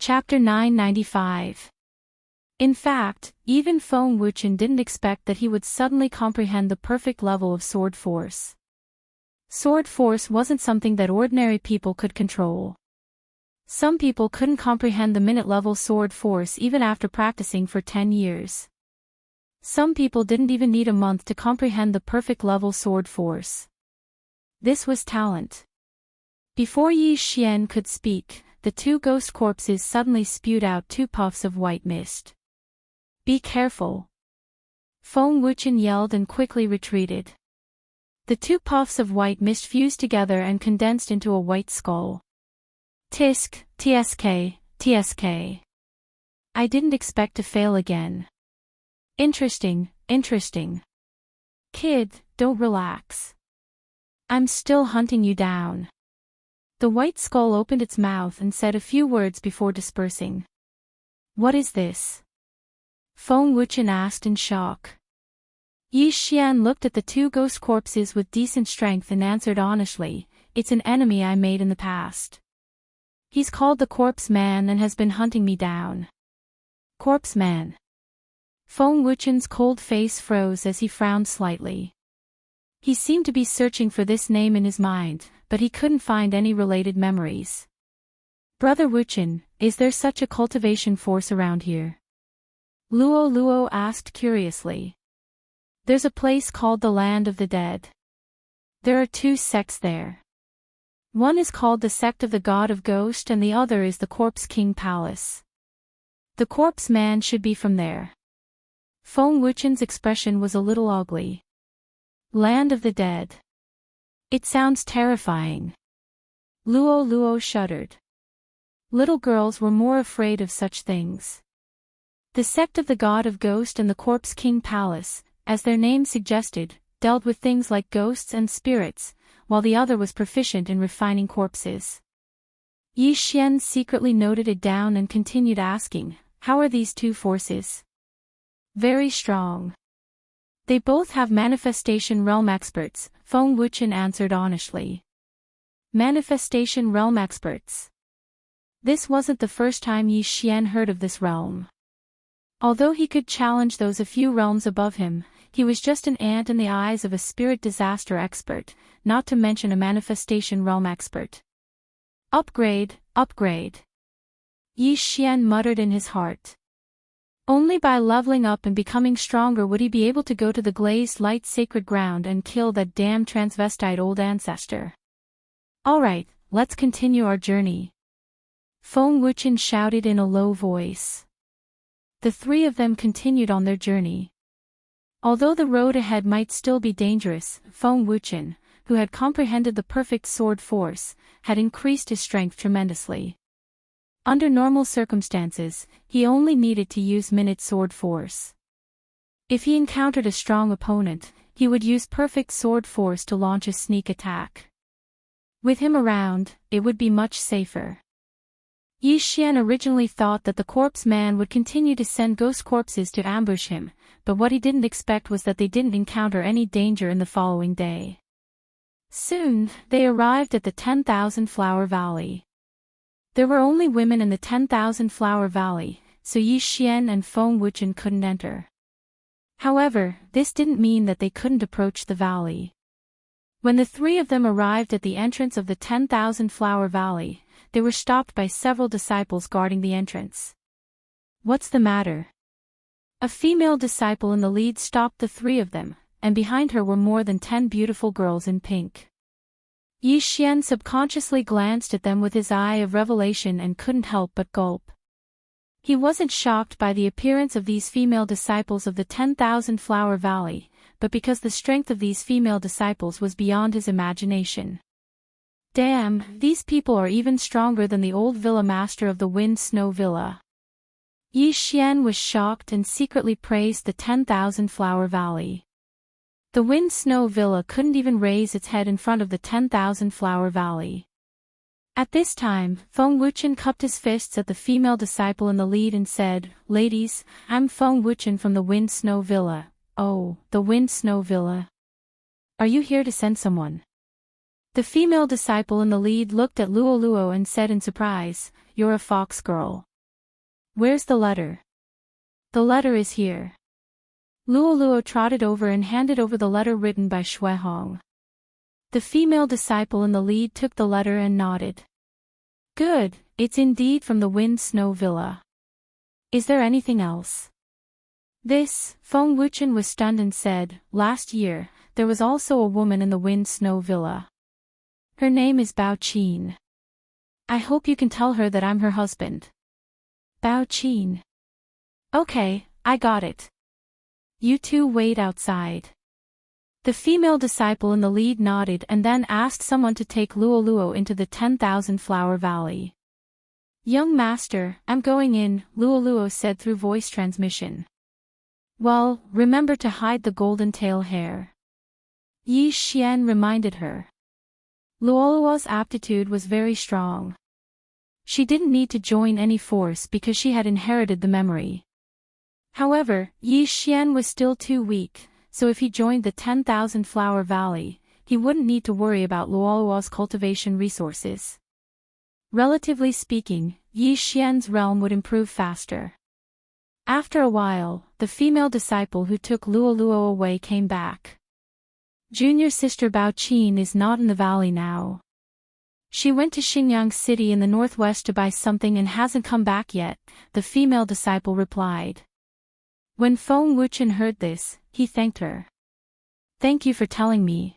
Chapter 995. In fact, even Feng Wuchen didn't expect that he would suddenly comprehend the perfect level of sword force. Sword force wasn't something that ordinary people could control. Some people couldn't comprehend the minute-level sword force even after practicing for 10 years. Some people didn't even need a month to comprehend the perfect level sword force. This was talent. Before Yi Xian could speak, the two ghost corpses suddenly spewed out two puffs of white mist. "Be careful!" Feng Wuchen yelled and quickly retreated. The two puffs of white mist fused together and condensed into a white skull. Tisk, tsk, tsk. I didn't expect to fail again. Interesting, interesting. Kid, don't relax. I'm still hunting you down. The white skull opened its mouth and said a few words before dispersing. What is this? Feng Wuchen asked in shock. Yi Xian looked at the two ghost corpses with decent strength and answered honestly, it's an enemy I made in the past. He's called the Corpse Man and has been hunting me down. Corpse Man. Feng Wuchen's cold face froze as he frowned slightly. He seemed to be searching for this name in his mind, but he couldn't find any related memories. Brother Wuchen, is there such a cultivation force around here? Luo asked curiously. There's a place called the Land of the Dead. There are two sects there. One is called the Sect of the God of Ghost and the other is the Corpse King Palace. The Corpse Man should be from there. Feng Wuchen's expression was a little ugly. Land of the Dead. It sounds terrifying. Luo shuddered. Little girls were more afraid of such things. The Sect of the God of Ghost and the Corpse King Palace, as their name suggested, dealt with things like ghosts and spirits, while the other was proficient in refining corpses. Yi Xian secretly noted it down and continued asking, how are these two forces? Very strong. They both have manifestation realm experts, Feng Wuchen answered honestly. Manifestation realm experts. This wasn't the first time Yi Xian heard of this realm. Although he could challenge those a few realms above him, he was just an ant in the eyes of a spirit disaster expert, not to mention a manifestation realm expert. Upgrade, upgrade. Yi Xian muttered in his heart. Only by leveling up and becoming stronger would he be able to go to the glazed light sacred ground and kill that damn transvestite old ancestor. Alright, let's continue our journey. Feng Wuchen shouted in a low voice. The three of them continued on their journey. Although the road ahead might still be dangerous, Feng Wuchen, who had comprehended the perfect sword force, had increased his strength tremendously. Under normal circumstances, he only needed to use minute sword force. If he encountered a strong opponent, he would use perfect sword force to launch a sneak attack. With him around, it would be much safer. Yi Xian originally thought that the Corpse Man would continue to send ghost corpses to ambush him, but what he didn't expect was that they didn't encounter any danger in the following day. Soon, they arrived at the 10,000 Flower Valley. There were only women in the 10,000 Flower Valley, so Yi Xian and Feng Wuchen couldn't enter. However, this didn't mean that they couldn't approach the valley. When the three of them arrived at the entrance of the 10,000 Flower Valley, they were stopped by several disciples guarding the entrance. What's the matter? A female disciple in the lead stopped the three of them, and behind her were more than 10 beautiful girls in pink. Yi Xian subconsciously glanced at them with his eye of revelation and couldn't help but gulp. He wasn't shocked by the appearance of these female disciples of the 10,000 Flower Valley, but because the strength of these female disciples was beyond his imagination. Damn, these people are even stronger than the old villa master of the Wind Snow Villa. Yi Xian was shocked and secretly praised the 10,000 Flower Valley. The Wind Snow Villa couldn't even raise its head in front of the 10,000 Flower Valley. At this time, Feng Wuchen cupped his fists at the female disciple in the lead and said, "Ladies, I'm Feng Wuchen from the Wind Snow Villa." "Oh, the Wind Snow Villa. Are you here to send someone?" The female disciple in the lead looked at Luo and said in surprise, "You're a fox girl." Where's the letter? The letter is here. Luoluo trotted over and handed over the letter written by Shuehong. The female disciple in the lead took the letter and nodded. Good, it's indeed from the Wind Snow Villa. Is there anything else? This, Feng Wuchen was stunned and said, last year, there was also a woman in the Wind Snow Villa. Her name is Bao Qin. I hope you can tell her that I'm her husband. Bao Qin. Okay, I got it. You two wait outside. The female disciple in the lead nodded and then asked someone to take Luoluo into the 10,000 Flower Valley. Young master, I'm going in, Luoluo said through voice transmission. Well, remember to hide the golden tail hair. Yi Xian reminded her. Luoluo's aptitude was very strong. She didn't need to join any force because she had inherited the memory. However, Yi Xian was still too weak, so if he joined the 10,000 Flower Valley, he wouldn't need to worry about Luoluo's cultivation resources. Relatively speaking, Yi Xian's realm would improve faster. After a while, the female disciple who took Luoluo away came back. Junior sister Bao Qin is not in the valley now. She went to Xinjiang City in the northwest to buy something and hasn't come back yet, the female disciple replied. When Feng Wuchen heard this, he thanked her. Thank you for telling me.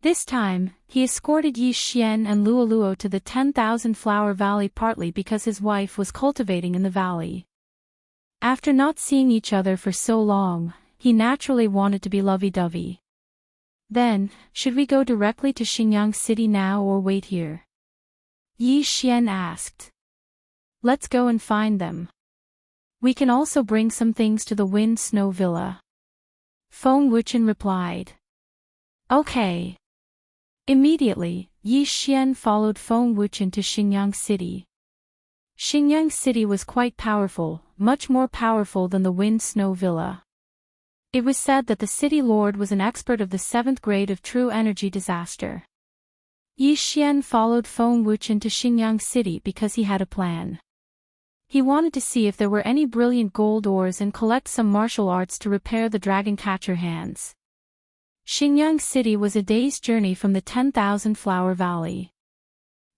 This time, he escorted Yi Xian and Luoluo to the 10,000 Flower Valley partly because his wife was cultivating in the valley. After not seeing each other for so long, he naturally wanted to be lovey-dovey. Then, should we go directly to Xinjiang City now or wait here? Yi Xian asked. Let's go and find them. We can also bring some things to the Wind Snow Villa. Feng Wuchen replied. Okay. Immediately, Yi Xian followed Feng Wuchen to Xinjiang City. Xinjiang City was quite powerful, much more powerful than the Wind Snow Villa. It was said that the city lord was an expert of the 7th grade of true energy disaster. Yi Xian followed Feng Wuchen to Xinjiang City because he had a plan. He wanted to see if there were any brilliant gold ores and collect some martial arts to repair the dragon catcher hands. Xinjiang City was a day's journey from the 10,000 Flower Valley.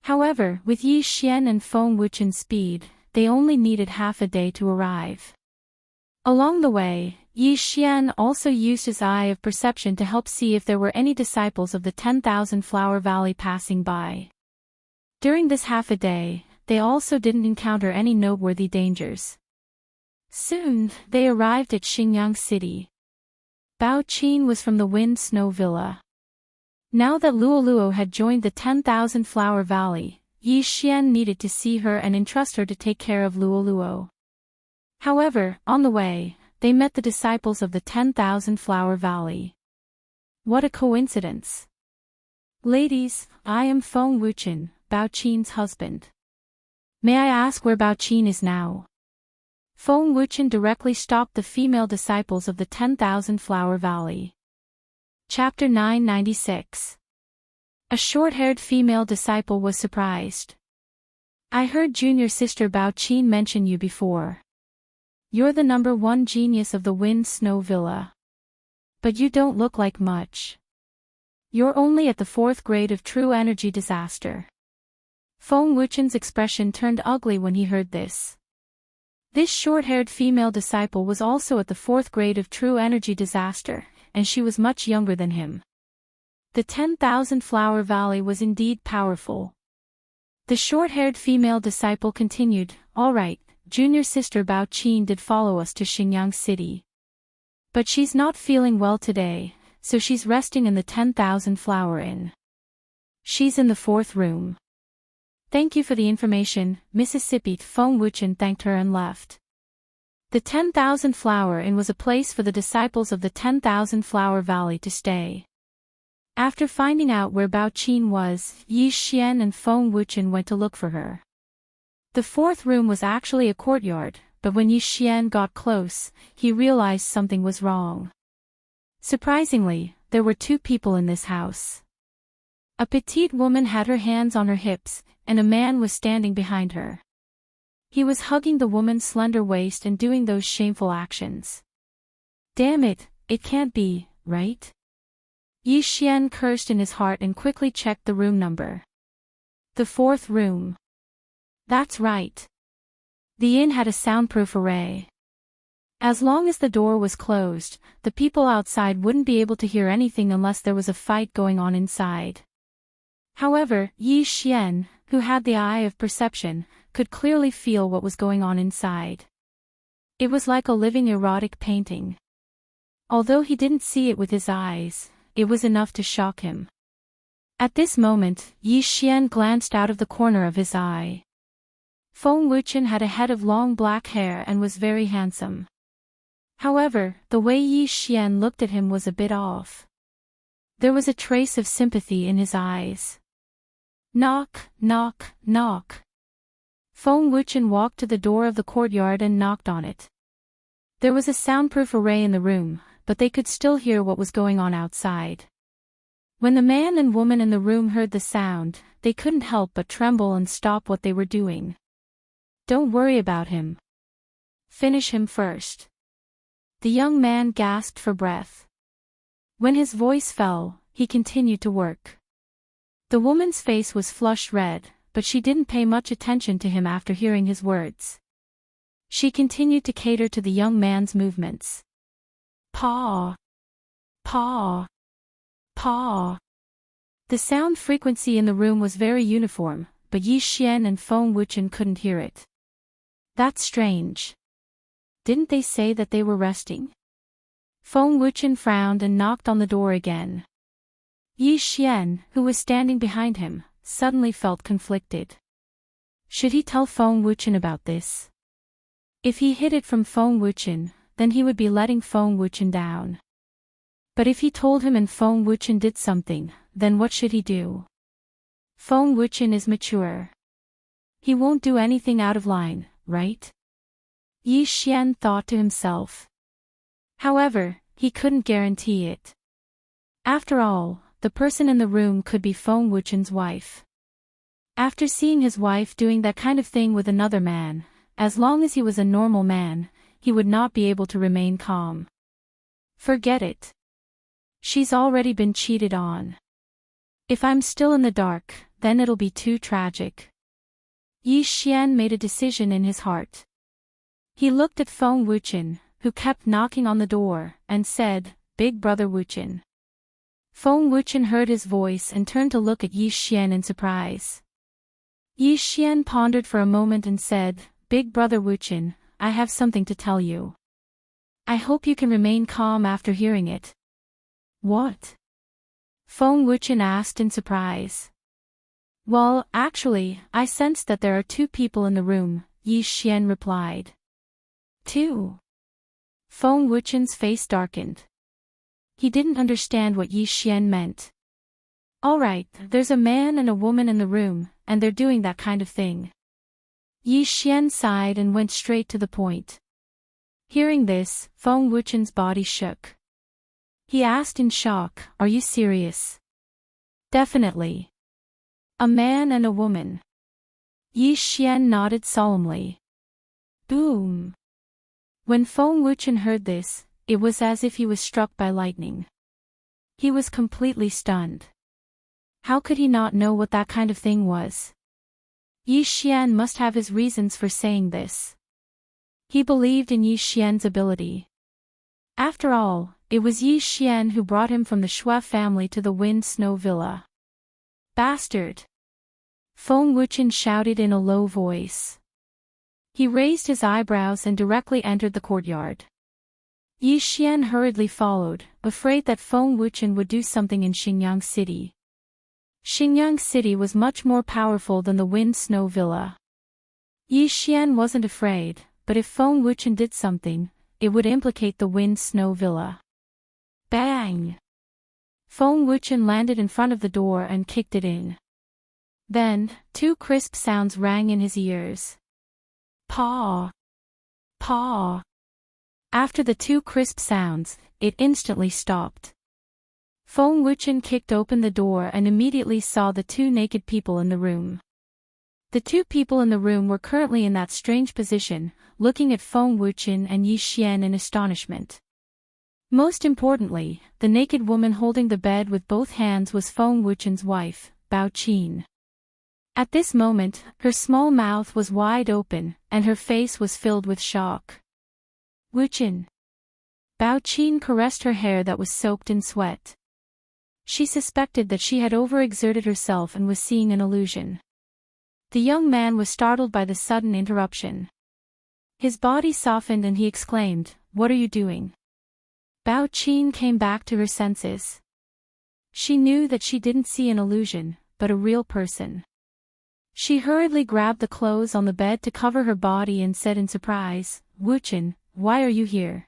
However, with Yi Xian and Feng Wuchen's speed, they only needed half a day to arrive. Along the way, Yi Xian also used his eye of perception to help see if there were any disciples of the 10,000 Flower Valley passing by. During this half a day, they also didn't encounter any noteworthy dangers. Soon, they arrived at Xinjiang City. Bao Qin was from the Wind Snow Villa. Now that Luoluo had joined the 10,000 Flower Valley, Yi Xian needed to see her and entrust her to take care of Luoluo. However, on the way, they met the disciples of the 10,000 Flower Valley. What a coincidence! Ladies, I am Feng Wuchen, Bao Qin's husband. May I ask where Bao Qin is now? Feng Wuchen directly stopped the female disciples of the 10,000 Flower Valley. Chapter 996. A short-haired female disciple was surprised. I heard junior sister Bao Qin mention you before. You're the number 1 genius of the Wind Snow Villa. But you don't look like much. You're only at the 4th grade of true energy disaster. Feng Wuchen's expression turned ugly when he heard this. This short-haired female disciple was also at the 4th grade of true energy disaster, and she was much younger than him. The 10,000 Flower Valley was indeed powerful. The short-haired female disciple continued, all right, junior sister Bao Qin did follow us to Xinjiang City. But she's not feeling well today, so she's resting in the 10,000 Flower Inn. She's in the 4th room. Thank you for the information, Mississippi. Feng Wuchen thanked her and left. The 10,000 Flower Inn was a place for the disciples of the 10,000 Flower Valley to stay. After finding out where Bao Qin was, Yi Xian and Feng Wuchen went to look for her. The 4th room was actually a courtyard, but when Yi Xian got close, he realized something was wrong. Surprisingly, there were 2 people in this house. A petite woman had her hands on her hips, and a man was standing behind her. He was hugging the woman's slender waist and doing those shameful actions. Damn it, it can't be, right? Yi Xian cursed in his heart and quickly checked the room number. The 4th room. That's right. The inn had a soundproof array. As long as the door was closed, the people outside wouldn't be able to hear anything unless there was a fight going on inside. However, Yi Xian, who had the eye of perception, could clearly feel what was going on inside. It was like a living erotic painting. Although he didn't see it with his eyes, it was enough to shock him. At this moment, Yi Xian glanced out of the corner of his eye. Feng Wuchen had a head of long black hair and was very handsome. However, the way Yi Xian looked at him was a bit off. There was a trace of sympathy in his eyes. Knock, knock, knock. Feng Wuchen walked to the door of the courtyard and knocked on it. There was a soundproof array in the room, but they could still hear what was going on outside. When the man and woman in the room heard the sound, they couldn't help but tremble and stop what they were doing. Don't worry about him. Finish him first. The young man gasped for breath. When his voice fell, he continued to work. The woman's face was flushed red, but she didn't pay much attention to him after hearing his words. She continued to cater to the young man's movements. Paw. Paw. Paw. The sound frequency in the room was very uniform, but Yi Xian and Feng Wuchen couldn't hear it. That's strange. Didn't they say that they were resting? Feng Wuchen frowned and knocked on the door again. Yi Xian, who was standing behind him, suddenly felt conflicted. Should he tell Feng Wuchen about this? If he hid it from Feng Wuchen, then he would be letting Feng Wuchen down. But if he told him and Feng Wuchen did something, then what should he do? Feng Wuchen is mature. He won't do anything out of line, right? Yi Xian thought to himself. However, he couldn't guarantee it. After all, the person in the room could be Feng Wuchen's wife. After seeing his wife doing that kind of thing with another man, as long as he was a normal man, he would not be able to remain calm. Forget it. She's already been cheated on. If I'm still in the dark, then it'll be too tragic. Yi Xian made a decision in his heart. He looked at Feng Wuchen, who kept knocking on the door, and said, "Big brother Wuchen." Feng Wuchen heard his voice and turned to look at Yi Xian in surprise. Yi Xian pondered for a moment and said, "Big brother Wuchen, I have something to tell you. I hope you can remain calm after hearing it." What? Feng Wuchen asked in surprise. Well, actually, I sensed that there are 2 people in the room, Yi Xian replied. 2? Feng Wuchen's face darkened. He didn't understand what Yi Xian meant. Alright, there's a man and a woman in the room, and they're doing that kind of thing. Yi Xian sighed and went straight to the point. Hearing this, Feng Wuchen's body shook. He asked in shock, "Are you serious?" "Definitely. A man and a woman." Yi Xian nodded solemnly. Boom. When Feng Wuchen heard this, it was as if he was struck by lightning. He was completely stunned. How could he not know what that kind of thing was? Yi Xian must have his reasons for saying this. He believed in Yi Xian's ability. After all, it was Yi Xian who brought him from the Shui family to the Wind Snow Villa. Bastard! Feng Wuchen shouted in a low voice. He raised his eyebrows and directly entered the courtyard. Yi Xian hurriedly followed, afraid that Feng Wuchen would do something in Xingyang City. Xingyang City was much more powerful than the Wind Snow Villa. Yi Xian wasn't afraid, but if Feng Wuchen did something, it would implicate the Wind Snow Villa. Bang! Feng Wuchen landed in front of the door and kicked it in. Then, 2 crisp sounds rang in his ears. Paw! Paw! After the 2 crisp sounds, it instantly stopped. Feng Wuchen kicked open the door and immediately saw the 2 naked people in the room. The two people in the room were currently in that strange position, looking at Feng Wuchen and Yi Xian in astonishment. Most importantly, the naked woman holding the bed with both hands was Feng Wuchen's wife, Bao Qin. At this moment, her small mouth was wide open, and her face was filled with shock. Wuchen. Bao Qin caressed her hair that was soaked in sweat. She suspected that she had overexerted herself and was seeing an illusion. The young man was startled by the sudden interruption. His body softened and he exclaimed, "What are you doing?" Bao Qin came back to her senses. She knew that she didn't see an illusion, but a real person. She hurriedly grabbed the clothes on the bed to cover her body and said in surprise, "Wuchen, why are you here?"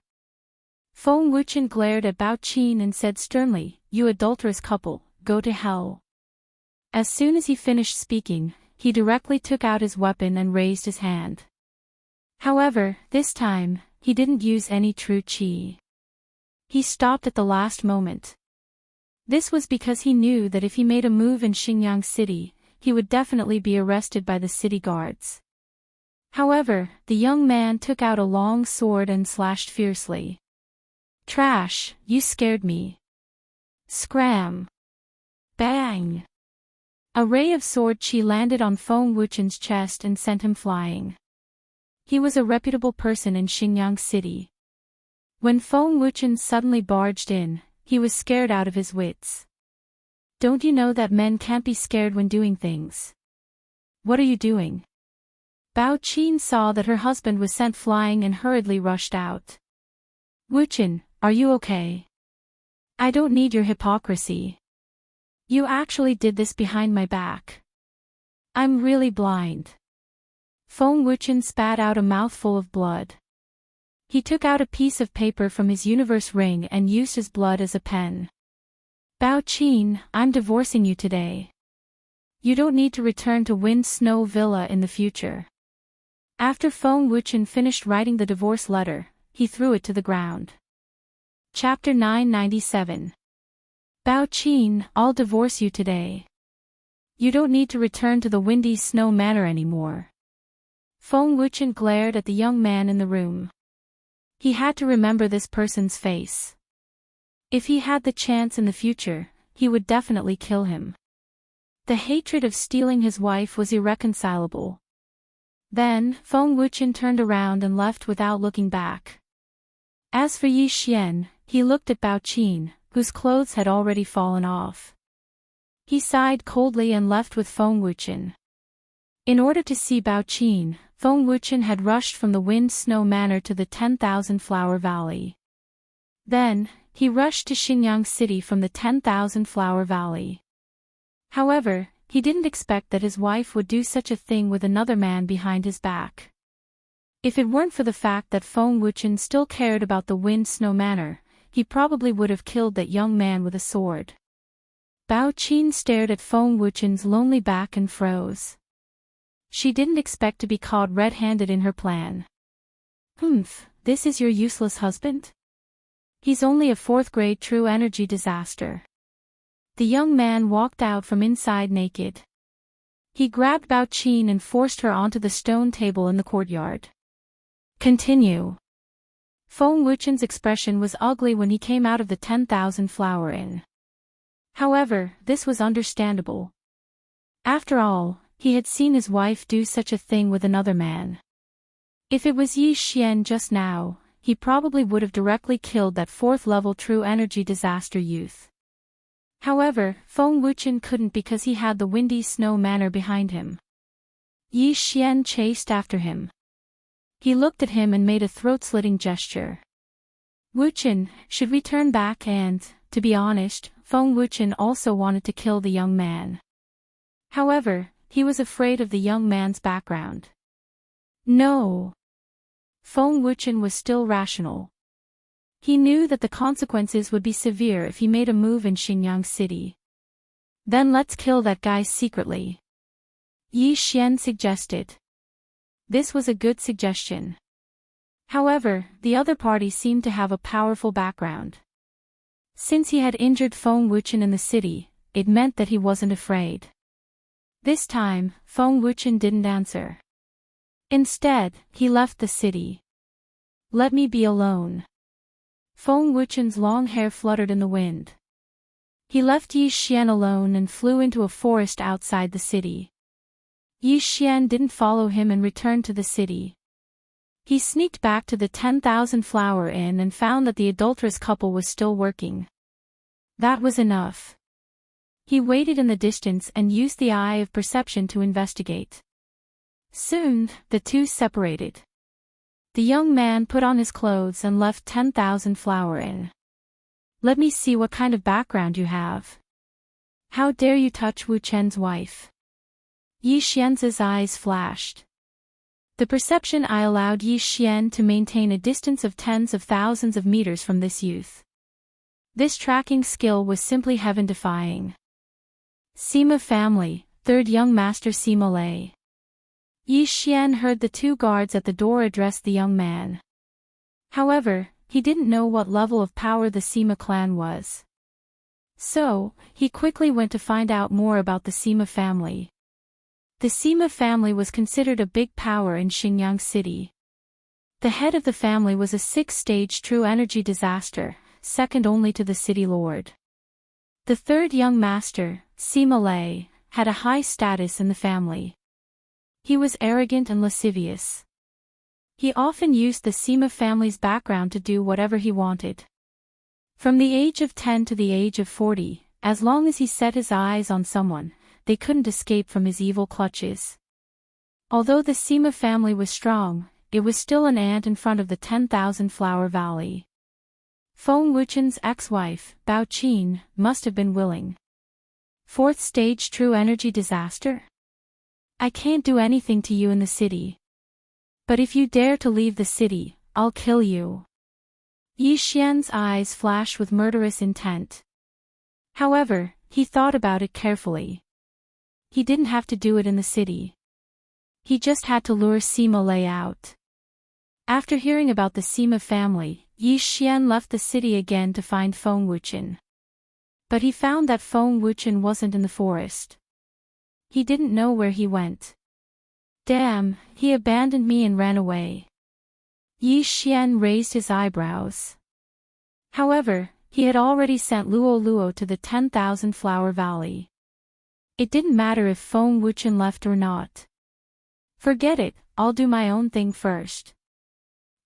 Feng Wuchen glared at Bao Qin and said sternly, "You adulterous couple, go to hell." As soon as he finished speaking, he directly took out his weapon and raised his hand. However, this time, he didn't use any true qi. He stopped at the last moment. This was because he knew that if he made a move in Xinjiang City, he would definitely be arrested by the city guards. However, the young man took out a long sword and slashed fiercely. "Trash, you scared me." Scram! Bang! A ray of sword chi landed on Feng Wuchen's chest and sent him flying. He was a reputable person in Xinjiang City. When Feng Wuchen suddenly barged in, he was scared out of his wits. "Don't you know that men can't be scared when doing things? What are you doing?" Bao Qin saw that her husband was sent flying and hurriedly rushed out. "Wuchen, are you okay? I don't need your hypocrisy. You actually did this behind my back. I'm really blind." Feng Wuchen spat out a mouthful of blood. He took out a piece of paper from his universe ring and used his blood as a pen. "Bao Qin, I'm divorcing you today. You don't need to return to Wind Snow Villa in the future." After Feng Wuchen finished writing the divorce letter, he threw it to the ground. Chapter 997. Bao Qin, I'll divorce you today. You don't need to return to the Windy Snow Manor anymore. Feng Wuchen glared at the young man in the room. He had to remember this person's face. If he had the chance in the future, he would definitely kill him. The hatred of stealing his wife was irreconcilable. Then, Feng Wuchen turned around and left without looking back. As for Yi Xian, he looked at Bao Qin, whose clothes had already fallen off. He sighed coldly and left with Feng Wuchen. In order to see Bao Qin, Feng Wuchen had rushed from the Wind Snow Manor to the 10,000 Flower Valley. Then, he rushed to Xinjiang City from the 10,000 Flower Valley. However, he didn't expect that his wife would do such a thing with another man behind his back. If it weren't for the fact that Feng Wuchen still cared about the Wind Snow Manor, he probably would have killed that young man with a sword. Bao Qin stared at Feng Wuchen's lonely back and froze. She didn't expect to be caught red-handed in her plan. This is your useless husband? He's only a 4th grade true energy disaster. The young man walked out from inside naked. He grabbed Bao Qin and forced her onto the stone table in the courtyard. Continue. Feng Wuchen's expression was ugly when he came out of the 10,000 Flower Inn. However, this was understandable. After all, he had seen his wife do such a thing with another man. If it was Yi Xian just now, he probably would have directly killed that 4th-level true energy disaster youth. However, Feng Wuchen couldn't because he had the Windy Snow Manor behind him. Yi Xian chased after him. He looked at him and made a throat-slitting gesture. "Wuchen, should we turn back?" And, to be honest, Feng Wuchen also wanted to kill the young man. However, he was afraid of the young man's background. No. Feng Wuchen was still rational. He knew that the consequences would be severe if he made a move in Xinjiang City. "Then let's kill that guy secretly," Yi Xian suggested. This was a good suggestion. However, the other party seemed to have a powerful background. Since he had injured Feng Wuchen in the city, it meant that he wasn't afraid. This time, Feng Wuchen didn't answer. Instead, he left the city. Let me be alone. Feng Wuchen's long hair fluttered in the wind. He left Yi Xian alone and flew into a forest outside the city. Yi Xian didn't follow him and returned to the city. He sneaked back to the 10,000 Flower Inn and found that the adulterous couple was still working. That was enough. He waited in the distance and used the eye of perception to investigate. Soon, the two separated. The young man put on his clothes and left 10,000 Flower Inn. Let me see what kind of background you have. How dare you touch Wu Chen's wife? Yi Xian's eyes flashed. The perception eye allowed Yi Xian to maintain a distance of tens of thousands of meters from this youth. This tracking skill was simply heaven-defying. Sima family, third young master Sima Lei. Yi Xian heard the two guards at the door address the young man. However, he didn't know what level of power the Sima clan was. So, he quickly went to find out more about the Sima family. The Sima family was considered a big power in Xinjiang City. The head of the family was a 6-stage true energy disaster, second only to the city lord. The third young master, Sima Lei, had a high status in the family. He was arrogant and lascivious. He often used the Sima family's background to do whatever he wanted. From the age of 10 to the age of 40, as long as he set his eyes on someone, they couldn't escape from his evil clutches. Although the Sima family was strong, it was still an ant in front of the 10,000 Flower Valley. Feng Wuchen's ex-wife, Bao Qin, must have been willing. Fourth stage true energy disaster? I can't do anything to you in the city. But if you dare to leave the city, I'll kill you. Yi Xian's eyes flashed with murderous intent. However, he thought about it carefully. He didn't have to do it in the city. He just had to lure Sima Lei out. After hearing about the Sima family, Yi Xian left the city again to find Feng Wuchen. But he found that Feng Wuchen wasn't in the forest. He didn't know where he went. Damn, he abandoned me and ran away. Yi Xian raised his eyebrows. However, he had already sent Luo Luo to the 10,000 Flower Valley. It didn't matter if Feng Wuchen left or not. Forget it, I'll do my own thing first.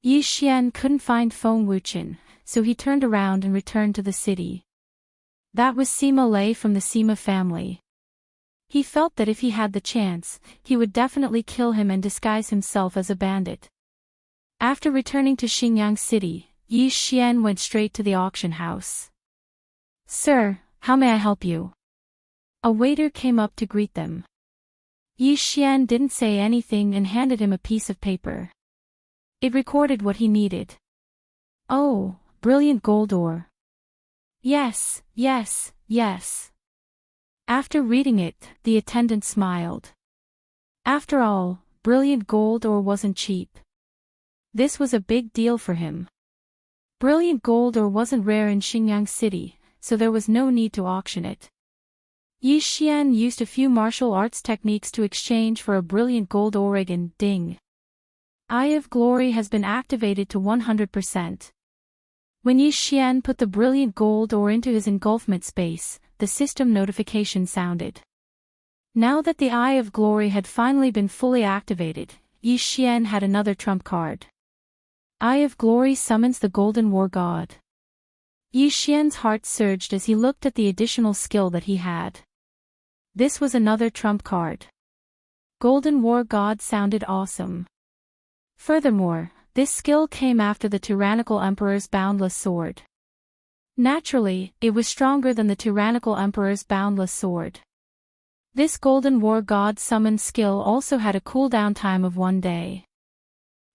Yi Xian couldn't find Feng Wuchen, so he turned around and returned to the city. That was Sima Lei from the Sima family. He felt that if he had the chance, he would definitely kill him and disguise himself as a bandit. After returning to Xinjiang City, Yi Xian went straight to the auction house. Sir, how may I help you? A waiter came up to greet them. Yi Xian didn't say anything and handed him a piece of paper. It recorded what he needed. Oh, brilliant gold ore. Yes, yes, yes. After reading it, the attendant smiled. After all, brilliant gold ore wasn't cheap. This was a big deal for him. Brilliant gold ore wasn't rare in Xinjiang City, so there was no need to auction it. Yi Xian used a few martial arts techniques to exchange for a brilliant gold ore and ding. Eye of Glory has been activated to 100%. When Yi Xian put the brilliant gold ore into his engulfment space, the system notification sounded. Now that the Eye of Glory had finally been fully activated, Yi Xian had another trump card. Eye of Glory summons the Golden War God. Yi Xian's heart surged as he looked at the additional skill that he had. This was another trump card. Golden War God sounded awesome. Furthermore, this skill came after the tyrannical emperor's boundless sword. Naturally, it was stronger than the tyrannical emperor's boundless sword. This Golden War God summon skill also had a cooldown time of 1 day.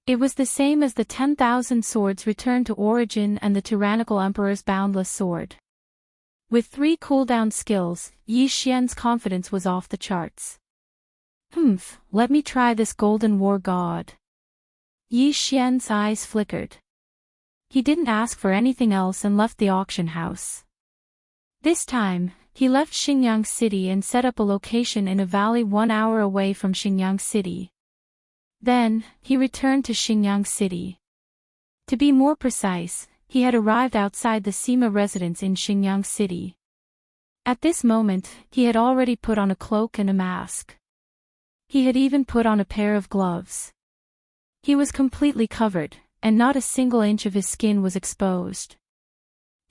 It was the same as the 10,000 swords returned to origin and the tyrannical emperor's boundless sword. With 3 cooldown skills, Yi Xian's confidence was off the charts. Let me try this Golden War God. Yi Xian's eyes flickered. He didn't ask for anything else and left the auction house. This time, He left Xingyang City and set up a location in a valley 1 hour away from Xingyang City. Then, he returned to Xingyang City. To be more precise, he had arrived outside the Sima residence in Xingyang City. At this moment, he had already put on a cloak and a mask. He had even put on a pair of gloves. He was completely covered, and not a single inch of his skin was exposed.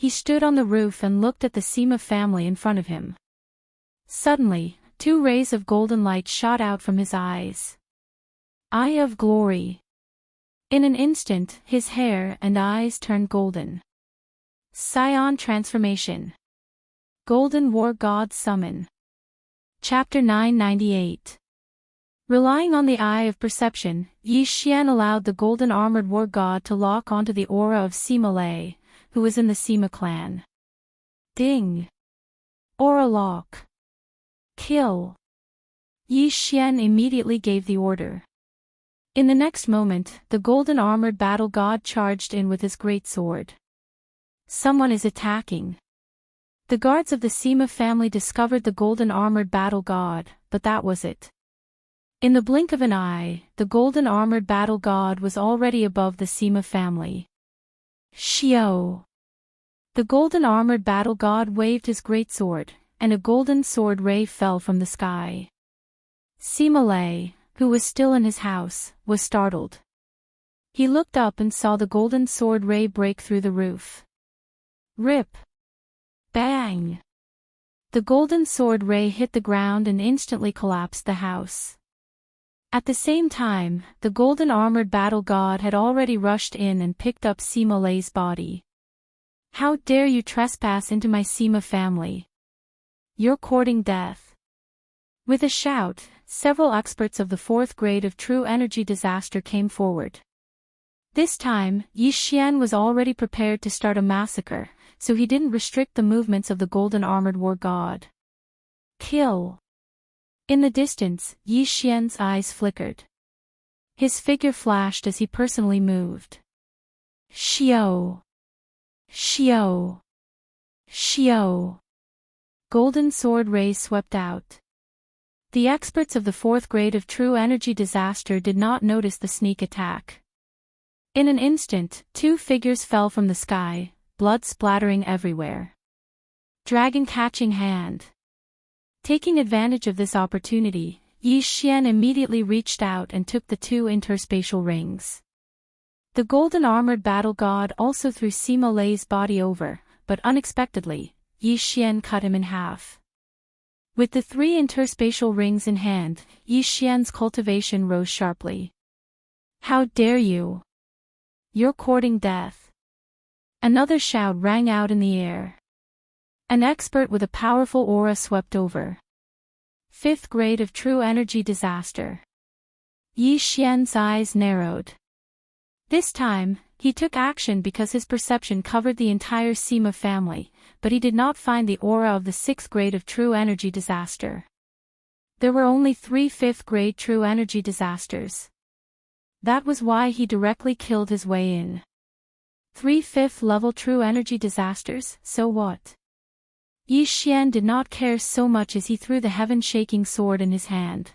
He stood on the roof and looked at the Sima family in front of him. Suddenly, 2 rays of golden light shot out from his eyes. Eye of glory. In an instant, his hair and eyes turned golden. Scion transformation. Golden War God summon. Chapter 998. Relying on the eye of perception, Yi Xian allowed the golden armored war god to lock onto the aura of Sima Lei, who was in the Sima clan. Ding! Aura lock. Kill. Yi Xian immediately gave the order. In the next moment, the golden armored battle god charged in with his great sword. Someone is attacking. The guards of the Sima family discovered the golden armored battle god, but that was it. In the blink of an eye, the golden armored battle god was already above the Sima family. Xiao! The golden armored battle god waved his great sword, and a golden sword ray fell from the sky. Sima Lei, who was still in his house, was startled. He looked up and saw the golden sword ray break through the roof. Rip! Bang! The golden sword ray hit the ground and instantly collapsed the house. At the same time, the golden armored battle god had already rushed in and picked up Sima Lei's body. How dare you trespass into my Sima family? You're courting death. With a shout, several experts of the 4th grade of True Energy Disaster came forward. This time, Yi Xian was already prepared to start a massacre, so he didn't restrict the movements of the golden armored war god. Kill! In the distance, Yi Xian's eyes flickered. His figure flashed as he personally moved. Xiao! Xiao! Xiao! Golden sword rays swept out. The experts of the 4th grade of True Energy Disaster did not notice the sneak attack. In an instant, 2 figures fell from the sky, blood splattering everywhere. Dragon catching hand. Taking advantage of this opportunity, Yi Xian immediately reached out and took the 2 interspatial rings. The golden armored battle god also threw Sima Lei's body over, but unexpectedly, Yi Xian cut him in half. With the 3 interspatial rings in hand, Yi Xian's cultivation rose sharply. How dare you! You're courting death. Another shout rang out in the air. An expert with a powerful aura swept over. 5th grade of True Energy Disaster. Yi Xian's eyes narrowed. This time, he took action because his perception covered the entire Sima family, but he did not find the aura of the 6th grade of True Energy Disaster. There were only 3 5th grade True Energy Disasters. That was why he directly killed his way in. 3 5th level True Energy Disasters, so what? Yi Xian did not care so much as he threw the heaven-shaking sword in his hand.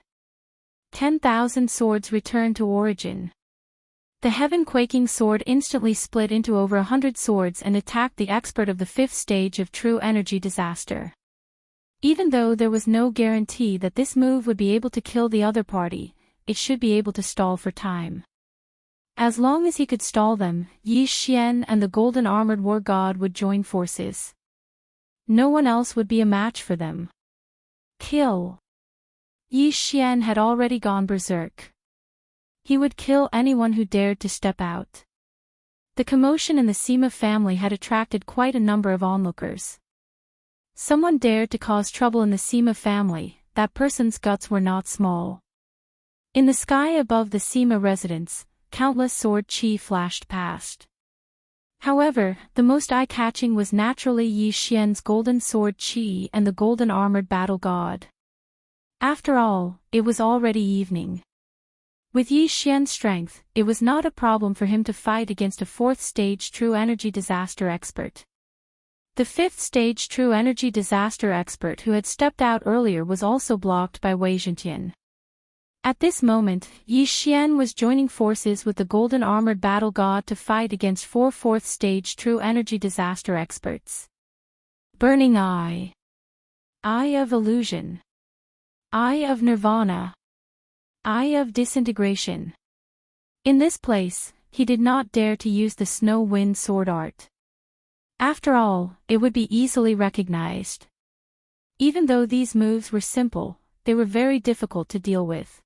10,000 swords returned to origin. The heaven-quaking sword instantly split into over 100 swords and attacked the expert of the 5th stage of True Energy Disaster. Even though there was no guarantee that this move would be able to kill the other party, it should be able to stall for time. As long as he could stall them, Yi Xian and the golden armored war god would join forces. No one else would be a match for them. Kill! Yi Xian had already gone berserk. He would kill anyone who dared to step out. The commotion in the Sima family had attracted quite a number of onlookers. Someone dared to cause trouble in the Sima family, that person's guts were not small. In the sky above the Sima residence, countless sword chi flashed past. However, the most eye-catching was naturally Yi Xian's golden sword chi and the golden armored battle god. After all, it was already evening. With Yi Xian's strength, it was not a problem for him to fight against a 4th stage True Energy Disaster expert. The fifth stage true energy disaster expert who had stepped out earlier was also blocked by Wei Zhentian. At this moment, Yi Xian was joining forces with the golden armored battle god to fight against 4 fourth stage true energy disaster experts. Burning Eye. Eye of Illusion. Eye of Nirvana. Eye of Disintegration. In this place, he did not dare to use the snow wind sword art. After all, it would be easily recognized. Even though these moves were simple, they were very difficult to deal with.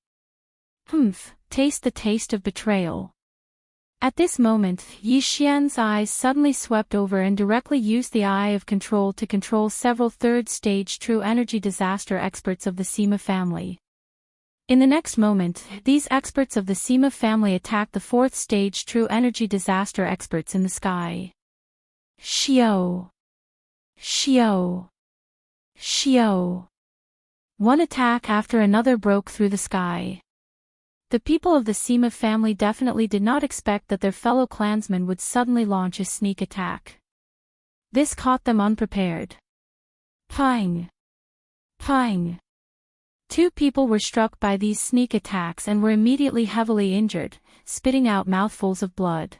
Taste the taste of betrayal. At this moment, Yi Xian's eyes suddenly swept over and directly used the Eye of Control to control several third-stage true energy disaster experts of the Sima family. In the next moment, these experts of the Sima family attacked the fourth-stage true energy disaster experts in the sky. Xiao! Xiao! Xiao! One attack after another broke through the sky. The people of the Sima family definitely did not expect that their fellow clansmen would suddenly launch a sneak attack. This caught them unprepared. Pang! Pang! 2 people were struck by these sneak attacks and were immediately heavily injured, spitting out mouthfuls of blood.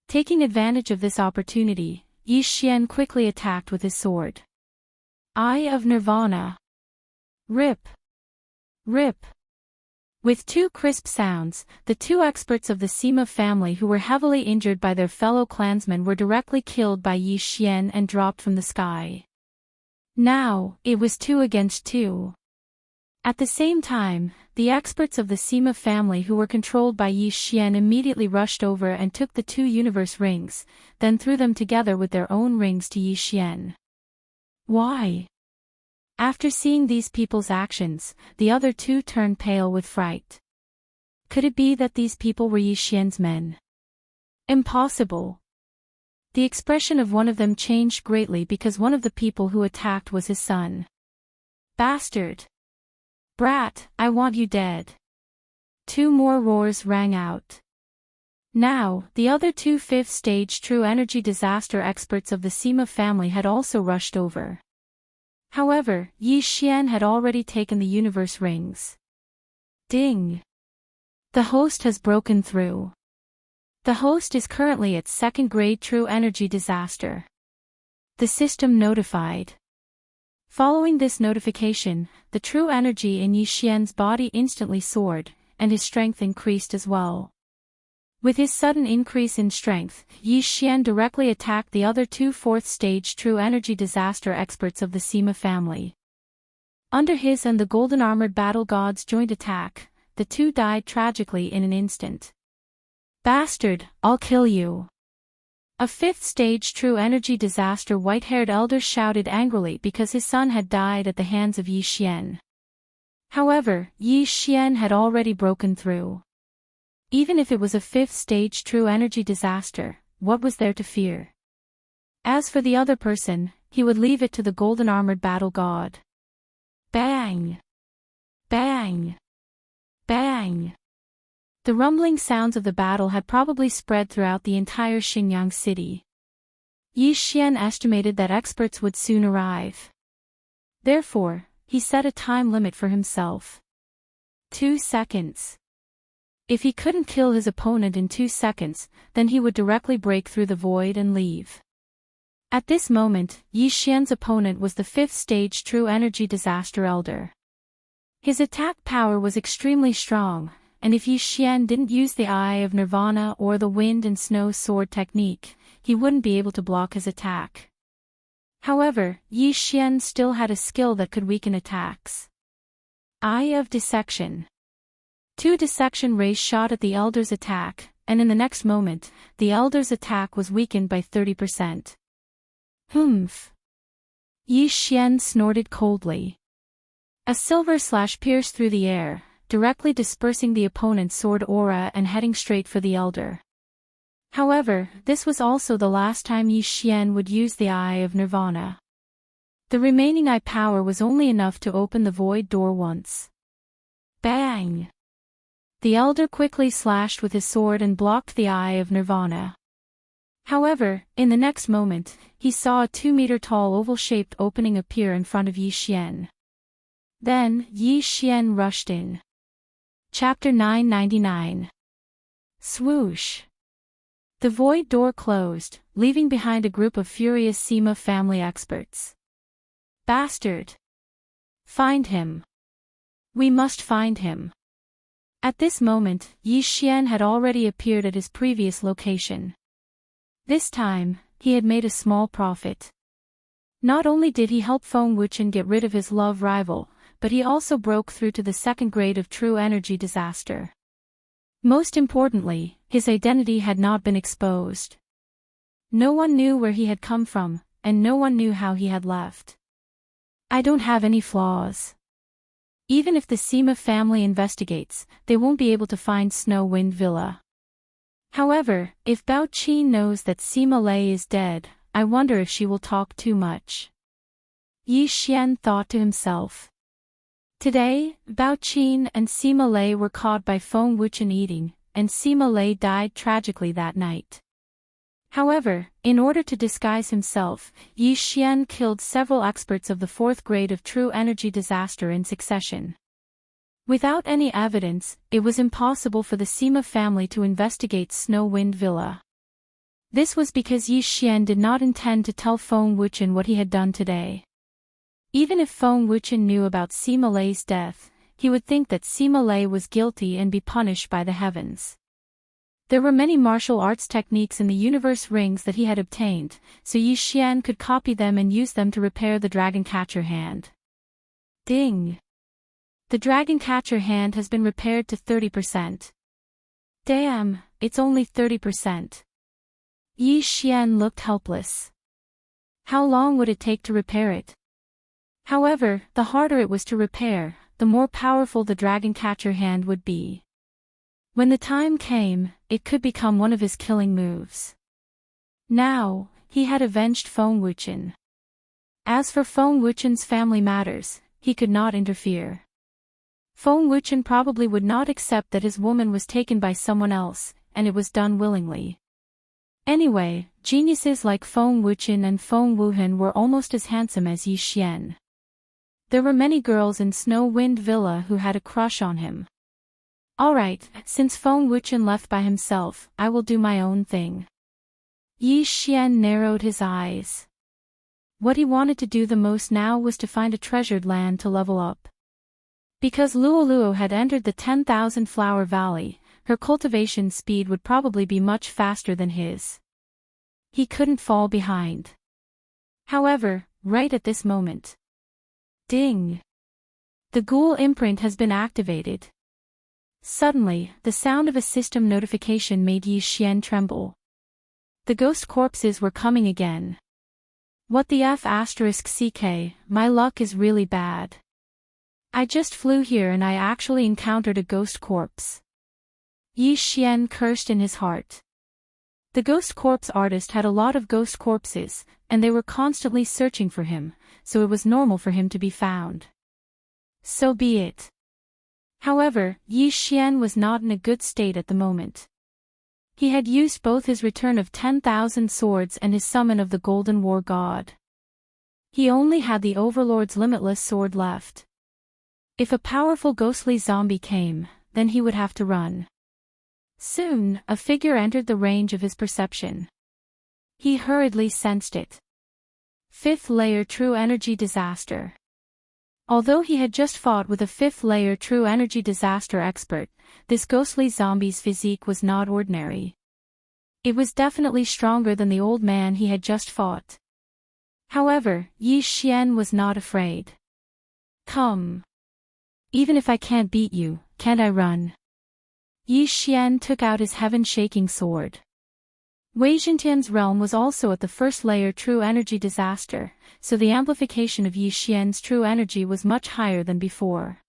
Taking advantage of this opportunity, Yi Xian quickly attacked with his sword. Eye of Nirvana. Rip! Rip! With 2 crisp sounds, the 2 experts of the Sima family who were heavily injured by their fellow clansmen were directly killed by Yi Xian and dropped from the sky. Now, it was 2 against 2. At the same time, the experts of the Sima family who were controlled by Yi Xian immediately rushed over and took the 2 universe rings, then threw them together with their own rings to Yi Xian. Why? After seeing these people's actions, the other 2 turned pale with fright. Could it be that these people were Yi Xian's men? Impossible. The expression of one of them changed greatly because one of the people who attacked was his son. Bastard! Brat, I want you dead. 2 more roars rang out. Now, the other 2 fifth-stage true energy disaster experts of the Sima family had also rushed over. However, Yi Xian had already taken the universe rings. Ding! The host has broken through. The host is currently at 2nd grade true energy disaster. The system notified. Following this notification, the true energy in Yi Xian's body instantly soared, and his strength increased as well. With his sudden increase in strength, Yi Xian directly attacked the other 2 fourth-stage true energy disaster experts of the Sima family. Under his and the golden armored battle god's joint attack, the 2 died tragically in an instant. Bastard, I'll kill you! A 5th-stage true energy disaster white-haired elder shouted angrily because his son had died at the hands of Yi Xian. However, Yi Xian had already broken through. Even if it was a 5th-stage true energy disaster, what was there to fear? As for the other person, he would leave it to the golden armored battle god. Bang! Bang! Bang! The rumbling sounds of the battle had probably spread throughout the entire Xinjiang city. Yi Xian estimated that experts would soon arrive. Therefore, he set a time limit for himself. 2 seconds. If he couldn't kill his opponent in 2 seconds, then he would directly break through the void and leave. At this moment, Yi Xian's opponent was the 5th-stage true energy disaster elder. His attack power was extremely strong, and if Yi Xian didn't use the Eye of Nirvana or the Wind and Snow Sword technique, he wouldn't be able to block his attack. However, Yi Xian still had a skill that could weaken attacks. Eye of Dissection. 2 dissection rays shot at the elder's attack, and in the next moment, the elder's attack was weakened by 30%. Humph! Yi Xian snorted coldly. A silver slash pierced through the air, directly dispersing the opponent's sword aura and heading straight for the elder. However, this was also the last time Yi Xian would use the Eye of Nirvana. The remaining eye power was only enough to open the void door once. Bang! The elder quickly slashed with his sword and blocked the Eye of Nirvana. However, in the next moment, he saw a 2-meter-tall oval-shaped opening appear in front of Yi Xian. Then, Yi Xian rushed in. Chapter 999. Swoosh. The void door closed, leaving behind a group of furious Sima family experts. Bastard! Find him. We must find him. At this moment, Yi Xian had already appeared at his previous location. This time, he had made a small profit. Not only did he help Feng Wuchen get rid of his love rival, but he also broke through to the second grade of true energy disaster. Most importantly, his identity had not been exposed. No one knew where he had come from, and no one knew how he had left. I don't have any flaws. Even if the Sima family investigates, they won't be able to find Snow Wind Villa. However, if Bao Qin knows that Sima Lei is dead, I wonder if she will talk too much. Yi Xian thought to himself. Today, Bao Qin and Sima Lei were caught by Feng Wuchen eating, and Sima Lei died tragically that night. However, in order to disguise himself, Yi Xian killed several experts of the fourth grade of true energy disaster in succession. Without any evidence, it was impossible for the Sima family to investigate Snow Wind Villa. This was because Yi Xian did not intend to tell Feng Wuchen what he had done today. Even if Feng Wuchen knew about Sima Lei's death, he would think that Sima Lei was guilty and be punished by the heavens. There were many martial arts techniques in the universe rings that he had obtained, so Yi Xian could copy them and use them to repair the dragon catcher hand. Ding! The dragon catcher hand has been repaired to 30%. Damn, it's only 30%. Yi Xian looked helpless. How long would it take to repair it? However, the harder it was to repair, the more powerful the dragon catcher hand would be. When the time came, it could become one of his killing moves. Now, he had avenged Feng Wuchen. As for Feng Wuchen's family matters, he could not interfere. Feng Wuchen probably would not accept that his woman was taken by someone else, and it was done willingly. Anyway, geniuses like Feng Wuchen and Feng Wuhan were almost as handsome as Yi Xian. There were many girls in Snow Wind Villa who had a crush on him. Alright, since Feng Wuchen left by himself, I will do my own thing. Yi Xian narrowed his eyes. What he wanted to do the most now was to find a treasured land to level up. Because Luoluo had entered the 10,000 Flower Valley, her cultivation speed would probably be much faster than his. He couldn't fall behind. However, right at this moment. Ding! The ghoul imprint has been activated. Suddenly, the sound of a system notification made Yi Xian tremble. The ghost corpses were coming again. What the F***ck, my luck is really bad. I just flew here and I actually encountered a ghost corpse. Yi Xian cursed in his heart. The ghost corpse artist had a lot of ghost corpses, and they were constantly searching for him, so it was normal for him to be found. So be it. However, Yi Xian was not in a good state at the moment. He had used both his return of 10,000 swords and his summon of the Golden War God. He only had the Overlord's limitless sword left. If a powerful ghostly zombie came, then he would have to run. Soon, a figure entered the range of his perception. He hurriedly sensed it. Fifth layer true energy disaster. Although he had just fought with a fifth layer true energy disaster expert, this ghostly zombie's physique was not ordinary. It was definitely stronger than the old man he had just fought. However, Yi Xian was not afraid. Come. Even if I can't beat you, can't I run? Yi Xian took out his heaven-shaking sword. Wei Zhentian's realm was also at the first layer true energy disaster, so the amplification of Yi Xian's true energy was much higher than before.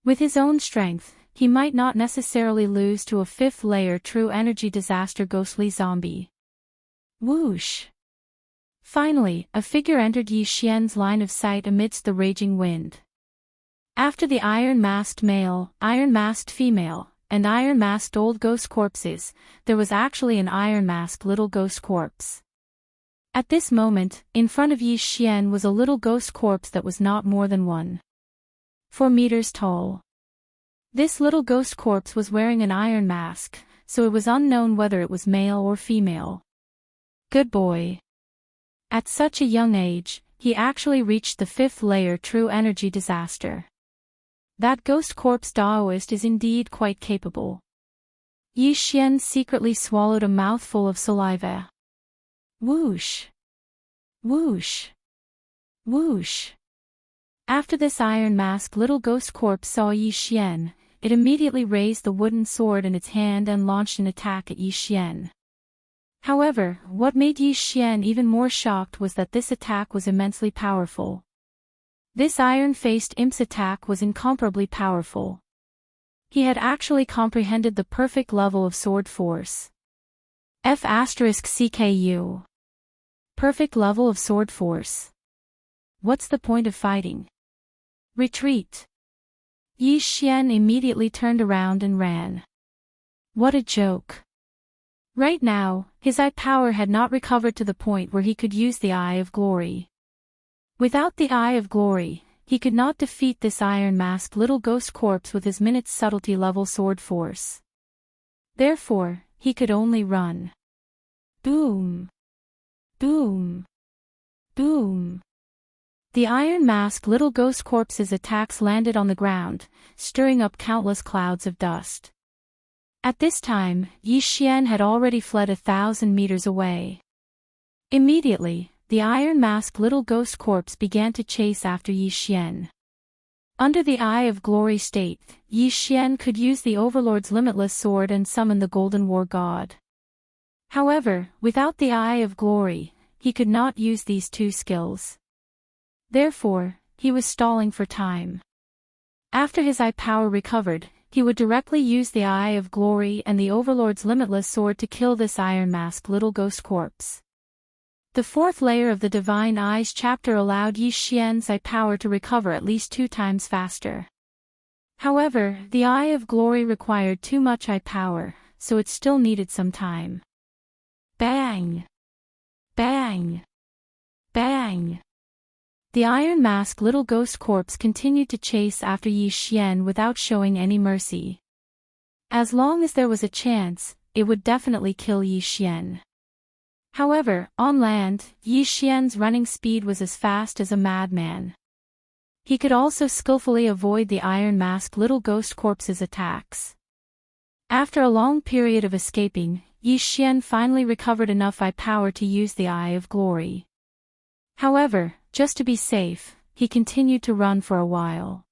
With his own strength, he might not necessarily lose to a fifth layer true energy disaster ghostly zombie. Whoosh! Finally, a figure entered Yi Xian's line of sight amidst the raging wind. After the iron-masked male, iron-masked female, and iron-masked old ghost corpses, there was actually an iron-masked little ghost corpse. At this moment, in front of Yi Xian was a little ghost corpse that was not more than 1.4 meters tall. This little ghost corpse was wearing an iron mask, so it was unknown whether it was male or female. Good boy. At such a young age, he actually reached the 5th layer true energy disaster. That ghost corpse Daoist is indeed quite capable. Yi Xian secretly swallowed a mouthful of saliva. Whoosh! Whoosh! Whoosh! After this iron mask little ghost corpse saw Yi Xian, it immediately raised the wooden sword in its hand and launched an attack at Yi Xian. However, what made Yi Xian even more shocked was that this attack was immensely powerful. This iron-faced imp's attack was incomparably powerful. He had actually comprehended the perfect level of sword force. F***CKU. Perfect level of sword force. What's the point of fighting? Retreat. Yi Xian immediately turned around and ran. What a joke. Right now, his eye power had not recovered to the point where he could use the Eye of Glory. Without the Eye of Glory, he could not defeat this iron-masked little ghost corpse with his minute's subtlety level sword force. Therefore, he could only run. Boom! Boom! Boom! The iron-masked little ghost corpse's attacks landed on the ground, stirring up countless clouds of dust. At this time, Yi Xian had already fled 1,000 meters away. Immediately, the iron-masked little ghost corpse began to chase after Yi Xian. Under the Eye of Glory state, Yi Xian could use the Overlord's limitless sword and summon the Golden War God. However, without the Eye of Glory, he could not use these two skills. Therefore, he was stalling for time. After his eye power recovered, he would directly use the Eye of Glory and the Overlord's limitless sword to kill this iron-masked little ghost corpse. The 4th layer of the Divine Eyes chapter allowed Yi Xian's eye power to recover at least 2 times faster. However, the Eye of Glory required too much eye power, so it still needed some time. Bang! Bang! Bang! The iron-masked little ghost corpse continued to chase after Yi Xian without showing any mercy. As long as there was a chance, it would definitely kill Yi Xian. However, on land, Yi Xian's running speed was as fast as a madman. He could also skillfully avoid the iron-masked little ghost corpse's attacks. After a long period of escaping, Yi Xian finally recovered enough eye power to use the Eye of Glory. However, just to be safe, he continued to run for a while.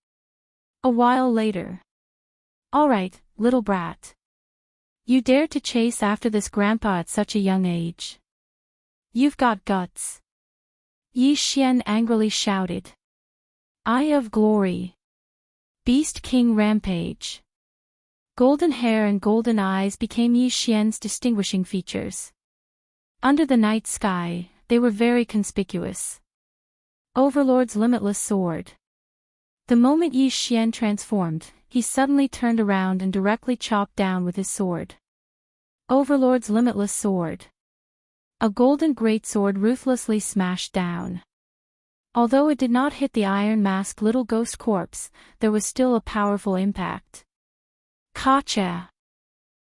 A while later. Alright, little brat. You dared to chase after this grandpa at such a young age. You've got guts. Yi Xian angrily shouted. Eye of Glory. Beast King Rampage. Golden hair and golden eyes became Yi Xian's distinguishing features. Under the night sky, they were very conspicuous. Overlord's limitless sword. The moment Yi Xian transformed, he suddenly turned around and directly chopped down with his sword. Overlord's limitless sword. A golden greatsword ruthlessly smashed down. Although it did not hit the iron-masked little ghost corpse, there was still a powerful impact. Kacha!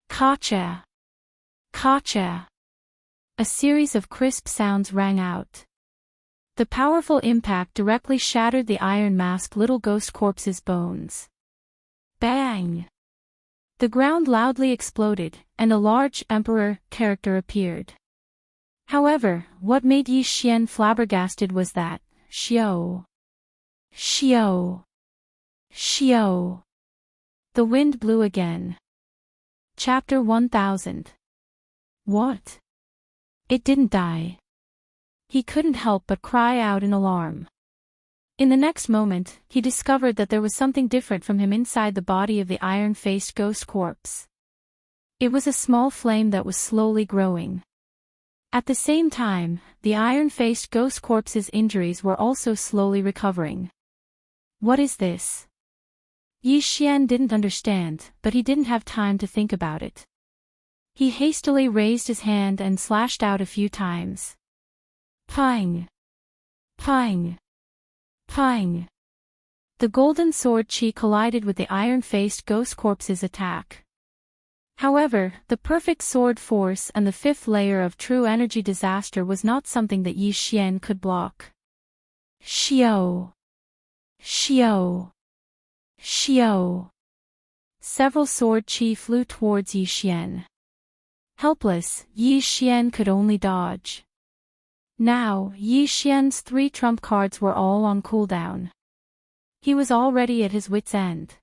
Kacha! Kacha! A series of crisp sounds rang out. The powerful impact directly shattered the iron-masked little ghost corpse's bones. Bang! The ground loudly exploded, and a large Emperor character appeared. However, what made Yi Xian flabbergasted was that, Xiao! Xiao! Xiao! The wind blew again. Chapter 1000. What? It didn't die. He couldn't help but cry out in alarm. In the next moment, he discovered that there was something different from him inside the body of the iron-faced ghost corpse. It was a small flame that was slowly growing. At the same time, the iron-faced ghost corpse's injuries were also slowly recovering. What is this? Yi Xian didn't understand, but he didn't have time to think about it. He hastily raised his hand and slashed out a few times. Pang! Pang! Pang! The golden sword chi collided with the iron-faced ghost corpse's attack. However, the perfect sword force and the fifth layer of true energy disaster was not something that Yi Xian could block. Xiao! Xiao! Xiao! Several sword chi flew towards Yi Xian. Helpless, Yi Xian could only dodge. Now, Yi Xian's 3 trump cards were all on cooldown. He was already at his wit's end.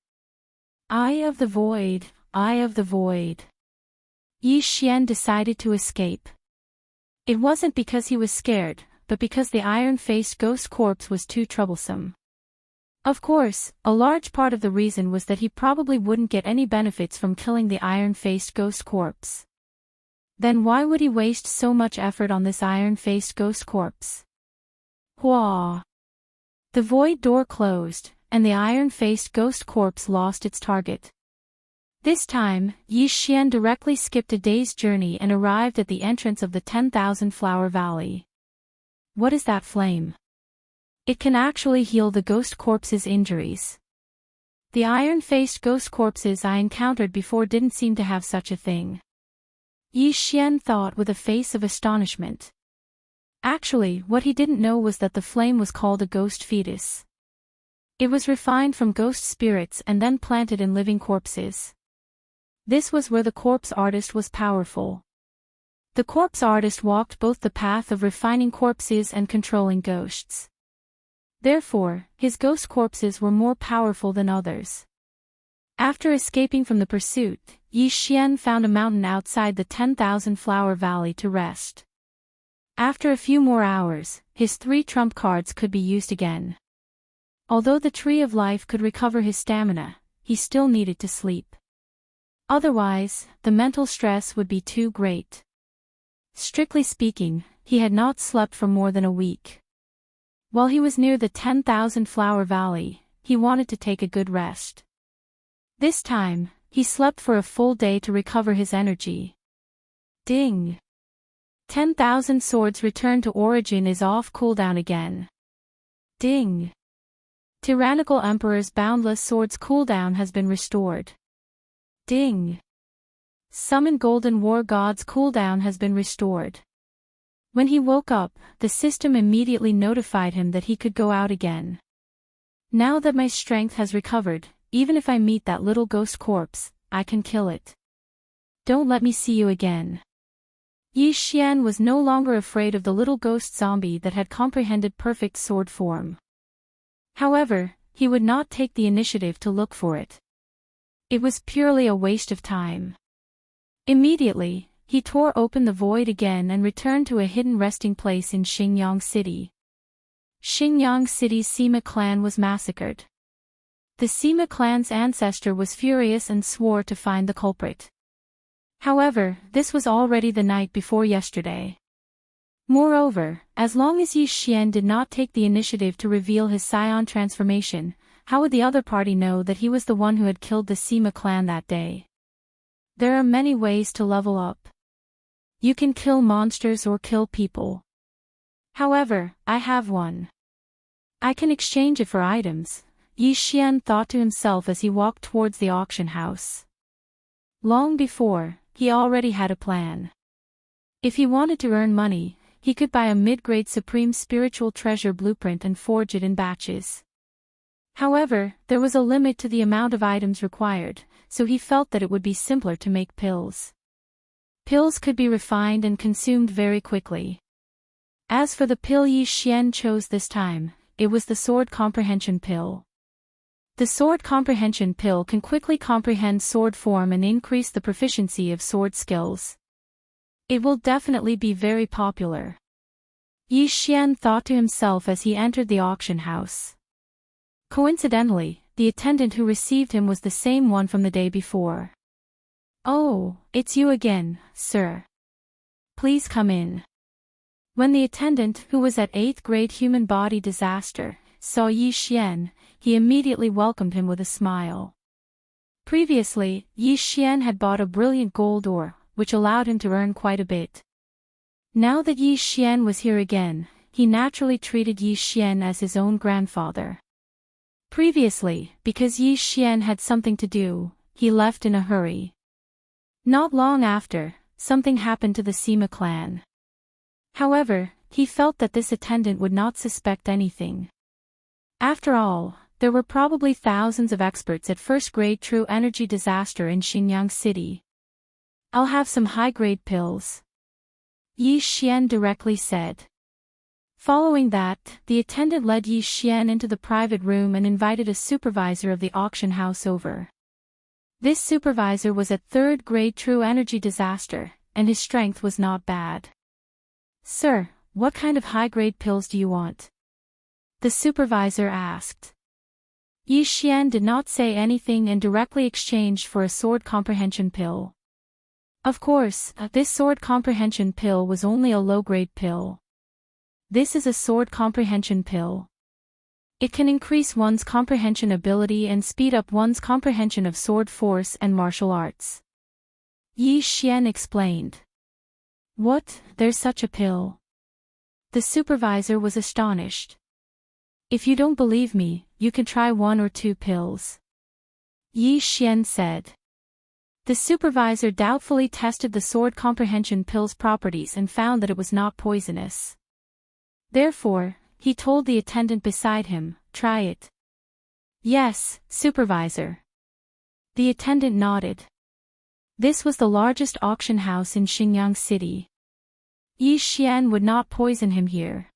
Eye of the Void, Eye of the Void. Yi Xian decided to escape. It wasn't because he was scared, but because the iron-faced ghost corpse was too troublesome. Of course, a large part of the reason was that he probably wouldn't get any benefits from killing the iron-faced ghost corpse. Then why would he waste so much effort on this iron-faced ghost corpse? Hua! The void door closed, and the iron-faced ghost corpse lost its target. This time, Yi Xian directly skipped a day's journey and arrived at the entrance of the 10,000 Flower Valley. What is that flame? It can actually heal the ghost corpse's injuries. The iron-faced ghost corpses I encountered before didn't seem to have such a thing. Yi Xian thought with a face of astonishment. Actually, what he didn't know was that the flame was called a ghost fetus. It was refined from ghost spirits and then planted in living corpses. This was where the corpse artist was powerful. The corpse artist walked both the path of refining corpses and controlling ghosts. Therefore, his ghost corpses were more powerful than others. After escaping from the pursuit, Yi Xian found a mountain outside the 10,000 Flower Valley to rest. After a few more hours, his 3 trump cards could be used again. Although the Tree of Life could recover his stamina, he still needed to sleep. Otherwise, the mental stress would be too great. Strictly speaking, he had not slept for more than a week. While he was near the 10,000 Flower Valley, he wanted to take a good rest. This time, he slept for a full day to recover his energy. Ding! 10,000 Swords Return to Origin is off cooldown again. Ding! Tyrannical Emperor's Boundless Swords cooldown has been restored. Ding! Summon Golden War Gods cooldown has been restored. When he woke up, the system immediately notified him that he could go out again. Now that my strength has recovered, even if I meet that little ghost corpse, I can kill it. Don't let me see you again. Yi Xian was no longer afraid of the little ghost zombie that had comprehended perfect sword form. However, he would not take the initiative to look for it. It was purely a waste of time. Immediately, he tore open the void again and returned to a hidden resting place in Xingyang City. Xingyang City's Sima clan was massacred. The Sima clan's ancestor was furious and swore to find the culprit. However, this was already the night before yesterday. Moreover, as long as Yi Xian did not take the initiative to reveal his scion transformation, how would the other party know that he was the one who had killed the Sima clan that day? There are many ways to level up. You can kill monsters or kill people. However, I have one. I can exchange it for items, Yi Xian thought to himself as he walked towards the auction house. Long before, he already had a plan. If he wanted to earn money, he could buy a mid-grade Supreme Spiritual Treasure blueprint and forge it in batches. However, there was a limit to the amount of items required, so he felt that it would be simpler to make pills. Pills could be refined and consumed very quickly. As for the pill Yi Xian chose this time, it was the Sword Comprehension Pill. The Sword Comprehension Pill can quickly comprehend sword form and increase the proficiency of sword skills. It will definitely be very popular. Yi Xian thought to himself as he entered the auction house. Coincidentally, the attendant who received him was the same one from the day before. Oh, it's you again, sir. Please come in. When the attendant, who was at 8th grade human body disaster, saw Yi Xian, he immediately welcomed him with a smile. Previously, Yi Xian had bought a brilliant gold ore, which allowed him to earn quite a bit. Now that Yi Xian was here again, he naturally treated Yi Xian as his own grandfather. Previously, because Yi Xian had something to do, he left in a hurry. Not long after, something happened to the Sima clan. However, he felt that this attendant would not suspect anything. After all, there were probably thousands of experts at first-grade true energy disaster in Xinjiang City. I'll have some high-grade pills, Yi Xian directly said. Following that, the attendant led Yi Xian into the private room and invited a supervisor of the auction house over. This supervisor was at third-grade true energy disaster, and his strength was not bad. "Sir, what kind of high-grade pills do you want?" the supervisor asked. Yi Xian did not say anything and directly exchanged for a sword comprehension pill. Of course, this sword comprehension pill was only a low-grade pill. This is a sword comprehension pill. It can increase one's comprehension ability and speed up one's comprehension of sword force and martial arts. Yi Xian explained. "What, there's such a pill?" The supervisor was astonished. "If you don't believe me, you can try 1 or 2 pills," Yi Xian said. The supervisor doubtfully tested the sword comprehension pill's properties and found that it was not poisonous. Therefore, he told the attendant beside him, "Try it." "Yes, supervisor." The attendant nodded. This was the largest auction house in Xinjiang City. Yi Xian would not poison him here.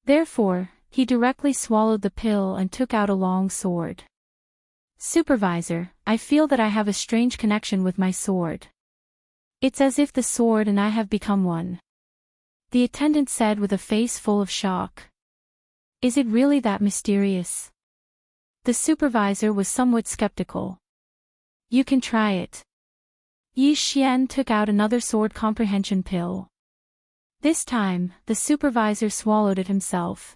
Therefore, he directly swallowed the pill and took out a long sword. "Supervisor, I feel that I have a strange connection with my sword. It's as if the sword and I have become one," the attendant said with a face full of shock. "Is it really that mysterious?" The supervisor was somewhat skeptical. "You can try it." Yi Xian took out another sword comprehension pill. This time, the supervisor swallowed it himself.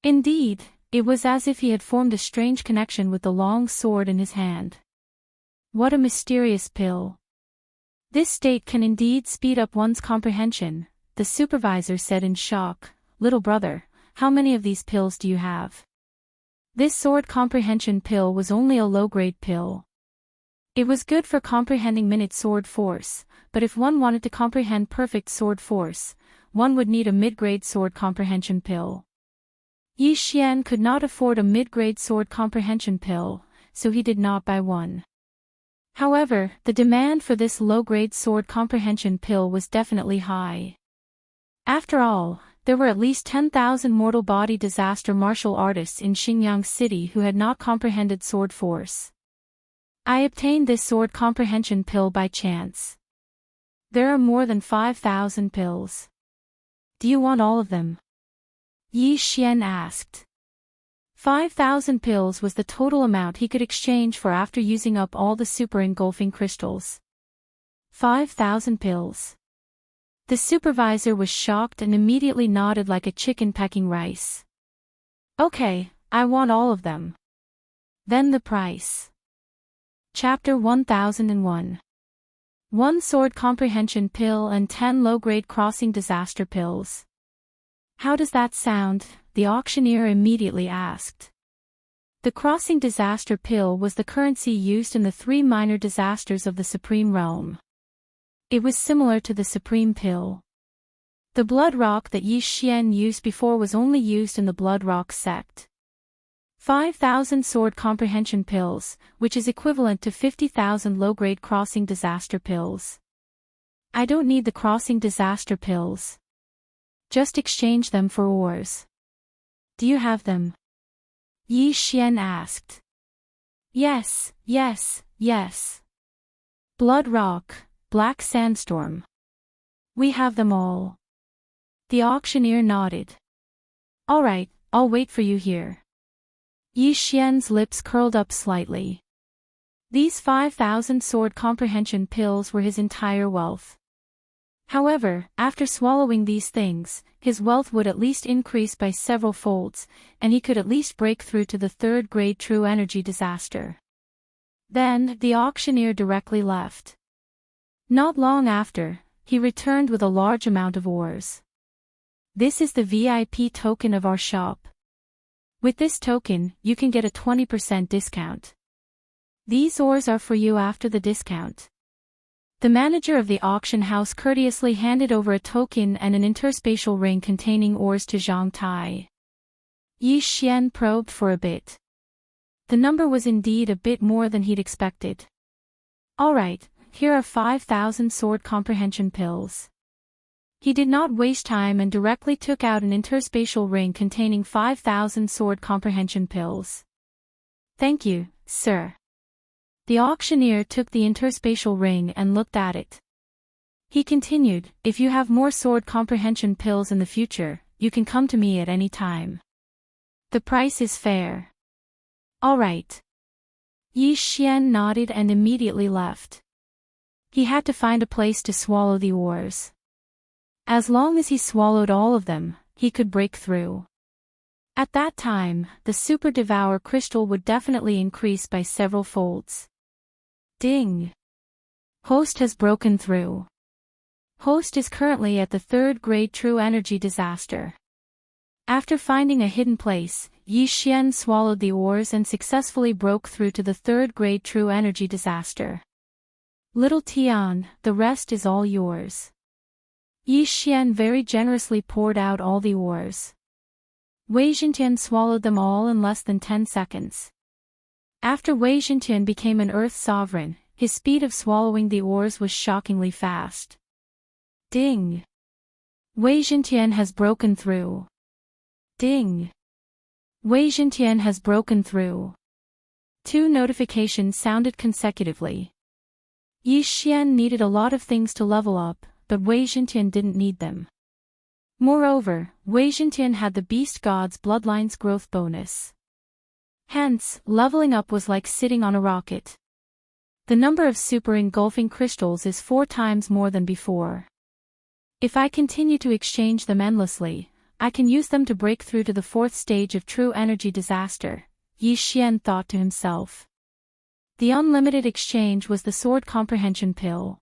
Indeed, it was as if he had formed a strange connection with the long sword in his hand. What a mysterious pill. "This state can indeed speed up one's comprehension," the supervisor said in shock. "Little brother, how many of these pills do you have?" This sword comprehension pill was only a low-grade pill. It was good for comprehending minute sword force, but if one wanted to comprehend perfect sword force, one would need a mid-grade sword comprehension pill. Yi Xian could not afford a mid-grade sword comprehension pill, so he did not buy one. However, the demand for this low-grade sword comprehension pill was definitely high. After all, there were at least 10,000 mortal body disaster martial artists in Xinjiang City who had not comprehended sword force. I obtained this sword comprehension pill by chance. There are more than 5,000 pills. Do you want all of them? Yi Xian asked. 5,000 pills was the total amount he could exchange for after using up all the super engulfing crystals. 5,000 pills. The supervisor was shocked and immediately nodded like a chicken pecking rice. "Okay, I want all of them." Then the price. Chapter 1001. 1 sword comprehension pill and 10 low-grade crossing disaster pills. "How does that sound?" the auctioneer immediately asked. The crossing disaster pill was the currency used in the 3 minor disasters of the Supreme Realm. It was similar to the Supreme Pill. The blood rock that Yi Xian used before was only used in the blood rock sect. 5,000 sword comprehension pills, which is equivalent to 50,000 low-grade crossing disaster pills. I don't need the crossing disaster pills. Just exchange them for ores. Do you have them? Yi Xian asked. Yes, yes, yes. Blood rock, black sandstorm. We have them all. The auctioneer nodded. All right, I'll wait for you here. Yi Xian's lips curled up slightly. These 5,000 sword comprehension pills were his entire wealth. However, after swallowing these things, his wealth would at least increase by several folds, and he could at least break through to the third-grade true energy disaster. Then, the auctioneer directly left. Not long after, he returned with a large amount of ores. This is the VIP token of our shop. With this token, you can get a 20% discount. These ores are for you after the discount. The manager of the auction house courteously handed over a token and an interspatial ring containing ores to Zhang Tai. Yi Xian probed for a bit. The number was indeed a bit more than he'd expected. Alright, here are 5,000 sword comprehension pills. He did not waste time and directly took out an interspatial ring containing 5,000 sword comprehension pills. Thank you, sir. The auctioneer took the interspatial ring and looked at it. He continued, if you have more sword comprehension pills in the future, you can come to me at any time. The price is fair. Alright. Yi Xian nodded and immediately left. He had to find a place to swallow the ores. As long as he swallowed all of them, he could break through. At that time, the Super Devourer crystal would definitely increase by several folds. Ding! Host has broken through. Host is currently at the third-grade true energy disaster. After finding a hidden place, Yi Xian swallowed the ores and successfully broke through to the third-grade true energy disaster. Little Tian, the rest is all yours. Yi Xian very generously poured out all the ores. Wei Zhentian swallowed them all in less than 10 seconds. After Wei Zhentian became an Earth sovereign, his speed of swallowing the ores was shockingly fast. Ding! Wei Zhentian has broken through. Ding! Wei Zhentian has broken through. 2 notifications sounded consecutively. Yi Xian needed a lot of things to level up, but Wei Zhentian didn't need them. Moreover, Wei Zhentian had the Beast God's Bloodlines growth bonus. Hence, leveling up was like sitting on a rocket. The number of super engulfing crystals is 4 times more than before. If I continue to exchange them endlessly, I can use them to break through to the 4th stage of true energy disaster, Yi Xian thought to himself. The unlimited exchange was the sword comprehension pill.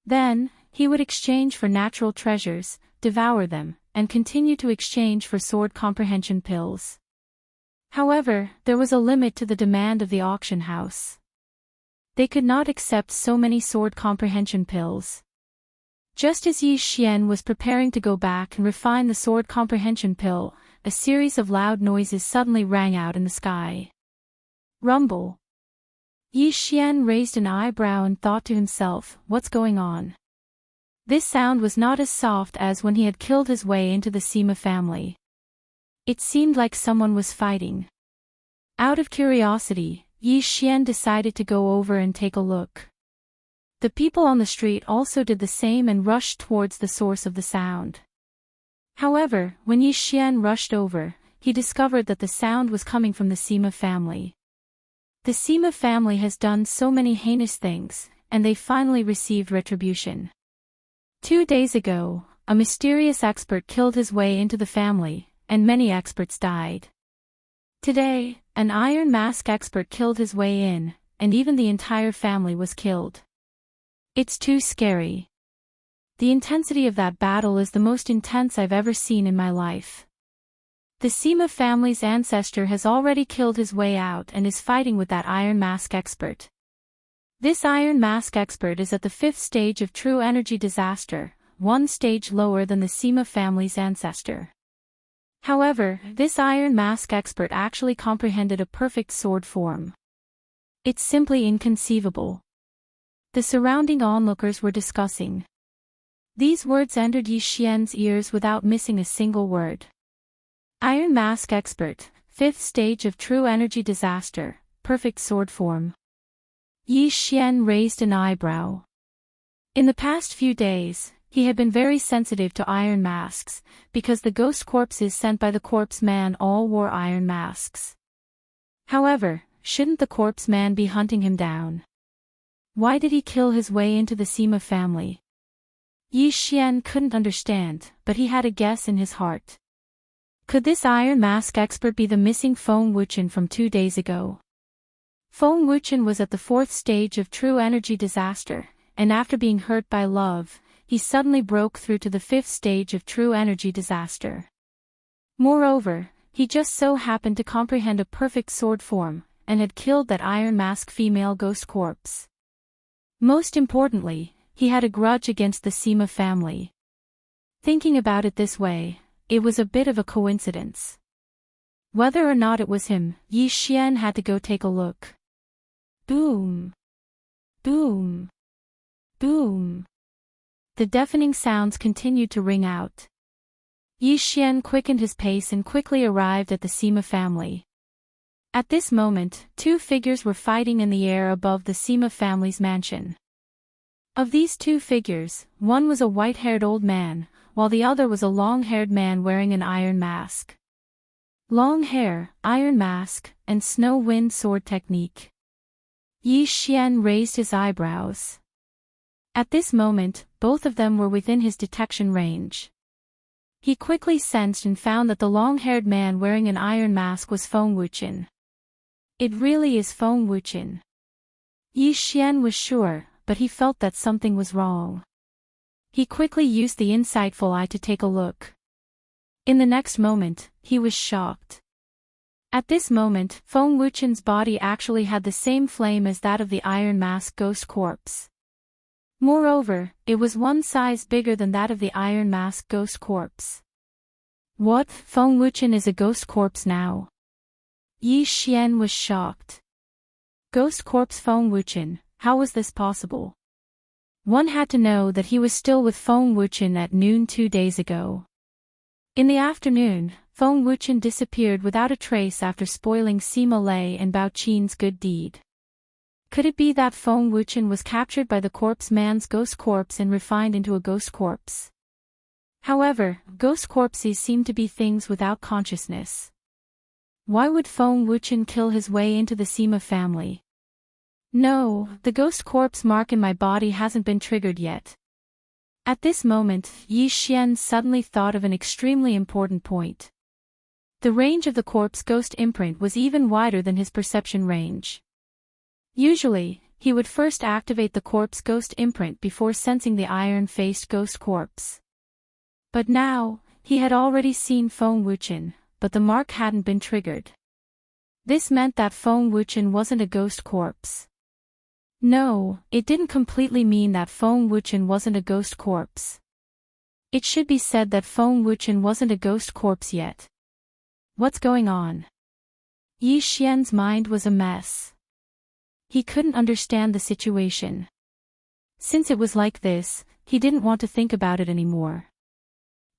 Then, he would exchange for natural treasures, devour them, and continue to exchange for sword comprehension pills. However, there was a limit to the demand of the auction house. They could not accept so many sword comprehension pills. Just as Yi Xian was preparing to go back and refine the sword comprehension pill, a series of loud noises suddenly rang out in the sky. Rumble. Yi Xian raised an eyebrow and thought to himself, what's going on? This sound was not as soft as when he had killed his way into the Sima family. It seemed like someone was fighting. Out of curiosity, Yi Xian decided to go over and take a look. The people on the street also did the same and rushed towards the source of the sound. However, when Yi Xian rushed over, he discovered that the sound was coming from the Sima family. The Sima family has done so many heinous things, and they finally received retribution. 2 days ago, a mysterious expert killed his way into the family, and many experts died. Today, an Iron Mask expert killed his way in, and even the entire family was killed. It's too scary. The intensity of that battle is the most intense I've ever seen in my life. The Sima family's ancestor has already killed his way out and is fighting with that Iron Mask expert. This Iron Mask expert is at the 5th stage of true energy disaster, 1 stage lower than the Sima family's ancestor. However, this Iron Mask expert actually comprehended a perfect sword form. It's simply inconceivable. The surrounding onlookers were discussing. These words entered Yi Xian's ears without missing a single word. Iron Mask expert, 5th stage of true energy disaster, perfect sword form. Yi Xian raised an eyebrow. In the past few days, he had been very sensitive to iron masks, because the ghost corpses sent by the corpse man all wore iron masks. However, shouldn't the corpse man be hunting him down? Why did he kill his way into the Sima family? Yi Xian couldn't understand, but he had a guess in his heart. Could this Iron Mask expert be the missing Feng Wuchen from 2 days ago? Feng Wuchen was at the 4th stage of true energy disaster, and after being hurt by love, he suddenly broke through to the 5th stage of true energy disaster. Moreover, he just so happened to comprehend a perfect sword form, and had killed that Iron Mask female ghost corpse. Most importantly, he had a grudge against the Sima family. Thinking about it this way, it was a bit of a coincidence. Whether or not it was him, Yi Xian had to go take a look. Boom! Boom! Boom! The deafening sounds continued to ring out. Yi Xian quickened his pace and quickly arrived at the Sima family. At this moment, 2 figures were fighting in the air above the Sima family's mansion. Of these 2 figures, one was a white-haired old man, while the other was a long-haired man wearing an iron mask. Long hair, iron mask, and snow wind sword technique. Yi Xian raised his eyebrows. At this moment, both of them were within his detection range. He quickly sensed and found that the long-haired man wearing an iron mask was Feng Wuchen. It really is Feng Wuchen. Yi Xian was sure, but he felt that something was wrong. He quickly used the insightful eye to take a look. In the next moment, he was shocked. At this moment, Feng Wuchen's body actually had the same flame as that of the Iron Mask ghost corpse. Moreover, it was 1 size bigger than that of the Iron Mask ghost corpse. What? Feng Wuchen is a ghost corpse now? Yi Xian was shocked. Ghost corpse Feng Wuchen, how was this possible? One had to know that he was still with Feng Wuchen at noon 2 days ago. In the afternoon, Feng Wuchen disappeared without a trace after spoiling Sima Lei and Bao Qin's good deed. Could it be that Feng Wuchen was captured by the corpse man's ghost corpse and refined into a ghost corpse? However, ghost corpses seem to be things without consciousness. Why would Feng Wuchen kill his way into the Sima family? No, the ghost corpse mark in my body hasn't been triggered yet. At this moment, Yi Xian suddenly thought of an extremely important point. The range of the corpse ghost imprint was even wider than his perception range. Usually, he would first activate the corpse ghost imprint before sensing the iron-faced ghost corpse. But now, he had already seen Feng Wuchen, but the mark hadn't been triggered. This meant that Feng Wuchen wasn't a ghost corpse. No, it didn't completely mean that Feng Wuchen wasn't a ghost corpse. It should be said that Feng Wuchen wasn't a ghost corpse yet. What's going on? Yi Xian's mind was a mess. He couldn't understand the situation. Since it was like this, he didn't want to think about it anymore.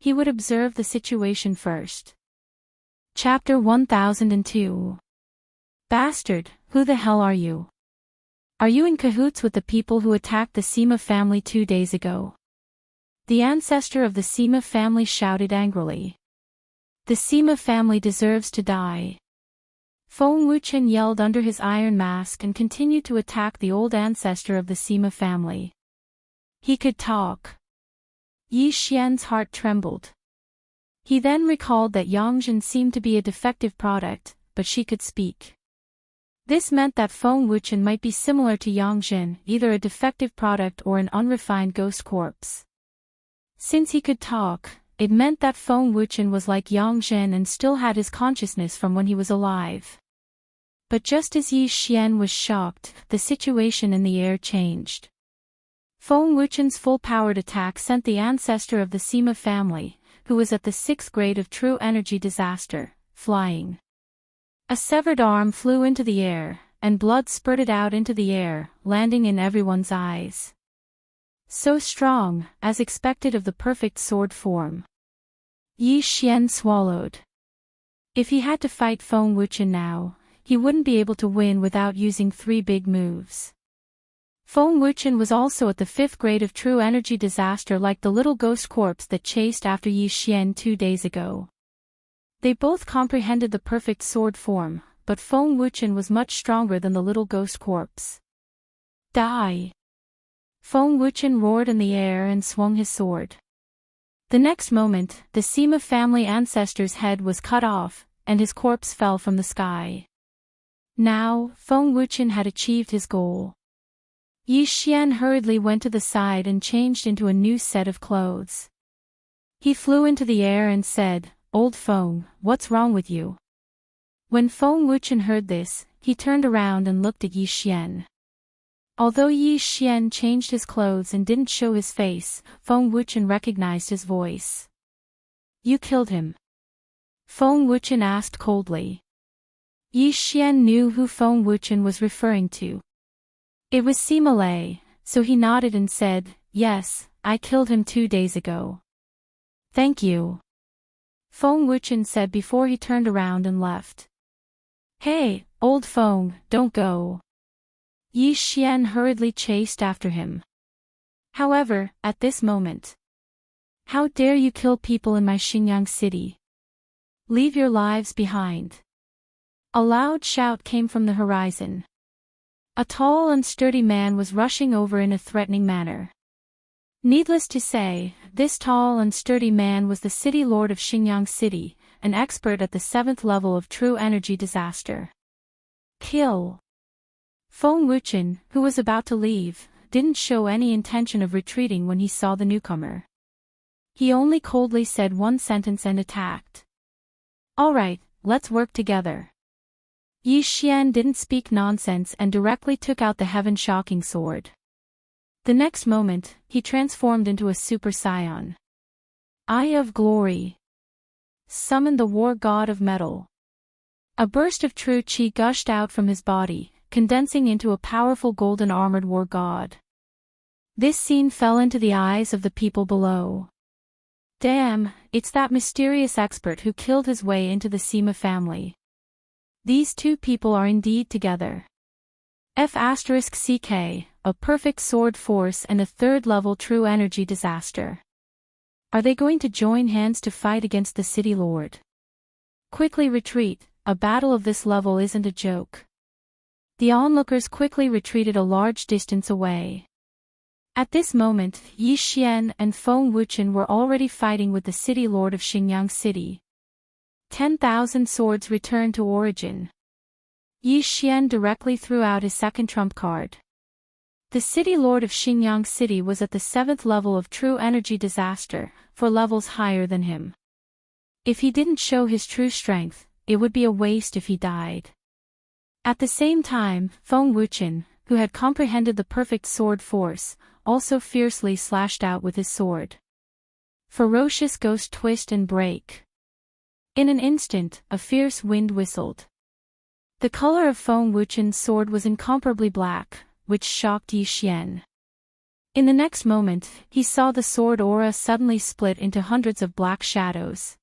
He would observe the situation first. Chapter 1002. Bastard, who the hell are you? Are you in cahoots with the people who attacked the Sima family 2 days ago? The ancestor of the Sima family shouted angrily. The Sima family deserves to die. Feng Wuchen yelled under his iron mask and continued to attack the old ancestor of the Sima family. He could talk. Yi Xian's heart trembled. He then recalled that Yangzhen seemed to be a defective product, but she could speak. This meant that Feng Wuchen might be similar to Yangzhen, either a defective product or an unrefined ghost corpse. Since he could talk, it meant that Feng Wuchen was like Yangzhen and still had his consciousness from when he was alive. But just as Yi Xian was shocked, the situation in the air changed. Feng Wuchen's full-powered attack sent the ancestor of the Sima family, who was at the 6th grade of true energy disaster, flying. A severed arm flew into the air, and blood spurted out into the air, landing in everyone's eyes. So strong, as expected of the perfect sword form. Yi Xian swallowed. If he had to fight Feng Wuchen now, he wouldn't be able to win without using 3 big moves. Feng Wuchen was also at the 5th grade of true energy disaster, like the little ghost corpse that chased after Yi Xian 2 days ago. They both comprehended the perfect sword form, but Feng Wuchen was much stronger than the little ghost corpse. Die! Feng Wuchen roared in the air and swung his sword. The next moment, the Sima family ancestor's head was cut off, and his corpse fell from the sky. Now, Feng Wuchen had achieved his goal. Yi Xian hurriedly went to the side and changed into a new set of clothes. He flew into the air and said, "Old Feng, what's wrong with you?" When Feng Wuchen heard this, he turned around and looked at Yi Xian. Although Yi Xian changed his clothes and didn't show his face, Feng Wuchen recognized his voice. "You killed him?" Feng Wuchen asked coldly. Yi Xian knew who Feng Wuchen was referring to. It was Sima Lei, so he nodded and said, "Yes, I killed him 2 days ago." "Thank you," Feng Wuchen said before he turned around and left. "Hey, old Feng, don't go." Yi Xian hurriedly chased after him. However, at this moment, "How dare you kill people in my Xinjiang city? Leave your lives behind." A loud shout came from the horizon. A tall and sturdy man was rushing over in a threatening manner. Needless to say, this tall and sturdy man was the city lord of Xinjiang City, an expert at the 7th level of true energy disaster. Kill! Feng Wuchen, who was about to leave, didn't show any intention of retreating when he saw the newcomer. He only coldly said one sentence and attacked. "All right, let's work together." Yi Xian didn't speak nonsense and directly took out the heaven-shocking sword. The next moment, he transformed into a Super Saiyan. Eye of Glory. Summon the War God of Metal. A burst of true qi gushed out from his body, condensing into a powerful golden armored war god. This scene fell into the eyes of the people below. Damn, it's that mysterious expert who killed his way into the Sima family. These two people are indeed together. F***CK, a perfect sword force and a 3rd level true energy disaster. Are they going to join hands to fight against the city lord? Quickly retreat, a battle of this level isn't a joke. The onlookers quickly retreated a large distance away. At this moment, Yi Xian and Feng Wuchen were already fighting with the city lord of Xinjiang City. 10,000 swords returned to origin. Yi Xian directly threw out his second trump card. The city lord of Xinjiang City was at the 7th level of true energy disaster, 4 levels higher than him. If he didn't show his true strength, it would be a waste if he died. At the same time, Feng Wuchen, who had comprehended the perfect sword force, also fiercely slashed out with his sword. Ferocious ghost twist and break. In an instant, a fierce wind whistled. The color of Feng Wuchen's sword was incomparably black, which shocked Yi Xian. In the next moment, he saw the sword aura suddenly split into hundreds of black shadows.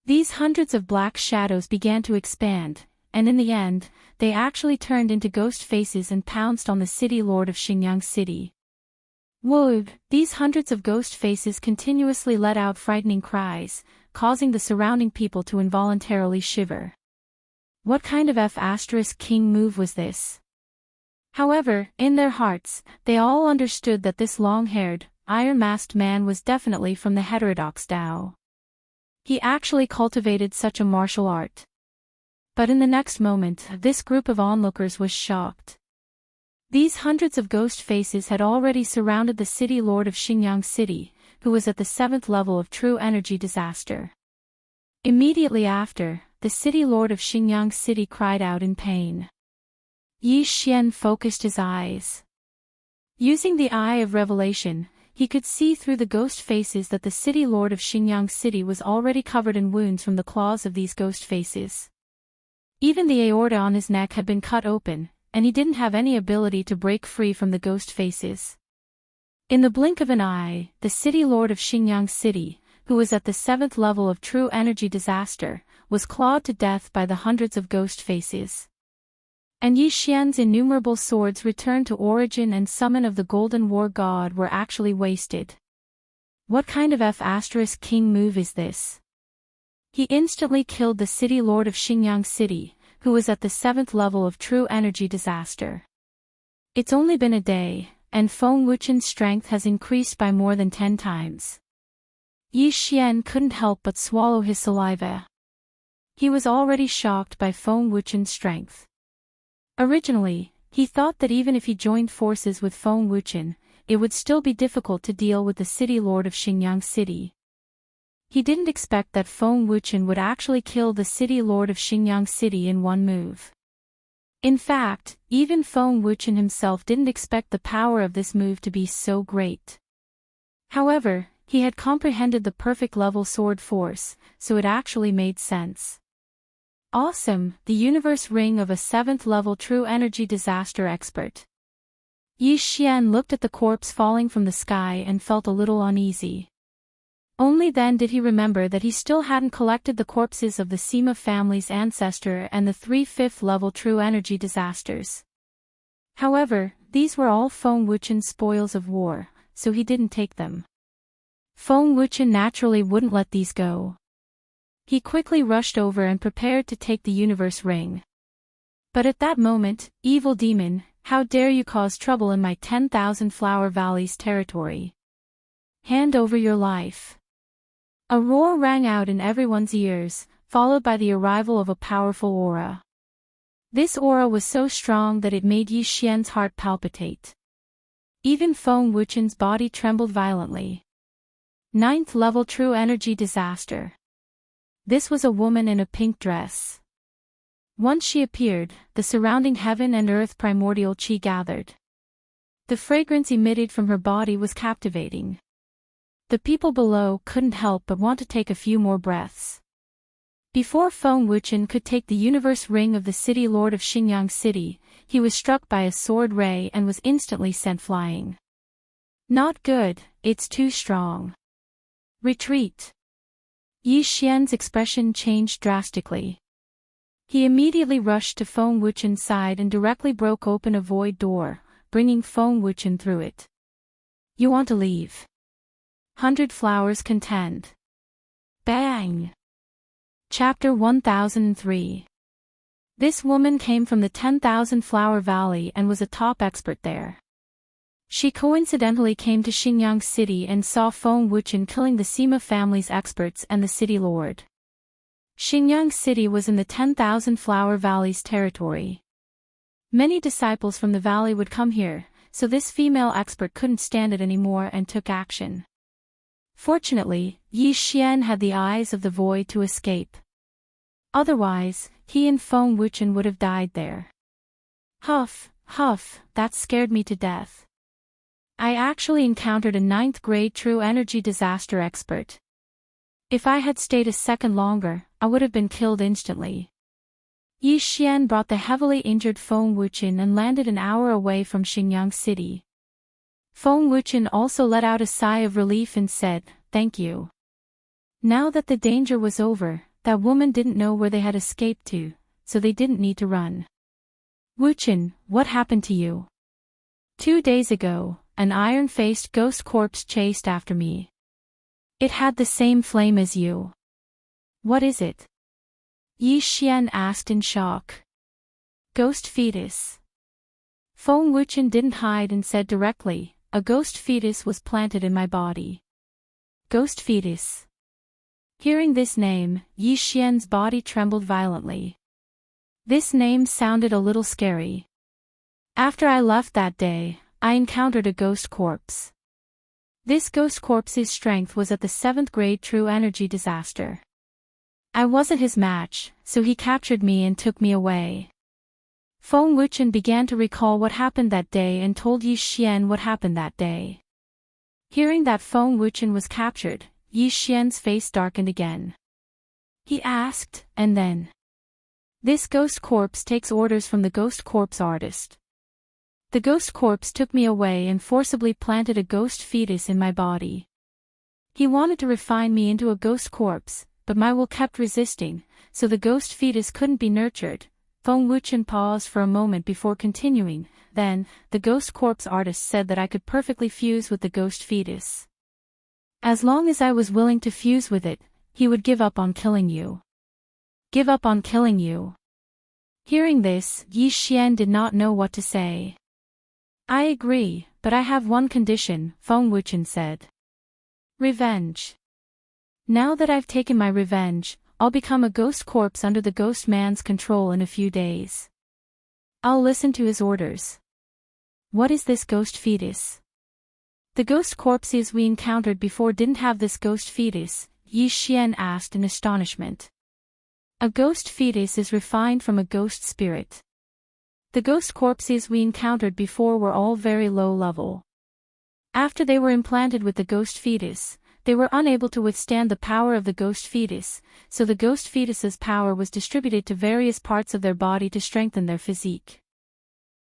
These hundreds of black shadows began to expand, and in the end, they actually turned into ghost faces and pounced on the city lord of Xinjiang City. Whoa! These hundreds of ghost faces continuously let out frightening cries, causing the surrounding people to involuntarily shiver. What kind of F***king move was this? However, in their hearts, they all understood that this long-haired, iron-masked man was definitely from the heterodox Tao. He actually cultivated such a martial art. But in the next moment, this group of onlookers was shocked. These hundreds of ghost faces had already surrounded the city lord of Xinjiang City, who was at the 7th level of true energy disaster. Immediately after, the city lord of Xinjiang City cried out in pain. Yi Xian focused his eyes. Using the eye of revelation, he could see through the ghost faces that the city lord of Xinjiang City was already covered in wounds from the claws of these ghost faces. Even the aorta on his neck had been cut open, and he didn't have any ability to break free from the ghost faces. In the blink of an eye, the city lord of Xinjiang City, who was at the 7th level of true energy disaster, was clawed to death by the hundreds of ghost faces. And Yi Xian's innumerable swords returned to origin and summon of the Golden War God were actually wasted. What kind of F***king move is this? He instantly killed the city lord of Xinjiang City, who was at the 7th level of true energy disaster. It's only been a day, and Feng Wuchen's strength has increased by more than 10 times. Yi Xian couldn't help but swallow his saliva. He was already shocked by Feng Wuchen's strength. Originally, he thought that even if he joined forces with Feng Wuchen, it would still be difficult to deal with the city lord of Xinjiang City. He didn't expect that Feng Wuchen would actually kill the city lord of Xinjiang City in one move. In fact, even Feng Wuchen himself didn't expect the power of this move to be so great. However, he had comprehended the perfect level sword force, so it actually made sense. Awesome, the universe ring of a 7th level true energy disaster expert. Yi Xian looked at the corpse falling from the sky and felt a little uneasy. Only then did he remember that he still hadn't collected the corpses of the Sima family's ancestor and the 3 5th level true energy disasters. However, these were all Feng Wuchen's spoils of war, so he didn't take them. Feng Wuchen naturally wouldn't let these go. He quickly rushed over and prepared to take the universe ring. But at that moment, evil demon, how dare you cause trouble in my 10,000 Flower Valleys territory? Hand over your life. A roar rang out in everyone's ears, followed by the arrival of a powerful aura. This aura was so strong that it made Yi Xian's heart palpitate. Even Feng Wuchen's body trembled violently. 9th level true energy disaster. This was a woman in a pink dress. Once she appeared, the surrounding heaven and earth primordial chi gathered. The fragrance emitted from her body was captivating. The people below couldn't help but want to take a few more breaths. Before Feng Wuchen could take the universe ring of the city lord of Xinjiang City, he was struck by a sword ray and was instantly sent flying. Not good, it's too strong. Retreat. Yi Xian's expression changed drastically. He immediately rushed to Feng Wuchen's side and directly broke open a void door, bringing Feng Wuchen through it. You want to leave? 100 flowers contend. Bang! Chapter 1003. This woman came from the 10,000 Flower Valley and was a top expert there. She coincidentally came to Xinjiang City and saw Feng Wuchen killing the Sima family's experts and the city lord. Xinjiang City was in the 10,000 Flower Valleys territory. Many disciples from the valley would come here, so this female expert couldn't stand it anymore and took action. Fortunately, Yi Xian had the eyes of the void to escape. Otherwise, he and Feng Wuchen would have died there. Huff, huff, that scared me to death. I actually encountered a 9th grade true energy disaster expert. If I had stayed a second longer, I would have been killed instantly. Yi Xian brought the heavily injured Feng Wuchen and landed an hour away from Xinjiang City. Feng Wuchen also let out a sigh of relief and said, "Thank you." Now that the danger was over, that woman didn't know where they had escaped to, so they didn't need to run. Wuchen, what happened to you? 2 days ago, an iron-faced ghost corpse chased after me. It had the same flame as you. What is it? Yi Xian asked in shock. Ghost fetus. Feng Wuchen didn't hide and said directly, a ghost fetus was planted in my body. Ghost fetus. Hearing this name, Yi Xian's body trembled violently. This name sounded a little scary. After I left that day, I encountered a ghost corpse. This ghost corpse's strength was at the 7th grade true energy disaster. I wasn't his match, so he captured me and took me away. Feng Wuchen began to recall what happened that day and told Yi Xian what happened that day. Hearing that Feng Wuchen was captured, Yi Xian's face darkened again. He asked, and then? This ghost corpse takes orders from the ghost corpse artist. The ghost corpse took me away and forcibly planted a ghost fetus in my body. He wanted to refine me into a ghost corpse, but my will kept resisting, so the ghost fetus couldn't be nurtured. Feng Wuchen paused for a moment before continuing, then, the ghost corpse artist said that I could perfectly fuse with the ghost fetus. As long as I was willing to fuse with it, he would give up on killing you. Give up on killing you. Hearing this, Yi Xian did not know what to say. I agree, but I have one condition, Feng Wuchen said. Revenge. Now that I've taken my revenge, I'll become a ghost corpse under the ghost man's control in a few days. I'll listen to his orders. What is this ghost fetus? The ghost corpses we encountered before didn't have this ghost fetus, Yi Xian asked in astonishment. A ghost fetus is refined from a ghost spirit. The ghost corpses we encountered before were all very low level. After they were implanted with the ghost fetus, they were unable to withstand the power of the ghost fetus, so the ghost fetus's power was distributed to various parts of their body to strengthen their physique.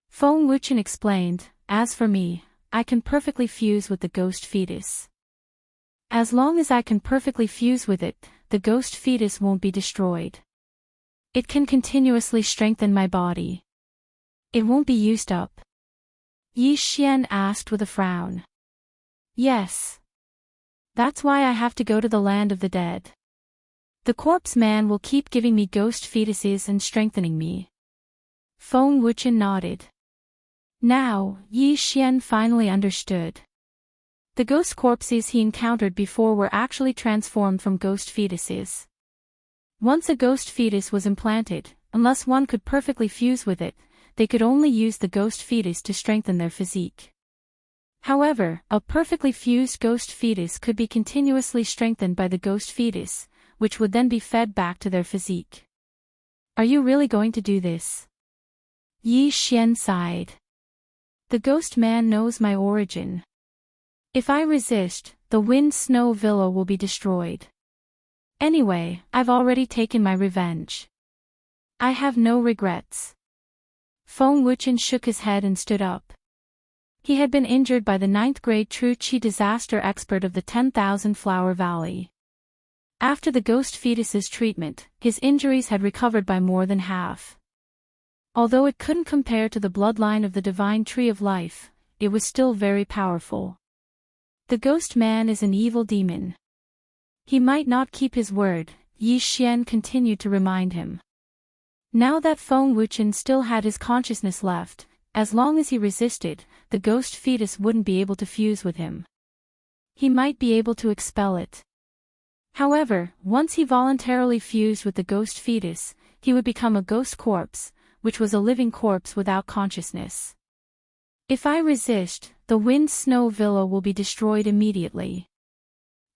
Feng Wuchen explained, as for me, I can perfectly fuse with the ghost fetus. As long as I can perfectly fuse with it, the ghost fetus won't be destroyed. It can continuously strengthen my body. It won't be used up. Yi Xian asked with a frown. Yes. That's why I have to go to the land of the dead. The corpse man will keep giving me ghost fetuses and strengthening me. Feng Wuchen nodded. Now, Yi Xian finally understood. The ghost corpses he encountered before were actually transformed from ghost fetuses. Once a ghost fetus was implanted, unless one could perfectly fuse with it, they could only use the ghost fetus to strengthen their physique. However, a perfectly fused ghost fetus could be continuously strengthened by the ghost fetus, which would then be fed back to their physique. Are you really going to do this? Yi Xian sighed. The ghost man knows my origin. If I resist, the wind snow villa will be destroyed. Anyway, I've already taken my revenge. I have no regrets. Feng Wuchen shook his head and stood up. He had been injured by the 9th grade True Qi disaster expert of the 10,000 Flower Valley. After the ghost fetus's treatment, his injuries had recovered by more than half. Although it couldn't compare to the bloodline of the divine tree of life, it was still very powerful. The ghost man is an evil demon. He might not keep his word, Yi Xian continued to remind him. Now that Feng Wuchen still had his consciousness left, as long as he resisted, the ghost fetus wouldn't be able to fuse with him. He might be able to expel it. However, once he voluntarily fused with the ghost fetus, he would become a ghost corpse, which was a living corpse without consciousness. If I resist, the wind snow villa will be destroyed immediately.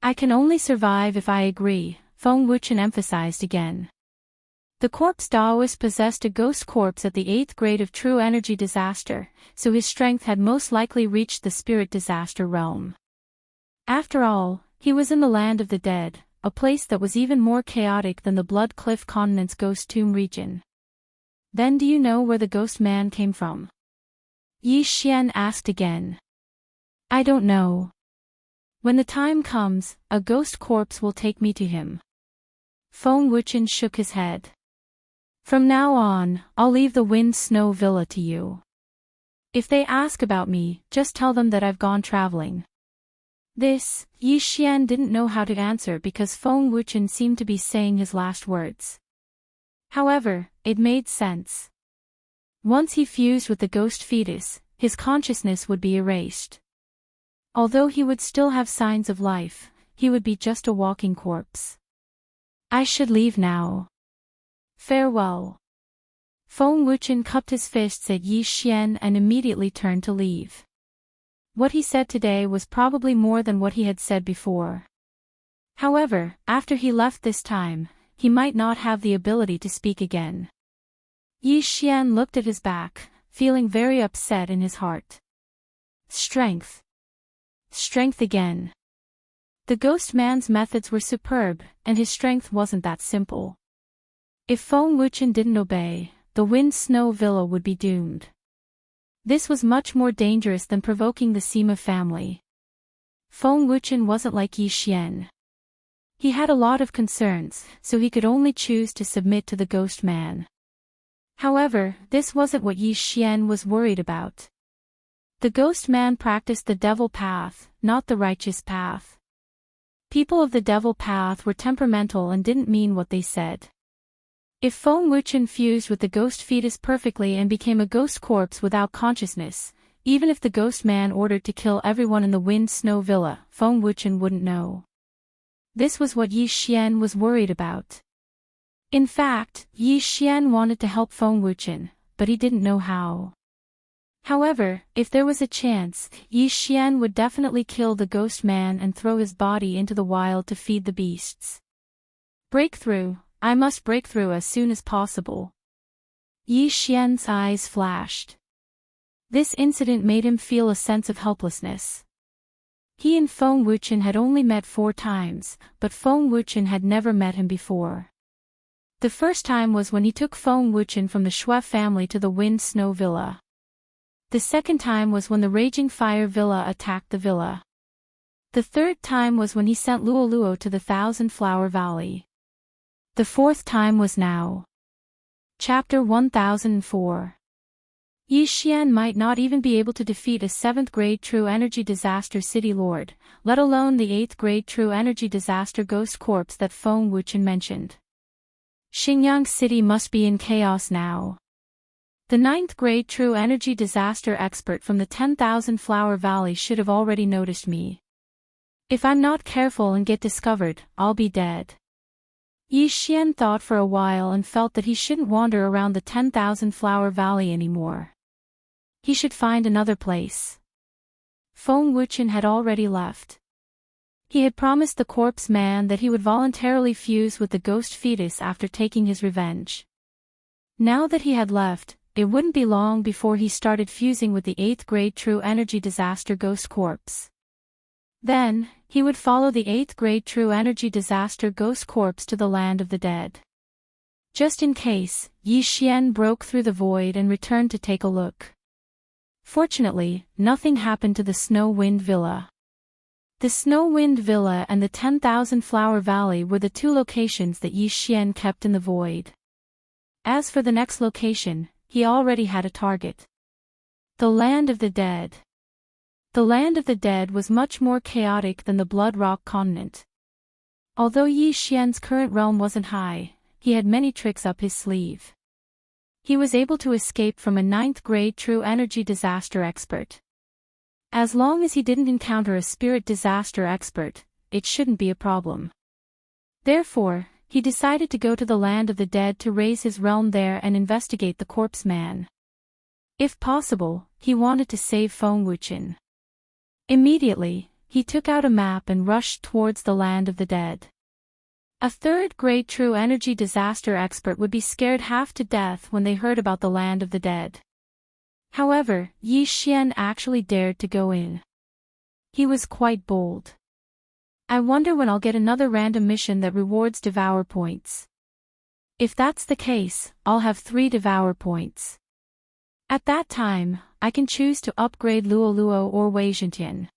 I can only survive if I agree, Feng Wuchen emphasized again. The corpse Taoist possessed a ghost corpse at the 8th grade of true energy disaster, so his strength had most likely reached the spirit disaster realm. After all, he was in the land of the dead, a place that was even more chaotic than the Blood Cliff Continent's ghost tomb region. Then do you know where the ghost man came from? Yi Xian asked again. I don't know. When the time comes, a ghost corpse will take me to him. Feng Wuchen shook his head. From now on, I'll leave the wind snow villa to you. If they ask about me, just tell them that I've gone traveling. This, Yi Xian didn't know how to answer because Feng Wuchen seemed to be saying his last words. However, it made sense. Once he fused with the ghost fetus, his consciousness would be erased. Although he would still have signs of life, he would be just a walking corpse. I should leave now. Farewell. Feng Wuchen cupped his fists at Yi Xian and immediately turned to leave. What he said today was probably more than what he had said before. However, after he left this time, he might not have the ability to speak again. Yi Xian looked at his back, feeling very upset in his heart. Strength. Strength again. The ghost man's methods were superb, and his strength wasn't that simple. If Feng Wuchen didn't obey, the wind snow villa would be doomed. This was much more dangerous than provoking the Sima family. Feng Wuchen wasn't like Yi Xian. He had a lot of concerns, so he could only choose to submit to the ghost man. However, this wasn't what Yi Xian was worried about. The ghost man practiced the devil path, not the righteous path. People of the devil path were temperamental and didn't mean what they said. If Feng Wuchen fused with the ghost fetus perfectly and became a ghost corpse without consciousness, Even if the ghost man ordered to kill everyone in the Wind Snow Villa, Feng Wuchen wouldn't know. This was what Yi Xian was worried about. In fact, Yi Xian wanted to help Feng Wuchen, but he didn't know how. However, if there was a chance, Yi Xian would definitely kill the ghost man and throw his body into the wild to feed the beasts. Breakthrough, I must break through as soon as possible. Yi Xian's eyes flashed. This incident made him feel a sense of helplessness. He and Feng Wuchen had only met 4 times, but Feng Wuchen had never met him before. The first time was when he took Feng Wuchen from the Shui family to the Wind Snow Villa. The second time was when the Raging Fire Villa attacked the villa. The third time was when he sent Luo Luo to the Thousand Flower Valley. The fourth time was now. Chapter 1004. Yi Xian might not even be able to defeat a 7th grade True Energy Disaster City Lord, let alone the 8th grade True Energy Disaster Ghost Corpse that Feng Wuchen mentioned. Xingyang City must be in chaos now. The 9th grade True Energy Disaster Expert from the 10,000 Flower Valley should have already noticed me. If I'm not careful and get discovered, I'll be dead. Yi Xian thought for a while and felt that he shouldn't wander around the 10,000 Flower Valley anymore. He should find another place. Feng Wuchen had already left. He had promised the corpse man that he would voluntarily fuse with the ghost fetus after taking his revenge. Now that he had left, it wouldn't be long before he started fusing with the 8th grade True Energy Disaster Ghost Corpse. Then, he would follow the 8th grade True Energy Disaster Ghost Corpse to the land of the dead. Just in case, Yi Xian broke through the void and returned to take a look. Fortunately, nothing happened to the Snow Wind Villa. The Snow Wind Villa and the 10,000 Flower Valley were the 2 locations that Yi Xian kept in the void. As for the next location, he already had a target. The Land of the Dead. The Land of the Dead was much more chaotic than the Blood Rock continent. Although Yi Xian's current realm wasn't high, he had many tricks up his sleeve. He was able to escape from a 9th grade True Energy Disaster Expert. As long as he didn't encounter a Spirit Disaster Expert, it shouldn't be a problem. Therefore, he decided to go to the Land of the Dead to raise his realm there and investigate the corpse man. If possible, he wanted to save Feng Wuchen. Immediately, he took out a map and rushed towards the Land of the Dead. A 3rd grade True Energy Disaster Expert would be scared half to death when they heard about the Land of the Dead. However, Yi Xian actually dared to go in. He was quite bold. I wonder when I'll get another random mission that rewards Devour points. If that's the case, I'll have 3 Devour points. At that time, I can choose to upgrade Luo Luo or Wei Zhentian.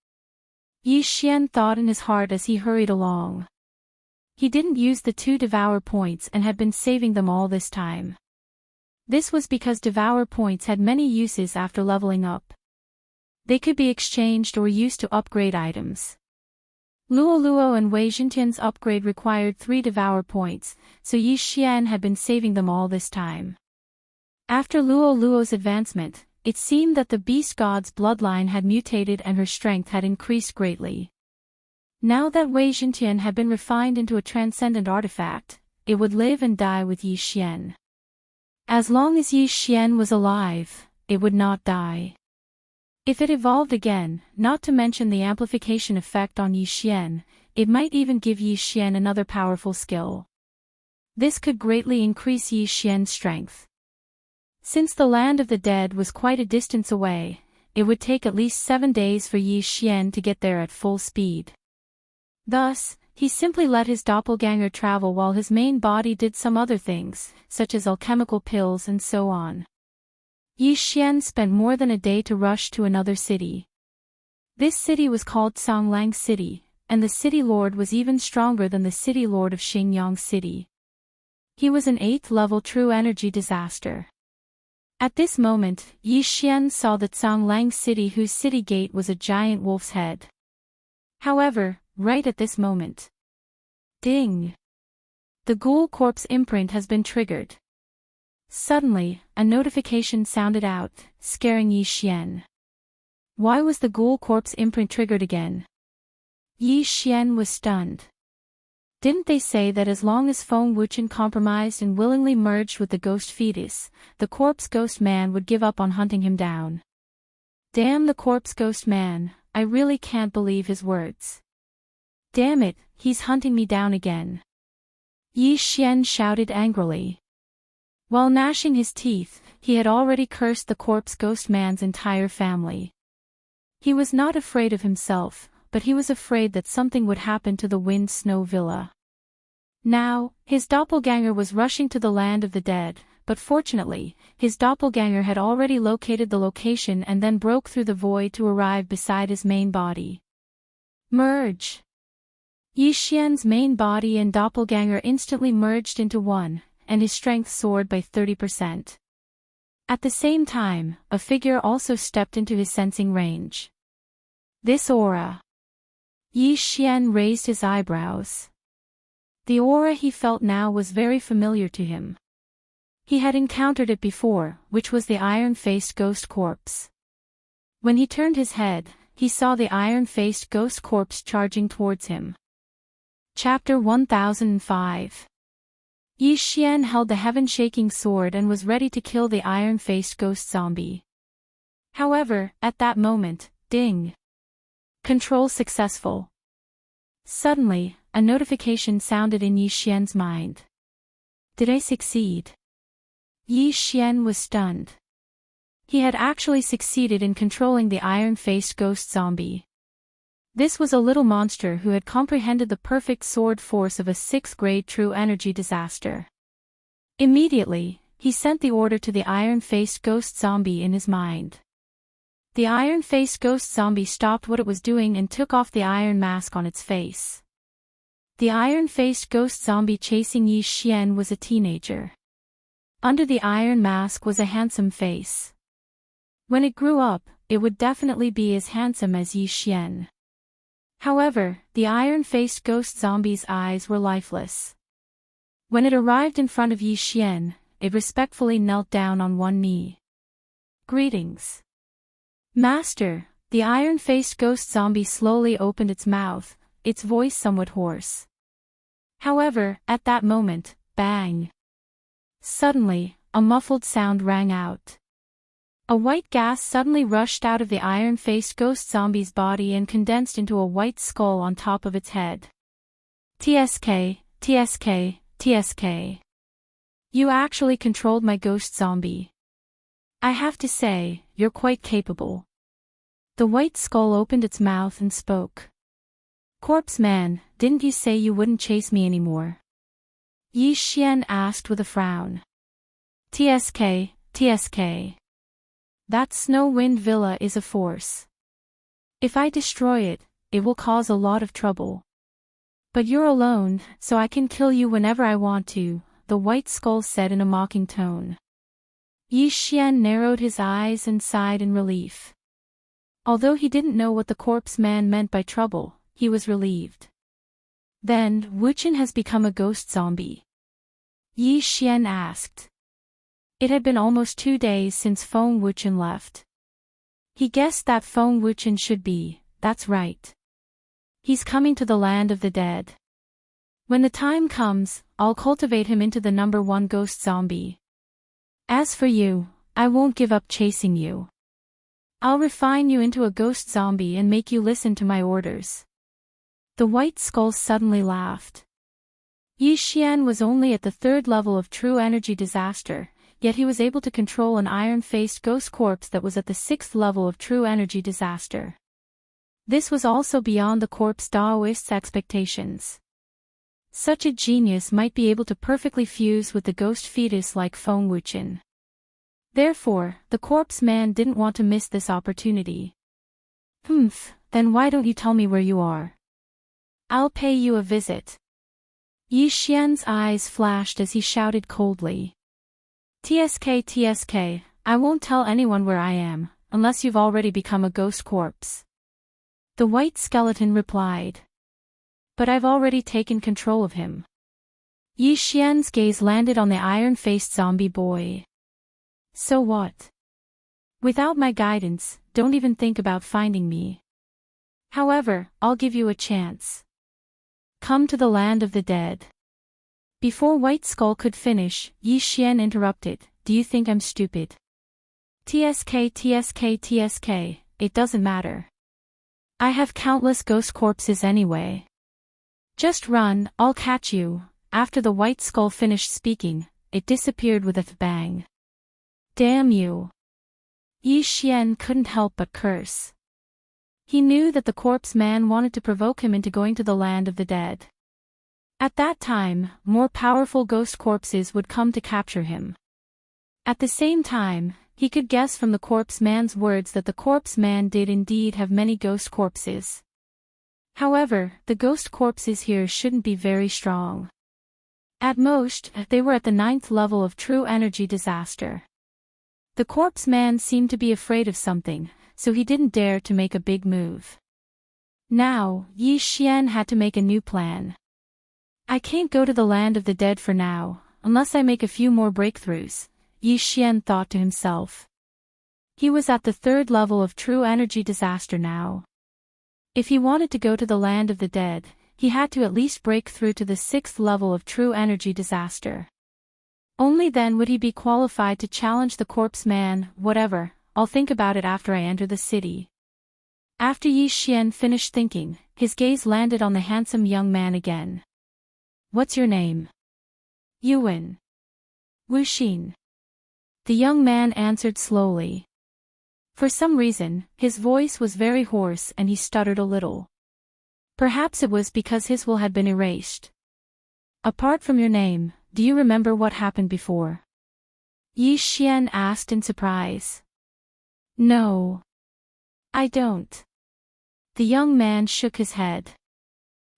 Yi Xian thought in his heart as he hurried along. He didn't use the 2 Devour points and had been saving them all this time. This was because Devour points had many uses after leveling up. They could be exchanged or used to upgrade items. Luo Luo and Wei Zhentian's upgrade required 3 Devour points, so Yi Xian had been saving them all this time. After Luo Luo's advancement, it seemed that the beast god's bloodline had mutated and her strength had increased greatly. Now that Wei Zhentian had been refined into a transcendent artifact, it would live and die with Yi Xian. As long as Yi Xian was alive, it would not die. If it evolved again, not to mention the amplification effect on Yi Xian, it might even give Yi Xian another powerful skill. This could greatly increase Yi Xian's strength. Since the Land of the Dead was quite a distance away, it would take at least 7 days for Yi Xian to get there at full speed. Thus, he simply let his doppelganger travel while his main body did some other things, such as alchemical pills and so on. Yi Xian spent more than a day to rush to another city. This city was called Songlang City, and the city lord was even stronger than the city lord of Xingyang City. He was an 8th level True Energy Disaster. At this moment, Yi Xian saw that Songlang City, whose city gate was a giant wolf's head. However, right at this moment. Ding! The ghoul corpse imprint has been triggered. Suddenly, a notification sounded out, scaring Yi Xian. Why was the ghoul corpse imprint triggered again? Yi Xian was stunned. Didn't they say that as long as Feng Wuchen compromised and willingly merged with the ghost fetus, the corpse ghost man would give up on hunting him down? Damn the corpse ghost man, I really can't believe his words. Damn it, he's hunting me down again. Yi Xian shouted angrily. While gnashing his teeth, he had already cursed the corpse ghost man's entire family. He was not afraid of himself, but he was afraid that something would happen to the Wind Snow Villa. Now, his doppelganger was rushing to the land of the dead, but fortunately, his doppelganger had already located the location and then broke through the void to arrive beside his main body. Merge! Yi Xian's main body and doppelganger instantly merged into one, and his strength soared by 30%. At the same time, a figure also stepped into his sensing range. This aura. Yi Xian raised his eyebrows. The aura he felt now was very familiar to him. He had encountered it before, which was the iron-faced ghost corpse. When he turned his head, he saw the iron-faced ghost corpse charging towards him. Chapter 1005. Yi Xian held the heaven-shaking sword and was ready to kill the iron-faced ghost zombie. However, at that moment, ding! Control successful. Suddenly, a notification sounded in Yi Xian's mind. Did I succeed? Yi Xian was stunned. He had actually succeeded in controlling the iron-faced ghost zombie. This was a little monster who had comprehended the perfect sword force of a 6th-grade true energy disaster. Immediately, he sent the order to the iron-faced ghost zombie in his mind. The iron-faced ghost zombie stopped what it was doing and took off the iron mask on its face. The iron-faced ghost zombie chasing Yi Xian was a teenager. Under the iron mask was a handsome face. When it grew up, it would definitely be as handsome as Yi Xian. However, the iron-faced ghost zombie's eyes were lifeless. When it arrived in front of Yi Xian, it respectfully knelt down on one knee. Greetings. Master, the iron-faced ghost zombie slowly opened its mouth, its voice somewhat hoarse. However, at that moment, bang! Suddenly, a muffled sound rang out. A white gas suddenly rushed out of the iron-faced ghost zombie's body and condensed into a white skull on top of its head. TSK, TSK, TSK. You actually controlled my ghost zombie. I have to say, you're quite capable. The white skull opened its mouth and spoke. Corpse man, didn't you say you wouldn't chase me anymore? Yi Xian asked with a frown. TSK, TSK. That Snow Wind Villa is a force. If I destroy it, it will cause a lot of trouble. But you're alone, so I can kill you whenever I want to, the white skull said in a mocking tone. Yi Xian narrowed his eyes and sighed in relief. Although he didn't know what the corpse man meant by trouble, he was relieved. Then, Wuchen has become a ghost zombie? Yi Xian asked. It had been almost 2 days since Feng Wuchen left. He guessed that Feng Wuchen should be, that's right. He's coming to the land of the dead. When the time comes, I'll cultivate him into the #1 ghost zombie. As for you, I won't give up chasing you. I'll refine you into a ghost zombie and make you listen to my orders. The white skull suddenly laughed. Yi Xian was only at the 3rd level of true energy disaster, yet he was able to control an iron-faced ghost corpse that was at the 6th level of true energy disaster. This was also beyond the corpse Daoist's expectations. Such a genius might be able to perfectly fuse with the ghost fetus like Feng Wuchen. Therefore, the corpse man didn't want to miss this opportunity. Then why don't you tell me where you are? I'll pay you a visit. Yi Xian's eyes flashed as he shouted coldly. TSK, TSK, I won't tell anyone where I am, unless you've already become a ghost corpse. The white skeleton replied. But I've already taken control of him. Yi Xian's gaze landed on the iron-faced zombie boy. So what? Without my guidance, don't even think about finding me. However, I'll give you a chance. Come to the land of the dead. Before White Skull could finish, Yi Xian interrupted, do you think I'm stupid? TSK, it doesn't matter. I have countless ghost corpses anyway. Just run, I'll catch you. After the White Skull finished speaking, it disappeared with a bang. Damn you. Yi Xian couldn't help but curse. He knew that the corpse man wanted to provoke him into going to the land of the dead. At that time, more powerful ghost corpses would come to capture him. At the same time, he could guess from the corpse man's words that the corpse man did indeed have many ghost corpses. However, the ghost corpses here shouldn't be very strong. At most, they were at the 9th level of true energy disaster. The corpse man seemed to be afraid of something, so he didn't dare to make a big move. Now, Yi Xian had to make a new plan. I can't go to the land of the dead for now, unless I make a few more breakthroughs, Yi Xian thought to himself. He was at the 3rd level of true energy disaster now. If he wanted to go to the land of the dead, he had to at least break through to the 6th level of true energy disaster. Only then would he be qualified to challenge the corpse man. Whatever, I'll think about it after I enter the city. After Yi Xian finished thinking, his gaze landed on the handsome young man again. What's your name? Yuan. Wuxin. The young man answered slowly. For some reason, his voice was very hoarse and he stuttered a little. Perhaps it was because his will had been erased. Apart from your name, do you remember what happened before? Yi Xian asked in surprise. No. I don't. The young man shook his head.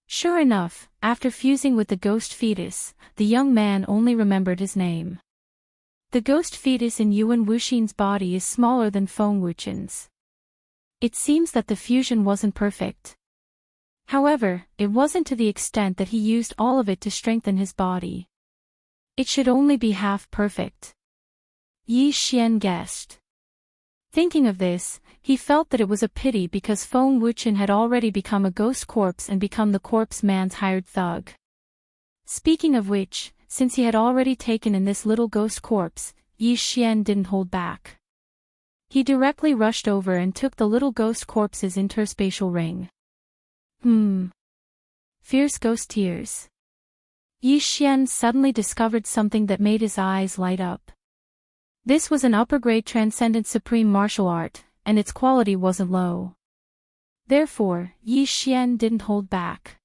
Sure enough, after fusing with the ghost fetus, the young man only remembered his name. The ghost fetus in Yuan Wuxin's body is smaller than Feng Wuchen's. It seems that the fusion wasn't perfect. However, it wasn't to the extent that he used all of it to strengthen his body. It should only be half perfect. Yi Xian guessed. Thinking of this, he felt that it was a pity because Feng Wuchen had already become a ghost corpse and become the corpse man's hired thug. Speaking of which, since he had already taken in this little ghost corpse, Yi Xian didn't hold back. He directly rushed over and took the little ghost corpse's interspatial ring. Fierce ghost tears. Yi Xian suddenly discovered something that made his eyes light up. This was an upper-grade transcendent supreme martial art, and its quality wasn't low. Therefore, Yi Xian didn't hold back.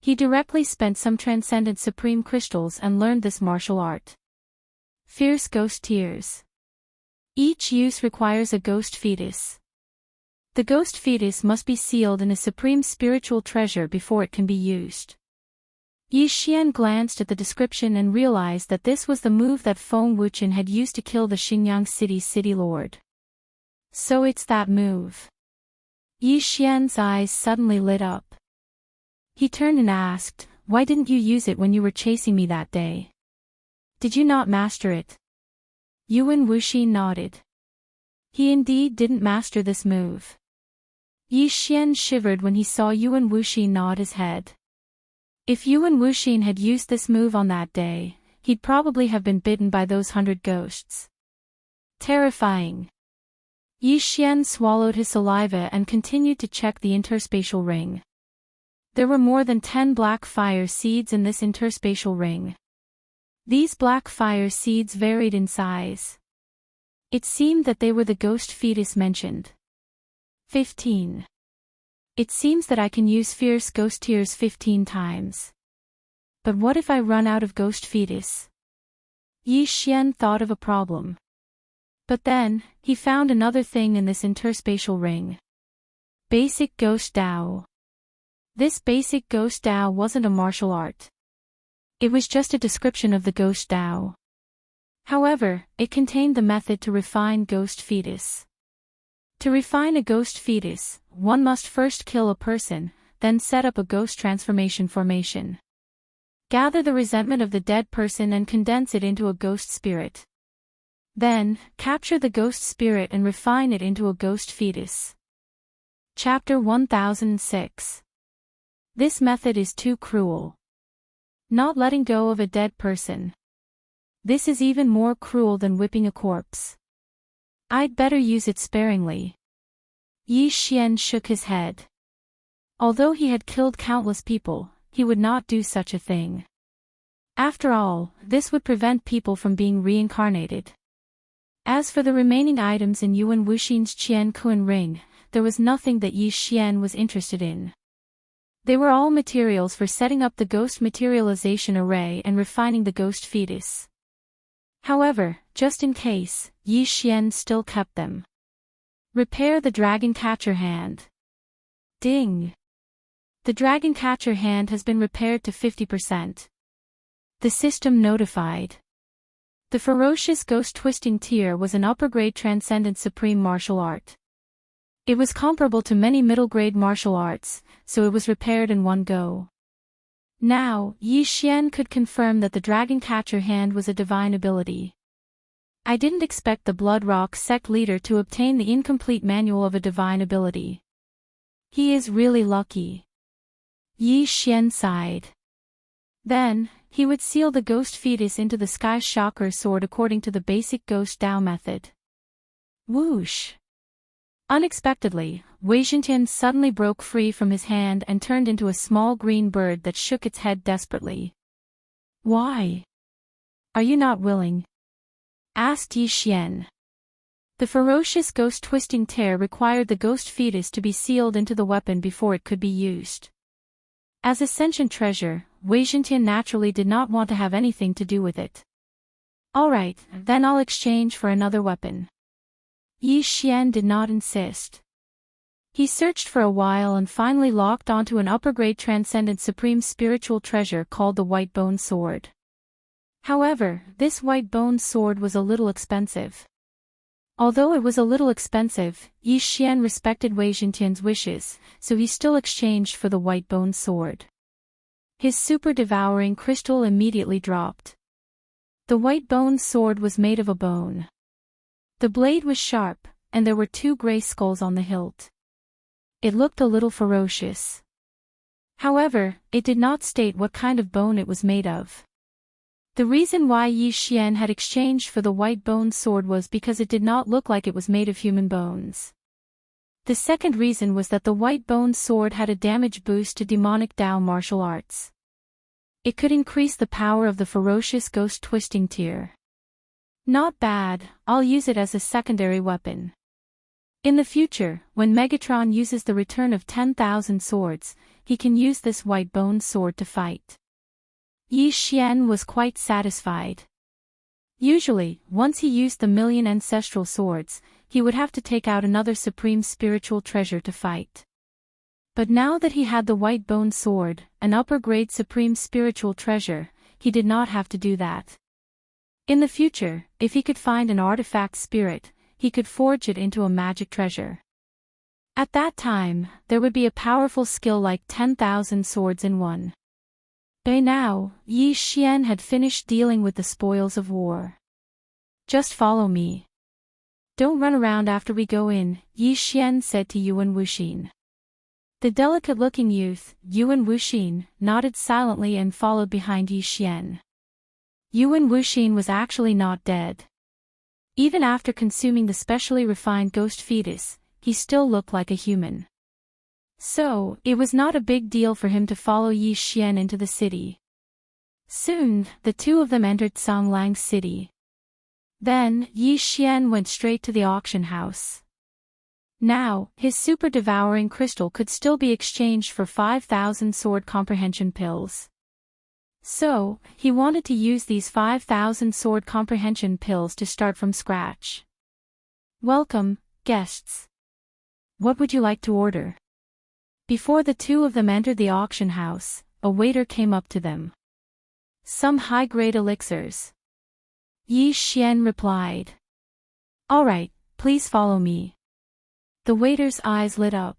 He directly spent some transcendent supreme crystals and learned this martial art. Fierce ghost tears. Each use requires a ghost fetus. The ghost fetus must be sealed in a supreme spiritual treasure before it can be used. Yi Xian glanced at the description and realized that this was the move that Feng Wuchen had used to kill the Xinjiang City's city lord. So it's that move. Yi Xian's eyes suddenly lit up. He turned and asked, why didn't you use it when you were chasing me that day? Did you not master it? Yuan Wuxin nodded. He indeed didn't master this move. Yi Xian shivered when he saw Yuan Wuxin nod his head. If Yuan Wuxin had used this move on that day, he'd probably have been bitten by those 100 ghosts. Terrifying. Yi Xian swallowed his saliva and continued to check the interspatial ring. There were more than 10 black fire seeds in this interspatial ring. These black fire seeds varied in size. It seemed that they were the ghost fetus mentioned. 15. It seems that I can use fierce ghost tears 15 times. But what if I run out of ghost fetus? Yi Xian thought of a problem. But then, he found another thing in this interspatial ring. Basic Ghost Dao. This basic Ghost Dao wasn't a martial art. It was just a description of the Ghost Dao. However, it contained the method to refine ghost fetus. To refine a ghost fetus, one must first kill a person, then set up a ghost transformation formation. Gather the resentment of the dead person and condense it into a ghost spirit. Then, capture the ghost spirit and refine it into a ghost fetus. Chapter 1006. This method is too cruel. Not letting go of a dead person. This is even more cruel than whipping a corpse. I'd better use it sparingly. Yi Xian shook his head. Although he had killed countless people, he would not do such a thing. After all, this would prevent people from being reincarnated. As for the remaining items in Yuan Wuxin's Qian Kun ring, there was nothing that Yi Xian was interested in. They were all materials for setting up the ghost materialization array and refining the ghost fetus. However, just in case, Yi Xian still kept them. Repair the dragon catcher hand. Ding! The dragon catcher hand has been repaired to 50%. The system notified. The ferocious ghost twisting tier was an upper-grade transcendent supreme martial art. It was comparable to many middle-grade martial arts, so it was repaired in one go. Now, Yi Xian could confirm that the dragon catcher hand was a divine ability. I didn't expect the Blood Rock sect leader to obtain the incomplete manual of a divine ability. He is really lucky. Yi Xian sighed. Then, he would seal the ghost fetus into the sky chakra sword according to the basic ghost Dao method. Whoosh! Unexpectedly, Wei Zhentian suddenly broke free from his hand and turned into a small green bird that shook its head desperately. Why? Are you not willing? Asked Yi Xian. The ferocious ghost twisting tear required the ghost fetus to be sealed into the weapon before it could be used. As a sentient treasure, Wei Zhentian naturally did not want to have anything to do with it. Alright, then I'll exchange for another weapon. Yi Xian did not insist. He searched for a while and finally locked onto an upper-grade transcendent supreme spiritual treasure called the White Bone Sword. However, this White Bone Sword was a little expensive. Although it was a little expensive, Yi Xian respected Wei Zhentian's wishes, so he still exchanged for the White Bone Sword. His super devouring crystal immediately dropped. The White Bone Sword was made of a bone. The blade was sharp, and there were 2 gray skulls on the hilt. It looked a little ferocious. However, it did not state what kind of bone it was made of. The reason why Yi Xian had exchanged for the White Bone Sword was because it did not look like it was made of human bones. The second reason was that the White Bone Sword had a damage boost to demonic Dao martial arts. It could increase the power of the ferocious ghost twisting tier. Not bad, I'll use it as a secondary weapon. In the future, when Megatron uses the return of 10,000 swords, he can use this White Bone Sword to fight. Yi Xian was quite satisfied. Usually, once he used the 1,000,000 ancestral swords, he would have to take out another supreme spiritual treasure to fight. But now that he had the White Bone Sword, an upper-grade supreme spiritual treasure, he did not have to do that. In the future, if he could find an artifact spirit, he could forge it into a magic treasure. At that time, there would be a powerful skill like 10,000 swords in one. By now, Yi Xian had finished dealing with the spoils of war. Just follow me. Don't run around after we go in, Yi Xian said to Yuan Wuxin. The delicate-looking youth, Yuan Wuxin, nodded silently and followed behind Yi Xian. Yuan Wuxin was actually not dead. Even after consuming the specially refined ghost fetus, he still looked like a human. So, it was not a big deal for him to follow Yi Xian into the city. Soon, the two of them entered Songlang's city. Then, Yi Xian went straight to the auction house. Now, his super devouring crystal could still be exchanged for 5,000 sword comprehension pills. So, he wanted to use these 5,000 sword comprehension pills to start from scratch. Welcome, guests. What would you like to order? Before the two of them entered the auction house, a waiter came up to them. Some high-grade elixirs. Yi Xian replied. All right, please follow me. The waiter's eyes lit up.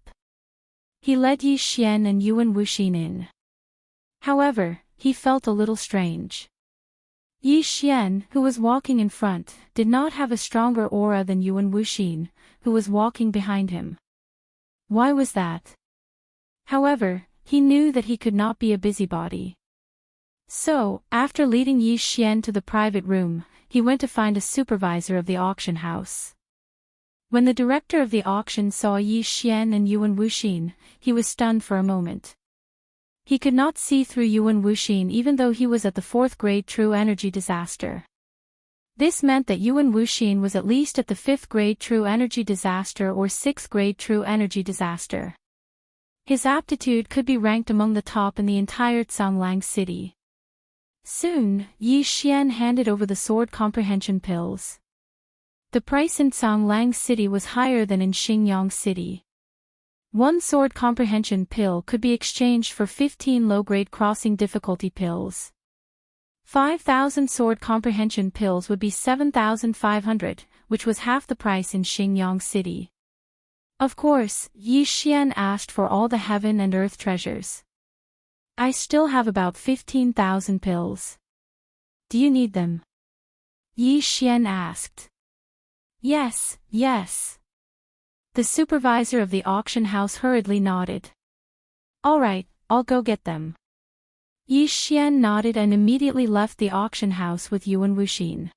He led Yi Xian and Yuan Wuxin in. However, he felt a little strange. Yi Xian, who was walking in front, did not have a stronger aura than Yuan Wuxin, who was walking behind him. Why was that? However, he knew that he could not be a busybody. So, after leading Yi Xian to the private room, he went to find a supervisor of the auction house. When the director of the auction saw Yi Xian and Yuan Wuxin, he was stunned for a moment. He could not see through Yuan Wuxin even though he was at the 4th grade True Energy Disaster. This meant that Yuan Wuxin was at least at the 5th grade True Energy Disaster or 6th grade True Energy Disaster. His aptitude could be ranked among the top in the entire Zhonglang city. Soon, Yi Xian handed over the sword comprehension pills. The price in Zhonglang city was higher than in Xingyang city. One sword comprehension pill could be exchanged for 15 low-grade crossing difficulty pills. 5,000 sword comprehension pills would be 7,500, which was half the price in Xingyang city. Of course, Yi Xian asked for all the heaven and earth treasures. I still have about 15,000 pills. Do you need them? Yi Xian asked. Yes, yes. The supervisor of the auction house hurriedly nodded. All right, I'll go get them. Yi Xian nodded and immediately left the auction house with Yuan Wuxin.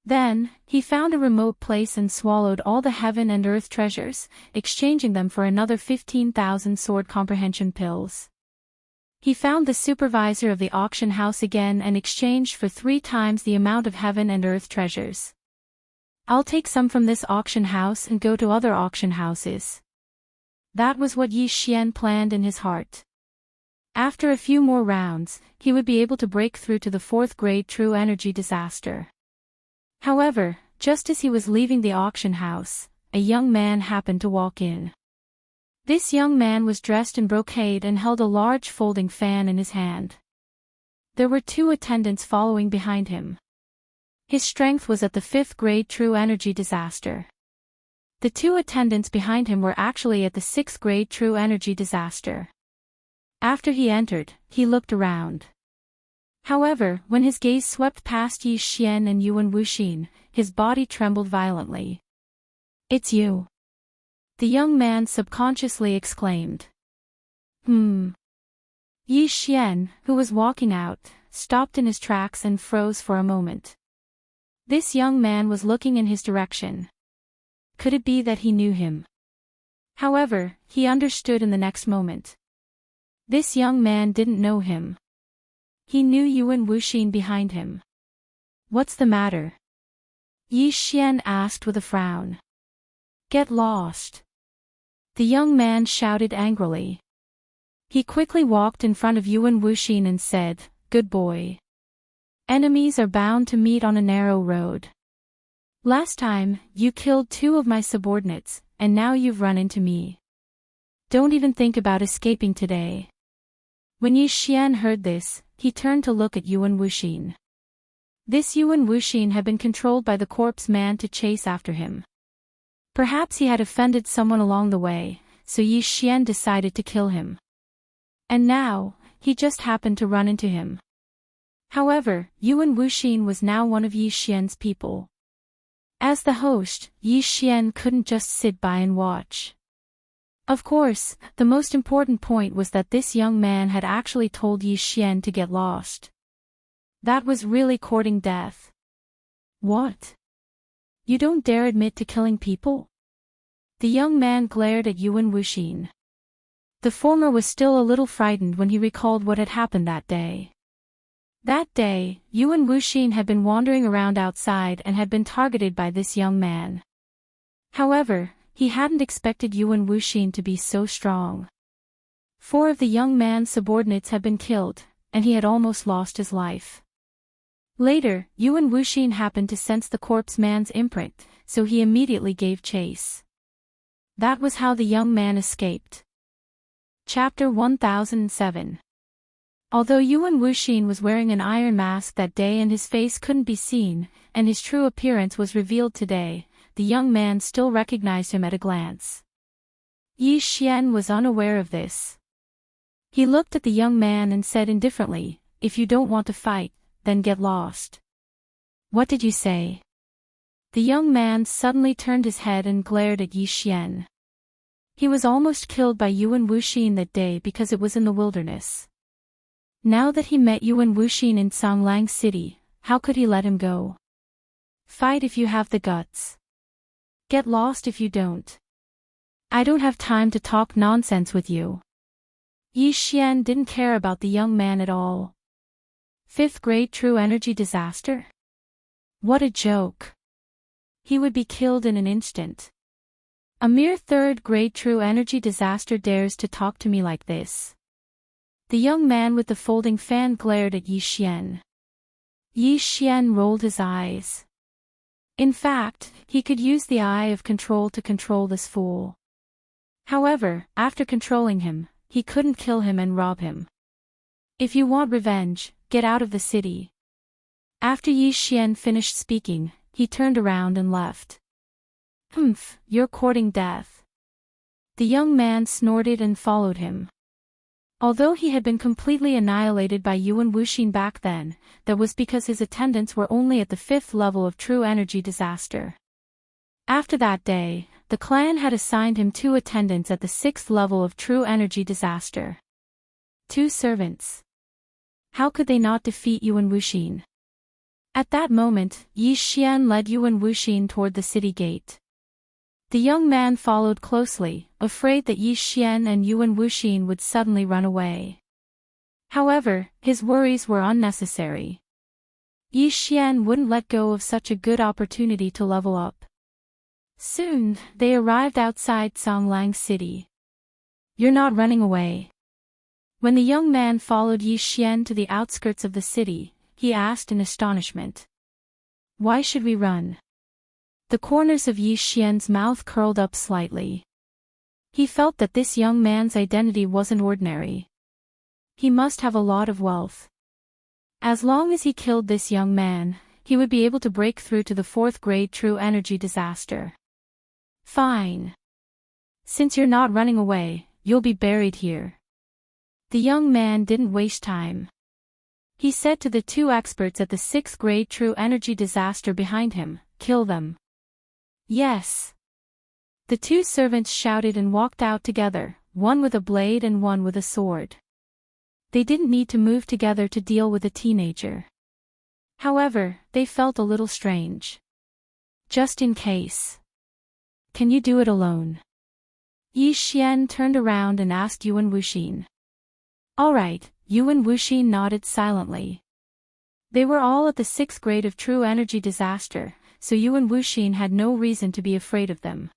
Then, he found a remote place and swallowed all the heaven and earth treasures, exchanging them for another 15,000 sword comprehension pills. He found the supervisor of the auction house again and exchanged for 3 times the amount of heaven and earth treasures. I'll take some from this auction house and go to other auction houses. That was what Yi Xian planned in his heart. After a few more rounds, he would be able to break through to the 4th grade True Energy Disaster. However, just as he was leaving the auction house, a young man happened to walk in. This young man was dressed in brocade and held a large folding fan in his hand. There were 2 attendants following behind him. His strength was at the 5th grade True Energy Disaster. The 2 attendants behind him were actually at the 6th grade True Energy Disaster. After he entered, he looked around. However, when his gaze swept past Yi Xian and Yuan Wuxin, his body trembled violently. It's you. The young man subconsciously exclaimed. Yi Xian, who was walking out, stopped in his tracks and froze for a moment. This young man was looking in his direction. Could it be that he knew him? However, he understood in the next moment. This young man didn't know him. He knew Yuan Wuxin behind him. What's the matter? Yi Xian asked with a frown. Get lost. The young man shouted angrily. He quickly walked in front of Yuan Wuxin and said, Good boy. Enemies are bound to meet on a narrow road. Last time, you killed 2 of my subordinates, and now you've run into me. Don't even think about escaping today. When Yi Xian heard this, he turned to look at Yuan Wuxin. This Yuan Wuxin had been controlled by the corpse man to chase after him. Perhaps he had offended someone along the way, so Yi Xian decided to kill him. And now, he just happened to run into him. However, Yuan Wuxin was now one of Yi Xian's people. As the host, Yi Xian couldn't just sit by and watch. Of course, the most important point was that this young man had actually told Yi Xian to get lost. That was really courting death. What? You don't dare admit to killing people? The young man glared at Yuan Wuxin. The former was still a little frightened when he recalled what had happened that day. That day, Yuan Wuxin had been wandering around outside and had been targeted by this young man. However, he hadn't expected Yuan Wuxin to be so strong. 4 of the young man's subordinates had been killed, and he had almost lost his life. Later, Yuan Wuxin happened to sense the corpse man's imprint, so he immediately gave chase. That was how the young man escaped. Chapter 1007. Although Yuan Wuxin was wearing an iron mask that day and his face couldn't be seen, and his true appearance was revealed today, the young man still recognized him at a glance. Yi Xian was unaware of this. He looked at the young man and said indifferently, If you don't want to fight, then get lost. What did you say? The young man suddenly turned his head and glared at Yi Xian. He was almost killed by Yuan Wuxin that day because it was in the wilderness. Now that he met Yuan Wuxin in Songlang City, how could he let him go? Fight if you have the guts. Get lost if you don't. I don't have time to talk nonsense with you. Yi Xian didn't care about the young man at all. 5th grade true energy disaster? What a joke. He would be killed in an instant. A mere 3rd grade true energy disaster dares to talk to me like this. The young man with the folding fan glared at Yi Xian. Yi Xian rolled his eyes. In fact, he could use the eye of control to control this fool. However, after controlling him, he couldn't kill him and rob him. If you want revenge, get out of the city. After Yi Xian finished speaking, he turned around and left. Humph, you're courting death. The young man snorted and followed him. Although he had been completely annihilated by Yuan Wuxin back then, that was because his attendants were only at the 5th level of true energy disaster. After that day, the clan had assigned him 2 attendants at the 6th level of true energy disaster. 2 servants. How could they not defeat Yuan Wuxin? At that moment, Yi Xian led Yuan Wuxin toward the city gate. The young man followed closely, afraid that Yi Xian and Yuan Wuxin would suddenly run away. However, his worries were unnecessary. Yi Xian wouldn't let go of such a good opportunity to level up. Soon, they arrived outside Songlang City. You're not running away. When the young man followed Yi Xian to the outskirts of the city, he asked in astonishment. Why should we run? The corners of Yi Xian's mouth curled up slightly. He felt that this young man's identity wasn't ordinary. He must have a lot of wealth. As long as he killed this young man, he would be able to break through to the 4th grade true energy disaster. Fine. Since you're not running away, you'll be buried here. The young man didn't waste time. He said to the 2 experts at the 6th grade true energy disaster behind him, kill them. Yes. The 2 servants shouted and walked out together, one with a blade and one with a sword. They didn't need to move together to deal with a teenager. However, they felt a little strange. Just in case. Can you do it alone? Yi Xian turned around and asked Yuan Wuxin. All right, Yuan Wuxin nodded silently. They were all at the 6th grade of true energy disaster, so Yuan Wuxin had no reason to be afraid of them.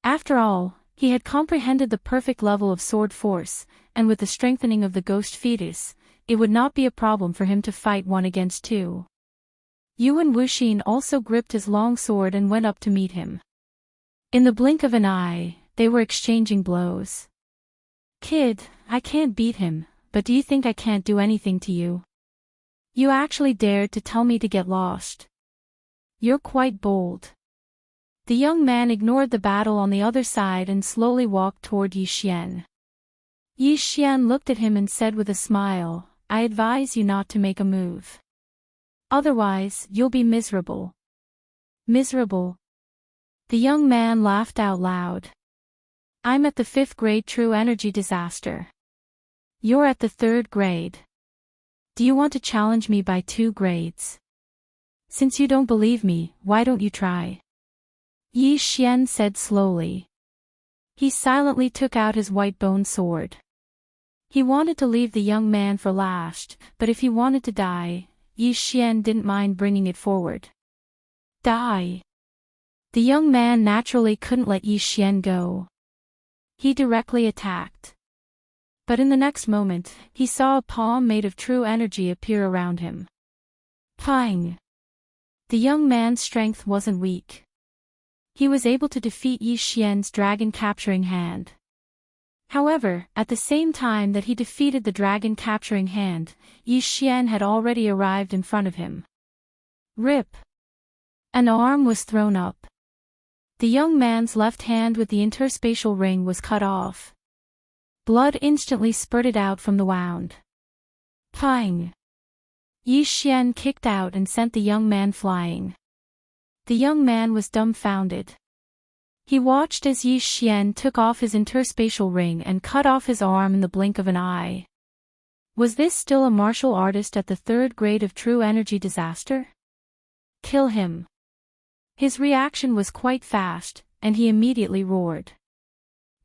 After all, he had comprehended the perfect level of sword force, and with the strengthening of the ghost fetus, it would not be a problem for him to fight 1 against 2. Yuan Wuxin also gripped his long sword and went up to meet him. In the blink of an eye, they were exchanging blows. Kid, I can't beat him, but do you think I can't do anything to you? You actually dared to tell me to get lost. You're quite bold. The young man ignored the battle on the other side and slowly walked toward Yi Xian. Yi Xian looked at him and said with a smile, I advise you not to make a move. Otherwise, you'll be miserable. Miserable? The young man laughed out loud. I'm at the 5th grade true energy disaster. You're at the 3rd grade. Do you want to challenge me by 2 grades? Since you don't believe me, why don't you try? Yi Xian said slowly. He silently took out his white bone sword. He wanted to leave the young man for last, but if he wanted to die, Yi Xian didn't mind bringing it forward. Die. The young man naturally couldn't let Yi Xian go. He directly attacked. But in the next moment, he saw a palm made of true energy appear around him. Pang! The young man's strength wasn't weak. He was able to defeat Yi Xian's dragon-capturing hand. However, at the same time that he defeated the dragon-capturing hand, Yi Xian had already arrived in front of him. Rip! An arm was thrown up. The young man's left hand with the interspatial ring was cut off. Blood instantly spurted out from the wound. Pang! Yi Xian kicked out and sent the young man flying. The young man was dumbfounded. He watched as Yi Xian took off his interspatial ring and cut off his arm in the blink of an eye. Was this still a martial artist at the 3rd grade of true energy disaster? Kill him. His reaction was quite fast, and he immediately roared.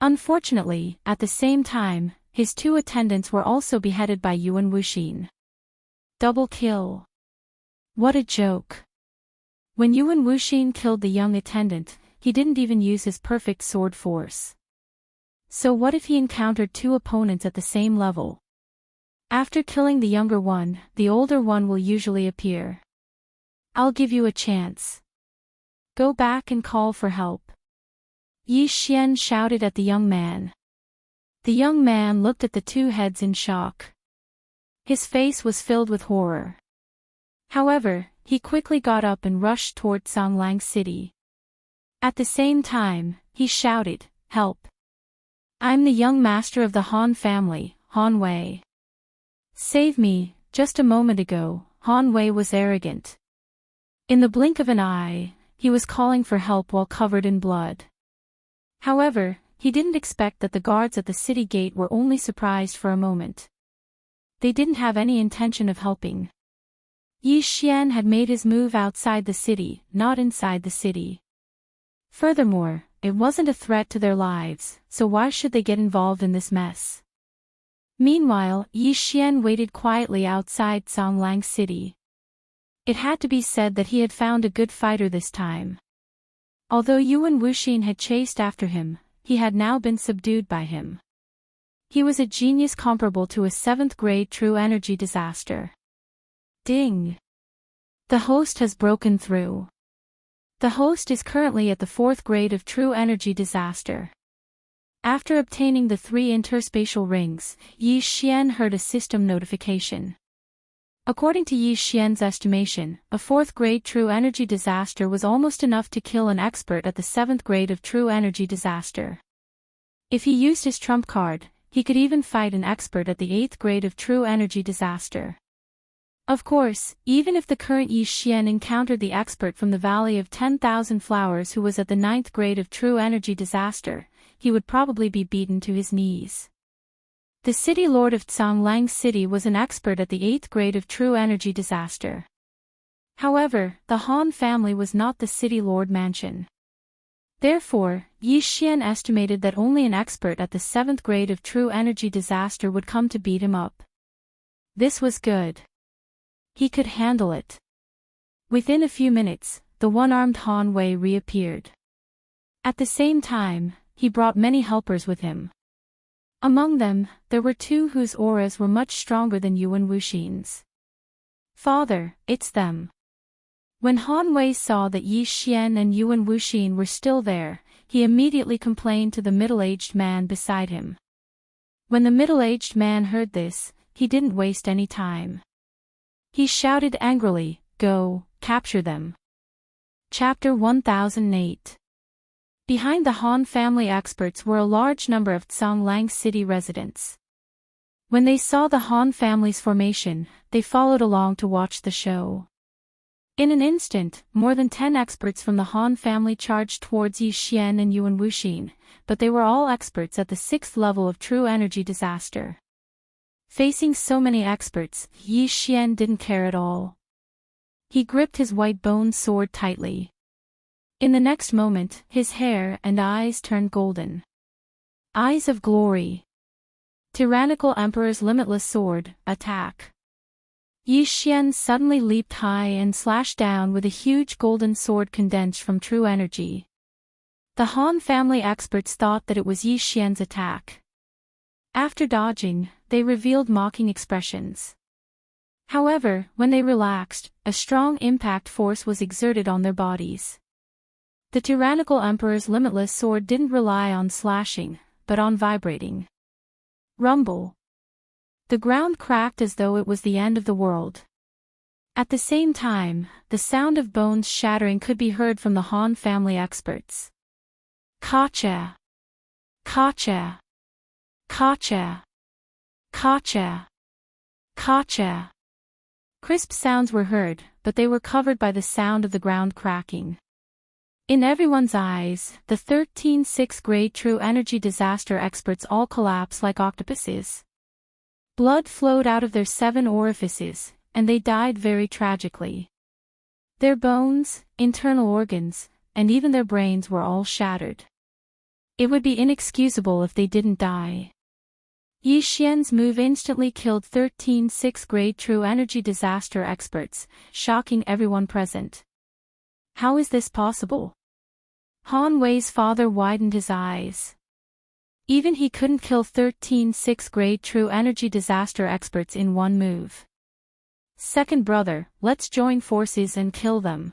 Unfortunately, at the same time, his 2 attendants were also beheaded by Yuan Wuxin. Double kill. What a joke. When Yuan Wuxin killed the young attendant, he didn't even use his perfect sword force. So what if he encountered 2 opponents at the same level? After killing the younger one, the older one will usually appear. I'll give you a chance. Go back and call for help. Yi Xian shouted at the young man. The young man looked at the 2 heads in shock. His face was filled with horror. However, he quickly got up and rushed toward Songlang City. At the same time, he shouted, "Help! I'm the young master of the Han family, Han Wei. Save me." Just a moment ago, Han Wei was arrogant. In the blink of an eye, he was calling for help while covered in blood. However, he didn't expect that the guards at the city gate were only surprised for a moment. They didn't have any intention of helping. Yi Xian had made his move outside the city, not inside the city. Furthermore, it wasn't a threat to their lives, so why should they get involved in this mess? Meanwhile, Yi Xian waited quietly outside Songlang City. It had to be said that he had found a good fighter this time. Although Yuan Wuxin had chased after him, he had now been subdued by him. He was a genius comparable to a 7th grade true energy disaster. Ding! The host has broken through. The host is currently at the 4th grade of true energy disaster. After obtaining the 3 interspatial rings, Yi Xian heard a system notification. According to Yi Xian's estimation, a 4th grade true energy disaster was almost enough to kill an expert at the 7th grade of true energy disaster. If he used his trump card, he could even fight an expert at the 8th grade of true energy disaster. Of course, even if the current Yi Xian encountered the expert from the Valley of 10,000 Flowers who was at the 9th grade of true energy disaster, he would probably be beaten to his knees. The city lord of Songlang City was an expert at the 8th grade of true energy disaster. However, the Han family was not the city lord mansion. Therefore, Yi Xian estimated that only an expert at the 7th grade of true energy disaster would come to beat him up. This was good. He could handle it. Within a few minutes, the one-armed Han Wei reappeared. At the same time, he brought many helpers with him. Among them, there were 2 whose auras were much stronger than Yuan Wuxin's. "Father, it's them." When Han Wei saw that Yi Xian and Yuan Wuxin were still there, he immediately complained to the middle-aged man beside him. When the middle-aged man heard this, he didn't waste any time. He shouted angrily, "Go, capture them." Chapter 1008. Behind the Han family experts were a large number of Songlang City residents. When they saw the Han family's formation, they followed along to watch the show. In an instant, more than 10 experts from the Han family charged towards Yi Xian and Yuan Wuxin, but they were all experts at the 6th level of true energy disaster. Facing so many experts, Yi Xian didn't care at all. He gripped his white bone sword tightly. In the next moment, his hair and eyes turned golden. Eyes of glory. Tyrannical Emperor's limitless sword, attack. Yi Xian suddenly leaped high and slashed down with a huge golden sword condensed from true energy. The Han family experts thought that it was Yi Xian's attack. After dodging, they revealed mocking expressions. However, when they relaxed, a strong impact force was exerted on their bodies. The tyrannical Emperor's limitless sword didn't rely on slashing, but on vibrating. Rumble. The ground cracked as though it was the end of the world. At the same time, the sound of bones shattering could be heard from the Han family experts. Kacha! Kacha! Kacha! Kacha! Kacha! Crisp sounds were heard, but they were covered by the sound of the ground cracking. In everyone's eyes, the 13 6th grade true energy disaster experts all collapsed like octopuses. Blood flowed out of their 7 orifices, and they died very tragically. Their bones, internal organs, and even their brains were all shattered. It would be inexcusable if they didn't die. Yi Xian's move instantly killed 13 6th grade true energy disaster experts, shocking everyone present. How is this possible? Han Wei's father widened his eyes. Even he couldn't kill 13 6th grade true energy disaster experts in one move. Second brother, let's join forces and kill them.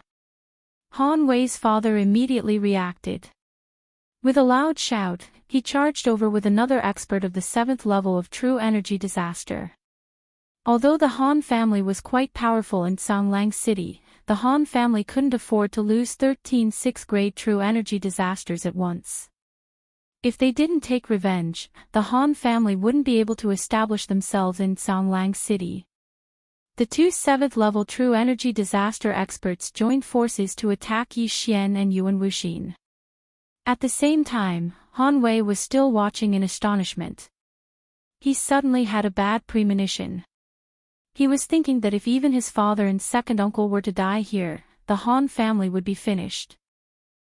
Han Wei's father immediately reacted. With a loud shout, he charged over with another expert of the 7th level of true energy disaster. Although the Han family was quite powerful in Songlang City, the Han family couldn't afford to lose 13 6th grade true energy disasters at once. If they didn't take revenge, the Han family wouldn't be able to establish themselves in Songlang City. The two 7th level true energy disaster experts joined forces to attack Yi Xian and Yuan Wuxin. At the same time, Han Wei was still watching in astonishment. He suddenly had a bad premonition. He was thinking that if even his father and second uncle were to die here, the Han family would be finished.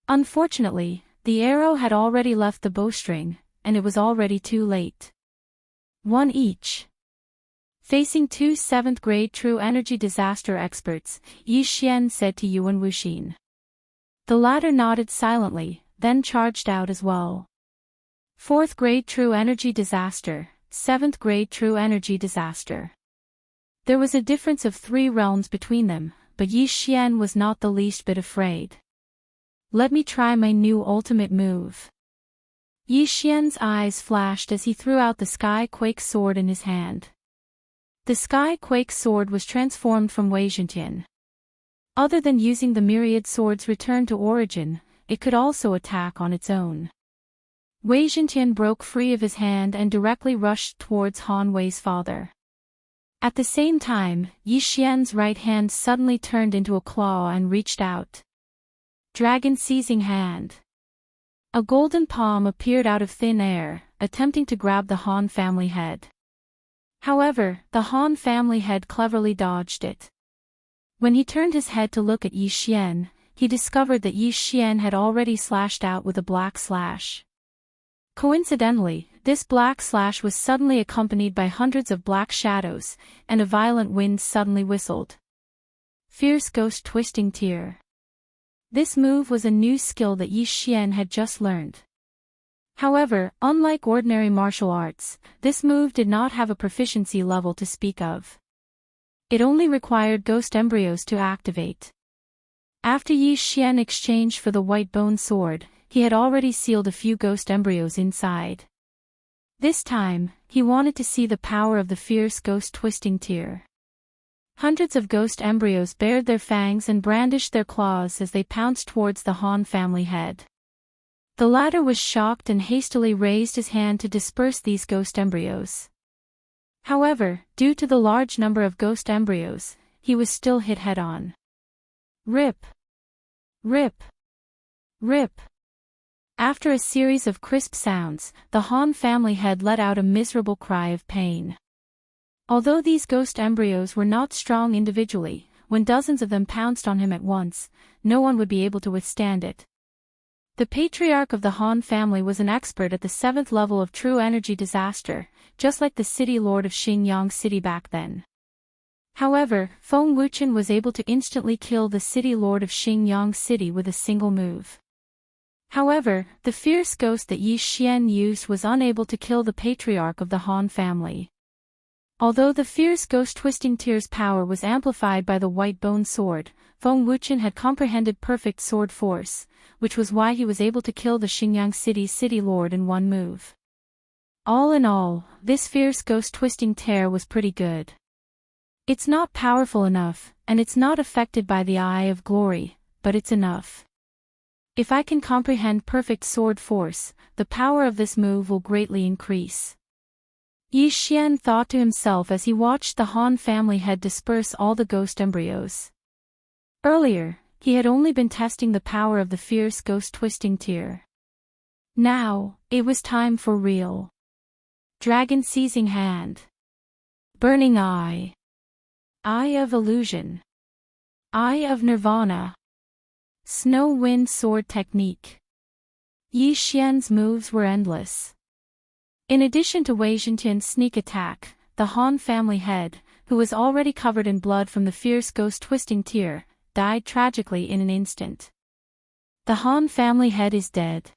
Unfortunately, the arrow had already left the bowstring, and it was already too late. One each. Facing two 7th grade true energy disaster experts, Yi Xian said to Yuan Wuxin. The latter nodded silently, then charged out as well. 4th grade true energy disaster, 7th grade true energy disaster. There was a difference of 3 realms between them, but Yi Xian was not the least bit afraid. Let me try my new ultimate move. Yi Xian's eyes flashed as he threw out the Sky Quake sword in his hand. The Sky Quake sword was transformed from Wei Zhentian. Other than using the myriad swords returned to origin, it could also attack on its own. Wei Zhentian broke free of his hand and directly rushed towards Han Wei's father. At the same time, Yi Xian's right hand suddenly turned into a claw and reached out. Dragon seizing hand. A golden palm appeared out of thin air, attempting to grab the Han family head. However, the Han family head cleverly dodged it. When he turned his head to look at Yi Xian, he discovered that Yi Xian had already slashed out with a black slash. Coincidentally, this black slash was suddenly accompanied by hundreds of black shadows, and a violent wind suddenly whistled. Fierce Ghost Twisting Tear. This move was a new skill that Yi Xian had just learned. However, unlike ordinary martial arts, this move did not have a proficiency level to speak of. It only required ghost embryos to activate. After Yi Xian exchanged for the white bone sword, he had already sealed a few ghost embryos inside. This time, he wanted to see the power of the fierce ghost twisting tear. Hundreds of ghost embryos bared their fangs and brandished their claws as they pounced towards the Han family head. The latter was shocked and hastily raised his hand to disperse these ghost embryos. However, due to the large number of ghost embryos, he was still hit head-on. Rip! Rip! Rip! After a series of crisp sounds, the Han family head let out a miserable cry of pain. Although these ghost embryos were not strong individually, when dozens of them pounced on him at once, no one would be able to withstand it. The patriarch of the Han family was an expert at the 7th level of true energy disaster, just like the city lord of Xingyang City back then. However, Feng Wuchen was able to instantly kill the city lord of Xingyang City with a single move. However, the fierce ghost that Yi Xian used was unable to kill the patriarch of the Han family. Although the fierce ghost twisting tear's power was amplified by the white bone sword, Feng Wuchen had comprehended perfect sword force, which was why he was able to kill the Xingyang City city lord in one move. All in all, this fierce ghost twisting tear was pretty good. It's not powerful enough, and it's not affected by the Eye of Glory, but it's enough. If I can comprehend perfect sword force, the power of this move will greatly increase. Yi Xian thought to himself as he watched the Han family head disperse all the ghost embryos. Earlier, he had only been testing the power of the fierce ghost-twisting tear. Now, it was time for real. Dragon seizing hand. Burning eye. Eye of illusion. Eye of nirvana. Snow wind sword technique. Yi Xian's moves were endless. In addition to Wei Zhentian's sneak attack, the Han family head, who was already covered in blood from the fierce ghost-twisting tear, died tragically in an instant. The Han family head is dead.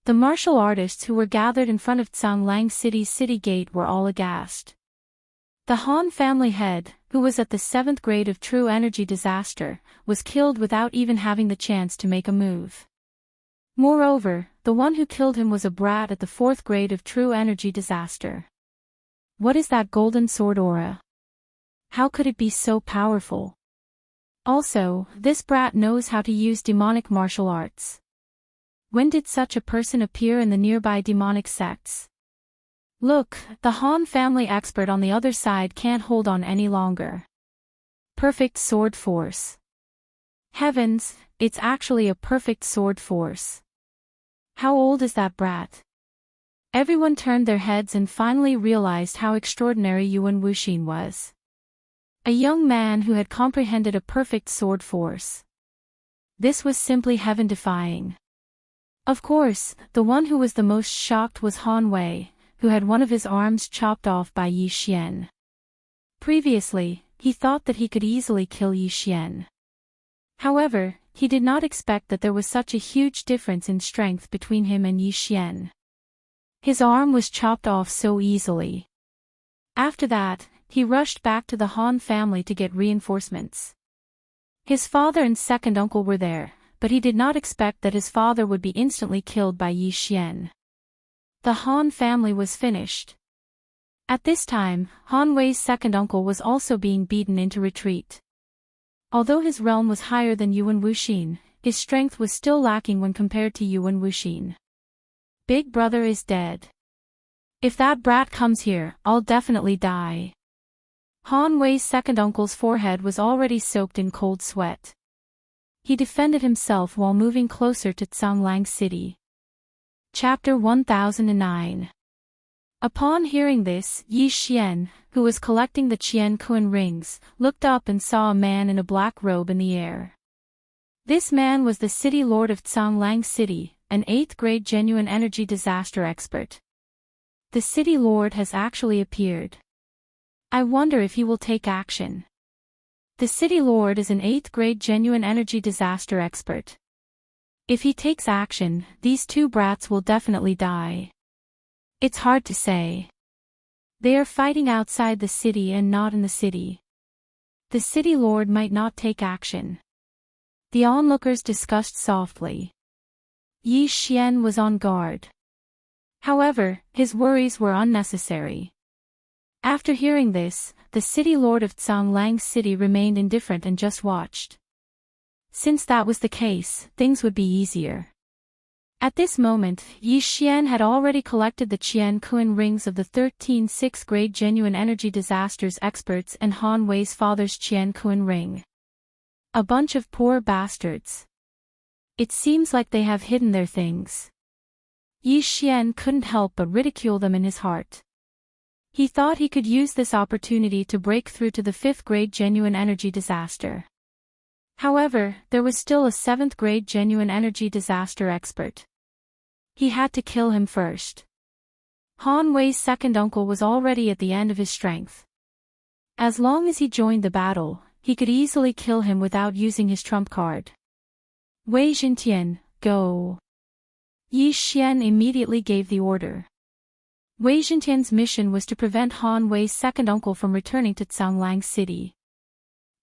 The martial artists who were gathered in front of Zhanglang City's city gate were all aghast. The Han family head, who was at the 7th grade of True Energy Disaster, was killed without even having the chance to make a move. Moreover, the one who killed him was a brat at the 4th grade of True Energy Disaster. What is that golden sword aura? How could it be so powerful? Also, this brat knows how to use demonic martial arts. When did such a person appear in the nearby demonic sects? Look, the Han family expert on the other side can't hold on any longer. Perfect sword force. Heavens, it's actually a perfect sword force. How old is that brat? Everyone turned their heads and finally realized how extraordinary Yuan Wuxin was. A young man who had comprehended a perfect sword force. This was simply heaven-defying. Of course, the one who was the most shocked was Han Wei, who had one of his arms chopped off by Yi Xian. Previously, he thought that he could easily kill Yi Xian. However, he did not expect that there was such a huge difference in strength between him and Yi Xian. His arm was chopped off so easily. After that, he rushed back to the Han family to get reinforcements. His father and second uncle were there, but he did not expect that his father would be instantly killed by Yi Xian. The Han family was finished. At this time, Han Wei's second uncle was also being beaten into retreat. Although his realm was higher than Yuan Wuxin, his strength was still lacking when compared to Yuan Wuxin. Big brother is dead. If that brat comes here, I'll definitely die. Han Wei's second uncle's forehead was already soaked in cold sweat. He defended himself while moving closer to Zhanglang City. Chapter 1009. Upon hearing this, Yi Xian, who was collecting the Qian Kun rings, looked up and saw a man in a black robe in the air. This man was the city lord of Zhanglang City, an 8th grade genuine energy disaster expert. The city lord has actually appeared. I wonder if he will take action. The city lord is an 8th grade genuine energy disaster expert. If he takes action, these two brats will definitely die. It's hard to say. They are fighting outside the city and not in the city. The city lord might not take action. The onlookers discussed softly. Yi Xian was on guard. However, his worries were unnecessary. After hearing this, the city lord of Zhanglang City remained indifferent and just watched. Since that was the case, things would be easier. At this moment, Yi Xian had already collected the Qian Kun rings of the 13 6th grade genuine energy disasters experts and Han Wei's father's Qian Kun ring. A bunch of poor bastards. It seems like they have hidden their things. Yi Xian couldn't help but ridicule them in his heart. He thought he could use this opportunity to break through to the 5th grade genuine energy disaster. However, there was still a 7th grade genuine energy disaster expert. He had to kill him first. Han Wei's second uncle was already at the end of his strength. As long as he joined the battle, he could easily kill him without using his trump card. Wei Zhentian, go. Yi Xian immediately gave the order. Wei Zhentian's mission was to prevent Han Wei's second uncle from returning to Zhanglang City.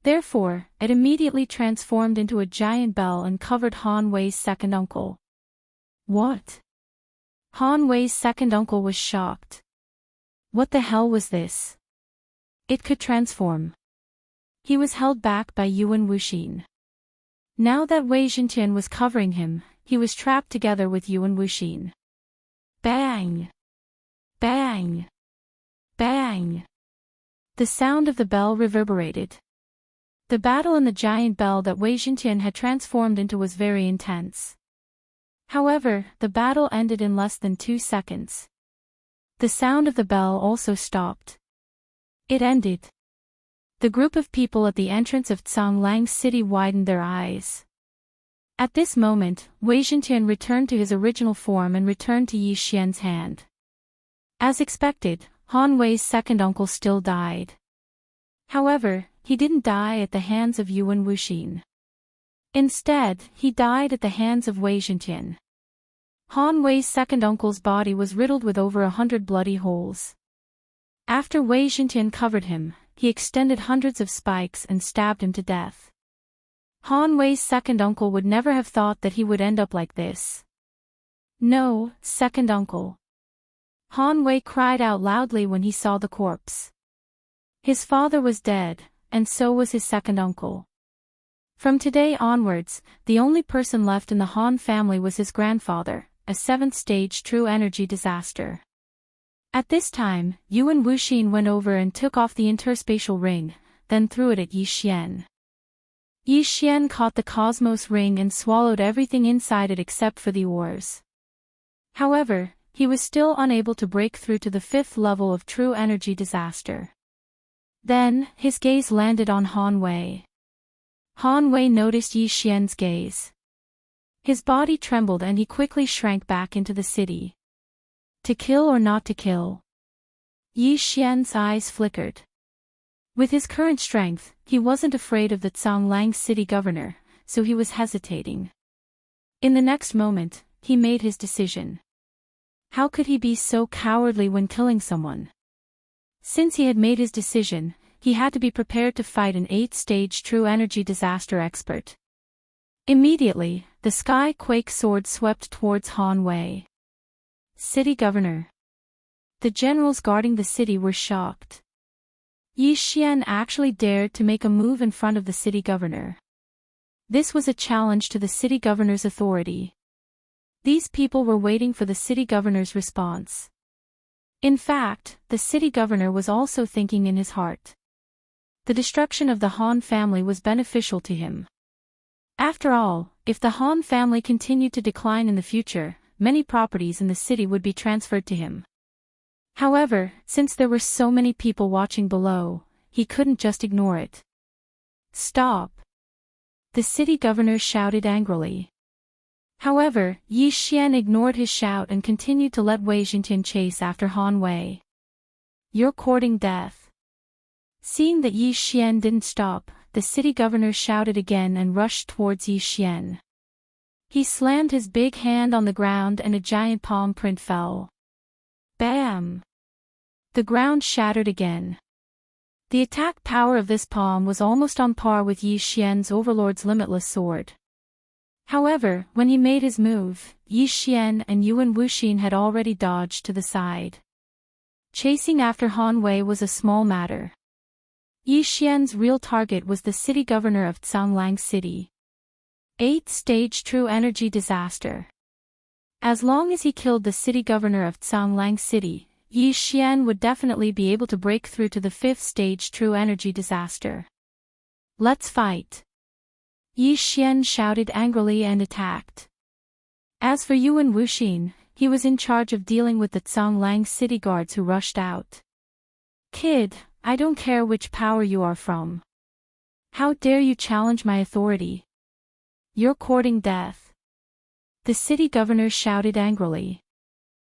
Therefore, it immediately transformed into a giant bell and covered Han Wei's second uncle. What? Han Wei's second uncle was shocked. What the hell was this? It could transform. He was held back by Yuan Wuxin. Now that Wei Zhentian was covering him, he was trapped together with Yuan Wuxin. Bang! Bang! Bang! The sound of the bell reverberated. The battle in the giant bell that Wei Jintian had transformed into was very intense. However, the battle ended in less than 2 seconds. The sound of the bell also stopped. It ended. The group of people at the entrance of Changlang's city widened their eyes. At this moment, Wei Jintian returned to his original form and returned to Yi Xian's hand. As expected, Han Wei's second uncle still died. However, he didn't die at the hands of Yuan Wuxin. Instead, he died at the hands of Wei Jintian. Han Wei's second uncle's body was riddled with over 100 bloody holes. After Wei Jintian covered him, he extended hundreds of spikes and stabbed him to death. Han Wei's second uncle would never have thought that he would end up like this. No, second uncle. Han Wei cried out loudly when he saw the corpse. His father was dead, and so was his second uncle. From today onwards, the only person left in the Han family was his grandfather, a 7th-stage true energy disaster. At this time, Yuan Wuxin went over and took off the interspatial ring, then threw it at Yi Xian. Yi Xian caught the cosmos ring and swallowed everything inside it except for the ores. However, he was still unable to break through to the 5th level of true energy disaster. Then, his gaze landed on Han Wei. Han Wei noticed Yi Xian's gaze. His body trembled and he quickly shrank back into the city. To kill or not to kill? Yi Xian's eyes flickered. With his current strength, he wasn't afraid of the Changlang city governor, so he was hesitating. In the next moment, he made his decision. How could he be so cowardly when killing someone? Since he had made his decision, he had to be prepared to fight an 8th-stage true energy disaster expert. Immediately, the sky quake sword swept towards Han Wei. City governor. The generals guarding the city were shocked. Yi Xian actually dared to make a move in front of the city governor. This was a challenge to the city governor's authority. These people were waiting for the city governor's response. In fact, the city governor was also thinking in his heart. The destruction of the Han family was beneficial to him. After all, if the Han family continued to decline in the future, many properties in the city would be transferred to him. However, since there were so many people watching below, he couldn't just ignore it. Stop! The city governor shouted angrily. However, Yi Xian ignored his shout and continued to let Wei Jintian chase after Han Wei. You're courting death. Seeing that Yi Xian didn't stop, the city governor shouted again and rushed towards Yi Xian. He slammed his big hand on the ground and a giant palm print fell. Bam! The ground shattered again. The attack power of this palm was almost on par with Yi Xian's overlord's limitless sword. However, when he made his move, Yi Xian and Yuan Wuxin had already dodged to the side. Chasing after Han Wei was a small matter. Yi Xian's real target was the city governor of Changlang City. 8th-stage true energy disaster. As long as he killed the city governor of Changlang City, Yi Xian would definitely be able to break through to the 5th-stage true energy disaster. Let's fight! Yi Xian shouted angrily and attacked. As for Yuan Wuxin, he was in charge of dealing with the Changlang city guards who rushed out. Kid, I don't care which power you are from. How dare you challenge my authority? You're courting death. The city governor shouted angrily.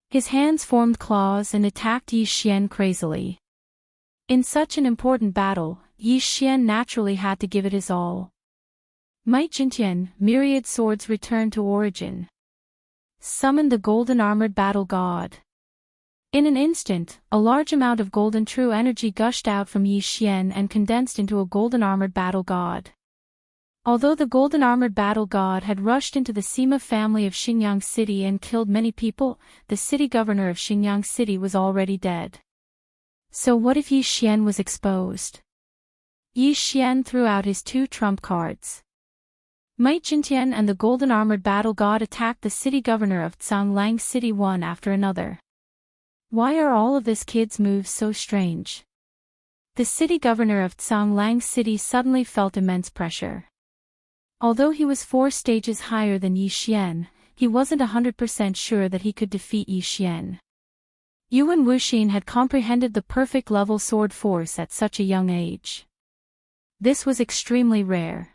His hands formed claws and attacked Yi Xian crazily. In such an important battle, Yi Xian naturally had to give it his all. Might Jintian, myriad swords returned to origin. Summon the golden armored battle god. In an instant, a large amount of golden true energy gushed out from Yi Xian and condensed into a golden armored battle god. Although the golden armored battle god had rushed into the Sima family of Xingyang City and killed many people, the city governor of Xingyang City was already dead. So what if Yi Xian was exposed? Yi Xian threw out his 2 trump cards. Might Jintian and the golden armored battle god attacked the city governor of Changlang City one after another. Why are all of this kid's moves so strange? The city governor of Tsanglang City suddenly felt immense pressure. Although he was 4 stages higher than Yi Xian, he wasn't 100% sure that he could defeat Yi Xian. Yuan Wuxin had comprehended the perfect level sword force at such a young age. This was extremely rare.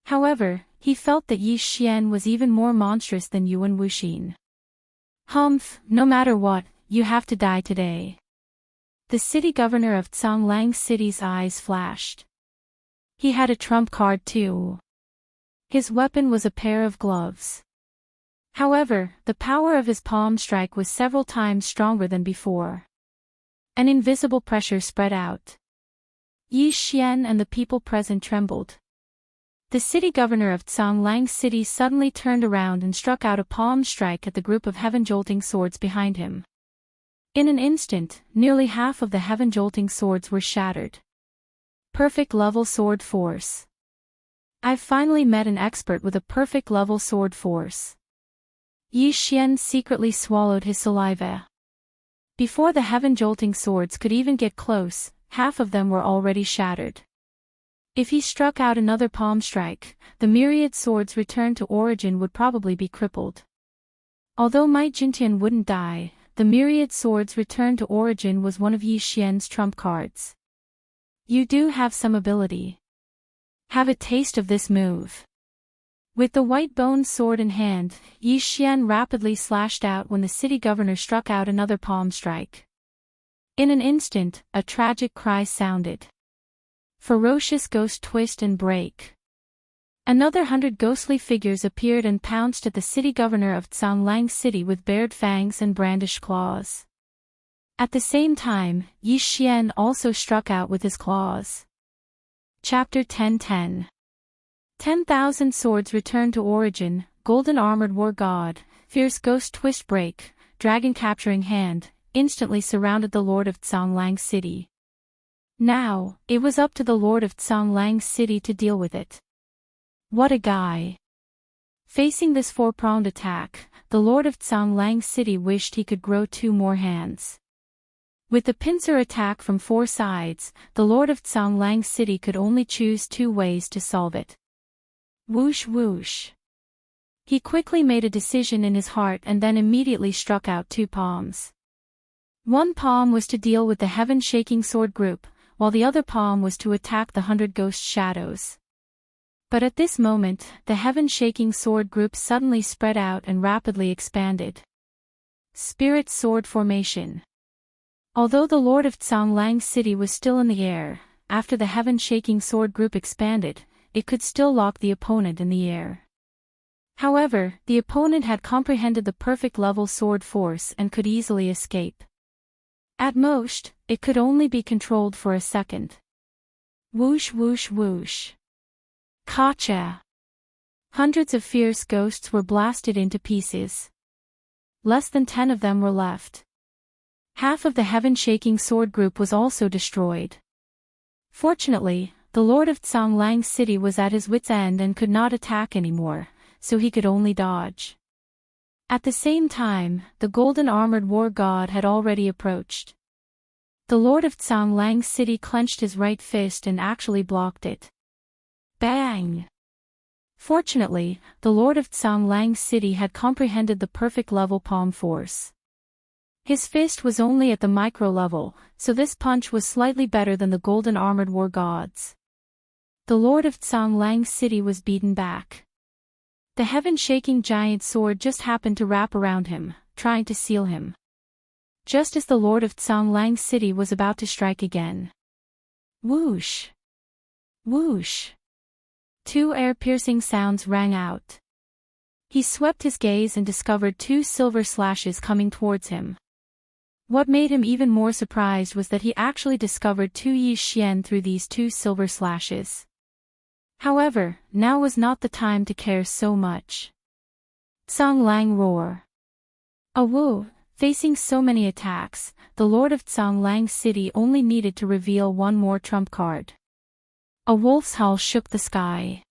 However, he felt that Yi Xian was even more monstrous than Yuan Wuxin. Humph, no matter what, you have to die today. The city governor of Tsanglang City's eyes flashed. He had a trump card too. His weapon was a pair of gloves. However, the power of his palm strike was several times stronger than before. An invisible pressure spread out. Yi Xian and the people present trembled. The city governor of Tsanglang City suddenly turned around and struck out a palm strike at the group of heaven-jolting swords behind him. In an instant, nearly half of the heaven-jolting swords were shattered. Perfect level sword force. I've finally met an expert with a perfect level sword force. Yi Xian secretly swallowed his saliva. Before the heaven-jolting swords could even get close, half of them were already shattered. If he struck out another palm strike, the myriad swords returned to origin would probably be crippled. Although Mai Jintian wouldn't die, the myriad swords returned to origin was one of Yi Xian's trump cards. You do have some ability. Have a taste of this move. With the white bone sword in hand, Yi Xian rapidly slashed out when the city governor struck out another palm strike. In an instant, a tragic cry sounded. Ferocious ghost twist and break. Another 100 ghostly figures appeared and pounced at the city governor of Tsanglang City with bared fangs and brandished claws. At the same time, Yi Xian also struck out with his claws. Chapter 1010. 10,000 swords returned to origin, golden armored war god, fierce ghost twist break, dragon capturing hand, instantly surrounded the lord of Tsanglang City. Now, it was up to the lord of Tsanglang City to deal with it. What a guy. Facing this 4-pronged attack, the lord of Tsanglang City wished he could grow 2 more hands. With the pincer attack from 4 sides, the lord of Tsanglang City could only choose 2 ways to solve it. Whoosh whoosh. He quickly made a decision in his heart and then immediately struck out 2 palms. One palm was to deal with the heaven-shaking sword group, while the other palm was to attack the 100 ghost shadows. But at this moment, the heaven-shaking sword group suddenly spread out and rapidly expanded. Spirit sword formation. Although the lord of Tsanglang City was still in the air, after the heaven-shaking sword group expanded, it could still lock the opponent in the air. However, the opponent had comprehended the perfect level sword force and could easily escape. At most, it could only be controlled for a second. Whoosh whoosh whoosh. Gotcha! Hundreds of fierce ghosts were blasted into pieces. Less than 10 of them were left. Half of the heaven-shaking sword group was also destroyed. Fortunately, the lord of Tsanglang City was at his wit's end and could not attack anymore, so he could only dodge. At the same time, the golden armored war god had already approached. The lord of Tsanglang City clenched his right fist and actually blocked it. Bang! Fortunately, the lord of Tsanglang City had comprehended the perfect level palm force. His fist was only at the micro level, so this punch was slightly better than the golden armored war god's. The lord of Tsanglang City was beaten back. The heaven-shaking giant sword just happened to wrap around him, trying to seal him. Just as the lord of Tsanglang City was about to strike again. Whoosh! Whoosh! 2 air-piercing sounds rang out. He swept his gaze and discovered 2 silver slashes coming towards him. What made him even more surprised was that he actually discovered 2 Yi Xian through these 2 silver slashes. However, now was not the time to care so much. Tsanglang roar. Awoo! Facing so many attacks, the lord of Tsanglang City only needed to reveal 1 more trump card. A wolf's howl shook the sky.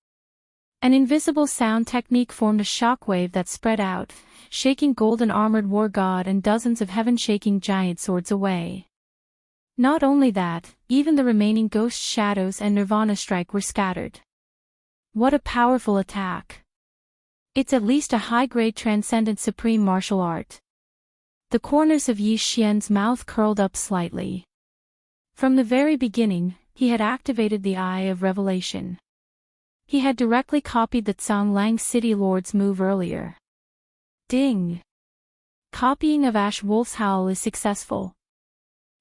An invisible sound technique formed a shockwave that spread out, shaking golden-armored war god and dozens of heaven-shaking giant swords away. Not only that, even the remaining ghost shadows and Nirvana strike were scattered. What a powerful attack! It's at least a high-grade transcendent supreme martial art. The corners of Yi Xian's mouth curled up slightly. From the very beginning, he had activated the Eye of Revelation. He had directly copied the Zhonglang City Lord's move earlier. Ding! Copying of Ash Wolf's howl is successful.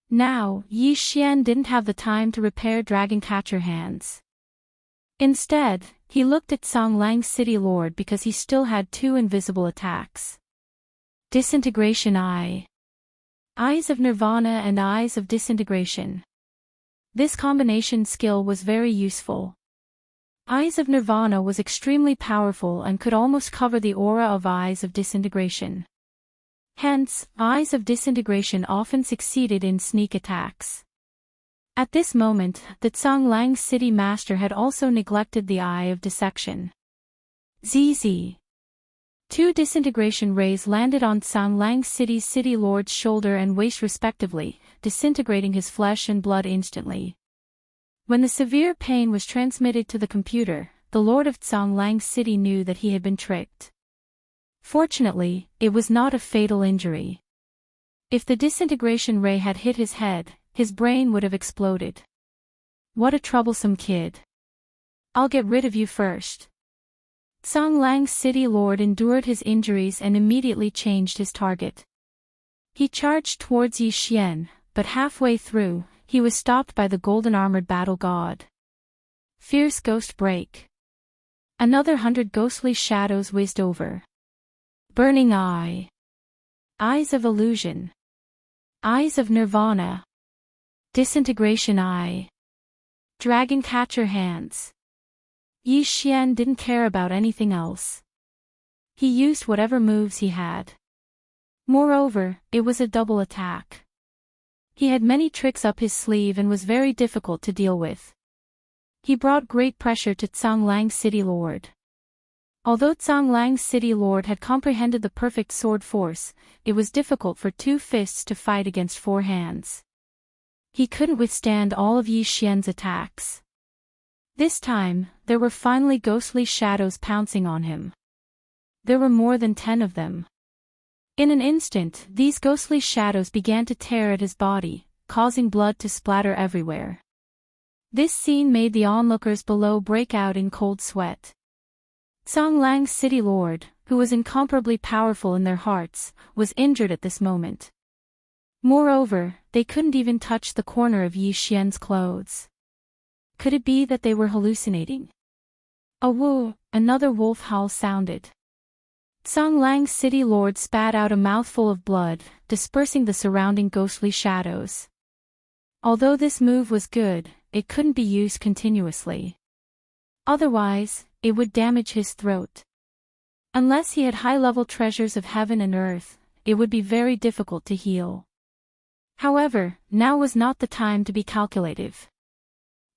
Now, Yi Xian didn't have the time to repair Dragon Catcher hands. Instead, he looked at Zhonglang City Lord because he still had 2 invisible attacks. Disintegration Eye. Eyes of Nirvana and Eyes of Disintegration. This combination skill was very useful. Eyes of Nirvana was extremely powerful and could almost cover the aura of Eyes of Disintegration. Hence, Eyes of Disintegration often succeeded in sneak attacks. At this moment, the Zhonglang City Master had also neglected the Eye of Dissection. ZZ. 2 disintegration rays landed on Zhonglang City's City Lord's shoulder and waist respectively, disintegrating his flesh and blood instantly. When the severe pain was transmitted to the computer, the Lord of Zhonglang City knew that he had been tricked. Fortunately, it was not a fatal injury. If the disintegration ray had hit his head, his brain would have exploded. What a troublesome kid. I'll get rid of you first. Zhonglang City Lord endured his injuries and immediately changed his target. He charged towards Yi Xian, but halfway through, he was stopped by the golden-armored battle god. Fierce Ghost Break. Another 100 ghostly shadows whizzed over. Burning Eye. Eyes of Illusion. Eyes of Nirvana. Disintegration Eye. Dragon Catcher Hands. Yi Xian didn't care about anything else. He used whatever moves he had. Moreover, it was a double attack. He had many tricks up his sleeve and was very difficult to deal with. He brought great pressure to Zhonglang City Lord. Although Zhonglang City Lord had comprehended the perfect sword force, it was difficult for 2 fists to fight against 4 hands. He couldn't withstand all of Yi Xian's attacks. This time, there were finally ghostly shadows pouncing on him. There were more than 10 of them. In an instant, these ghostly shadows began to tear at his body, causing blood to splatter everywhere. This scene made the onlookers below break out in cold sweat. Zhonglang City Lord, who was incomparably powerful in their hearts, was injured at this moment. Moreover, they couldn't even touch the corner of Yi Xian's clothes. Could it be that they were hallucinating? A woo, another wolf howl sounded. Zhonglang City Lord spat out a mouthful of blood, dispersing the surrounding ghostly shadows. Although this move was good, it couldn't be used continuously. Otherwise, it would damage his throat. Unless he had high-level treasures of heaven and earth, it would be very difficult to heal. However, now was not the time to be calculative.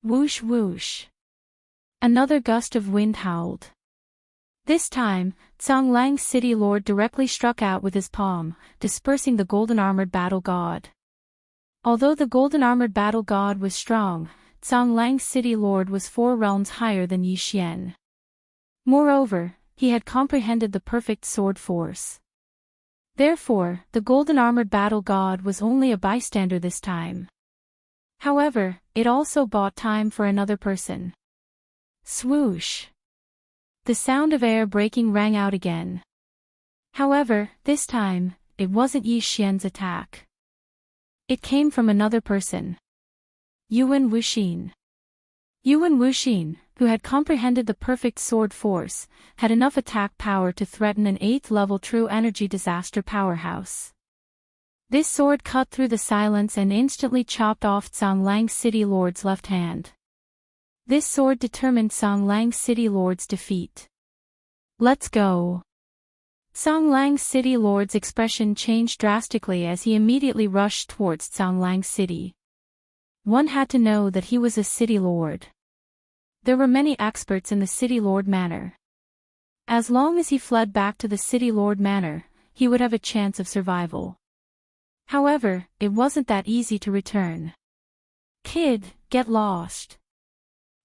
Whoosh whoosh. Another gust of wind howled. This time, Zhonglang City Lord directly struck out with his palm, dispersing the golden-armored battle god. Although the golden-armored battle god was strong, Zhonglang City Lord was 4 realms higher than Yi Xian. Moreover, he had comprehended the perfect sword force. Therefore, the golden-armored battle god was only a bystander this time. However, it also bought time for another person. Swoosh. The sound of air breaking rang out again. However, this time, it wasn't Yi Xian's attack. It came from another person. Yuan Wuxin. Yuan Wuxin, who had comprehended the perfect sword force, had enough attack power to threaten an 8th-level true energy disaster powerhouse. This sword cut through the silence and instantly chopped off Zhonglang City Lord's left hand. This sword determined Zhonglang City Lord's defeat. Let's go. Zhonglang City Lord's expression changed drastically as he immediately rushed towards Zhonglang City. One had to know that he was a City Lord. There were many experts in the City Lord Manor. As long as he fled back to the City Lord Manor, he would have a chance of survival. However, it wasn't that easy to return. Kid, get lost.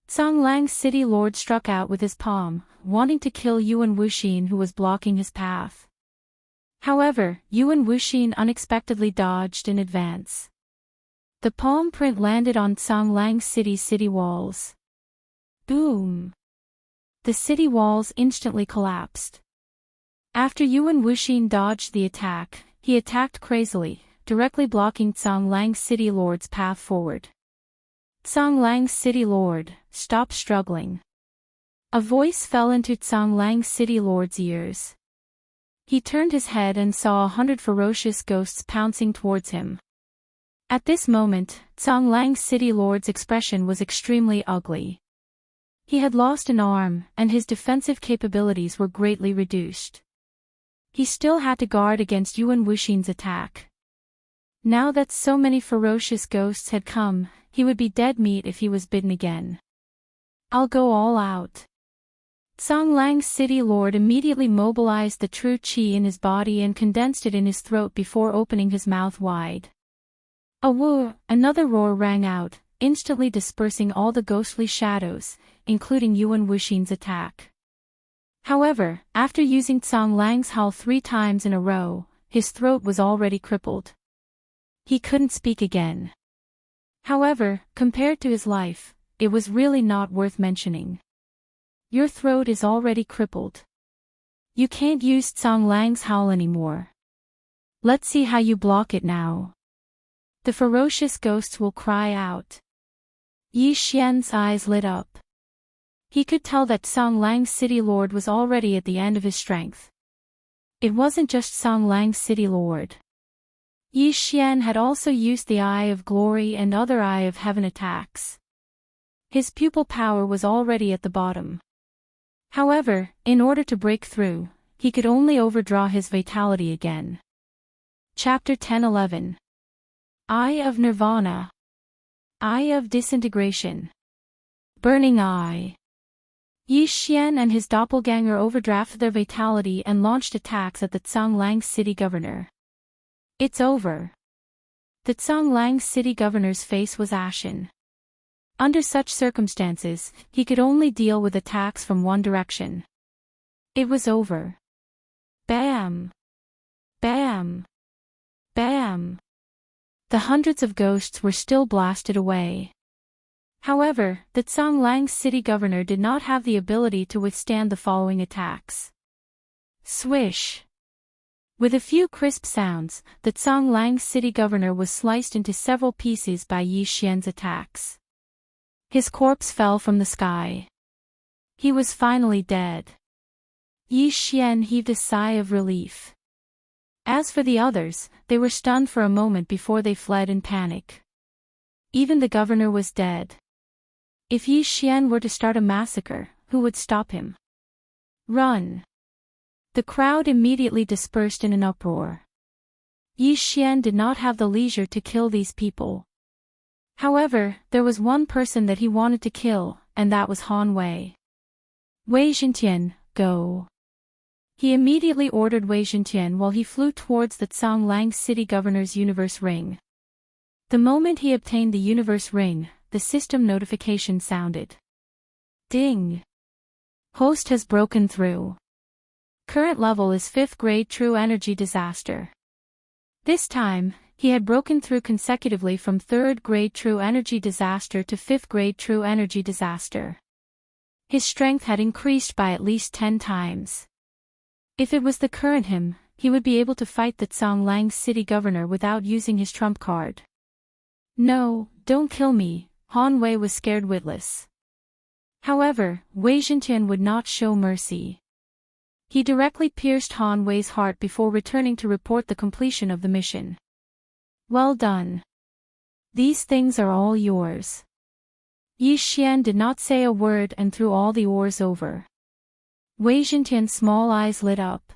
Song Lang's city lord struck out with his palm, wanting to kill Yuan Wuxin who was blocking his path. However, Yuan Wuxin unexpectedly dodged in advance. The palm print landed on Song Lang's city walls. Boom! The city walls instantly collapsed. After Yuan Wuxin dodged the attack, he attacked crazily, directly blocking Song Lang's city lord's path forward. Song Lang's city lord, stop struggling. A voice fell into Song Lang's city lord's ears. He turned his head and saw 100 ferocious ghosts pouncing towards him. At this moment, Song Lang's city lord's expression was extremely ugly. He had lost an arm, and his defensive capabilities were greatly reduced. He still had to guard against Yuan Wuxin's attack. Now that so many ferocious ghosts had come, he would be dead meat if he was bitten again. I'll go all out. Song Lang's city lord immediately mobilized the true qi in his body and condensed it in his throat before opening his mouth wide. A woo! Another roar rang out, instantly dispersing all the ghostly shadows, including Yuan Wuxin's attack. However, after using Song Lang's howl 3 times in a row, his throat was already crippled. He couldn't speak again. However, compared to his life, it was really not worth mentioning. Your throat is already crippled. You can't use Song Lang's howl anymore. Let's see how you block it now. The ferocious ghosts will cry out. Yi Xian's eyes lit up. He could tell that Song Lang's city lord was already at the end of his strength. It wasn't just Song Lang's city lord. Yi Xian had also used the Eye of Glory and other Eye of Heaven attacks. His pupil power was already at the bottom. However, in order to break through, he could only overdraw his vitality again. Chapter 10-11. Eye of Nirvana. Eye of Disintegration. Burning Eye. Yi Xian and his doppelganger overdrafted their vitality and launched attacks at the Song Lang city governor. It's over. The Song Lang city governor's face was ashen. Under such circumstances, he could only deal with attacks from one direction. It was over. Bam! Bam! Bam! The hundreds of ghosts were still blasted away. However, the Song Lang city governor did not have the ability to withstand the following attacks. Swish! With a few crisp sounds, the Song Lang city governor was sliced into several pieces by Yi Xian's attacks. His corpse fell from the sky. He was finally dead. Yi Xian heaved a sigh of relief. As for the others, they were stunned for a moment before they fled in panic. Even the governor was dead. If Yi Xian were to start a massacre, who would stop him? Run! The crowd immediately dispersed in an uproar. Yi Xian did not have the leisure to kill these people. However, there was one person that he wanted to kill, and that was Han Wei. Wei Zhentian, go. He immediately ordered Wei Zhentian while he flew towards the Song Lang city governor's universe ring. The moment he obtained the universe ring, the system notification sounded. Ding! Host has broken through. Current level is 5th grade True Energy Disaster. This time, he had broken through consecutively from 3rd grade True Energy Disaster to 5th grade True Energy Disaster. His strength had increased by at least 10 times. If it was the current him, he would be able to fight the Song Lang city governor without using his trump card. No, don't kill me, Han Wei was scared witless. However, Wei Zhentian would not show mercy. He directly pierced Han Wei's heart before returning to report the completion of the mission. Well done. These things are all yours. Yi Xian did not say a word and threw all the ores over. Wei Zhentian's small eyes lit up.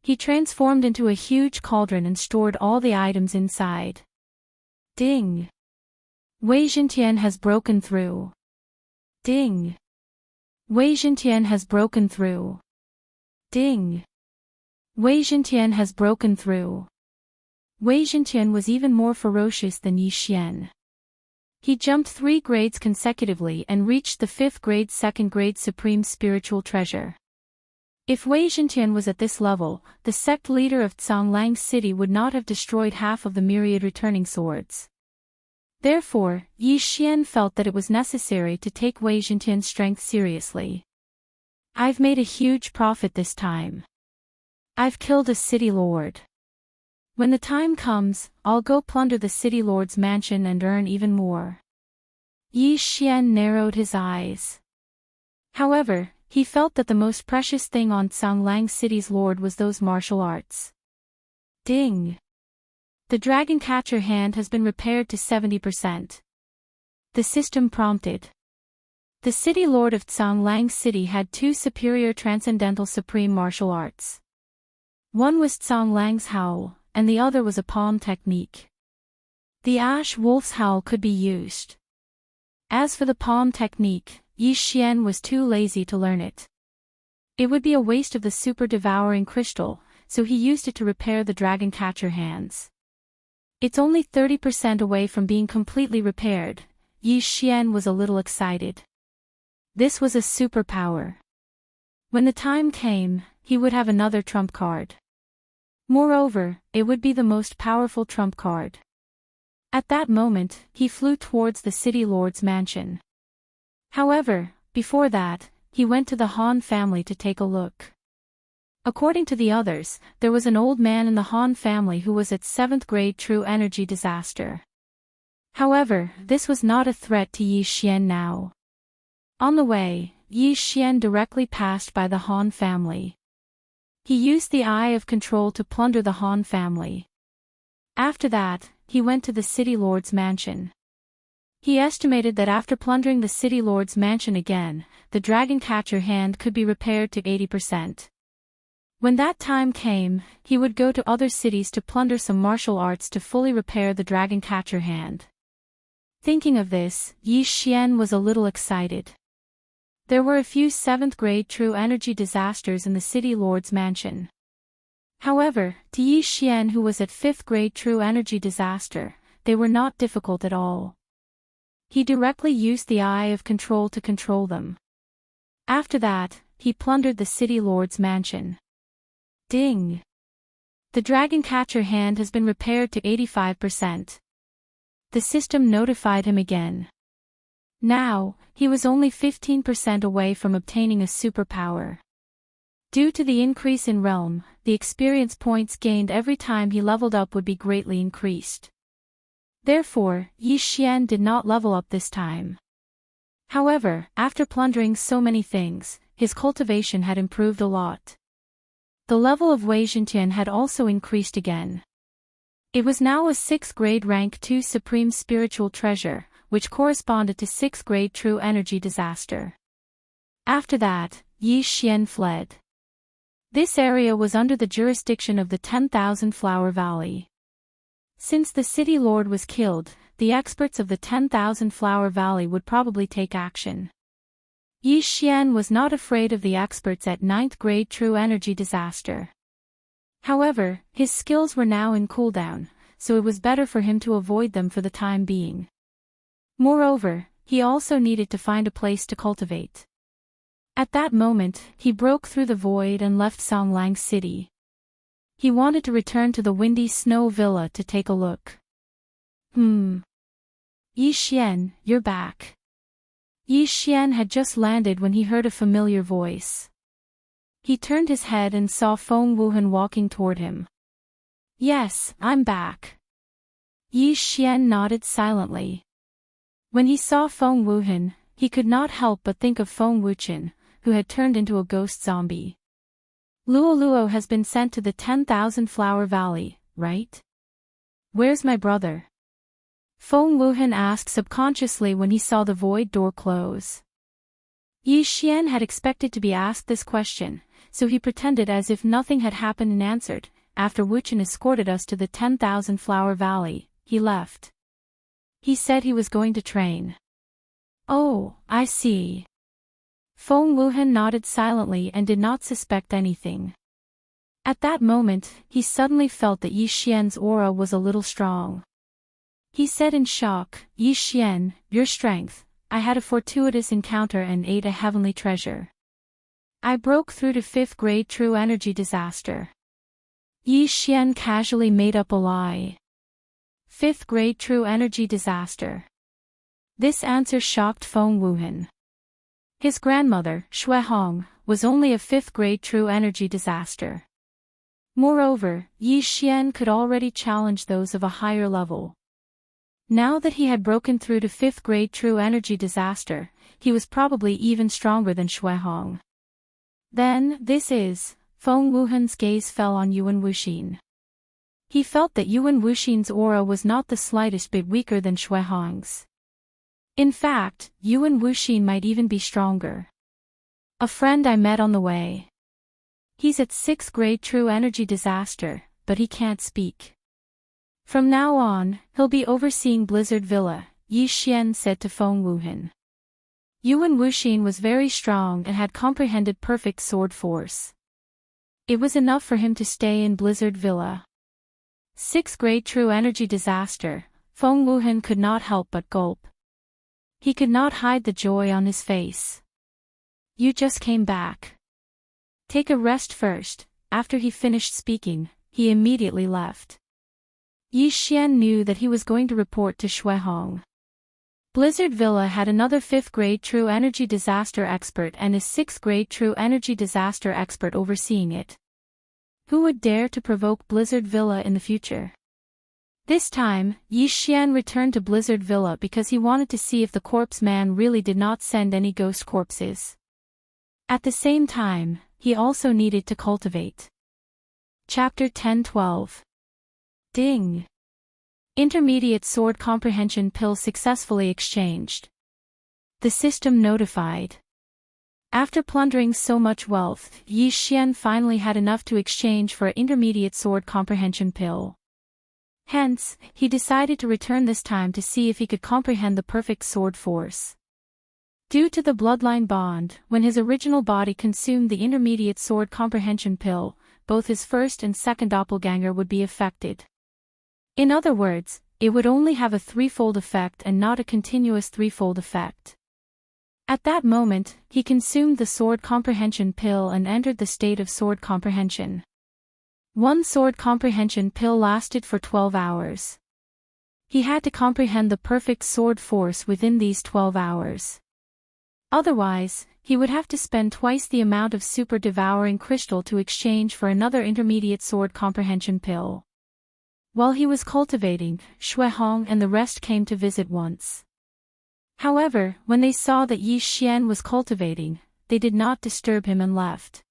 He transformed into a huge cauldron and stored all the items inside. Ding! Wei Zhentian has broken through. Ding! Wei Zhentian has broken through. Ding! Wei Zhentian has broken through. Wei Zhentian was even more ferocious than Yi Xian. He jumped 3 grades consecutively and reached the 5th grade 2nd grade supreme spiritual treasure. If Wei Zhentian was at this level, the sect leader of Zhonglang City would not have destroyed half of the myriad returning swords. Therefore, Yi Xian felt that it was necessary to take Wei Zhentian's strength seriously. I've made a huge profit this time. I've killed a city lord. When the time comes, I'll go plunder the city lord's mansion and earn even more. Yi Xian narrowed his eyes. However, he felt that the most precious thing on Zhonglang City's lord was those martial arts. Ding! The dragon catcher hand has been repaired to 70%. The system prompted. The city lord of Zhonglang City had 2 superior transcendental supreme martial arts. One was Zhonglang's Howl, and the other was a palm technique. The Ash Wolf's Howl could be used. As for the palm technique, Yi Xian was too lazy to learn it. It would be a waste of the super devouring crystal, so he used it to repair the dragon catcher hands. It's only 30% away from being completely repaired. Yi Xian was a little excited. This was a superpower. When the time came, he would have another trump card. Moreover, it would be the most powerful trump card. At that moment, he flew towards the city lord's mansion. However, before that, he went to the Han family to take a look. According to the others, there was an old man in the Han family who was at 7th grade true energy disaster. However, this was not a threat to Yi Xian now. On the way, Yi Xian directly passed by the Han family. He used the Eye of Control to plunder the Han family. After that, he went to the city lord's mansion. He estimated that after plundering the city lord's mansion again, the dragon catcher hand could be repaired to 80%. When that time came, he would go to other cities to plunder some martial arts to fully repair the dragon catcher hand. Thinking of this, Yi Xian was a little excited. There were a few 7th grade true energy disasters in the city lord's mansion. However, to Yi Xian, who was at 5th grade true energy disaster, they were not difficult at all. He directly used the Eye of Control to control them. After that, he plundered the city lord's mansion. Ding! The dragon catcher hand has been repaired to 85%. The system notified him again. Now, he was only 15% away from obtaining a superpower. Due to the increase in realm, the experience points gained every time he leveled up would be greatly increased. Therefore, Yi Xian did not level up this time. However, after plundering so many things, his cultivation had improved a lot. The level of Wei Zhentian had also increased again. It was now a 6th grade rank 2 supreme spiritual treasure, which corresponded to 6th grade true energy disaster. After that, Yi Xian fled. This area was under the jurisdiction of the 10,000 Flower Valley. Since the city lord was killed, the experts of the 10,000 Flower Valley would probably take action. Yi Xian was not afraid of the experts at 9th grade true energy disaster. However, his skills were now in cooldown, so it was better for him to avoid them for the time being. Moreover, he also needed to find a place to cultivate. At that moment, he broke through the void and left Zhonglang City. He wanted to return to the windy snow villa to take a look. Yi Xian, you're back. Yi Xian had just landed when he heard a familiar voice. He turned his head and saw Feng Wuhan walking toward him. Yes, I'm back. Yi Xian nodded silently. When he saw Feng Wuhan, he could not help but think of Feng Wuchen, who had turned into a ghost zombie. Luo has been sent to the 10,000 Flower Valley, right? Where's my brother? Feng Wuhan asked subconsciously when he saw the void door close. Yi Xian had expected to be asked this question, so he pretended as if nothing had happened and answered, after Wuchen escorted us to the 10,000 Flower Valley, he left. He said he was going to train. Oh, I see. Feng Wuhan nodded silently and did not suspect anything. At that moment, he suddenly felt that Yi Xian's aura was a little strong. He said in shock, "Yi Xian, your strength. I had a fortuitous encounter and ate a heavenly treasure. I broke through to 5th grade true energy disaster." Yi Xian casually made up a lie. 5th grade true energy disaster. This answer shocked Feng Wuhan. His grandmother, Shui Hong, was only a 5th grade true energy disaster. Moreover, Yi Xian could already challenge those of a higher level. Now that he had broken through to 5th grade true energy disaster, he was probably even stronger than Shui Hong. Then, Feng Wuhan's gaze fell on Yuan Wuxin. He felt that Yuan Wuxin's aura was not the slightest bit weaker than Shui Hong's. In fact, Yuan Wuxin might even be stronger. "A friend I met on the way. He's at 6th grade true energy disaster, but he can't speak. From now on, he'll be overseeing Blizzard Villa," Yi Xian said to Feng Wuhan. Yuan Wuxin was very strong and had comprehended perfect sword force. It was enough for him to stay in Blizzard Villa. 6th grade true energy disaster, Feng Wuhan could not help but gulp. He could not hide the joy on his face. "You just came back. Take a rest first." After he finished speaking, he immediately left. Yi Xian knew that he was going to report to Shui Hong. Blizzard Villa had another 5th grade true energy disaster expert and a 6th grade true energy disaster expert overseeing it. Who would dare to provoke Blizzard Villa in the future? This time, Yi Xian returned to Blizzard Villa because he wanted to see if the corpse man really did not send any ghost corpses. At the same time, he also needed to cultivate. Chapter 10-12. Ding! Intermediate sword comprehension pill successfully exchanged. The system notified. After plundering so much wealth, Yi Xian finally had enough to exchange for an intermediate sword comprehension pill. Hence, he decided to return this time to see if he could comprehend the perfect sword force. Due to the bloodline bond, when his original body consumed the intermediate sword comprehension pill, both his first and second doppelganger would be affected. In other words, it would only have a threefold effect and not a continuous threefold effect. At that moment, he consumed the sword comprehension pill and entered the state of sword comprehension. One sword comprehension pill lasted for 12 hours. He had to comprehend the perfect sword force within these 12 hours. Otherwise, he would have to spend twice the amount of super devouring crystal to exchange for another intermediate sword comprehension pill. While he was cultivating, Shui Hong and the rest came to visit once. However, when they saw that Yi Xian was cultivating, they did not disturb him and left.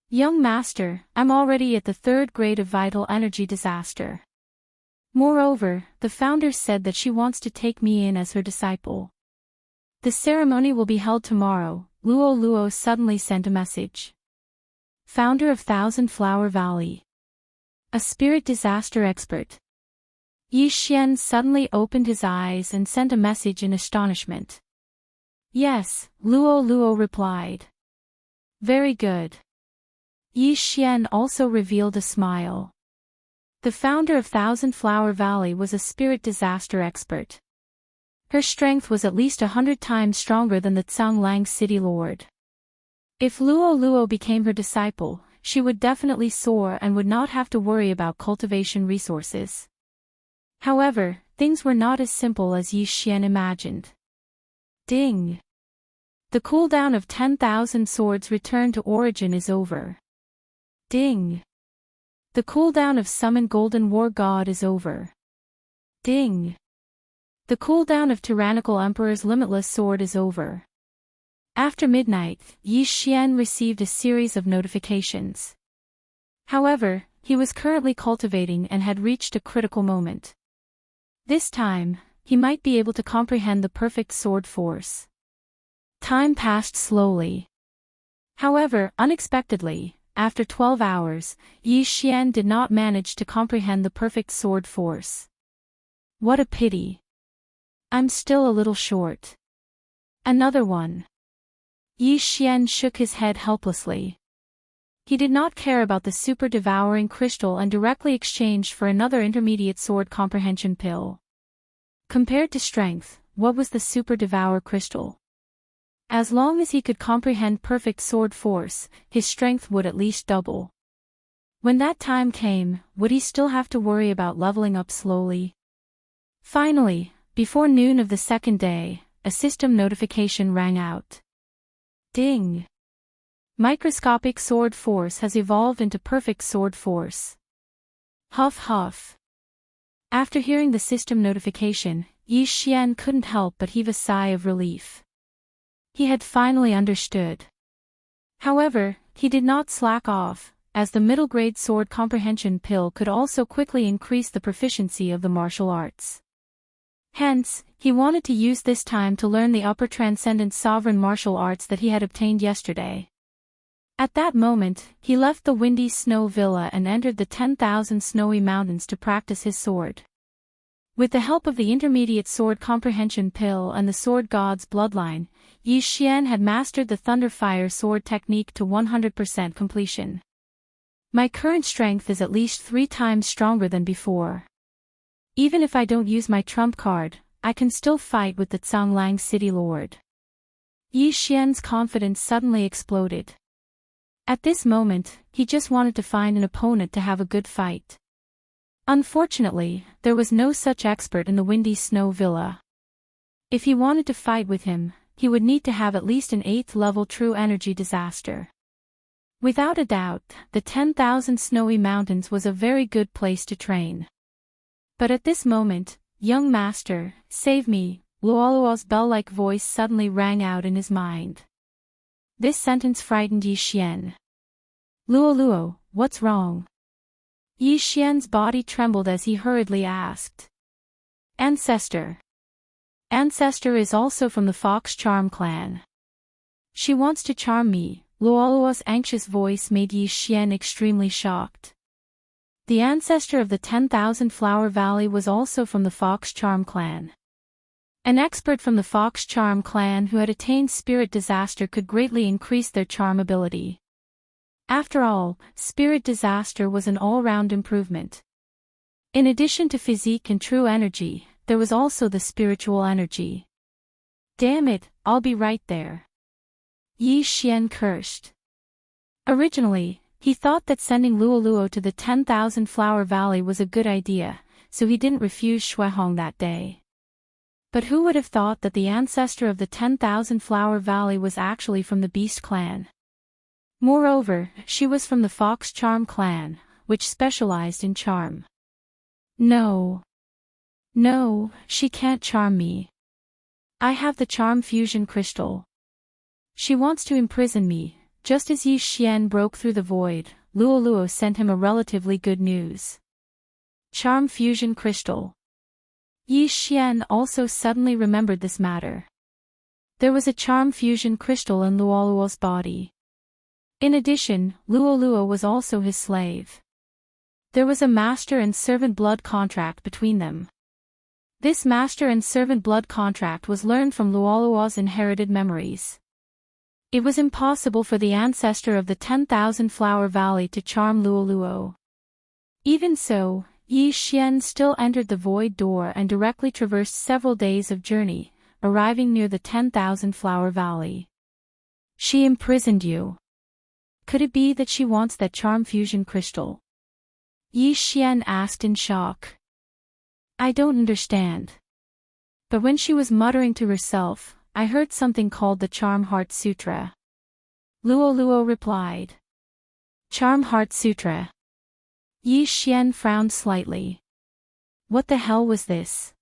"Young master, I'm already at the 3rd grade of vital energy disaster. Moreover, the founder said that she wants to take me in as her disciple. The ceremony will be held tomorrow," Luo Luo suddenly sent a message. Founder of Thousand Flower Valley. A spirit disaster expert. Yi Xian suddenly opened his eyes and sent a message in astonishment. "Yes," Luo Luo replied. "Very good." Yi Xian also revealed a smile. The founder of Thousand Flower Valley was a spirit disaster expert. Her strength was at least 100 times stronger than the Tsanglang City Lord. If Luo Luo became her disciple, she would definitely soar and would not have to worry about cultivation resources. However, things were not as simple as Yi Xian imagined. Ding! The cooldown of 10,000 swords return to origin is over. Ding! The cooldown of Summon Golden War God is over. Ding! The cooldown of Tyrannical Emperor's Limitless Sword is over. After midnight, Yi Xian received a series of notifications. However, he was currently cultivating and had reached a critical moment. This time, he might be able to comprehend the perfect sword force. Time passed slowly. However, unexpectedly, after 12 hours, Yi Xian did not manage to comprehend the perfect sword force. What a pity. I'm still a little short. Another one. Yi Xian shook his head helplessly. He did not care about the super devouring crystal and directly exchanged for another intermediate sword comprehension pill. Compared to strength, what was the super devour crystal? As long as he could comprehend perfect sword force, his strength would at least double. When that time came, would he still have to worry about leveling up slowly? Finally, before noon of the second day, a system notification rang out. Ding! Microscopic sword force has evolved into perfect sword force. Huff huff. After hearing the system notification, Yi Xian couldn't help but heave a sigh of relief. He had finally understood. However, he did not slack off, as the middle-grade sword comprehension pill could also quickly increase the proficiency of the martial arts. Hence, he wanted to use this time to learn the upper transcendent sovereign martial arts that he had obtained yesterday. At that moment, he left the windy snow villa and entered the 10,000 snowy mountains to practice his sword. With the help of the intermediate sword comprehension pill and the sword god's bloodline, Yi Xian had mastered the thunderfire sword technique to 100% completion. My current strength is at least 3 times stronger than before. Even if I don't use my trump card, I can still fight with the Zhanglang City Lord. Yi Xian's confidence suddenly exploded. At this moment, he just wanted to find an opponent to have a good fight. Unfortunately, there was no such expert in the windy snow villa. If he wanted to fight with him, he would need to have at least an 8th level true energy disaster. Without a doubt, the 10,000 snowy mountains was a very good place to train. But at this moment, young master, save me, Luoluo's bell-like voice suddenly rang out in his mind. This sentence frightened Yi Xian. Luoluo, what's wrong? Yi Xian's body trembled as he hurriedly asked. Ancestor. Ancestor is also from the Fox Charm clan. She wants to charm me. Luoluo's anxious voice made Yi Xian extremely shocked. The ancestor of the 10,000 Flower Valley was also from the Fox Charm clan. An expert from the Fox Charm clan who had attained Spirit Disaster could greatly increase their charm ability. After all, Spirit Disaster was an all-round improvement. In addition to physique and true energy, there was also the spiritual energy. Damn it, I'll be right there. Yi Xian cursed. Originally, he thought that sending Luoluo to the 10,000 Flower Valley was a good idea, so he didn't refuse Shuihong that day. But who would have thought that the ancestor of the 10,000 Flower Valley was actually from the Beast clan? Moreover, she was from the Fox Charm clan, which specialized in charm. No, she can't charm me. I have the charm fusion crystal. She wants to imprison me. Just as Yi Xian broke through the void, Luoluo sent him a relatively good news. Charm fusion crystal. Yi Xian also suddenly remembered this matter. There was a charm fusion crystal in Luoluo's body. In addition, Luoluo was also his slave. There was a master and servant blood contract between them. This master and servant blood contract was learned from Luoluo's inherited memories. It was impossible for the ancestor of the 10,000 Flower Valley to charm Luoluo. Even so, Yi Xian still entered the void door and directly traversed several days of journey, arriving near the 10,000 Flower Valley. She imprisoned you. Could it be that she wants that charm fusion crystal? Yi Xian asked in shock. I don't understand. But when she was muttering to herself, I heard something called the Charm Heart Sutra. Luoluo replied. Charm Heart Sutra. Yi Xian frowned slightly. What the hell was this?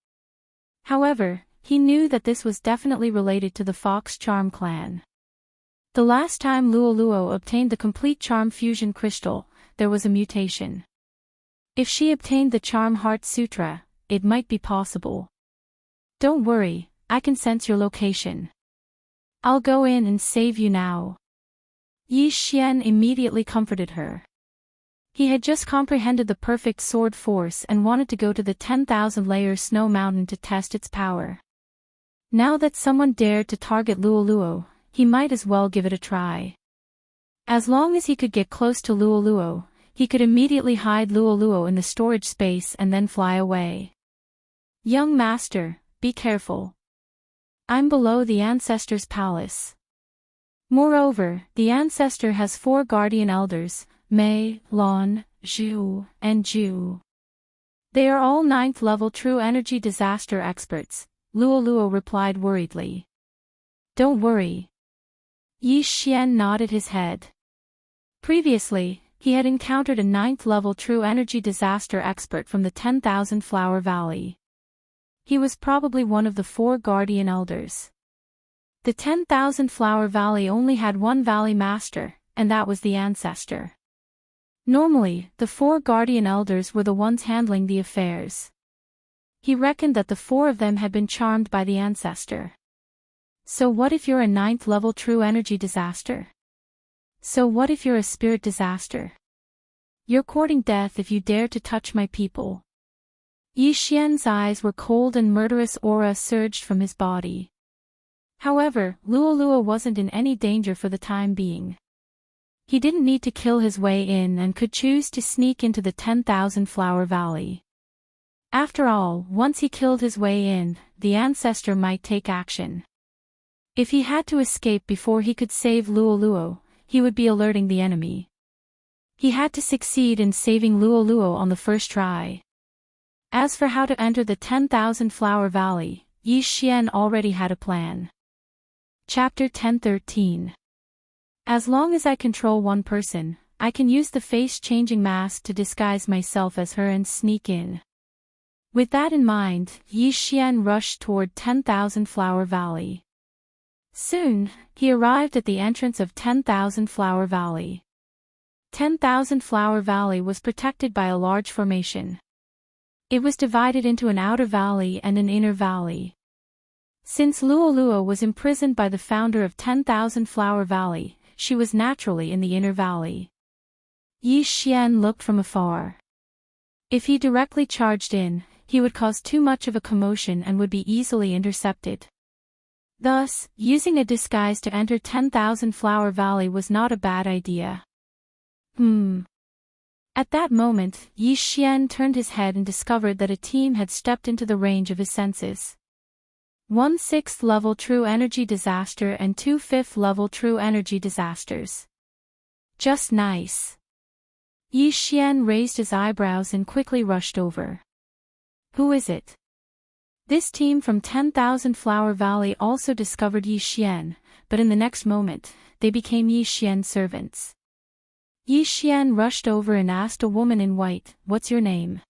However, he knew that this was definitely related to the Fox Charm clan. The last time Luoluo obtained the complete Charm Fusion Crystal, there was a mutation. If she obtained the Charm Heart Sutra, it might be possible. Don't worry, I can sense your location. I'll go in and save you now. Yi Xian immediately comforted her. He had just comprehended the perfect sword force and wanted to go to the 10,000-layer snow mountain to test its power. Now that someone dared to target Luoluo, he might as well give it a try. As long as he could get close to Luoluo, he could immediately hide Luoluo in the storage space and then fly away. Young master, be careful. I'm below the ancestor's palace. Moreover, the ancestor has 4 guardian elders, Mei, Lon, Zhu, and Ju. They are all 9th level true energy disaster experts, Luoluo replied worriedly. Don't worry. Yi Xian nodded his head. Previously, he had encountered a 9th level true energy disaster expert from the 10,000 Flower Valley. He was probably one of the 4 guardian elders. The 10,000 Flower Valley only had one valley master, and that was the ancestor. Normally, the 4 guardian elders were the ones handling the affairs. He reckoned that the 4 of them had been charmed by the ancestor. So what if you're a 9th level true energy disaster? So what if you're a spirit disaster? You're courting death if you dare to touch my people. Yi Xian's eyes were cold and murderous aura surged from his body. However, Luoluo wasn't in any danger for the time being. He didn't need to kill his way in and could choose to sneak into the 10,000 Flower Valley. After all, once he killed his way in, the ancestor might take action. If he had to escape before he could save Luoluo, he would be alerting the enemy. He had to succeed in saving Luoluo on the first try. As for how to enter the 10,000 Flower Valley, Yi Xian already had a plan. Chapter 10:13. As long as I control one person, I can use the face-changing mask to disguise myself as her and sneak in. With that in mind, Yi Xian rushed toward 10,000 Flower Valley. Soon, he arrived at the entrance of 10,000 Flower Valley. 10,000 Flower Valley was protected by a large formation. It was divided into an outer valley and an inner valley. Since Luoluo was imprisoned by the founder of 10,000 Flower Valley, she was naturally in the inner valley. Yi Xian looked from afar. If he directly charged in, he would cause too much of a commotion and would be easily intercepted. Thus, using a disguise to enter 10,000 Flower Valley was not a bad idea. At that moment, Yi Xian turned his head and discovered that a team had stepped into the range of his senses. 1 6th level true energy disaster and 2 5th level true energy disasters. Just nice. Yi Xian raised his eyebrows and quickly rushed over. Who is it? This team from 10,000 Flower Valley also discovered Yi Xian, but in the next moment, they became Yi Xian's servants. Yi Xian rushed over and asked a woman in white, "What's your name?"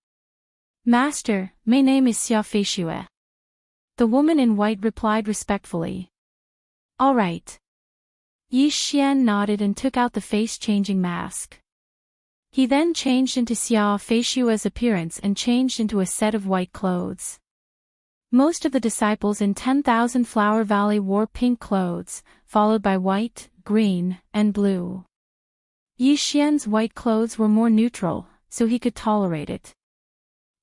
"Master, my name is Xia Feishue." The woman in white replied respectfully. "All right." Yi Xian nodded and took out the face-changing mask. He then changed into Xia Feishue's appearance and changed into a set of white clothes. Most of the disciples in 10,000 Flower Valley wore pink clothes, followed by white, green, and blue. Yi Xian's white clothes were more neutral, so he could tolerate it.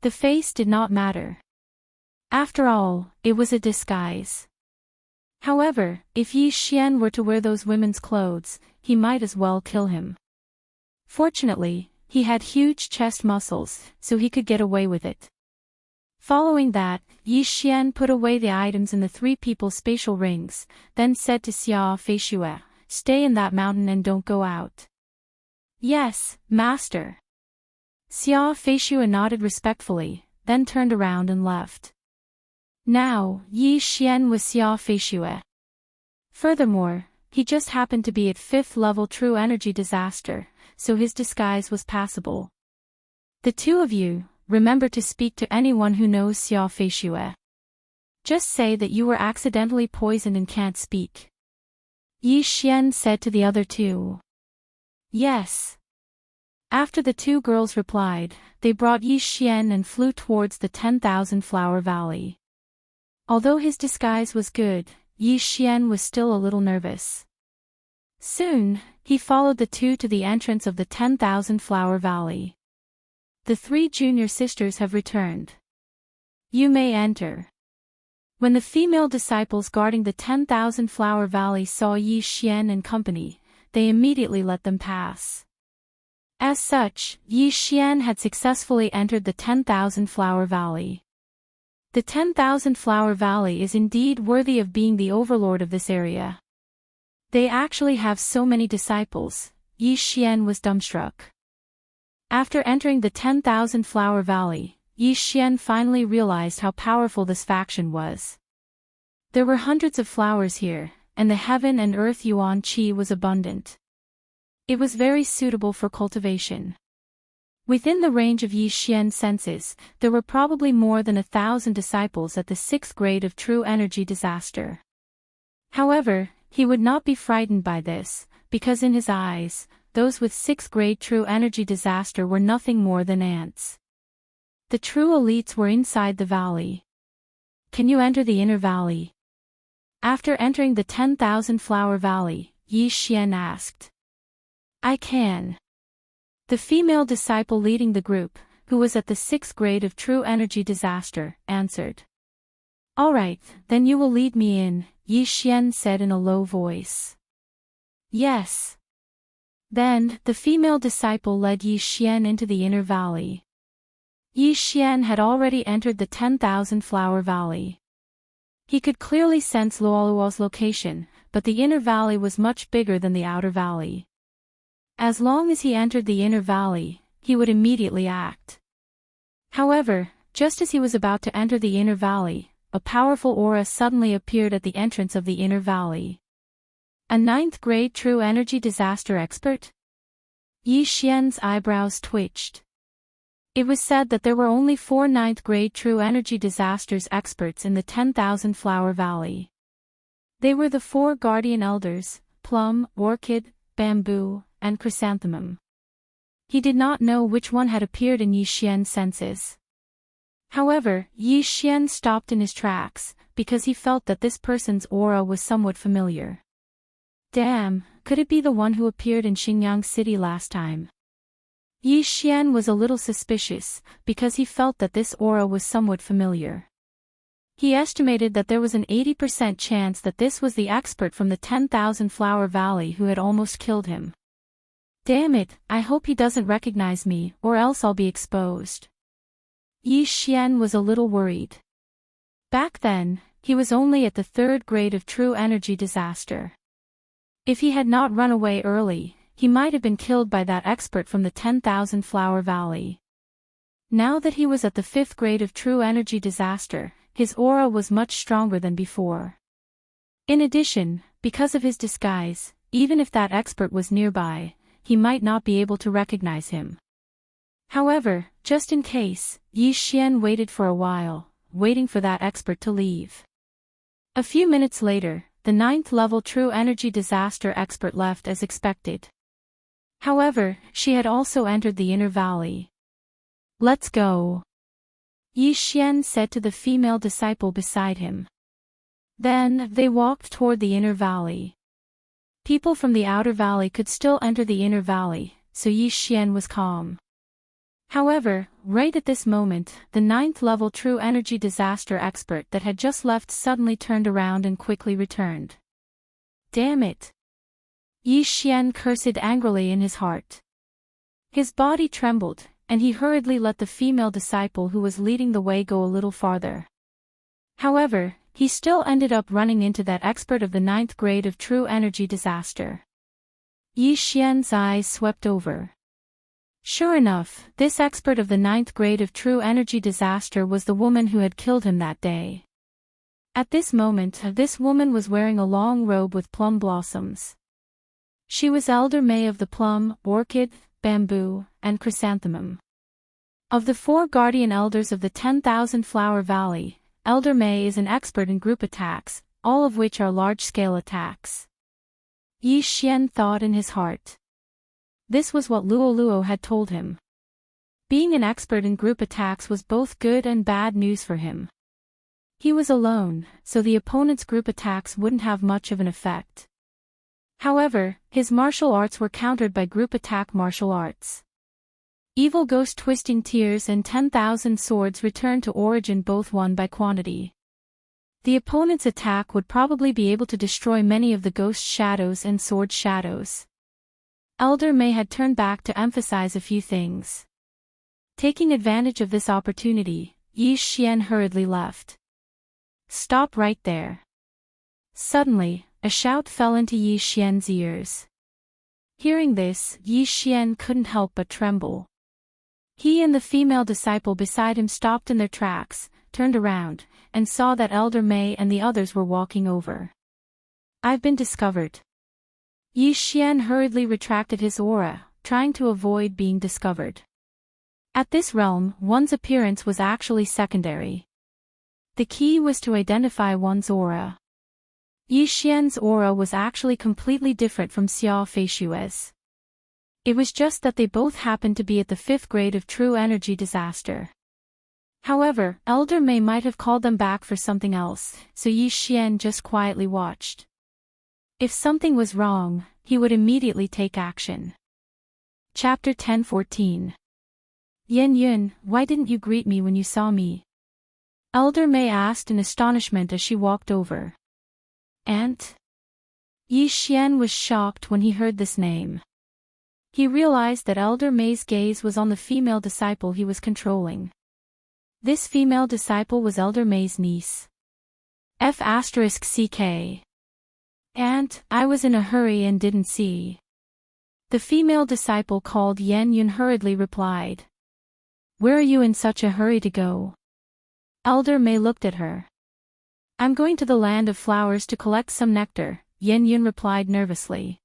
The face did not matter. After all, it was a disguise. However, if Yi Xian were to wear those women's clothes, he might as well kill him. Fortunately, he had huge chest muscles, so he could get away with it. Following that, Yi Xian put away the items in the 3 people's spatial rings, then said to Xia Feishue, "Stay in that mountain and don't go out." "Yes, master." Xia Feishue nodded respectfully, then turned around and left. Now, Yi Xian was Xia Feishue. Furthermore, he just happened to be at 5th level true energy disaster, so his disguise was passable. "The 2 of you, remember to speak to anyone who knows Xia Feishue. Just say that you were accidentally poisoned and can't speak." Yi Xian said to the other 2. "Yes." After the 2 girls replied, they brought Yi Xian and flew towards the 10,000 Flower Valley. Although his disguise was good, Yi Xian was still a little nervous. Soon, he followed the 2 to the entrance of the 10,000 Flower Valley. "The 3 junior sisters have returned. You may enter." When the female disciples guarding the 10,000 Flower Valley saw Yi Xian and company, they immediately let them pass. As such, Yi Xian had successfully entered the 10,000 Flower Valley. The 10,000 Flower Valley is indeed worthy of being the overlord of this area. They actually have so many disciples. Yi Xian was dumbstruck. After entering the 10,000 Flower Valley, Yi Xian finally realized how powerful this faction was. There were hundreds of flowers here, and the heaven and earth yuan qi was abundant. It was very suitable for cultivation. Within the range of Yi Xian's senses, there were probably more than 1,000 disciples at the 6th grade of True Energy Disaster. However, he would not be frightened by this, because in his eyes, those with 6th grade True Energy Disaster were nothing more than ants. The true elites were inside the valley. Can you enter the inner valley? After entering the 10,000 Flower Valley, Yi Xian asked. I can. The female disciple leading the group, who was at the 6th grade of True Energy Disaster, answered. Alright, then you will lead me in, Yi Xian said in a low voice. Yes. Then, the female disciple led Yi Xian into the inner valley. Yi Xian had already entered the 10,000 Flower Valley. He could clearly sense LoveLore's location, but the inner valley was much bigger than the outer valley. As long as he entered the inner valley, he would immediately act. However, just as he was about to enter the inner valley, a powerful aura suddenly appeared at the entrance of the inner valley. A 9th grade True Energy Disaster expert? Yi Xian's eyebrows twitched. It was said that there were only 4 9th grade True Energy Disasters experts in the 10,000 Flower Valley. They were the 4 Guardian Elders, Plum, Orchid, Bamboo, and Chrysanthemum. He did not know which one had appeared in Yi Xian's senses. However, Yi Xian stopped in his tracks, because he felt that this person's aura was somewhat familiar. Damn, could it be the one who appeared in Xingyang City last time? Yi Xian was a little suspicious, because he felt that this aura was somewhat familiar. He estimated that there was an 80% chance that this was the expert from the 10,000 Flower Valley who had almost killed him. Damn it, I hope he doesn't recognize me, or else I'll be exposed. Yi Xian was a little worried. Back then, he was only at the 3rd grade of True Energy Disaster. If he had not run away early, he might have been killed by that expert from the 10,000 Flower Valley. Now that he was at the 5th grade of True Energy Disaster, his aura was much stronger than before. In addition, because of his disguise, even if that expert was nearby, he might not be able to recognize him. However, just in case, Yi Xian waited for a while, waiting for that expert to leave. A few minutes later, the 9th level True Energy Disaster expert left as expected. However, she had also entered the inner valley. Let's go. Yi Xian said to the female disciple beside him. Then, they walked toward the inner valley. People from the outer valley could still enter the inner valley, so Yi Xian was calm. However, right at this moment, the 9th level True Energy Disaster expert that had just left suddenly turned around and quickly returned. Damn it! Yi Xian cursed angrily in his heart. His body trembled, and he hurriedly let the female disciple who was leading the way go a little farther. However, he still ended up running into that expert of the 9th grade of True Energy Disaster. Yi Xian's eyes swept over. Sure enough, this expert of the 9th grade of True Energy Disaster was the woman who had killed him that day. At this moment, this woman was wearing a long robe with plum blossoms. She was Elder May of the Plum, Orchid, Bamboo, and Chrysanthemum. Of the 4 Guardian Elders of the 10,000 Flower Valley, Elder May is an expert in group attacks, all of which are large-scale attacks. Yi Xian thought in his heart. This was what Luo had told him. Being an expert in group attacks was both good and bad news for him. He was alone, so the opponent's group attacks wouldn't have much of an effect. However, his martial arts were countered by group attack martial arts. Evil Ghost Twisting Tears and 10,000 Swords returned to origin, both won by quantity. The opponent's attack would probably be able to destroy many of the ghost shadows and sword shadows. Elder May had turned back to emphasize a few things. Taking advantage of this opportunity, Yi Xian hurriedly left. Stop right there. Suddenly, a shout fell into Yi Xian's ears. Hearing this, Yi Xian couldn't help but tremble. He and the female disciple beside him stopped in their tracks, turned around, and saw that Elder May and the others were walking over. I've been discovered. Yi Xian hurriedly retracted his aura, trying to avoid being discovered. At this realm, one's appearance was actually secondary. The key was to identify one's aura. Yi Xian's aura was actually completely different from Xiao Feishue's. It was just that they both happened to be at the 5th grade of true energy disaster. However, Elder May might have called them back for something else, so Yi Xian just quietly watched. If something was wrong, he would immediately take action. Chapter 10:14. Yan Yun, why didn't you greet me when you saw me? Elder May asked in astonishment as she walked over. Aunt? Yi Xian was shocked when he heard this name. He realized that Elder May's gaze was on the female disciple he was controlling. This female disciple was Elder May's niece. F***CK. Aunt, I was in a hurry and didn't see. The female disciple called Yan Yun hurriedly replied. Where are you in such a hurry to go? Elder May looked at her. I'm going to the land of flowers to collect some nectar, Yan Yun replied nervously.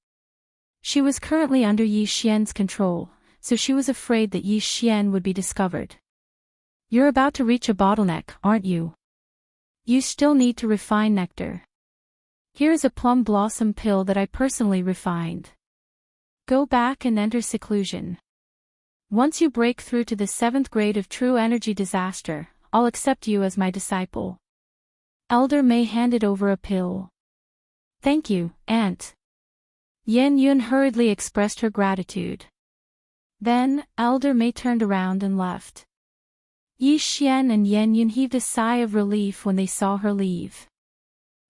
She was currently under Yi Xian's control, so she was afraid that Yi Xian would be discovered. You're about to reach a bottleneck, aren't you? You still need to refine nectar. Here is a plum blossom pill that I personally refined. Go back and enter seclusion. Once you break through to the 7th grade of true energy disaster, I'll accept you as my disciple. Elder May handed over a pill. Thank you, Aunt. Yan Yun hurriedly expressed her gratitude. Then, Elder May turned around and left. Yi Xian and Yan Yun heaved a sigh of relief when they saw her leave.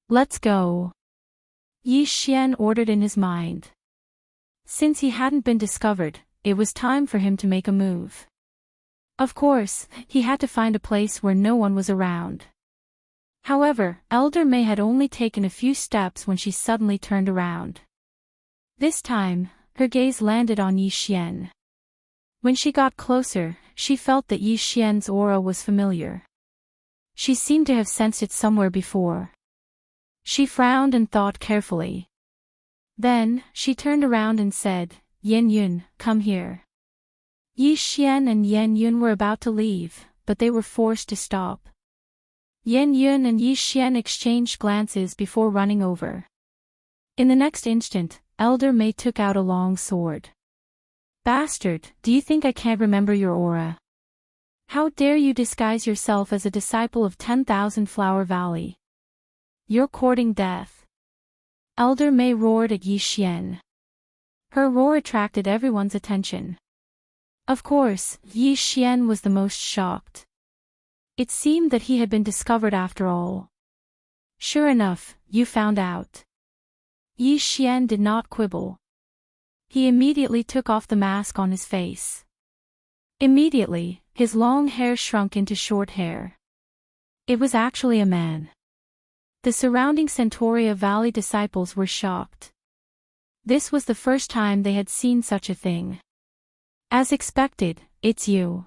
Let's go. Yi Xian ordered in his mind. Since he hadn't been discovered, it was time for him to make a move. Of course, he had to find a place where no one was around. However, Elder May had only taken a few steps when she suddenly turned around. This time, her gaze landed on Yi Xian. When she got closer, she felt that Yi Xian's aura was familiar. She seemed to have sensed it somewhere before. She frowned and thought carefully. Then, she turned around and said, Yan Yun, come here. Yi Xian and Yan Yun were about to leave, but they were forced to stop. Yan Yun and Yi Xian exchanged glances before running over. In the next instant, Elder May took out a long sword. Bastard, do you think I can't remember your aura? How dare you disguise yourself as a disciple of 10,000 Flower Valley? You're courting death. Elder May roared at Yi Xian. Her roar attracted everyone's attention. Of course, Yi Xian was the most shocked. It seemed that he had been discovered after all. Sure enough, you found out. Yi Xian did not quibble. He immediately took off the mask on his face. Immediately, his long hair shrunk into short hair. It was actually a man. The surrounding Centauria Valley disciples were shocked. This was the first time they had seen such a thing. As expected, it's you.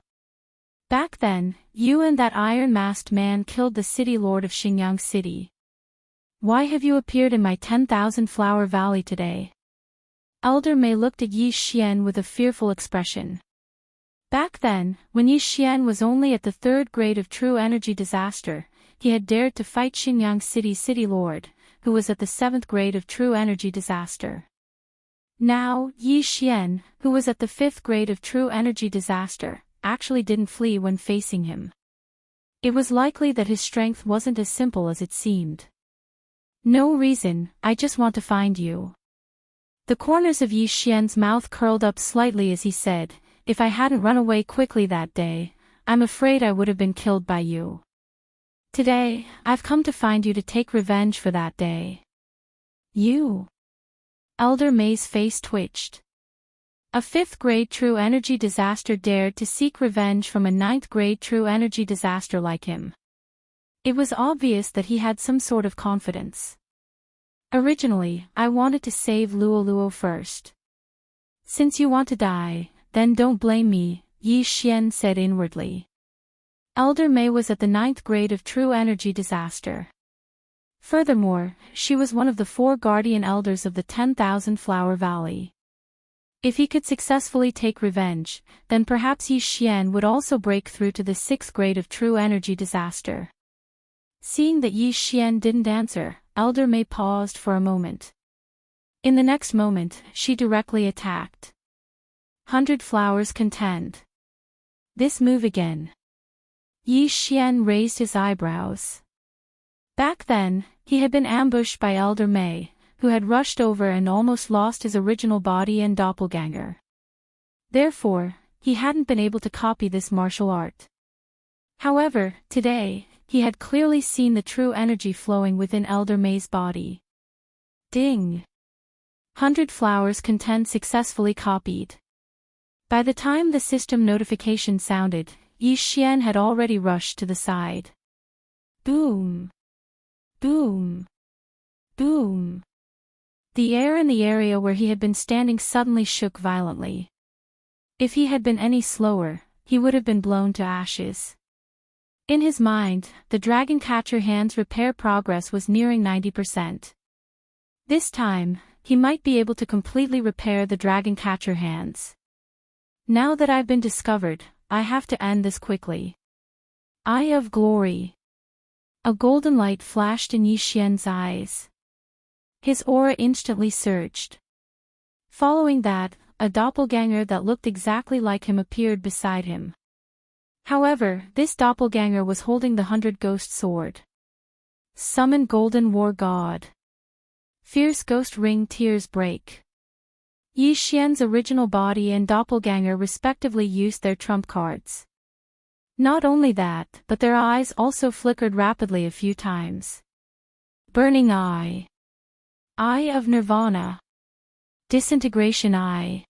Back then, you and that iron-masked man killed the city lord of Xingyang City. Why have you appeared in my 10,000 Flower Valley today? Elder May looked at Yi Xian with a fearful expression. Back then, when Yi Xian was only at the 3rd grade of true energy disaster, he had dared to fight Xingyang City's city lord, who was at the 7th grade of true energy disaster. Now, Yi Xian, who was at the 5th grade of true energy disaster, actually didn't flee when facing him. It was likely that his strength wasn't as simple as it seemed. No reason, I just want to find you. The corners of Yi Xian's mouth curled up slightly as he said, if I hadn't run away quickly that day, I'm afraid I would have been killed by you. Today, I've come to find you to take revenge for that day. You? Elder May's face twitched. A 5th-grade true energy disaster dared to seek revenge from a 9th-grade true energy disaster like him. It was obvious that he had some sort of confidence. Originally, I wanted to save Luoluo first. Since you want to die, then don't blame me, Yi Xian said inwardly. Elder Mei was at the 9th grade of true energy disaster. Furthermore, she was one of the 4 guardian elders of the 10,000 Flower Valley. If he could successfully take revenge, then perhaps Yi Xian would also break through to the 6th grade of true energy disaster. Seeing that Yi Xian didn't answer, Elder Mei paused for a moment. In the next moment, she directly attacked. 100 flowers contend. This move again. Yi Xian raised his eyebrows. Back then, he had been ambushed by Elder Mei, who had rushed over and almost lost his original body and doppelganger. Therefore, he hadn't been able to copy this martial art. However, today, he had clearly seen the true energy flowing within Elder Mei's body. Ding! 100 flowers contend successfully copied. By the time the system notification sounded, Yi Xian had already rushed to the side. Boom! Boom! Boom! The air in the area where he had been standing suddenly shook violently. If he had been any slower, he would have been blown to ashes. In his mind, the dragon catcher hand's repair progress was nearing 90%. This time, he might be able to completely repair the dragon catcher hands. Now that I've been discovered, I have to end this quickly. Eye of Glory. A golden light flashed in Yi Xian's eyes. His aura instantly surged. Following that, a doppelganger that looked exactly like him appeared beside him. However, this doppelganger was holding the 100-ghost sword. Summon Golden War God. Fierce Ghost Ring Tears Break. Yi Xian's original body and doppelganger respectively used their trump cards. Not only that, but their eyes also flickered rapidly a few times. Burning Eye. Eye of Nirvana. Disintegration Eye.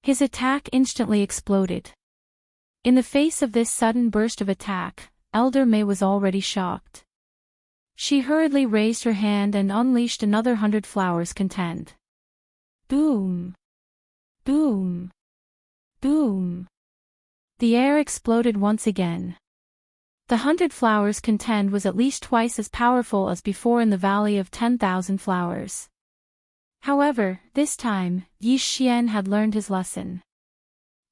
His attack instantly exploded. In the face of this sudden burst of attack, Elder Mei was already shocked. She hurriedly raised her hand and unleashed another 100 flowers contend. Boom! Boom! Boom! The air exploded once again. The 100 flowers contend was at least twice as powerful as before in the Valley of 10,000 Flowers. However, this time, Yi Xian had learned his lesson.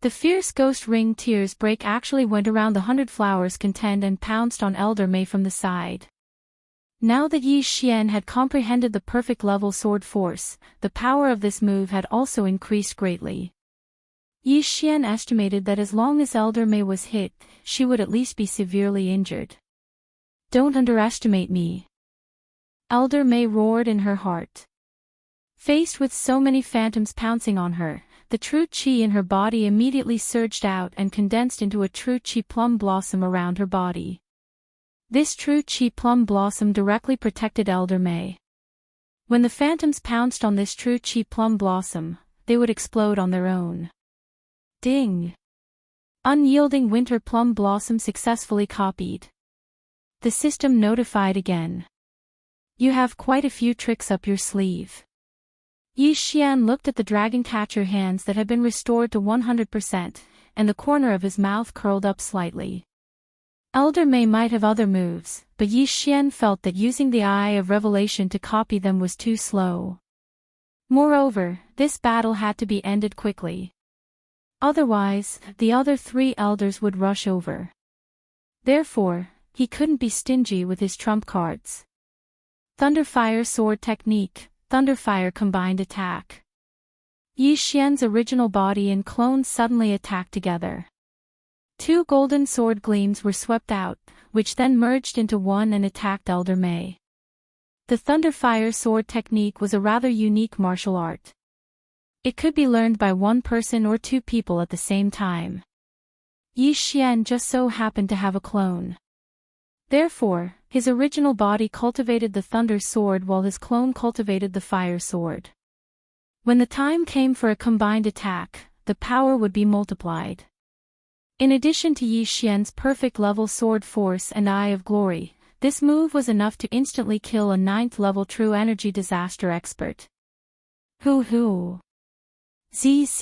The fierce ghost ring Tears Break actually went around the 100 flowers contend and pounced on Elder Mei from the side. Now that Yi Xian had comprehended the perfect level sword force, the power of this move had also increased greatly. Yi Xian estimated that as long as Elder Mei was hit, she would at least be severely injured. Don't underestimate me. Elder Mei roared in her heart. Faced with so many phantoms pouncing on her, the true qi in her body immediately surged out and condensed into a true qi plum blossom around her body. This true qi plum blossom directly protected Elder Mei. When the phantoms pounced on this true qi plum blossom, they would explode on their own. Ding! Unyielding winter plum blossom successfully copied. The system notified again. You have quite a few tricks up your sleeve. Yi Xian looked at the dragon catcher hands that had been restored to 100%, and the corner of his mouth curled up slightly. Elder Mei might have other moves, but Yi Xian felt that using the Eye of Revelation to copy them was too slow. Moreover, this battle had to be ended quickly. Otherwise, the other 3 elders would rush over. Therefore, he couldn't be stingy with his trump cards. Thunderfire Sword Technique. Thunderfire Combined Attack. Yi Xian's original body and clone suddenly attacked together. 2 golden sword gleams were swept out, which then merged into one and attacked Elder Mei. The Thunderfire Sword Technique was a rather unique martial art. It could be learned by one person or 2 people at the same time. Yi Xian just so happened to have a clone. Therefore, his original body cultivated the Thunder Sword while his clone cultivated the Fire Sword. When the time came for a combined attack, the power would be multiplied. In addition to Yi Xian's perfect level sword force and Eye of Glory, this move was enough to instantly kill a 9th level true energy disaster expert. Hoo. ZZ.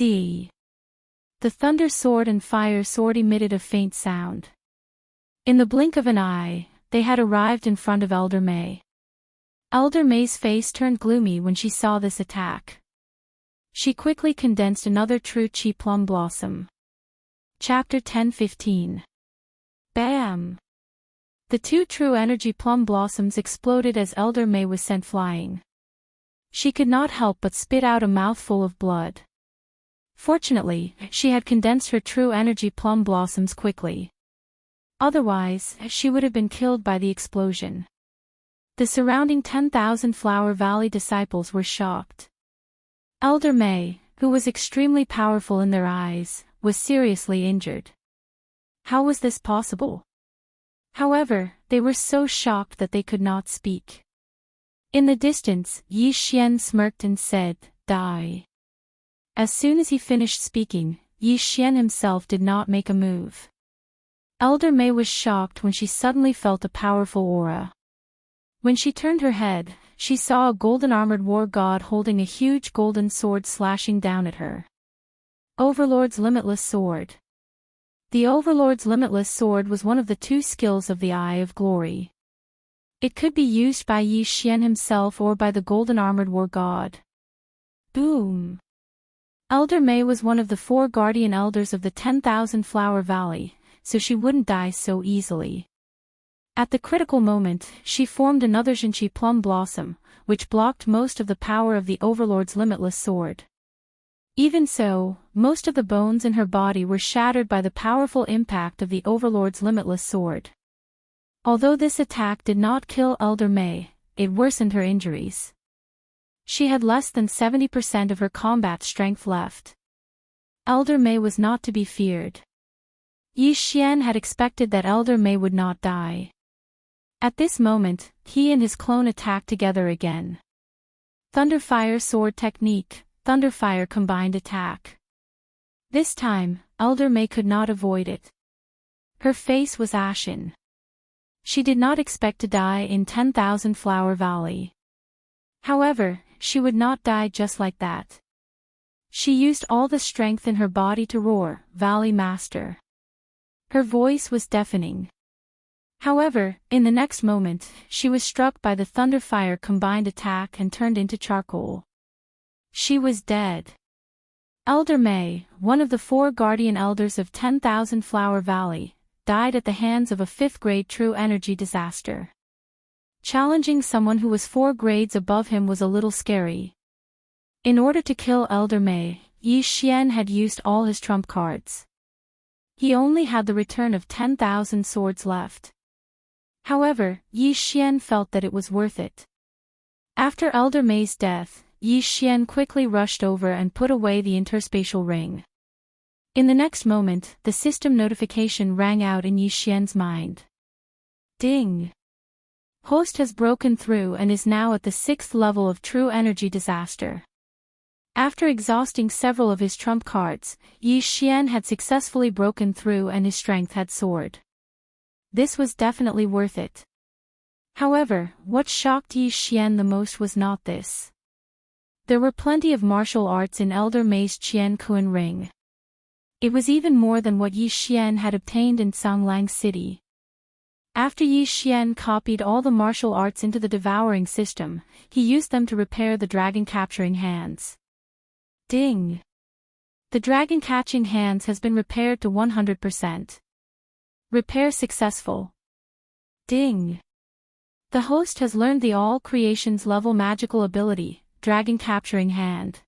The thunder sword and fire sword emitted a faint sound. In the blink of an eye, they had arrived in front of Elder May. Elder May's face turned gloomy when she saw this attack. She quickly condensed another true Chi Plum Blossom. Chapter 10-15. Bam! The 2 true energy plum blossoms exploded as Elder May was sent flying. She could not help but spit out a mouthful of blood. Fortunately, she had condensed her true energy plum blossoms quickly. Otherwise, she would have been killed by the explosion. The surrounding 10,000 Flower Valley disciples were shocked. Elder May, who was extremely powerful in their eyes, was seriously injured. How was this possible? However, they were so shocked that they could not speak. In the distance, Yi Xian smirked and said, "Die." As soon as he finished speaking, Yi Xian himself did not make a move. Elder May was shocked when she suddenly felt a powerful aura. When she turned her head, she saw a golden-armored war god holding a huge golden sword slashing down at her. Overlord's Limitless Sword. The Overlord's Limitless Sword was one of the 2 skills of the Eye of Glory. It could be used by Yi Xian himself or by the golden-armored war god. Boom! Elder May was one of the 4 guardian elders of the 10,000 Flower Valley, so she wouldn't die so easily. At the critical moment, she formed another Jinchi Plum Blossom, which blocked most of the power of the Overlord's Limitless Sword. Even so, most of the bones in her body were shattered by the powerful impact of the Overlord's Limitless Sword. Although this attack did not kill Elder May, it worsened her injuries. She had less than 70% of her combat strength left. Elder May was not to be feared. Yi Xian had expected that Elder May would not die. At this moment, he and his clone attacked together again. Thunderfire Sword Technique, Thunderfire Combined Attack. This time, Elder May could not avoid it. Her face was ashen. She did not expect to die in 10,000 Flower Valley. However, she would not die just like that. She used all the strength in her body to roar, "Valley Master." Her voice was deafening. However, in the next moment, she was struck by the Thunderfire combined attack and turned into charcoal. She was dead. Elder May, one of the 4 guardian elders of 10,000 Flower Valley, died at the hands of a 5th-grade true energy disaster. Challenging someone who was 4 grades above him was a little scary. In order to kill Elder May, Yi Xian had used all his trump cards. He only had the return of 10,000 swords left. However, Yi Xian felt that it was worth it. After Elder May's death, Yi Xian quickly rushed over and put away the interspatial ring. In the next moment, the system notification rang out in Yi Xian's mind. Ding! Host has broken through and is now at the 6th level of True Energy Disaster. After exhausting several of his trump cards, Yi Xian had successfully broken through and his strength had soared. This was definitely worth it. However, what shocked Yi Xian the most was not this. There were plenty of martial arts in Elder May's Qian Kun ring. It was even more than what Yi Xian had obtained in Sanglang City. After Yi Xian copied all the martial arts into the devouring system, he used them to repair the dragon-capturing hands. Ding! The dragon-catching hands has been repaired to 100%. Repair successful. Ding! The host has learned the All Creations level magical ability, Dragon-Capturing Hand.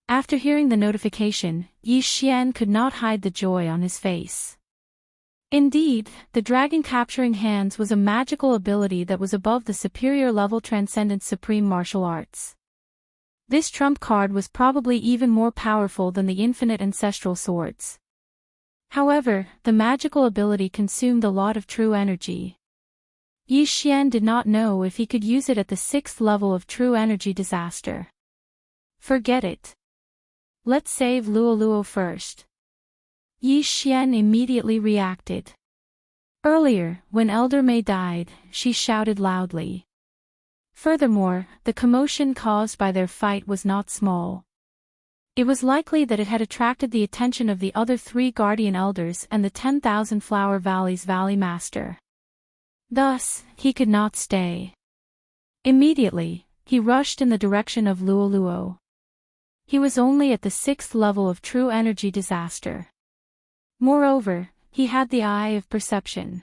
After hearing the notification, Yi Xian could not hide the joy on his face. Indeed, the Dragon-Capturing Hands was a magical ability that was above the superior level Transcendent Supreme Martial Arts. This trump card was probably even more powerful than the Infinite Ancestral Swords. However, the magical ability consumed a lot of true energy. Yi Xian did not know if he could use it at the 6th level of True Energy Disaster. Forget it. Let's save Luoluo first. Yi Xian immediately reacted. Earlier, when Elder Mei died, she shouted loudly. Furthermore, the commotion caused by their fight was not small. It was likely that it had attracted the attention of the other 3 guardian elders and the 10,000 Flower Valley's Valley Master. Thus, he could not stay. Immediately, he rushed in the direction of Luoluo. He was only at the 6th level of true energy disaster. Moreover, he had the eye of perception.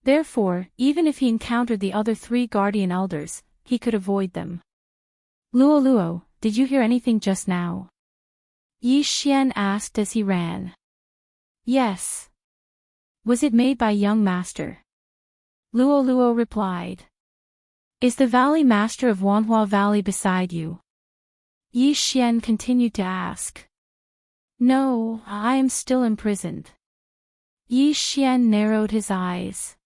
Therefore, even if he encountered the other 3 guardian elders, he could avoid them. Luoluo, did you hear anything just now? Yi Xian asked as he ran. Yes. Was it made by young master? Luoluo replied. Is the Valley Master of Wanhua Valley beside you? Yi Xian continued to ask. No, I am still imprisoned. Yi Xian narrowed his eyes.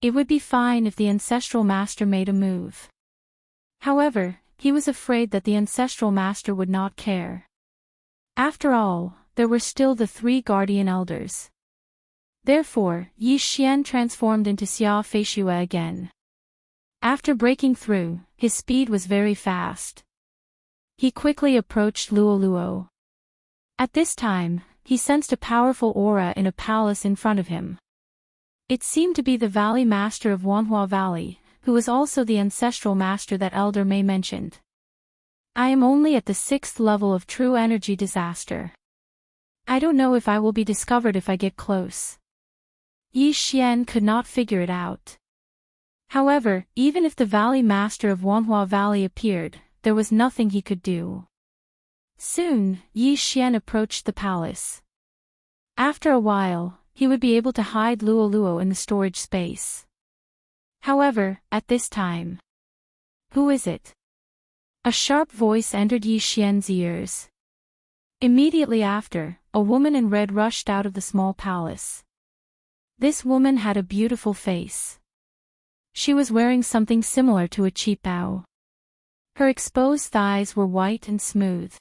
It would be fine if the Ancestral Master made a move. However, he was afraid that the Ancestral Master would not care. After all, there were still the 3 guardian elders. Therefore, Yi Xian transformed into Xia Feishue again. After breaking through, his speed was very fast. He quickly approached Luoluo. At this time, he sensed a powerful aura in a palace in front of him. It seemed to be the Valley Master of Wanhua Valley, who was also the Ancestral Master that Elder Mei mentioned. I am only at the 6th level of true energy disaster. I don't know if I will be discovered if I get close. Yi Xian could not figure it out. However, even if the Valley Master of Wanhua Valley appeared, there was nothing he could do. Soon, Yi Xian approached the palace. After a while, he would be able to hide Luoluo in the storage space. However, at this time. Who is it? A sharp voice entered Yi Xian's ears. Immediately after, a woman in red rushed out of the small palace. This woman had a beautiful face. She was wearing something similar to a cheap bao. Her exposed thighs were white and smooth.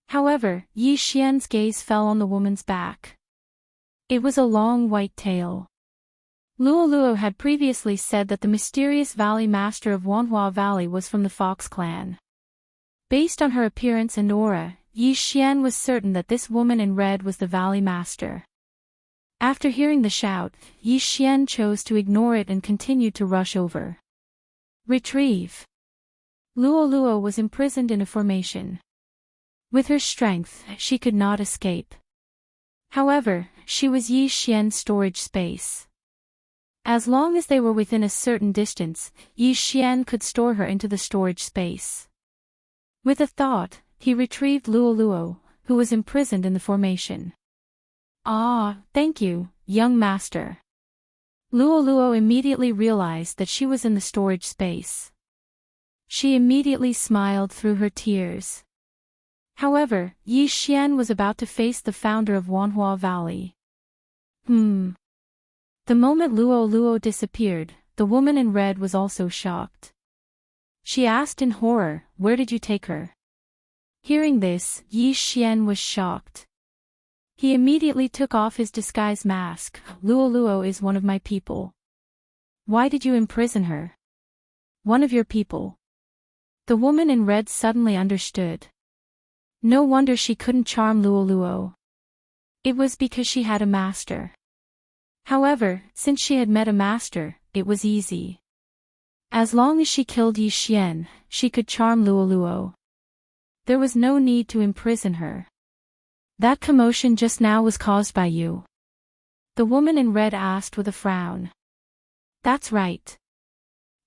However, Yi Xian's gaze fell on the woman's back. It was a long white tail. Luoluo had previously said that the mysterious Valley Master of Wanhua Valley was from the Fox clan. Based on her appearance and aura, Yi Xian was certain that this woman in red was the Valley Master. After hearing the shout, Yi Xian chose to ignore it and continued to rush over. Retrieve. Luoluo was imprisoned in a formation. With her strength, she could not escape. However, she was Yi Xian's storage space. As long as they were within a certain distance, Yi Xian could store her into the storage space. With a thought, he retrieved Luoluo, who was imprisoned in the formation. Ah, thank you, young master. Luoluo immediately realized that she was in the storage space. She immediately smiled through her tears. However, Yi Xian was about to face the founder of Wanhua Valley. The moment Luoluo disappeared, the woman in red was also shocked. She asked in horror, "Where did you take her?" Hearing this, Yi Xian was shocked. He immediately took off his disguise mask. Luoluo is one of my people. Why did you imprison her? One of your people. The woman in red suddenly understood. No wonder she couldn't charm Luoluo. It was because she had a master. However, since she had met a master, it was easy. As long as she killed Yi Xian, she could charm Luoluo. There was no need to imprison her. That commotion just now was caused by you. The woman in red asked with a frown. That's right.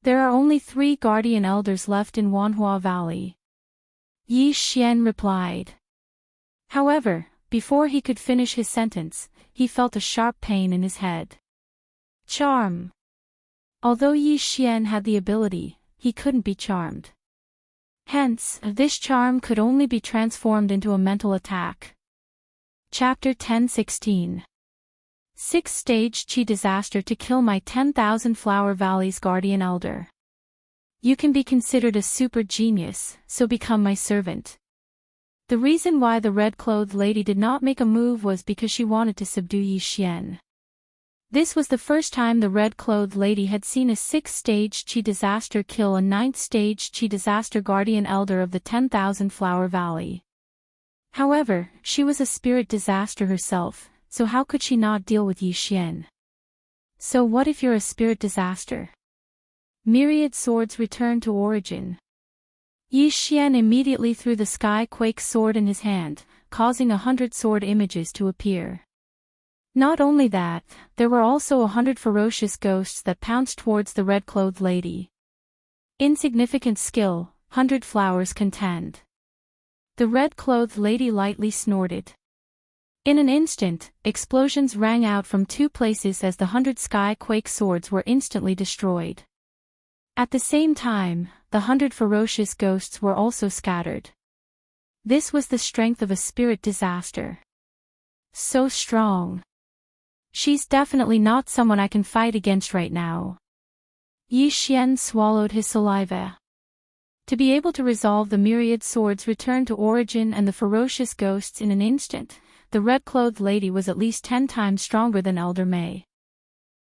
There are only 3 guardian elders left in Wanhua Valley. Yi Xian replied. However, before he could finish his sentence, he felt a sharp pain in his head. Charm. Although Yi Xian had the ability, he couldn't be charmed. Hence, this charm could only be transformed into a mental attack. Chapter 10:16. 6th Stage Chi Disaster to kill my 10,000 Flower Valley's Guardian Elder. You can be considered a super genius, so become my servant. The reason why the red-clothed lady did not make a move was because she wanted to subdue Yi Xian. This was the first time the red-clothed lady had seen a 6th-stage Qi disaster kill a 9th-stage Qi disaster guardian elder of the 10,000 Flower Valley. However, she was a spirit disaster herself, so how could she not deal with Yi Xian? So what if you're a spirit disaster? Myriad swords return to origin. Yi Xian immediately threw the Sky Quake sword in his hand, causing 100 sword images to appear. Not only that, there were also 100 ferocious ghosts that pounced towards the red-clothed lady. Insignificant skill, 100 flowers contend. The red-clothed lady lightly snorted. In an instant, explosions rang out from 2 places as the 100 Sky Quake swords were instantly destroyed. At the same time, the 100 ferocious ghosts were also scattered. This was the strength of a spirit disaster. So strong. She's definitely not someone I can fight against right now. Yi Xian swallowed his saliva. To be able to resolve the myriad swords return to origin and the ferocious ghosts in an instant, the red-clothed lady was at least 10 times stronger than Elder May.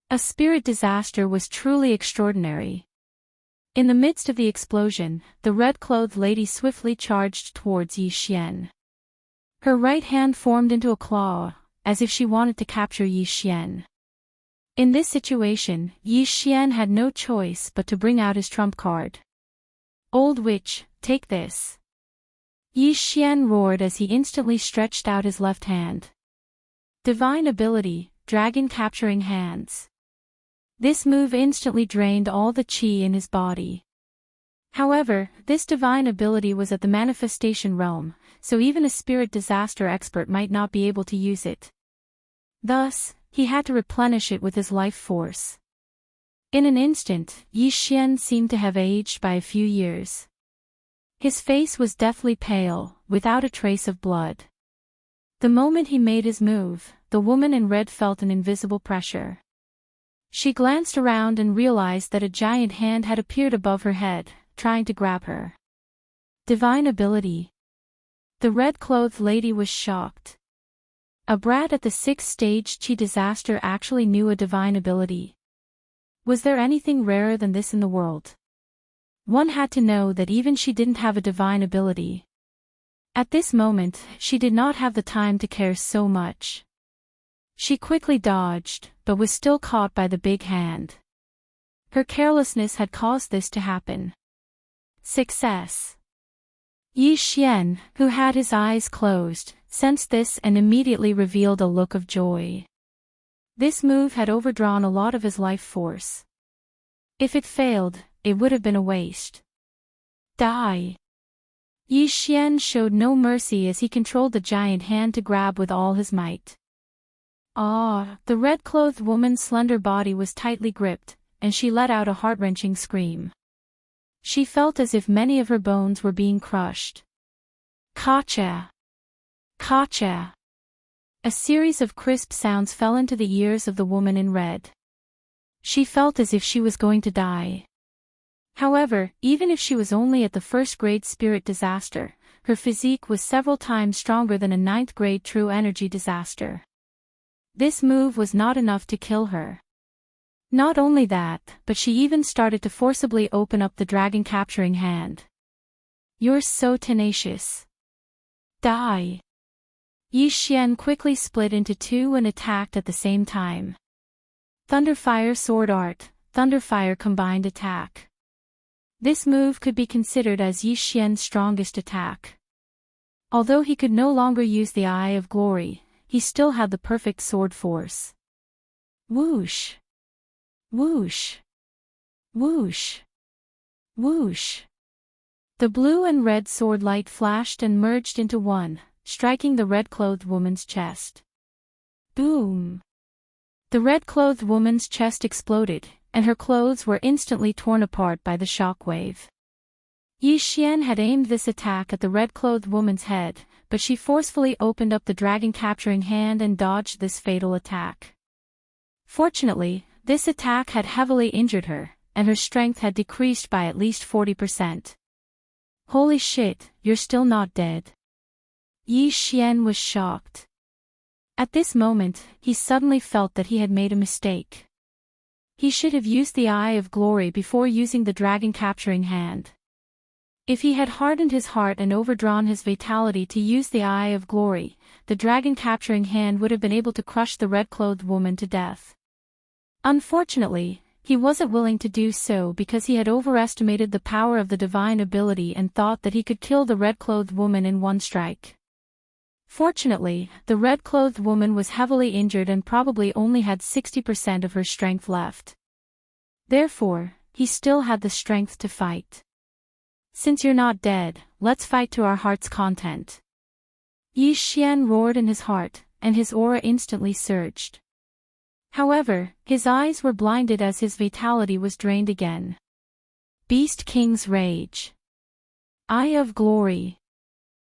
A spirit disaster was truly extraordinary. In the midst of the explosion, the red-clothed lady swiftly charged towards Yi Xian. Her right hand formed into a claw, as if she wanted to capture Yi Xian. In this situation, Yi Xian had no choice but to bring out his trump card. Old witch, take this. Yi Xian roared as he instantly stretched out his left hand. Divine ability, dragon capturing hands. This move instantly drained all the qi in his body. However, this divine ability was at the manifestation realm, so even a spirit disaster expert might not be able to use it. Thus, he had to replenish it with his life force. In an instant, Yi Xian seemed to have aged by a few years. His face was deathly pale, without a trace of blood. The moment he made his move, the woman in red felt an invisible pressure. She glanced around and realized that a giant hand had appeared above her head, trying to grab her. Divine ability. The red-clothed lady was shocked. A brat at the 6th-stage Qi disaster actually knew a divine ability. Was there anything rarer than this in the world? One had to know that even she didn't have a divine ability. At this moment, she did not have the time to care so much. She quickly dodged, but was still caught by the big hand. Her carelessness had caused this to happen. Success. Yi Xian, who had his eyes closed, sensed this and immediately revealed a look of joy. This move had overdrawn a lot of his life force. If it failed, it would have been a waste. Die. Yi Xian showed no mercy as he controlled the giant hand to grab with all his might. The red-clothed woman's slender body was tightly gripped, and she let out a heart-wrenching scream. She felt as if many of her bones were being crushed. Kacha! Kacha! A series of crisp sounds fell into the ears of the woman in red. She felt as if she was going to die. However, even if she was only at the 1st-grade spirit disaster, her physique was several times stronger than a 9th-grade true energy disaster. This move was not enough to kill her. Not only that, but she even started to forcibly open up the dragon capturing hand. You're so tenacious. Die. Yi Xian quickly split into 2 and attacked at the same time. Thunderfire Sword Art, Thunderfire Combined Attack. This move could be considered as Yi Xian's strongest attack. Although he could no longer use the Eye of Glory, he still had the perfect sword force. Whoosh! Whoosh! Whoosh! Whoosh! The blue and red sword light flashed and merged into one, striking the red-clothed woman's chest. Boom! The red-clothed woman's chest exploded, and her clothes were instantly torn apart by the shockwave. Yi Xian had aimed this attack at the red-clothed woman's head, but she forcefully opened up the dragon-capturing hand and dodged this fatal attack. Fortunately, this attack had heavily injured her, and her strength had decreased by at least 40%. Holy shit, you're still not dead. Yi Xian was shocked. At this moment, he suddenly felt that he had made a mistake. He should have used the Eye of Glory before using the dragon capturing hand. If he had hardened his heart and overdrawn his vitality to use the Eye of Glory, the dragon capturing hand would have been able to crush the red-clothed woman to death. Unfortunately, he wasn't willing to do so because he had overestimated the power of the divine ability and thought that he could kill the red-clothed woman in one strike. Fortunately, the red-clothed woman was heavily injured and probably only had 60% of her strength left. Therefore, he still had the strength to fight. Since you're not dead, let's fight to our heart's content. Yi Xian roared in his heart, and his aura instantly surged. However, his eyes were blinded as his vitality was drained again. Beast King's Rage. Eye of Glory.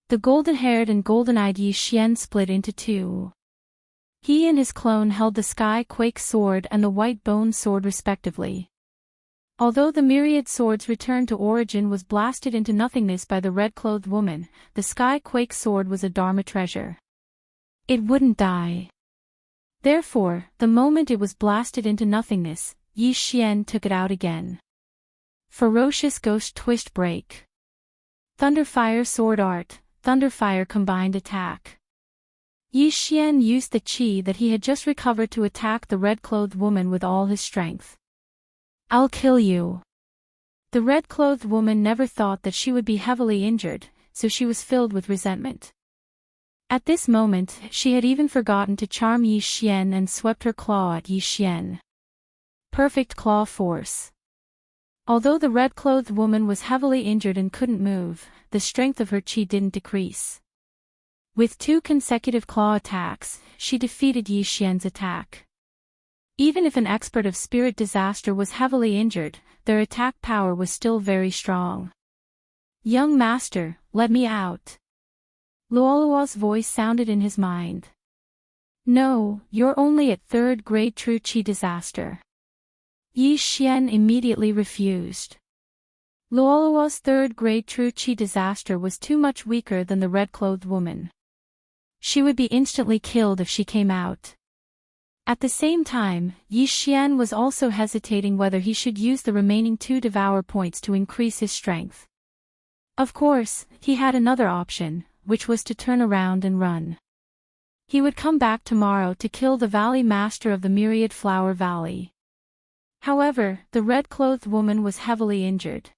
The golden-haired and golden-eyed Yi Xian split into two. He and his clone held the Sky Quake sword and the White Bone sword respectively. Although the myriad swords' return to origin was blasted into nothingness by the red-clothed woman, the Sky Quake sword was a Dharma treasure. It wouldn't die. Therefore, the moment it was blasted into nothingness, Yi Xian took it out again. Ferocious Ghost Twist Break. Thunderfire Sword Art, Thunderfire Combined Attack. Yi Xian used the qi that he had just recovered to attack the red-clothed woman with all his strength. I'll kill you. The red-clothed woman never thought that she would be heavily injured, so she was filled with resentment. At this moment, she had even forgotten to charm Yi Xian and swept her claw at Yi Xian. Perfect Claw Force. Although the red-clothed woman was heavily injured and couldn't move, the strength of her qi didn't decrease. With 2 consecutive claw attacks, she defeated Yi Xian's attack. Even if an expert of spirit disaster was heavily injured, their attack power was still very strong. Young master, let me out. Luoluo's voice sounded in his mind. No, you're only at 3rd grade true qi disaster. Yi Xian immediately refused. Luoluo's 3rd grade true qi disaster was too much weaker than the red-clothed woman. She would be instantly killed if she came out. At the same time, Yi Xian was also hesitating whether he should use the remaining 2 Devour points to increase his strength. Of course, he had another option, which was to turn around and run. He would come back tomorrow to kill the Valley Master of the Myriad Flower Valley. However, the red-clothed woman was heavily injured.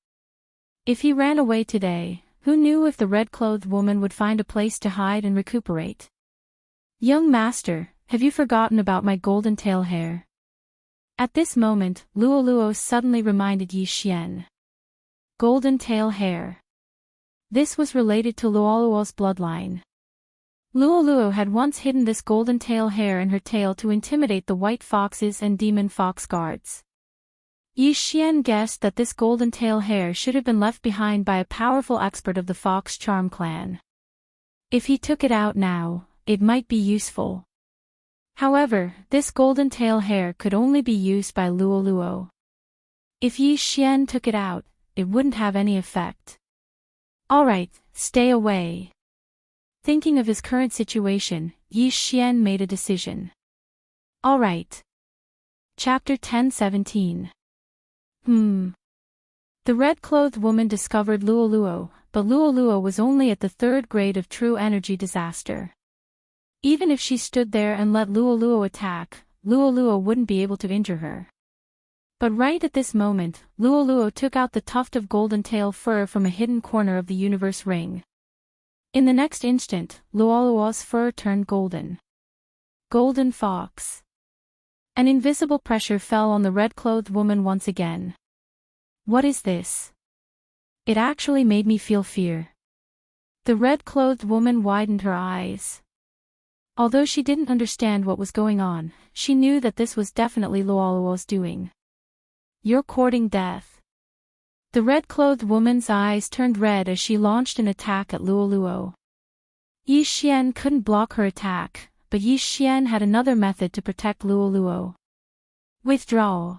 If he ran away today, who knew if the red-clothed woman would find a place to hide and recuperate? Young master, have you forgotten about my golden tail hair? At this moment, Luoluo suddenly reminded Yi Xian. Golden tail hair. This was related to Luoluo's bloodline. Luoluo had once hidden this golden tail hair in her tail to intimidate the white foxes and demon fox guards. Yi Xian guessed that this golden tail hair should have been left behind by a powerful expert of the Fox Charm clan. If he took it out now, it might be useful. However, this golden tail hair could only be used by Luoluo. If Yi Xian took it out, it wouldn't have any effect. Alright, stay away. Thinking of his current situation, Yi Xian made a decision. Alright. Chapter 10:17. The red-clothed woman discovered Luoluo, but Luoluo was only at the 3rd grade of true energy disaster. Even if she stood there and let Luoluo attack, Luoluo wouldn't be able to injure her. But right at this moment, Luoluo took out the tuft of golden tail fur from a hidden corner of the universe ring. In the next instant, Luoluo's fur turned golden. Golden Fox. An invisible pressure fell on the red-clothed woman once again. What is this? It actually made me feel fear. The red-clothed woman widened her eyes. Although she didn't understand what was going on, she knew that this was definitely Luoluo's doing. You're courting death. The red-clothed woman's eyes turned red as she launched an attack at Luoluo. Yi Xian couldn't block her attack, but Yi Xian had another method to protect Luoluo. Withdrawal.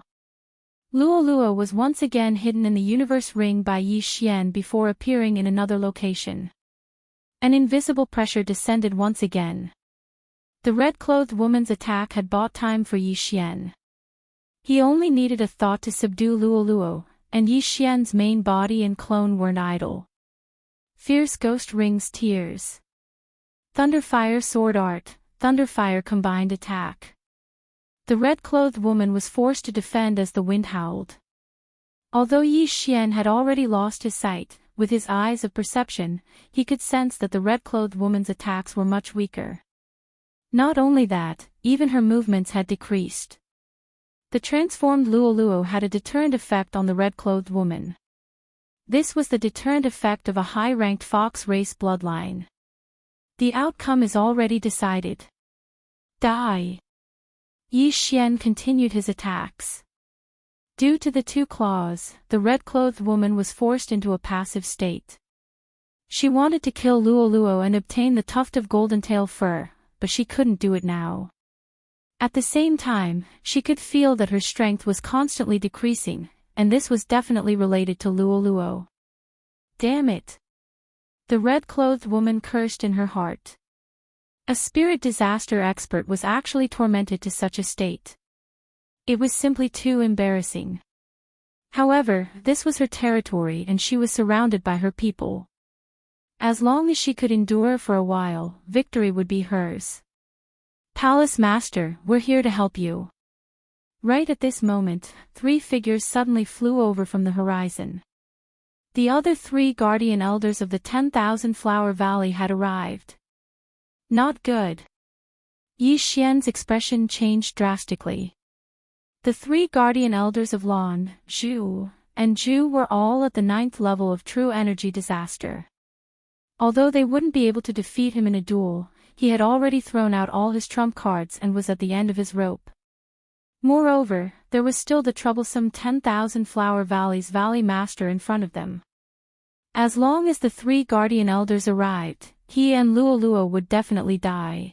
Luo was once again hidden in the universe ring by Yi Xian before appearing in another location. An invisible pressure descended once again. The red-clothed woman's attack had bought time for Yi Xian. He only needed a thought to subdue Luo, and Yi Xian's main body and clone weren't idle. Fierce Ghost Ring's Tears. Thunderfire Sword Art, Thunderfire Combined Attack. The red-clothed woman was forced to defend as the wind howled. Although Yi Xian had already lost his sight, with his eyes of perception, he could sense that the red-clothed woman's attacks were much weaker. Not only that, even her movements had decreased. The transformed Luo had a deterrent effect on the red-clothed woman. This was the deterrent effect of a high-ranked fox race bloodline. The outcome is already decided. Die! Yi Xian continued his attacks. Due to the two claws, the red-clothed woman was forced into a passive state. She wanted to kill Luo and obtain the tuft of golden tail fur, but she couldn't do it now. At the same time, she could feel that her strength was constantly decreasing, and this was definitely related to Luo. Damn it! The red-clothed woman cursed in her heart. A spirit disaster expert was actually tormented to such a state. It was simply too embarrassing. However, this was her territory and she was surrounded by her people. As long as she could endure for a while, victory would be hers. Palace Master, we're here to help you. Right at this moment, 3 figures suddenly flew over from the horizon. The other 3 guardian elders of the 10,000 Flower Valley had arrived. Not good. Yi Xian's expression changed drastically. The 3 guardian elders of Lan, Zhu, and Zhu were all at the 9th level of true energy disaster. Although they wouldn't be able to defeat him in a duel, he had already thrown out all his trump cards and was at the end of his rope. Moreover, there was still the troublesome 10,000 Flower Valley's Valley Master in front of them. As long as the 3 guardian elders arrived, he and Luo would definitely die.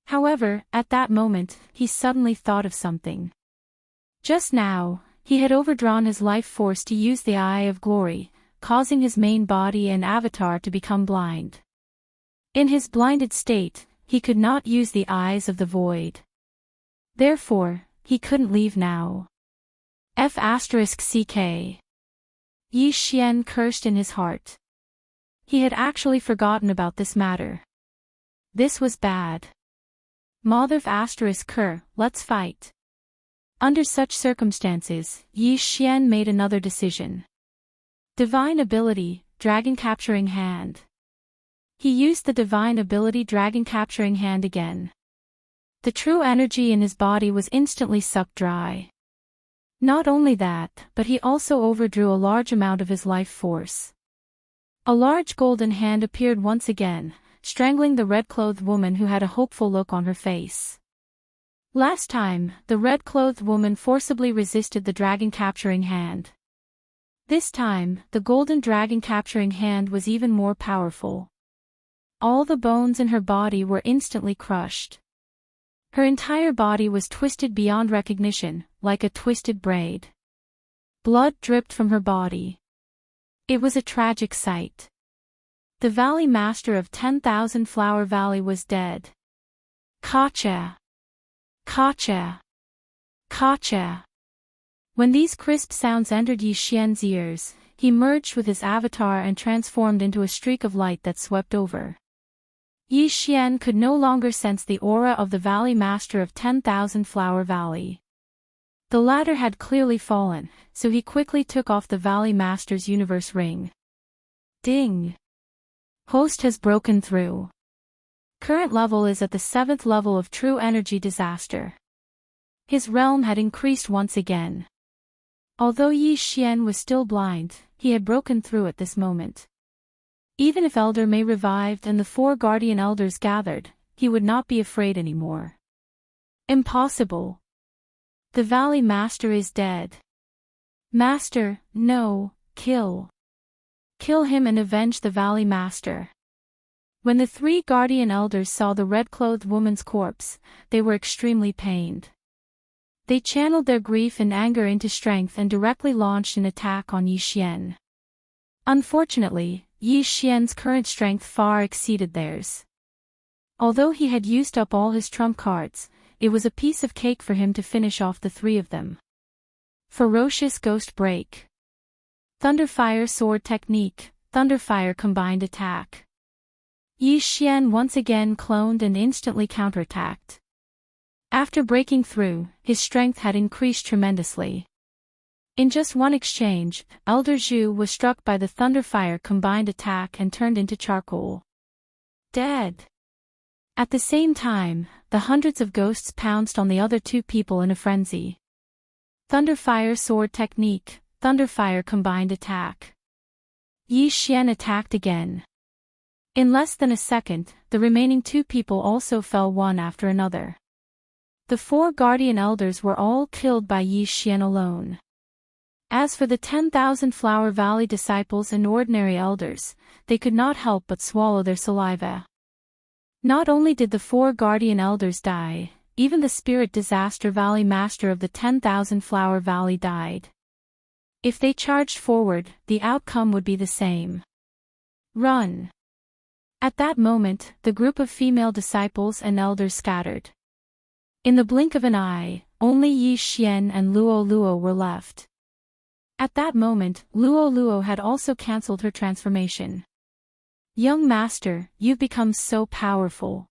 However, at that moment, he suddenly thought of something. Just now, he had overdrawn his life force to use the Eye of Glory, causing his main body and avatar to become blind. In his blinded state, he could not use the Eyes of the Void. Therefore, he couldn't leave now. F***ck. Yi Xian cursed in his heart. He had actually forgotten about this matter. This was bad. Mother***, let's fight. Under such circumstances, Yi Xian made another decision. Divine Ability, Dragon Capturing Hand. He used the Divine Ability Dragon Capturing Hand again. The true energy in his body was instantly sucked dry. Not only that, but he also overdrew a large amount of his life force. A large golden hand appeared once again, strangling the red-clothed woman who had a hopeful look on her face. Last time, the red-clothed woman forcibly resisted the dragon capturing hand. This time, the golden dragon capturing hand was even more powerful. All the bones in her body were instantly crushed. Her entire body was twisted beyond recognition, like a twisted braid. Blood dripped from her body. It was a tragic sight. The Valley Master of 10,000 Flower Valley was dead. Kacha! Kacha! Kacha! When these crisp sounds entered Yi Xian's ears, he merged with his avatar and transformed into a streak of light that swept over. Yi Xian could no longer sense the aura of the Valley Master of 10,000 Flower Valley. The latter had clearly fallen, so he quickly took off the Valley Master's universe ring. Ding! Host has broken through. Current level is at the 7th level of true energy disaster. His realm had increased once again. Although Yi Xian was still blind, he had broken through at this moment. Even if Elder May revived and the 4 guardian elders gathered, he would not be afraid anymore. Impossible. The Valley Master is dead. Master, no, kill. Kill him and avenge the Valley Master. When the 3 guardian elders saw the red-clothed woman's corpse, they were extremely pained. They channeled their grief and anger into strength and directly launched an attack on Yi Xian. Unfortunately, Yi Xian's current strength far exceeded theirs. Although he had used up all his trump cards, it was a piece of cake for him to finish off the three of them. Ferocious Ghost Break. Thunderfire Sword Technique, Thunderfire Combined Attack. Yi Xian once again cloned and instantly counterattacked. After breaking through, his strength had increased tremendously. In just one exchange, Elder Zhu was struck by the Thunderfire combined attack and turned into charcoal. Dead. At the same time, the hundreds of ghosts pounced on the other two people in a frenzy. Thunderfire Sword Technique, Thunderfire Combined Attack. Yi Xian attacked again. In less than a second, the remaining two people also fell one after another. The 4 guardian elders were all killed by Yi Xian alone. As for the 10,000 Flower Valley disciples and ordinary elders, they could not help but swallow their saliva. Not only did the 4 guardian elders die, even the Spirit Disaster Valley master of the 10,000 Flower Valley died. If they charged forward, the outcome would be the same. Run! At that moment, the group of female disciples and elders scattered. In the blink of an eye, only Yi Xian and Luo Luo were left. At that moment, Luo Luo had also cancelled her transformation. Young master, you've become so powerful.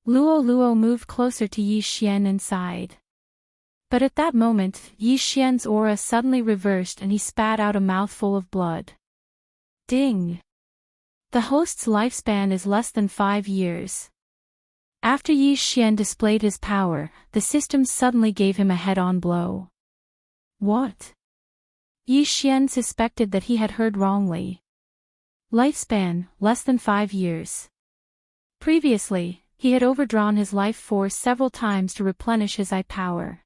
Luo Luo moved closer to Yi Xian and sighed. But at that moment, Yi Xian's aura suddenly reversed and he spat out a mouthful of blood. Ding! The host's lifespan is less than 5 years. After Yi Xian displayed his power, the system suddenly gave him a head-on blow. What? Yi Xian suspected that he had heard wrongly. Lifespan, less than 5 years. Previously, he had overdrawn his life force several times to replenish his eye power.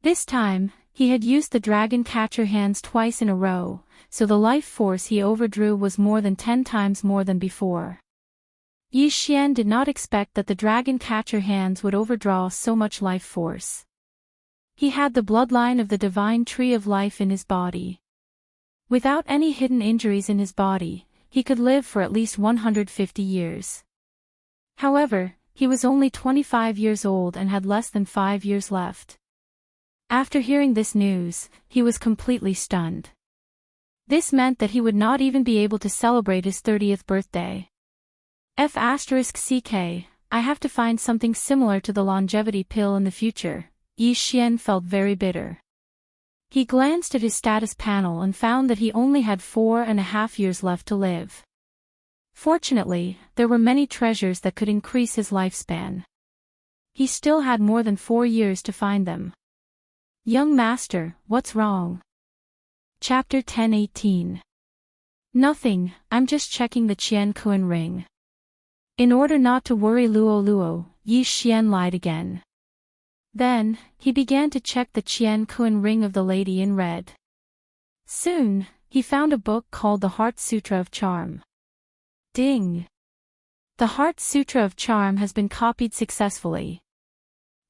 This time, he had used the dragon catcher hands twice in a row, so the life force he overdrew was more than 10 times more than before. Yi Xian did not expect that the dragon catcher hands would overdraw so much life force. He had the bloodline of the divine tree of life in his body. Without any hidden injuries in his body, he could live for at least 150 years. However, he was only 25 years old and had less than 5 years left. After hearing this news, he was completely stunned. This meant that he would not even be able to celebrate his 30th birthday. F***ck, I have to find something similar to the longevity pill in the future. Yi Xian felt very bitter. He glanced at his status panel and found that he only had 4.5 years left to live. Fortunately, there were many treasures that could increase his lifespan. He still had more than 4 years to find them. Young master, what's wrong? Chapter 10:18. Nothing, I'm just checking the Qian Kun ring. In order not to worry Luo Luo, Yi Xian lied again. Then, he began to check the Qian Kun ring of the lady in red. Soon, he found a book called the Heart Sutra of Charm. Ding! The Heart Sutra of Charm has been copied successfully.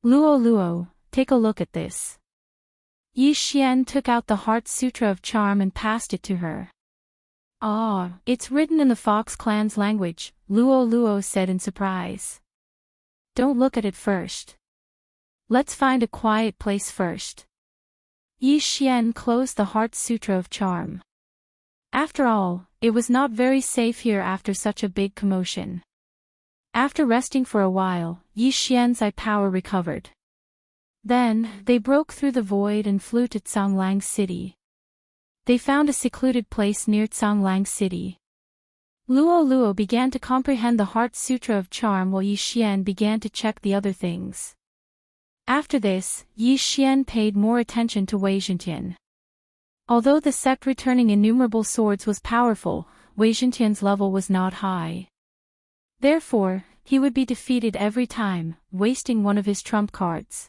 Luo Luo, take a look at this. Yi Xian took out the Heart Sutra of Charm and passed it to her. Ah, it's written in the Fox clan's language, Luo Luo said in surprise. Don't look at it first. Let's find a quiet place first. Yi Xian closed the Heart Sutra of Charm. After all, it was not very safe here after such a big commotion. After resting for a while, Yi Xian's eye power recovered. Then, they broke through the void and flew to Canglang City. They found a secluded place near Canglang City. Luo Luo began to comprehend the Heart Sutra of Charm while Yi Xian began to check the other things. After this, Yi Xian paid more attention to Wei Zhentian. Although the sect returning innumerable swords was powerful, Wei Zhentian's level was not high. Therefore, he would be defeated every time, wasting one of his trump cards.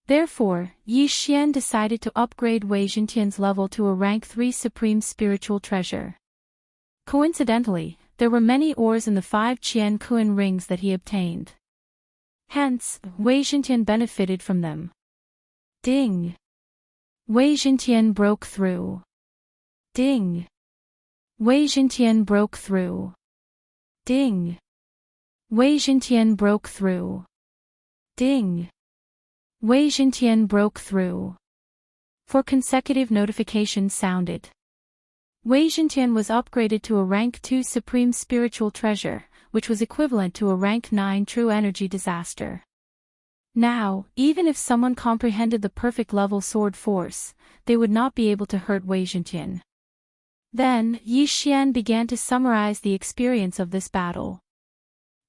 Therefore, Yi Xian decided to upgrade Wei Zhentian's level to a rank 3 supreme spiritual treasure. Coincidentally, there were many ores in the 5 Qian Kun rings that he obtained. Hence, Wei Zhentian benefited from them. Ding! Wei Jintian broke through. Ding! Wei Jintian broke through. Ding! Wei Jintian broke through. Ding! Wei Jintian broke through. 4 consecutive notifications sounded. Wei Jintian was upgraded to a rank 2 Supreme Spiritual Treasure, which was equivalent to a rank 9 True Energy Disaster. Now, even if someone comprehended the perfect level sword force, they would not be able to hurt Wei Jintian. Then, Yi Xian began to summarize the experience of this battle.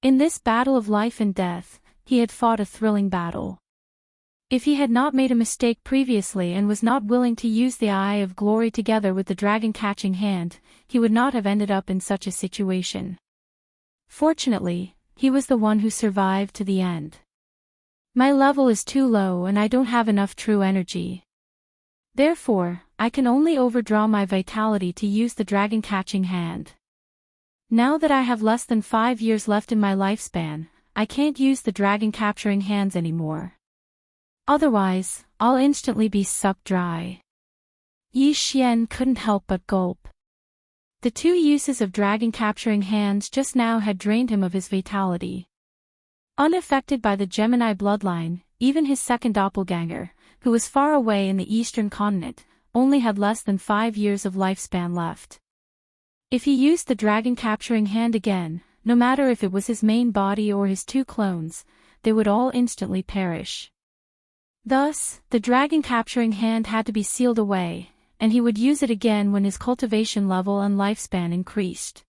In this battle of life and death, he had fought a thrilling battle. If he had not made a mistake previously and was not willing to use the Eye of Glory together with the dragon-catching hand, he would not have ended up in such a situation. Fortunately, he was the one who survived to the end. My level is too low and I don't have enough true energy. Therefore, I can only overdraw my vitality to use the dragon-catching hand. Now that I have less than 5 years left in my lifespan, I can't use the dragon-capturing hands anymore. Otherwise, I'll instantly be sucked dry. Yi Xian couldn't help but gulp. The 2 uses of dragon-capturing hands just now had drained him of his vitality. Unaffected by the Gemini bloodline, even his second doppelganger, who was far away in the eastern continent, only had less than 5 years of lifespan left. If he used the dragon-capturing hand again, no matter if it was his main body or his 2 clones, they would all instantly perish. Thus, the dragon-capturing hand had to be sealed away, and he would use it again when his cultivation level and lifespan increased.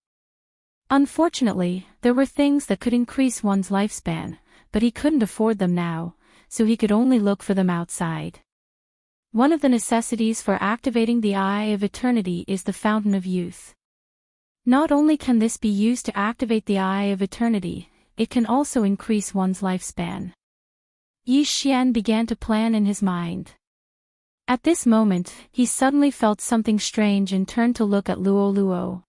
Unfortunately, there were things that could increase one's lifespan, but he couldn't afford them now, so he could only look for them outside. One of the necessities for activating the Eye of Eternity is the Fountain of Youth. Not only can this be used to activate the Eye of Eternity, it can also increase one's lifespan. Yi Xian began to plan in his mind. At this moment, he suddenly felt something strange and turned to look at Luo Luo.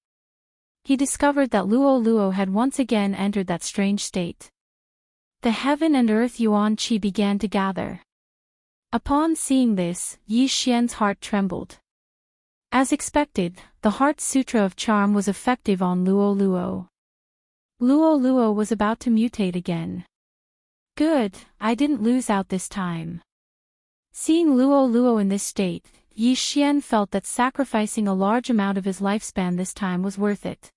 He discovered that Luo Luo had once again entered that strange state. The heaven and earth yuan qi began to gather. Upon seeing this, Yi Xian's heart trembled. As expected, the Heart Sutra of Charm was effective on Luo Luo. Luo Luo was about to mutate again. Good, I didn't lose out this time. Seeing Luo Luo in this state, Yi Xian felt that sacrificing a large amount of his lifespan this time was worth it.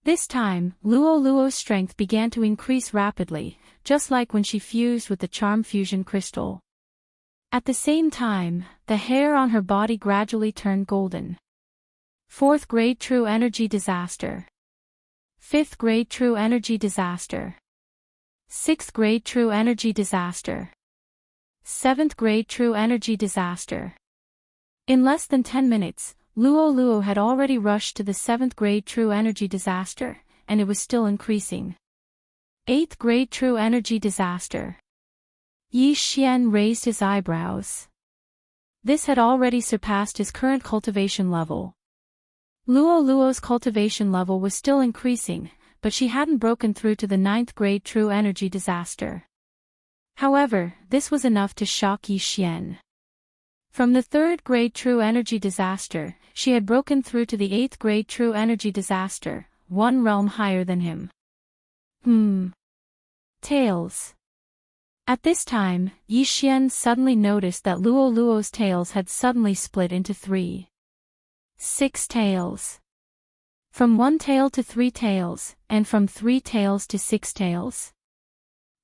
This time, Luo Luo's strength began to increase rapidly, just like when she fused with the Charm Fusion Crystal. At the same time, the hair on her body gradually turned golden. 4th grade True Energy Disaster. 5th grade True Energy Disaster. 6th grade True Energy Disaster. 7th grade True Energy Disaster. In less than 10 minutes, Luo Luo had already rushed to the 7th grade True Energy Disaster, and it was still increasing. 8th grade True Energy Disaster. Yi Xian raised his eyebrows. This had already surpassed his current cultivation level. Luo Luo's cultivation level was still increasing, but she hadn't broken through to the 9th grade True Energy Disaster. However, this was enough to shock Yi Xian. From the 3rd grade True Energy Disaster, she had broken through to the 8th grade True Energy Disaster, 1 realm higher than him. Tails. At this time, Yi Xian suddenly noticed that Luo Luo's tails had suddenly split into 3. 6 tails. From 1 tail to 3 tails, and from 3 tails to 6 tails.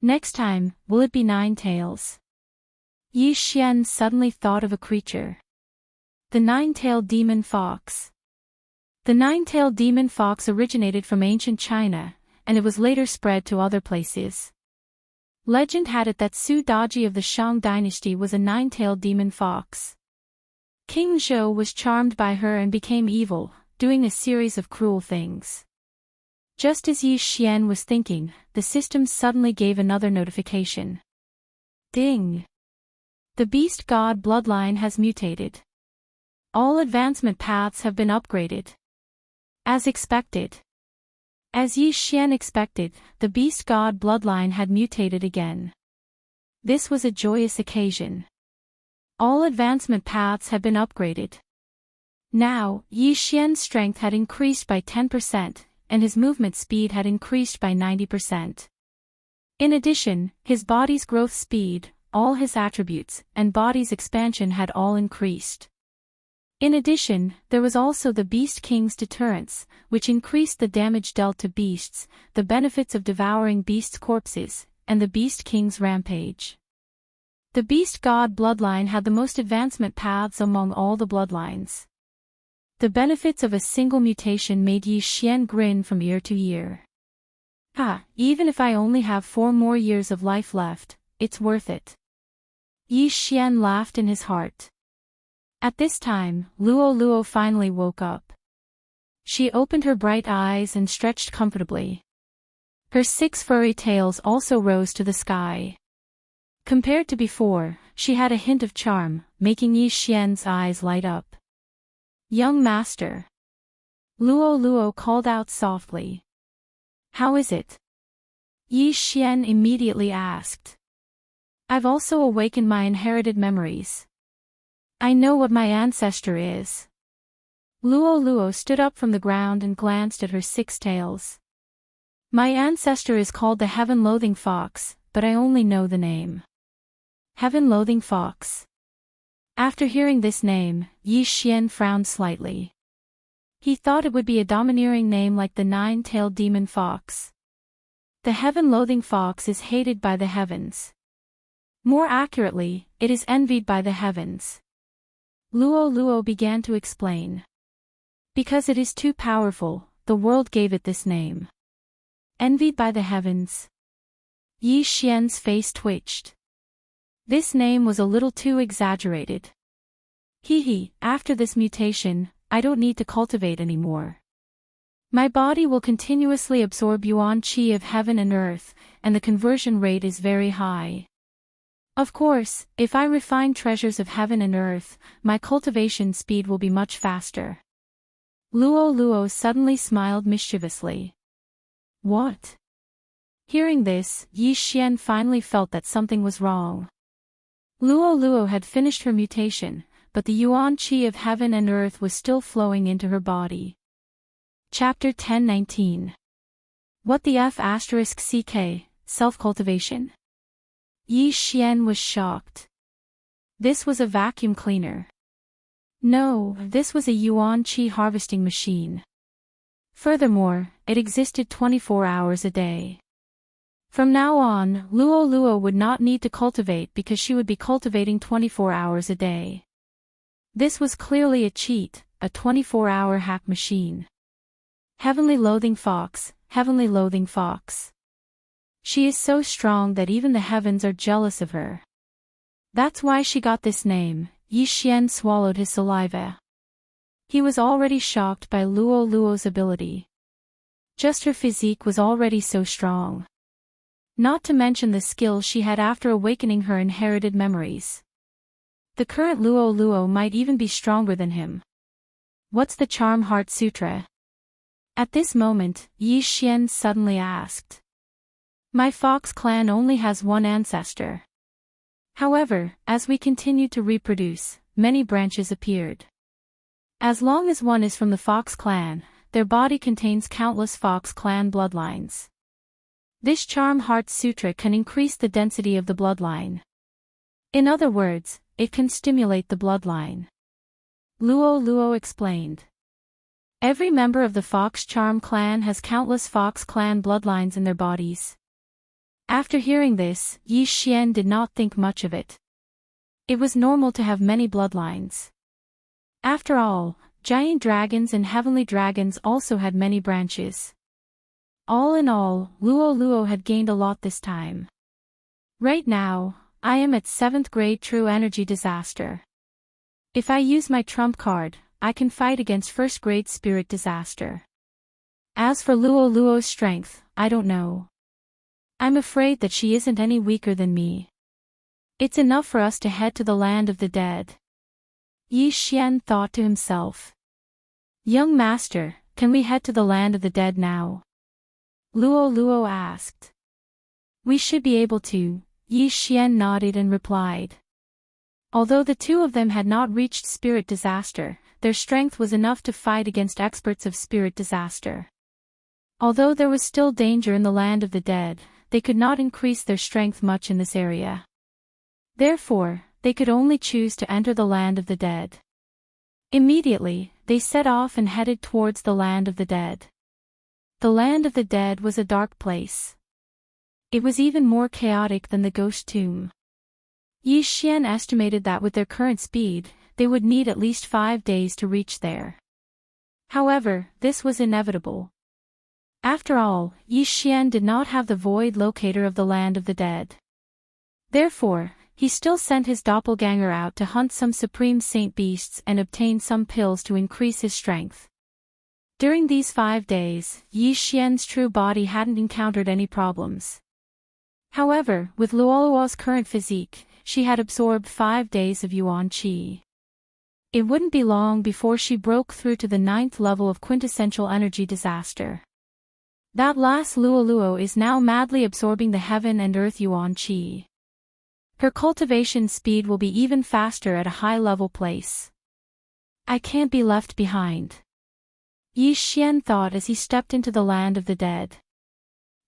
Next time, will it be 9 tails? Yi Xian suddenly thought of a creature. The 9-tailed demon fox. The 9-tailed demon fox originated from ancient China, and it was later spread to other places. Legend had it that Su Daji of the Shang dynasty was a 9-tailed demon fox. King Zhou was charmed by her and became evil, doing a series of cruel things. Just as Yi Xian was thinking, the system suddenly gave another notification. Ding! The beast god bloodline has mutated. All advancement paths have been upgraded. As expected. As Yi Xian expected, the beast god bloodline had mutated again. This was a joyous occasion. All advancement paths had been upgraded. Now, Yi Xian's strength had increased by 10%, and his movement speed had increased by 90%. In addition, his body's growth speed, all his attributes, and body's expansion had all increased. In addition, there was also the Beast King's Deterrence, which increased the damage dealt to beasts, the benefits of devouring beasts' corpses, and the Beast King's Rampage. The Beast God bloodline had the most advancement paths among all the bloodlines. The benefits of a single mutation made Yi Xian grin from ear to ear. Even if I only have 4 more years of life left, it's worth it. Yi Xian laughed in his heart. At this time, Luo finally woke up. She opened her bright eyes and stretched comfortably. Her 6 furry tails also rose to the sky. Compared to before, she had a hint of charm, making Yi Xian's eyes light up. Young master. Luo called out softly. How is it? Yi Xian immediately asked. I've also awakened my inherited memories. I know what my ancestor is. Luo stood up from the ground and glanced at her 6 tails. My ancestor is called the Heaven-Loathing Fox, but I only know the name. Heaven-Loathing Fox. After hearing this name, Yi Xian frowned slightly. He thought it would be a domineering name like the 9-tailed demon fox. The Heaven-Loathing Fox is hated by the heavens. More accurately, it is envied by the heavens. Luo began to explain. Because it is too powerful, the world gave it this name. Envied by the heavens. Yi Xian's face twitched. This name was a little too exaggerated. After this mutation, I don't need to cultivate anymore. My body will continuously absorb yuan qi of heaven and earth, and the conversion rate is very high. Of course, if I refine treasures of heaven and earth, my cultivation speed will be much faster. Luo suddenly smiled mischievously. What? Hearing this, Yi Xian finally felt that something was wrong. Luo had finished her mutation, but the yuan qi of heaven and earth was still flowing into her body. Chapter 10:19. What the F***ck, self-cultivation? Yi Xian was shocked. This was a vacuum cleaner. No, this was a yuan qi harvesting machine. Furthermore, it existed 24 hours a day. From now on, Luo would not need to cultivate because she would be cultivating 24 hours a day. This was clearly a cheat, a 24-hour hack machine. Heavenly Loathing Fox, Heavenly Loathing Fox. She is so strong that even the heavens are jealous of her. That's why she got this name. Yi Xian swallowed his saliva. He was already shocked by Luo's ability. Just her physique was already so strong. Not to mention the skill she had after awakening her inherited memories. The current Luo might even be stronger than him. What's the Charm Heart Sutra? At this moment, Yi Xian suddenly asked. My fox clan only has one ancestor. However, as we continued to reproduce, many branches appeared. As long as one is from the Fox clan, their body contains countless Fox clan bloodlines. This Charm Heart Sutra can increase the density of the bloodline. In other words, it can stimulate the bloodline. Luo explained. Every member of the Fox Charm clan has countless Fox clan bloodlines in their bodies. After hearing this, Yi Xian did not think much of it. It was normal to have many bloodlines. After all, giant dragons and heavenly dragons also had many branches. All in all, Luo had gained a lot this time. Right now, I am at 7th grade True Energy Disaster. If I use my trump card, I can fight against 1st grade Spirit Disaster. As for Luo's strength, I don't know. I'm afraid that she isn't any weaker than me. It's enough for us to head to the land of the dead. Yi Xian thought to himself. Young master, can we head to the land of the dead now? Luo asked. We should be able to, Yi Xian nodded and replied. Although the two of them had not reached spirit disaster, their strength was enough to fight against experts of spirit disaster. Although there was still danger in the land of the dead, they could not increase their strength much in this area. Therefore, they could only choose to enter the land of the dead. Immediately, they set off and headed towards the land of the dead. The land of the dead was a dark place. It was even more chaotic than the ghost tomb. Yi Xian estimated that with their current speed, they would need at least 5 days to reach there. However, this was inevitable. After all, Yi Xian did not have the void locator of the land of the dead. Therefore, he still sent his doppelganger out to hunt some supreme saint beasts and obtain some pills to increase his strength. During these 5 days, Yi Xian's true body hadn't encountered any problems. However, with Luoluo's current physique, she had absorbed 5 days of Yuan Qi. It wouldn't be long before she broke through to the 9th level of quintessential energy disaster. That last Luoluo is now madly absorbing the heaven and earth Yuan Qi. Her cultivation speed will be even faster at a high-level place. I can't be left behind. Yi Xian thought as he stepped into the land of the dead.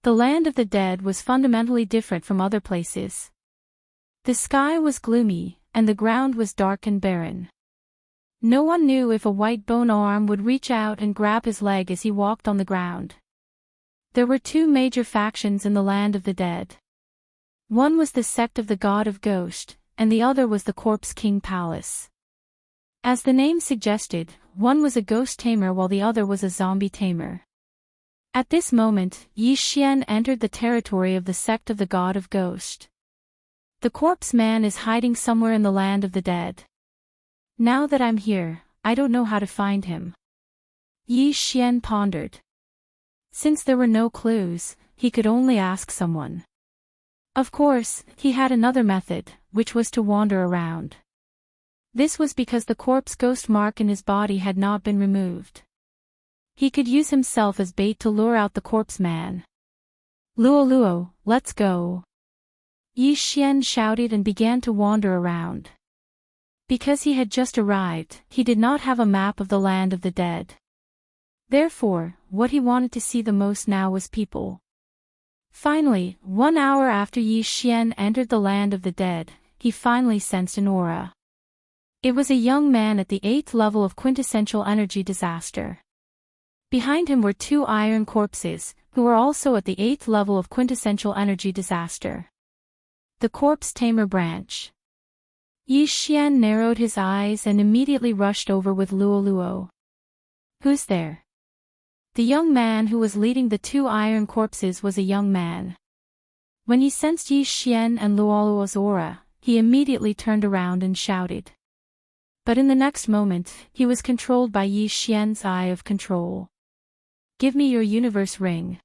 The land of the dead was fundamentally different from other places. The sky was gloomy, and the ground was dark and barren. No one knew if a white bone arm would reach out and grab his leg as he walked on the ground. There were 2 major factions in the land of the dead. One was the sect of the god of Ghost, and the other was the Corpse King Palace. As the name suggested, one was a ghost tamer while the other was a zombie tamer. At this moment, Yi Xian entered the territory of the sect of the god of Ghost. The corpse man is hiding somewhere in the land of the dead. Now that I'm here, I don't know how to find him. Yi Xian pondered. Since there were no clues, he could only ask someone. Of course, he had another method, which was to wander around. This was because the corpse ghost mark in his body had not been removed. He could use himself as bait to lure out the corpse man. Luoluo, let's go. Yi Xian shouted and began to wander around. Because he had just arrived, he did not have a map of the land of the dead. Therefore, what he wanted to see the most now was people. Finally, 1 hour after Yi Xian entered the land of the dead, he finally sensed an aura. It was a young man at the 8th level of quintessential energy disaster. Behind him were 2 iron corpses, who were also at the 8th level of quintessential energy disaster. The corpse tamer branch. Yi Xian narrowed his eyes and immediately rushed over with Luoluo. Who's there? The young man who was leading the 2 iron corpses was a young man. When he sensed Yi Xian and Luoluo's aura, he immediately turned around and shouted. But in the next moment, he was controlled by Yi Xian's eye of control. Give me your universe ring.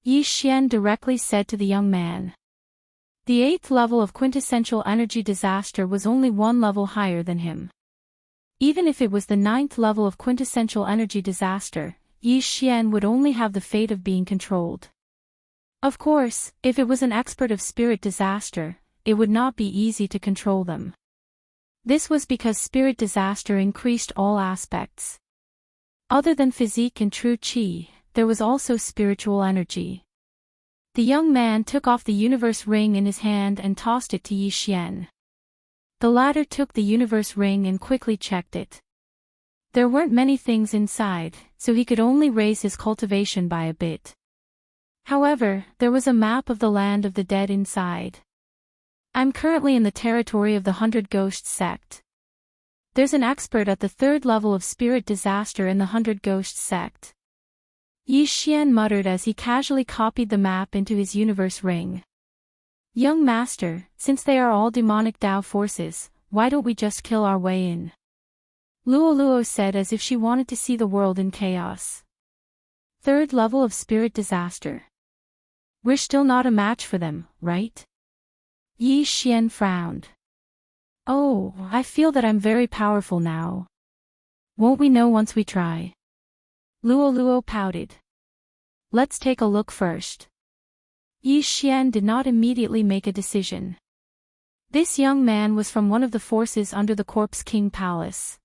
Yi Xian directly said to the young man. The 8th level of quintessential energy disaster was only 1 level higher than him. Even if it was the 9th level of quintessential energy disaster, Yi Xian would only have the fate of being controlled. Of course, if it was an expert of spirit disaster, it would not be easy to control them. This was because spirit disaster increased all aspects. Other than physique and true qi, there was also spiritual energy. The young man took off the universe ring in his hand and tossed it to Yi Xian. The latter took the universe ring and quickly checked it. There weren't many things inside, so he could only raise his cultivation by a bit. However, there was a map of the land of the dead inside. I'm currently in the territory of the 100 Ghosts sect. There's an expert at the 3rd level of spirit disaster in the 100 Ghosts sect. Yi Xian muttered as he casually copied the map into his universe ring. Young master, since they are all demonic Tao forces, why don't we just kill our way in? Luoluo said as if she wanted to see the world in chaos. 3rd level of spirit disaster. We're still not a match for them, right? Yi Xian frowned. Oh, I feel that I'm very powerful now. Won't we know once we try? Luoluo pouted. Let's take a look first. Yi Xian did not immediately make a decision. This young man was from one of the forces under the Corpse King Palace.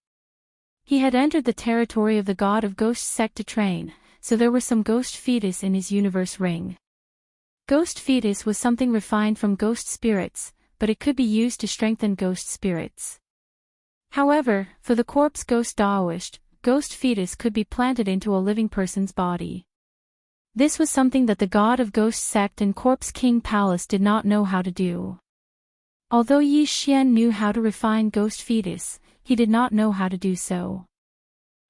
He had entered the territory of the god of ghosts sect to train, so there were some ghost fetus in his universe ring. Ghost fetus was something refined from ghost spirits, but it could be used to strengthen ghost spirits. However, for the corpse ghost Daoist, ghost fetus could be planted into a living person's body. This was something that the god of ghost sect and Corpse King Palace did not know how to do. Although Yi Xian knew how to refine ghost fetus, he did not know how to do so.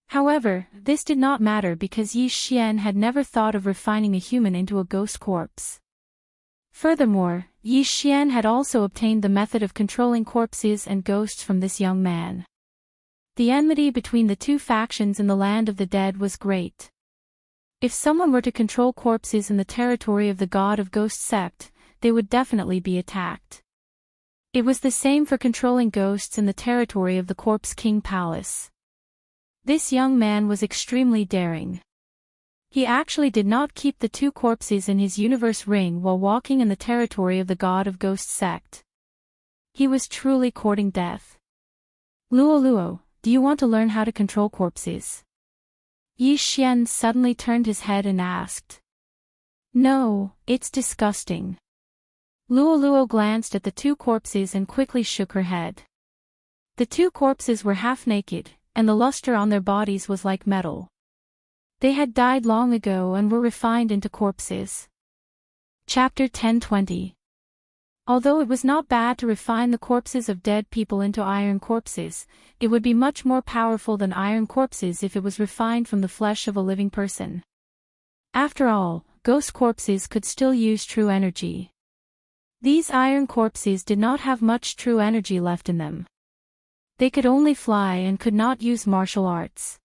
However, this did not matter because Yi Xian had never thought of refining a human into a ghost corpse. Furthermore, Yi Xian had also obtained the method of controlling corpses and ghosts from this young man. The enmity between the two factions in the land of the dead was great. If someone were to control corpses in the territory of the god of ghost sect, they would definitely be attacked. It was the same for controlling ghosts in the territory of the Corpse King Palace. This young man was extremely daring. He actually did not keep the two corpses in his universe ring while walking in the territory of the god of ghost sect. He was truly courting death. Luo, do you want to learn how to control corpses? Yi Xian suddenly turned his head and asked. No, it's disgusting. Luo glanced at the two corpses and quickly shook her head. The two corpses were half naked, and the luster on their bodies was like metal. They had died long ago and were refined into corpses. Chapter 10:20. Although it was not bad to refine the corpses of dead people into iron corpses, it would be much more powerful than iron corpses if it was refined from the flesh of a living person. After all, ghost corpses could still use true energy. These iron corpses did not have much true energy left in them. They could only fly and could not use martial arts.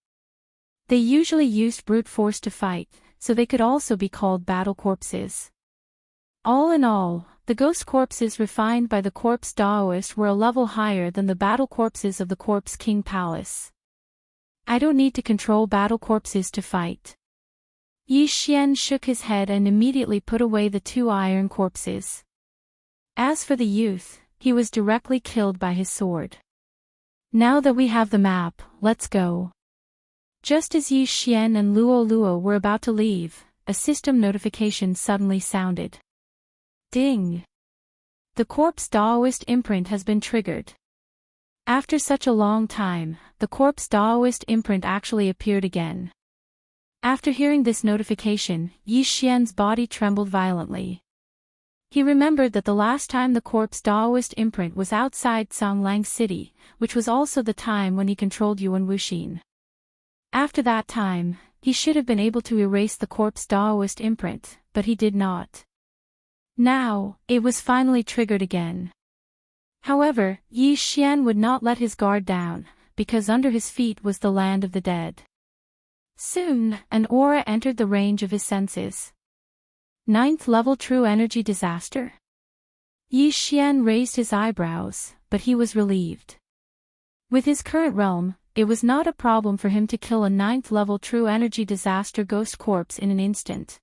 They usually used brute force to fight, so they could also be called battle corpses. All in all, the ghost corpses refined by the corpse Daoist were a level higher than the battle corpses of the Corpse King Palace. I don't need to control battle corpses to fight. Yi Xian shook his head and immediately put away the two iron corpses. As for the youth, he was directly killed by his sword. Now that we have the map, let's go. Just as Yi Xian and Luo were about to leave, a system notification suddenly sounded. Ding! The corpse Daoist imprint has been triggered. After such a long time, the corpse Daoist imprint actually appeared again. After hearing this notification, Yi Xian's body trembled violently. He remembered that the last time the corpse Daoist imprint was outside Songlang City, which was also the time when he controlled Yuan Wuxin. After that time, he should have been able to erase the corpse Daoist imprint, but he did not. Now, it was finally triggered again. However, Yi Xian would not let his guard down, because under his feet was the land of the dead. Soon, an aura entered the range of his senses. 9th level true energy disaster? Yi Xian raised his eyebrows, but he was relieved. With his current realm, it was not a problem for him to kill a 9th level true energy disaster ghost corpse in an instant.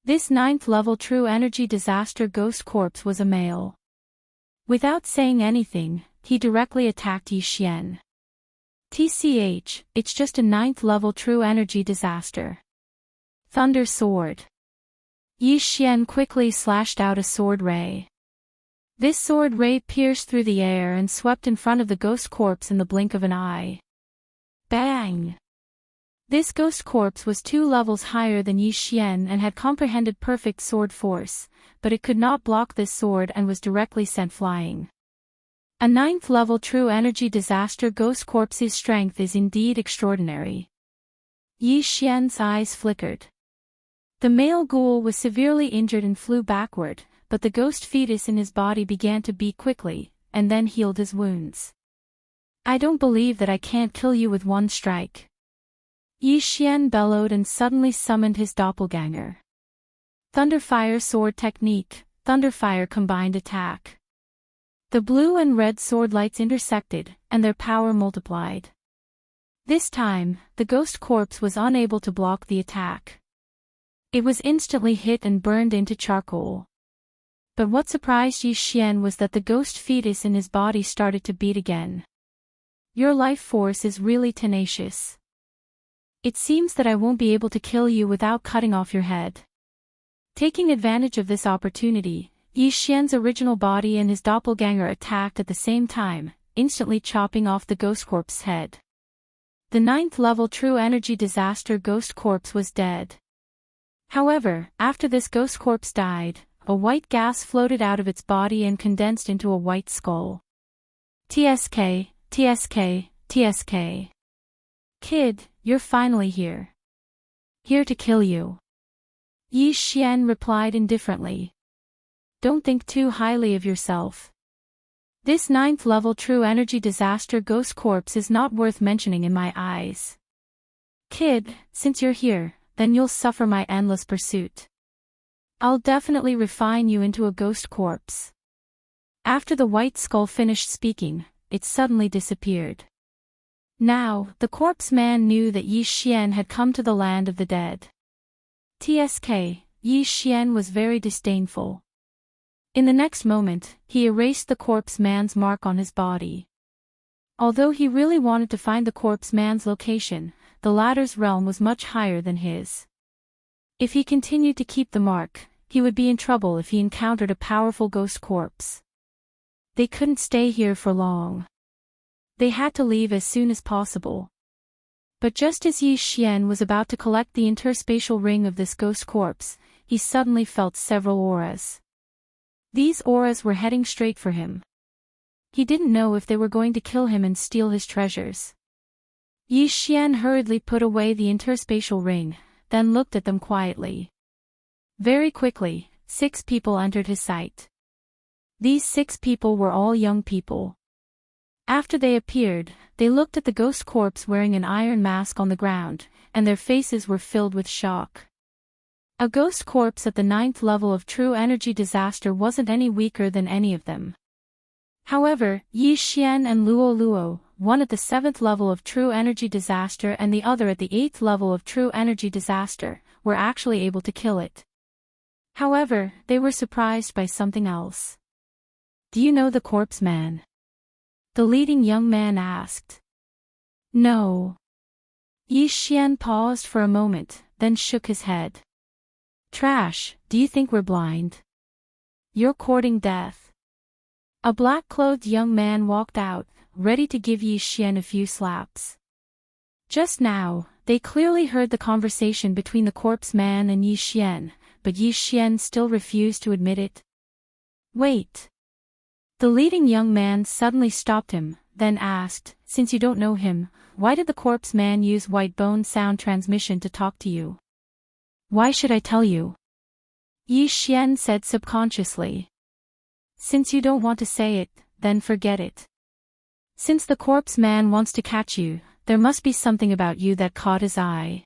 This 9th level true energy disaster ghost corpse was a male. Without saying anything, he directly attacked Yi Xian. TCH, it's just a 9th level true energy disaster. Thunder Sword. Yi Xian quickly slashed out a sword ray. This sword ray pierced through the air and swept in front of the ghost corpse in the blink of an eye. Bang! This ghost corpse was 2 levels higher than Yi Xian and had comprehended perfect sword force, but it could not block this sword and was directly sent flying. A 9th level true energy disaster ghost corpse's strength is indeed extraordinary. Yi Xian's eyes flickered. The male ghoul was severely injured and flew backward, but the ghost fetus in his body began to beat quickly, and then healed his wounds. I don't believe that I can't kill you with one strike. Yi Xian bellowed and suddenly summoned his doppelganger. Thunderfire Sword Technique, Thunderfire Combined Attack. The blue and red sword lights intersected, and their power multiplied. This time, the ghost corpse was unable to block the attack. It was instantly hit and burned into charcoal. But what surprised Yi Xian was that the ghost fetus in his body started to beat again. Your life force is really tenacious. It seems that I won't be able to kill you without cutting off your head. Taking advantage of this opportunity, Yi Xian's original body and his doppelganger attacked at the same time, instantly chopping off the ghost corpse's head. The 9th level true energy disaster ghost corpse was dead. However, after this ghost corpse died, a white gas floated out of its body and condensed into a white skull. TSK, TSK, TSK. Kid, you're finally here. Here to kill you. Yi Xian replied indifferently. Don't think too highly of yourself. This 9th level true energy disaster ghost corpse is not worth mentioning in my eyes. Kid, since you're here, then you'll suffer my endless pursuit. I'll definitely refine you into a ghost corpse. After the white skull finished speaking, it suddenly disappeared. Now, the corpse man knew that Yi Xian had come to the land of the dead. TSK, Yi Xian was very disdainful. In the next moment, he erased the corpse man's mark on his body. Although he really wanted to find the corpse man's location, the latter's realm was much higher than his. If he continued to keep the mark, he would be in trouble if he encountered a powerful ghost corpse. They couldn't stay here for long. They had to leave as soon as possible. But just as Yi Xian was about to collect the interspatial ring of this ghost corpse, he suddenly felt several auras. These auras were heading straight for him. He didn't know if they were going to kill him and steal his treasures. Yi Xian hurriedly put away the interspatial ring, then looked at them quietly. Very quickly, 6 people entered his sight. These 6 people were all young people. After they appeared, they looked at the ghost corpse wearing an iron mask on the ground, and their faces were filled with shock. A ghost corpse at the 9th level of true energy disaster wasn't any weaker than any of them. However, Yi Xian and Luo Luo, one at the 7th level of true energy disaster and the other at the 8th level of true energy disaster, were actually able to kill it. However, they were surprised by something else. Do you know the corpse man? The leading young man asked. No. Yi Xian paused for a moment, then shook his head. Trash, do you think we're blind? You're courting death. A black-clothed young man walked out, ready to give Yi Xian a few slaps. Just now, they clearly heard the conversation between the corpse man and Yi Xian, but Yi Xian still refused to admit it. Wait. The leading young man suddenly stopped him, then asked, since you don't know him, why did the corpse man use white bone sound transmission to talk to you? Why should I tell you? Yi Xian said subconsciously. Since you don't want to say it, then forget it. Since the corpse man wants to catch you, there must be something about you that caught his eye.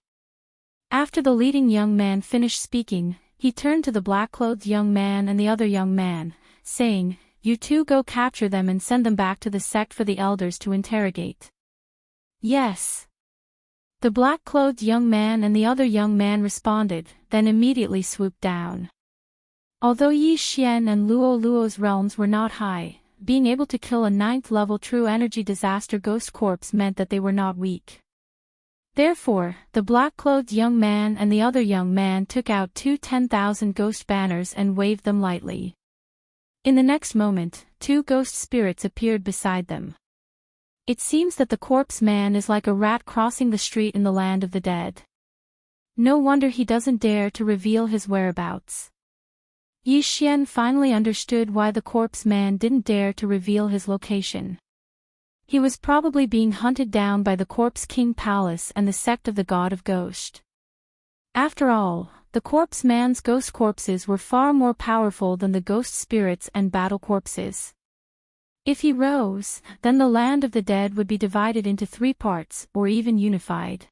After the leading young man finished speaking, he turned to the black-clothed young man and the other young man, saying, You two go capture them and send them back to the sect for the elders to interrogate. Yes. The black-clothed young man and the other young man responded, then immediately swooped down. Although Yi Xian and Luo Luo's realms were not high, being able to kill a 9th level true energy disaster ghost corpse meant that they were not weak. Therefore, the black-clothed young man and the other young man took out 2 10,000 ghost banners and waved them lightly. In the next moment, 2 ghost spirits appeared beside them. It seems that the corpse man is like a rat crossing the street in the land of the dead. No wonder he doesn't dare to reveal his whereabouts. Yi Xian finally understood why the corpse man didn't dare to reveal his location. He was probably being hunted down by the Corpse King Palace and the sect of the God of Ghost. After all, the corpse man's ghost corpses were far more powerful than the ghost spirits and battle corpses. If he rose, then the land of the dead would be divided into 3 parts, or even unified.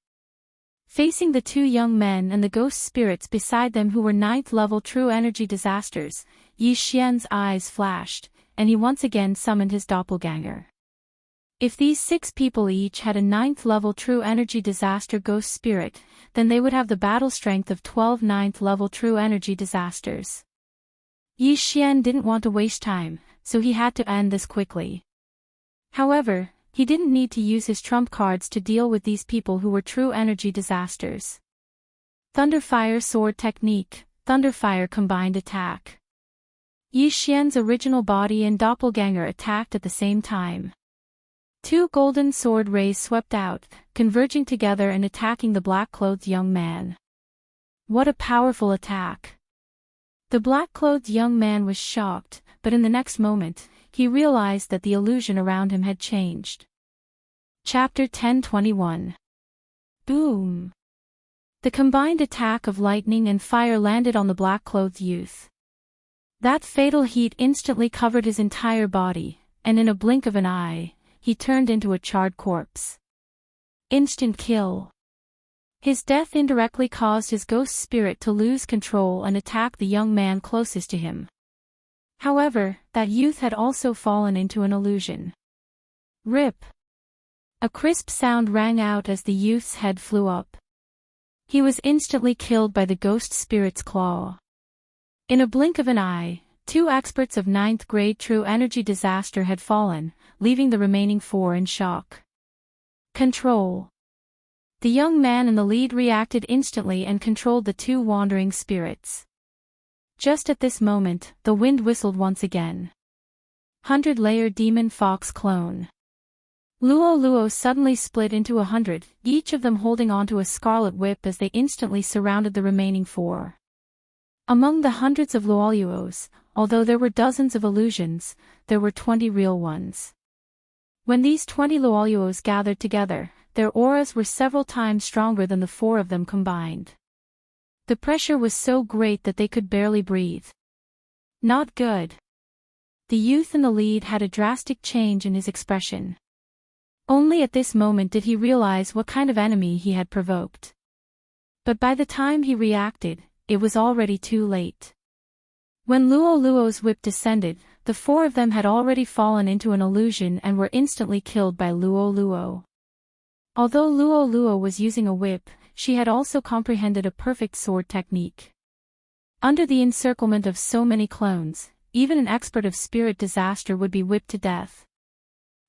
Facing the 2 young men and the ghost spirits beside them who were 9th level true energy disasters, Yi Xian's eyes flashed, and he once again summoned his doppelganger. If these 6 people each had a 9th level true energy disaster ghost spirit, then they would have the battle strength of 12 9th level true energy disasters. Yi Xian didn't want to waste time, so he had to end this quickly. However, he didn't need to use his trump cards to deal with these people who were true energy disasters. Thunderfire Sword Technique, Thunderfire Combined Attack. Yi Xian's original body and doppelganger attacked at the same time. Two golden sword rays swept out, converging together and attacking the black-clothed young man. What a powerful attack! The black-clothed young man was shocked, but in the next moment, he realized that the illusion around him had changed. Chapter 1021. Boom! The combined attack of lightning and fire landed on the black-clothed youth. That fatal heat instantly covered his entire body, and in a blink of an eye, he turned into a charred corpse. Instant kill. His death indirectly caused his ghost spirit to lose control and attack the young man closest to him. However, that youth had also fallen into an illusion. Rip! A crisp sound rang out as the youth's head flew up. He was instantly killed by the ghost spirit's claw. In a blink of an eye, two experts of 9th grade true energy disaster had fallen, leaving the remaining 4 in shock. Control. The young man in the lead reacted instantly and controlled the 2 wandering spirits. Just at this moment, the wind whistled once again. 100-layer demon fox clone. Luo Luo suddenly split into 100, each of them holding onto a scarlet whip as they instantly surrounded the remaining 4. Among the hundreds of Luoluos, although there were dozens of illusions, there were 20 real ones. When these 20 Luoluos gathered together, their auras were several times stronger than the 4 of them combined. The pressure was so great that they could barely breathe. Not good. The youth in the lead had a drastic change in his expression. Only at this moment did he realize what kind of enemy he had provoked. But by the time he reacted, it was already too late. When Luo Luo's whip descended, the 4 of them had already fallen into an illusion and were instantly killed by Luo Luo. Although Luo Luo was using a whip, she had also comprehended a perfect sword technique. Under the encirclement of so many clones, even an expert of spirit disaster would be whipped to death.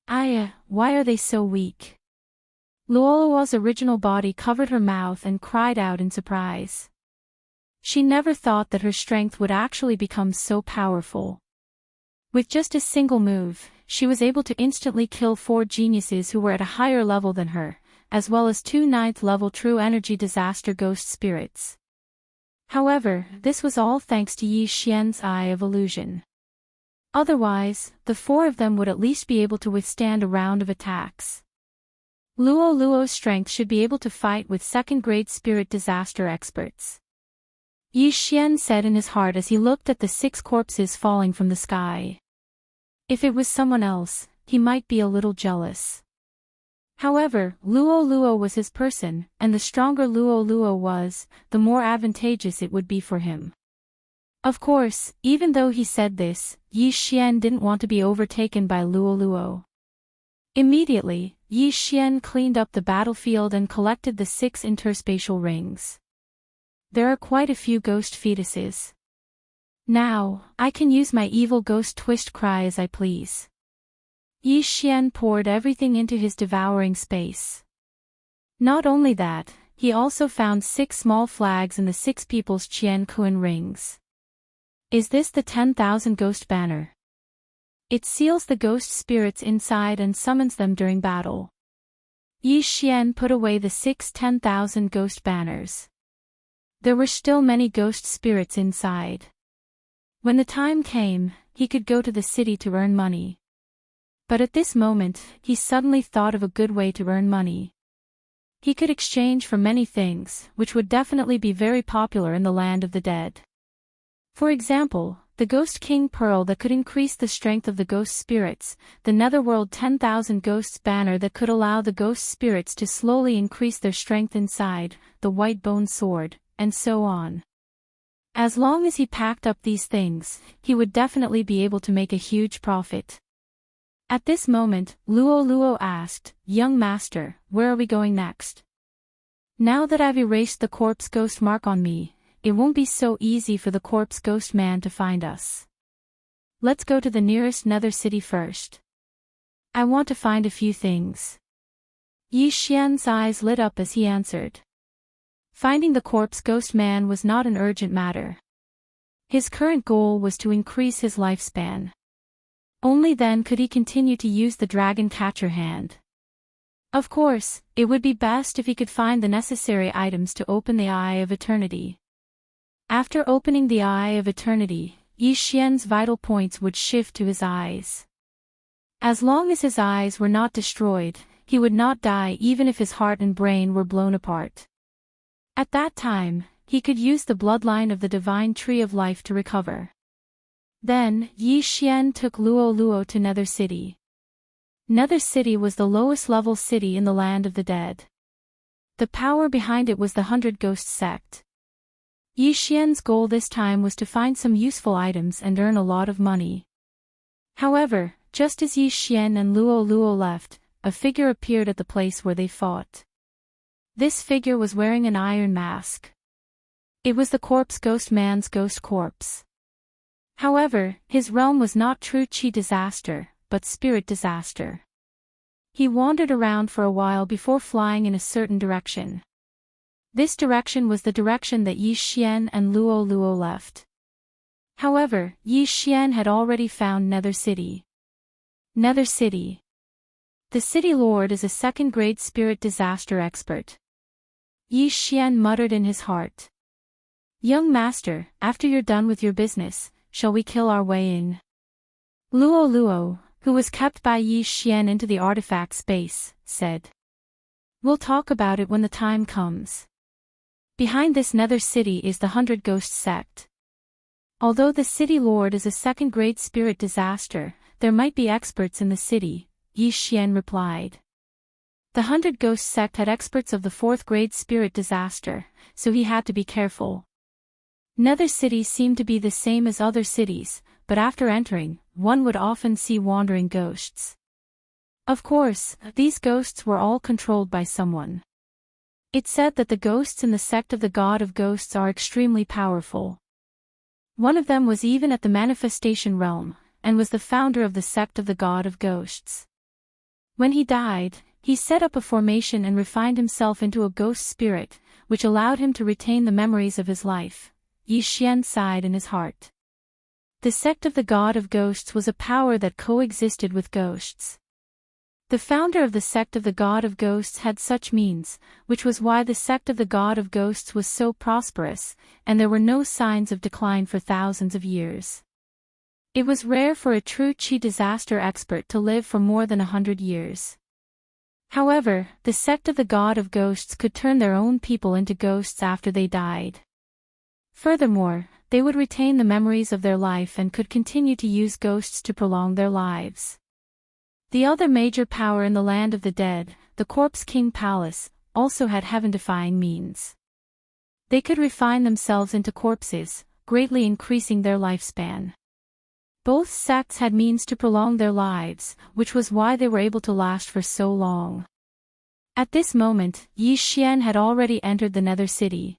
Aya, why are they so weak? Luoluo's original body covered her mouth and cried out in surprise. She never thought that her strength would actually become so powerful. With just a single move, she was able to instantly kill 4 geniuses who were at a higher level than her, as well as 2 9th-level true energy disaster ghost spirits. However, this was all thanks to Yi Xian's Eye of Illusion. Otherwise, the 4 of them would at least be able to withstand a round of attacks. Luo Luo's strength should be able to fight with 2nd-grade spirit disaster experts. Yi Xian said in his heart as he looked at the 6 corpses falling from the sky. If it was someone else, he might be a little jealous. However, Luo Luo was his person, and the stronger Luo Luo was, the more advantageous it would be for him. Of course, even though he said this, Yi Xian didn't want to be overtaken by Luo Luo. Immediately, Yi Xian cleaned up the battlefield and collected the 6 interspatial rings. There are quite a few ghost fetuses. Now, I can use my evil ghost twist cry as I please. Yi Xian poured everything into his devouring space. Not only that, he also found 6 small flags in the 6 people's Qian Kun rings. Is this the 10,000 ghost banner? It seals the ghost spirits inside and summons them during battle. Yi Xian put away the 6 10,000 ghost banners. There were still many ghost spirits inside. When the time came, he could go to the city to earn money. But at this moment, he suddenly thought of a good way to earn money. He could exchange for many things, which would definitely be very popular in the land of the dead. For example, the Ghost King Pearl that could increase the strength of the ghost spirits, the Netherworld 10,000 Ghosts banner that could allow the ghost spirits to slowly increase their strength inside, the White Bone Sword, and so on. As long as he packed up these things, he would definitely be able to make a huge profit. At this moment, Luo Luo asked, "Young master, where are we going next? Now that I've erased the corpse ghost mark on me, it won't be so easy for the corpse ghost man to find us. Let's go to the nearest nether city first. I want to find a few things. Yi Xian's eyes lit up as he answered. Finding the corpse ghost man was not an urgent matter. His current goal was to increase his lifespan. Only then could he continue to use the dragon catcher hand. Of course, it would be best if he could find the necessary items to open the Eye of Eternity. After opening the Eye of Eternity, Yi Xian's vital points would shift to his eyes. As long as his eyes were not destroyed, he would not die even if his heart and brain were blown apart. At that time, he could use the bloodline of the divine tree of life to recover. Then, Yi Xian took Luo Luo to Nether City. Nether City was the lowest level city in the land of the dead. The power behind it was the 100 Ghost sect. Yi Xian's goal this time was to find some useful items and earn a lot of money. However, just as Yi Xian and Luo Luo left, a figure appeared at the place where they fought. This figure was wearing an iron mask. It was the corpse ghost man's ghost corpse. However, his realm was not true chi disaster, but spirit disaster. He wandered around for a while before flying in a certain direction. This direction was the direction that Yi Xian and Luo Luo left. However, Yi Xian had already found Nether City. Nether City. The City Lord is a second-grade spirit disaster expert. Yi Xian muttered in his heart. Young master, after you're done with your business, shall we kill our way in? Luo Luo, who was kept by Yi Xian into the artifact space, said. We'll talk about it when the time comes. Behind this Nether City is the 100 Ghost sect. Although the City Lord is a second-grade spirit disaster, there might be experts in the city, Yi Xian replied. The 100 Ghost sect had experts of the 4th-grade spirit disaster, so he had to be careful. Nether City seemed to be the same as other cities, but after entering, one would often see wandering ghosts. Of course, these ghosts were all controlled by someone. It said that the ghosts in the sect of the God of Ghosts are extremely powerful. One of them was even at the manifestation realm, and was the founder of the sect of the God of Ghosts. When he died, he set up a formation and refined himself into a ghost spirit, which allowed him to retain the memories of his life. Yi Xian sighed in his heart. The sect of the God of Ghosts was a power that coexisted with ghosts. The founder of the sect of the God of Ghosts had such means, which was why the sect of the God of Ghosts was so prosperous, and there were no signs of decline for thousands of years. It was rare for a true chi disaster expert to live for more than 100 years. However, the sect of the God of Ghosts could turn their own people into ghosts after they died. Furthermore, they would retain the memories of their life and could continue to use ghosts to prolong their lives. The other major power in the land of the dead, the Corpse King Palace, also had heaven-defying means. They could refine themselves into corpses, greatly increasing their lifespan. Both sects had means to prolong their lives, which was why they were able to last for so long. At this moment, Yi Xian had already entered the Nether City.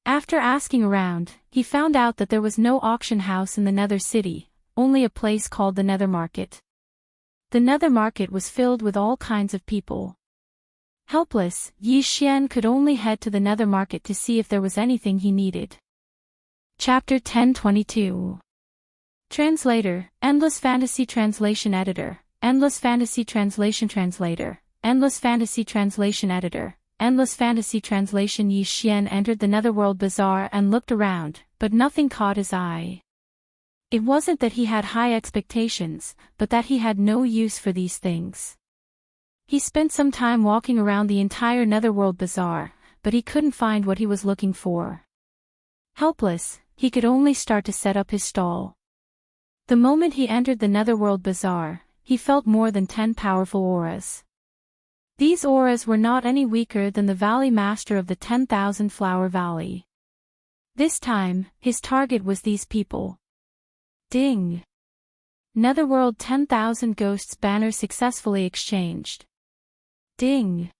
After asking around, he found out that there was no auction house in the Nether City, only a place called the Nether Market. The Nether Market was filled with all kinds of people. Helpless, Yi Xian could only head to the Nether Market to see if there was anything he needed. Chapter 1022. Translator, Endless Fantasy Translation Editor, Endless Fantasy Translation Translator, Endless Fantasy Translation Editor, Endless Fantasy Translation. Yi Xian entered the Netherworld Bazaar and looked around, but nothing caught his eye. It wasn't that he had high expectations, but that he had no use for these things. He spent some time walking around the entire Netherworld Bazaar, but he couldn't find what he was looking for. Helpless, he could only start to set up his stall. The moment he entered the Netherworld Bazaar, he felt more than 10 powerful auras. These auras were not any weaker than the Valley Master of the 10,000 Flower Valley. This time, his target was these people. Ding! Netherworld 10,000 Ghosts banner successfully exchanged. Ding!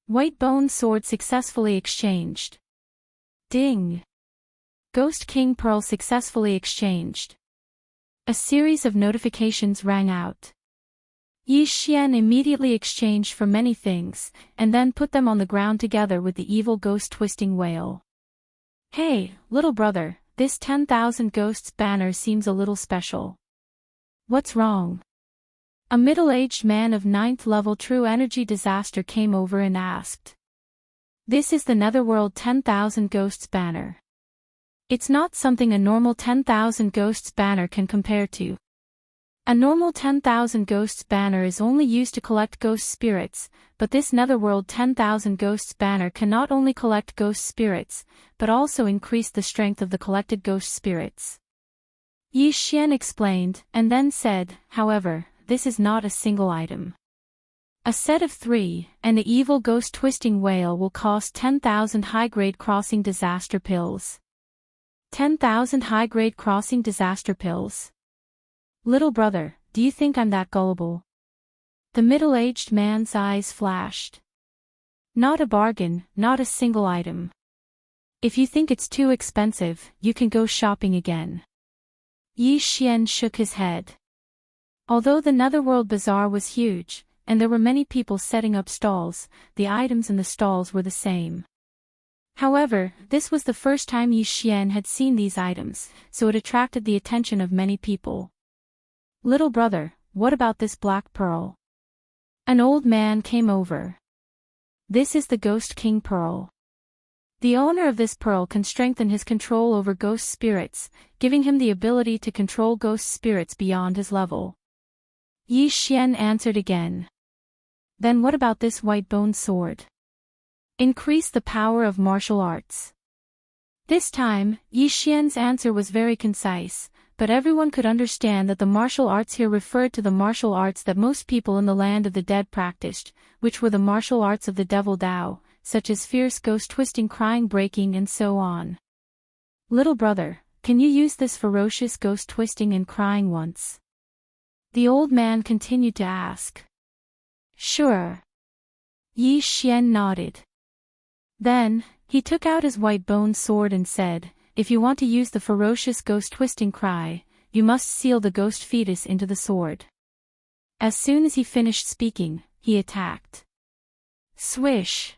White Bone Sword successfully exchanged. Ding! Ghost King Pearl successfully exchanged. A series of notifications rang out. Yi Xian immediately exchanged for many things, and then put them on the ground together with the evil ghost twisting whale. Hey, little brother, this 10,000 ghosts banner seems a little special. What's wrong? A middle-aged man of 9th level true energy disaster came over and asked. This is the Netherworld 10,000 ghosts banner. It's not something a normal 10,000 ghosts banner can compare to. A normal 10,000 ghosts banner is only used to collect ghost spirits, but this Netherworld 10,000 ghosts banner can not only collect ghost spirits, but also increase the strength of the collected ghost spirits. Yi Xian explained, and then said, however, this is not a single item. A set of 3, and the evil ghost twisting whale will cost 10,000 high-grade crossing disaster pills. 10,000 high-grade crossing disaster pills. Little brother, do you think I'm that gullible? The middle-aged man's eyes flashed. Not a bargain, not a single item. If you think it's too expensive, you can go shopping again. Yi Xian shook his head. Although the Netherworld Bazaar was huge, and there were many people setting up stalls, the items in the stalls were the same. However, this was the first time Yi Xian had seen these items, so it attracted the attention of many people. Little brother, what about this black pearl? An old man came over. This is the Ghost King Pearl. The owner of this pearl can strengthen his control over ghost spirits, giving him the ability to control ghost spirits beyond his level. Yi Xian answered again. Then what about this white bone sword? Increase the power of martial arts. This time, Yi Xian's answer was very concise, but everyone could understand that the martial arts here referred to the martial arts that most people in the land of the dead practiced, which were the martial arts of the devil Dao, such as fierce ghost twisting, crying, breaking, and so on. Little brother, can you use this ferocious ghost twisting and crying once? The old man continued to ask. Sure. Yi Xian nodded. Then, he took out his white bone sword and said, if you want to use the ferocious ghost twisting cry, you must seal the ghost fetus into the sword. As soon as he finished speaking, he attacked. Swish!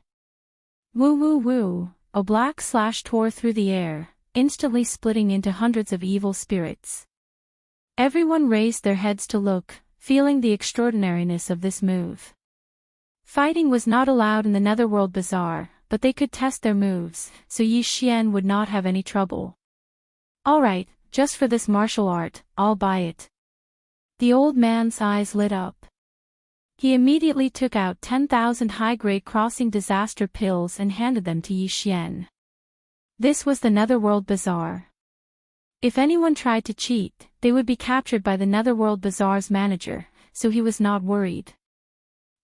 Woo woo woo, a black slash tore through the air, instantly splitting into hundreds of evil spirits. Everyone raised their heads to look, feeling the extraordinariness of this move. Fighting was not allowed in the Netherworld Bazaar, but they could test their moves, so Yi Xian would not have any trouble. Alright, just for this martial art, I'll buy it. The old man's eyes lit up. He immediately took out 10,000 high-grade crossing disaster pills and handed them to Yi Xian. This was the Netherworld Bazaar. If anyone tried to cheat, they would be captured by the Netherworld Bazaar's manager, so he was not worried.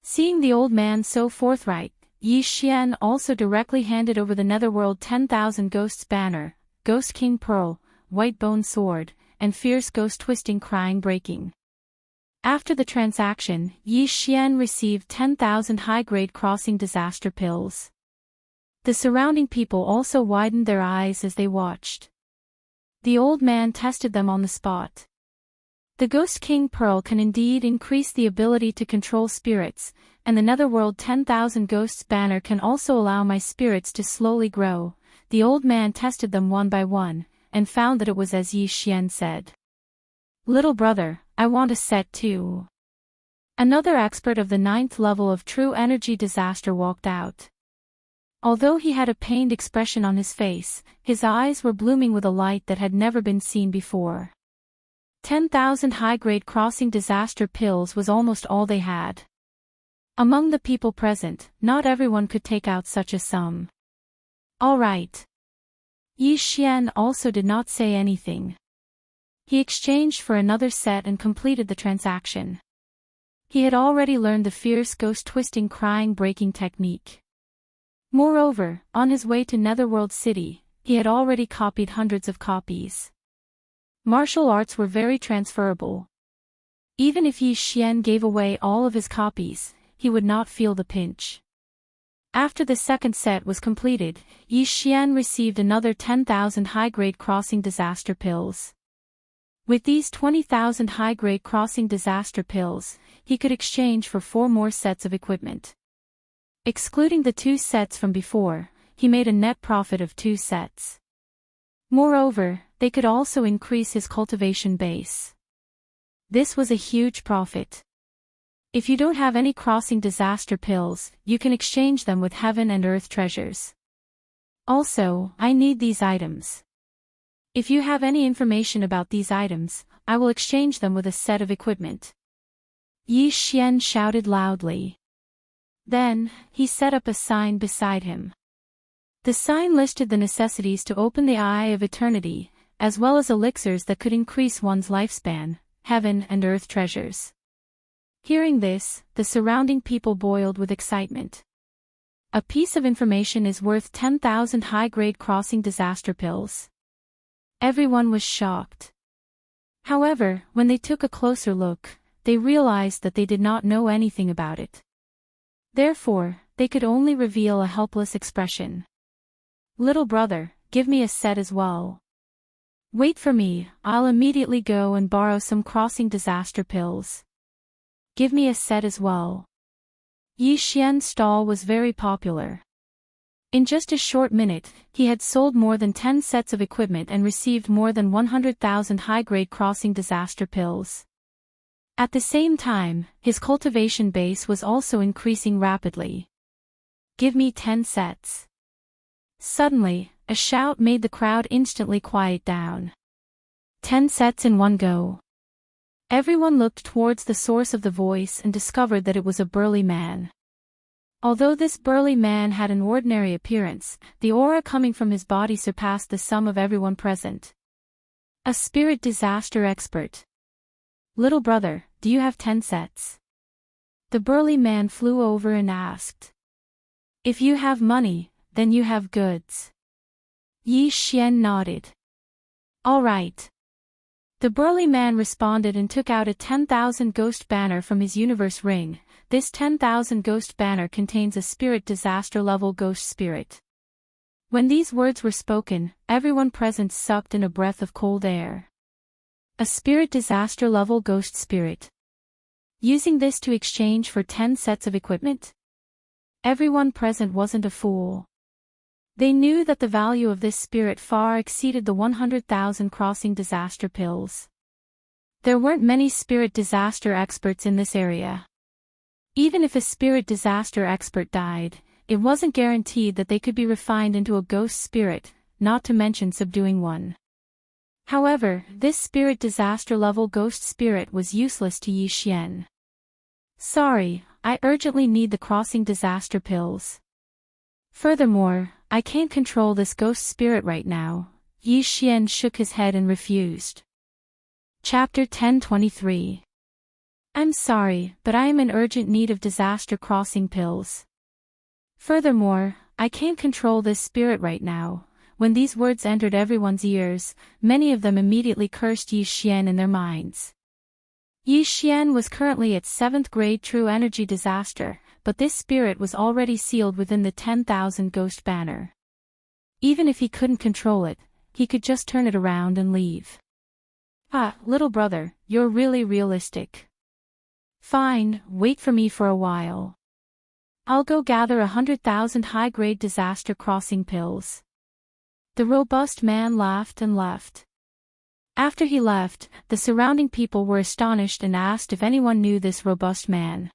Seeing the old man so forthright, Yi Xian also directly handed over the Netherworld 10,000 Ghosts banner, Ghost King Pearl, White Bone Sword, and Fierce Ghost Twisting, Crying, Breaking. After the transaction, Yi Xian received 10,000 high-grade crossing disaster pills. The surrounding people also widened their eyes as they watched. The old man tested them on the spot. The Ghost King Pearl can indeed increase the ability to control spirits, and the Netherworld 10,000 Ghosts banner can also allow my spirits to slowly grow. The old man tested them one by one, and found that it was as Yi Xian said. Little brother, I want a set too. Another expert of the 9th level of True Energy Disaster walked out. Although he had a pained expression on his face, his eyes were blooming with a light that had never been seen before. 10,000 high-grade crossing disaster pills was almost all they had. Among the people present, not everyone could take out such a sum. All right. Yi Xian also did not say anything. He exchanged for another set and completed the transaction. He had already learned the fierce ghost twisting, crying, breaking technique. Moreover, on his way to Netherworld City, he had already copied hundreds of copies. Martial arts were very transferable. Even if Yi Xian gave away all of his copies, he would not feel the pinch. After the second set was completed, Yi Xian received another 10,000 high-grade crossing disaster pills. With these 20,000 high-grade crossing disaster pills, he could exchange for 4 more sets of equipment. Excluding the 2 sets from before, he made a net profit of 2 sets. Moreover, they could also increase his cultivation base. This was a huge profit. If you don't have any crossing disaster pills, you can exchange them with heaven and earth treasures. Also, I need these items. If you have any information about these items, I will exchange them with a set of equipment. Yi Xian shouted loudly. Then, he set up a sign beside him. The sign listed the necessities to open the Eye of Eternity, as well as elixirs that could increase one's lifespan, heaven and earth treasures. Hearing this, the surrounding people boiled with excitement. A piece of information is worth 10,000 high-grade crossing disaster pills. Everyone was shocked. However, when they took a closer look, they realized that they did not know anything about it. Therefore, they could only reveal a helpless expression. "Little brother, give me a set as well." "Wait for me, I'll immediately go and borrow some crossing disaster pills." "Give me a set as well." Yi Xian's stall was very popular. In just a short minute, he had sold more than 10 sets of equipment and received more than 100,000 high-grade crossing disaster pills. At the same time, his cultivation base was also increasing rapidly. "Give me 10 sets." Suddenly, a shout made the crowd instantly quiet down. 10 sets in one go. Everyone looked towards the source of the voice and discovered that it was a burly man. Although this burly man had an ordinary appearance, the aura coming from his body surpassed the sum of everyone present. A spirit disaster expert. "Little brother, do you have 10 sets?" The burly man flew over and asked. "If you have money, then you have goods." Yi Xian nodded. "All right." The burly man responded and took out a 10,000 ghost banner from his universe ring. This 10,000 ghost banner contains a spirit disaster level ghost spirit. When these words were spoken, everyone present sucked in a breath of cold air. A spirit disaster level ghost spirit. Using this to exchange for 10 sets of equipment? Everyone present wasn't a fool. They knew that the value of this spirit far exceeded the 100,000 crossing disaster pills. There weren't many spirit disaster experts in this area. Even if a spirit disaster expert died, it wasn't guaranteed that they could be refined into a ghost spirit, not to mention subduing one. However, this spirit disaster level ghost spirit was useless to Yi Xian. "Sorry, I urgently need the crossing disaster pills. Furthermore, I can't control this ghost spirit right now." Yi Xian shook his head and refused. Chapter 1023. "I'm sorry, but I am in urgent need of disaster crossing pills. Furthermore, I can't control this spirit right now." When these words entered everyone's ears, many of them immediately cursed Yi Xian in their minds. Yi Xian was currently at 7th grade true energy disaster, but this spirit was already sealed within the 10,000 ghost banner. Even if he couldn't control it, he could just turn it around and leave. "Ah, little brother, you're really realistic. Fine, wait for me for a while. I'll go gather 100,000 high-grade disaster crossing pills." The robust man laughed and left. After he left, the surrounding people were astonished and asked if anyone knew this robust man.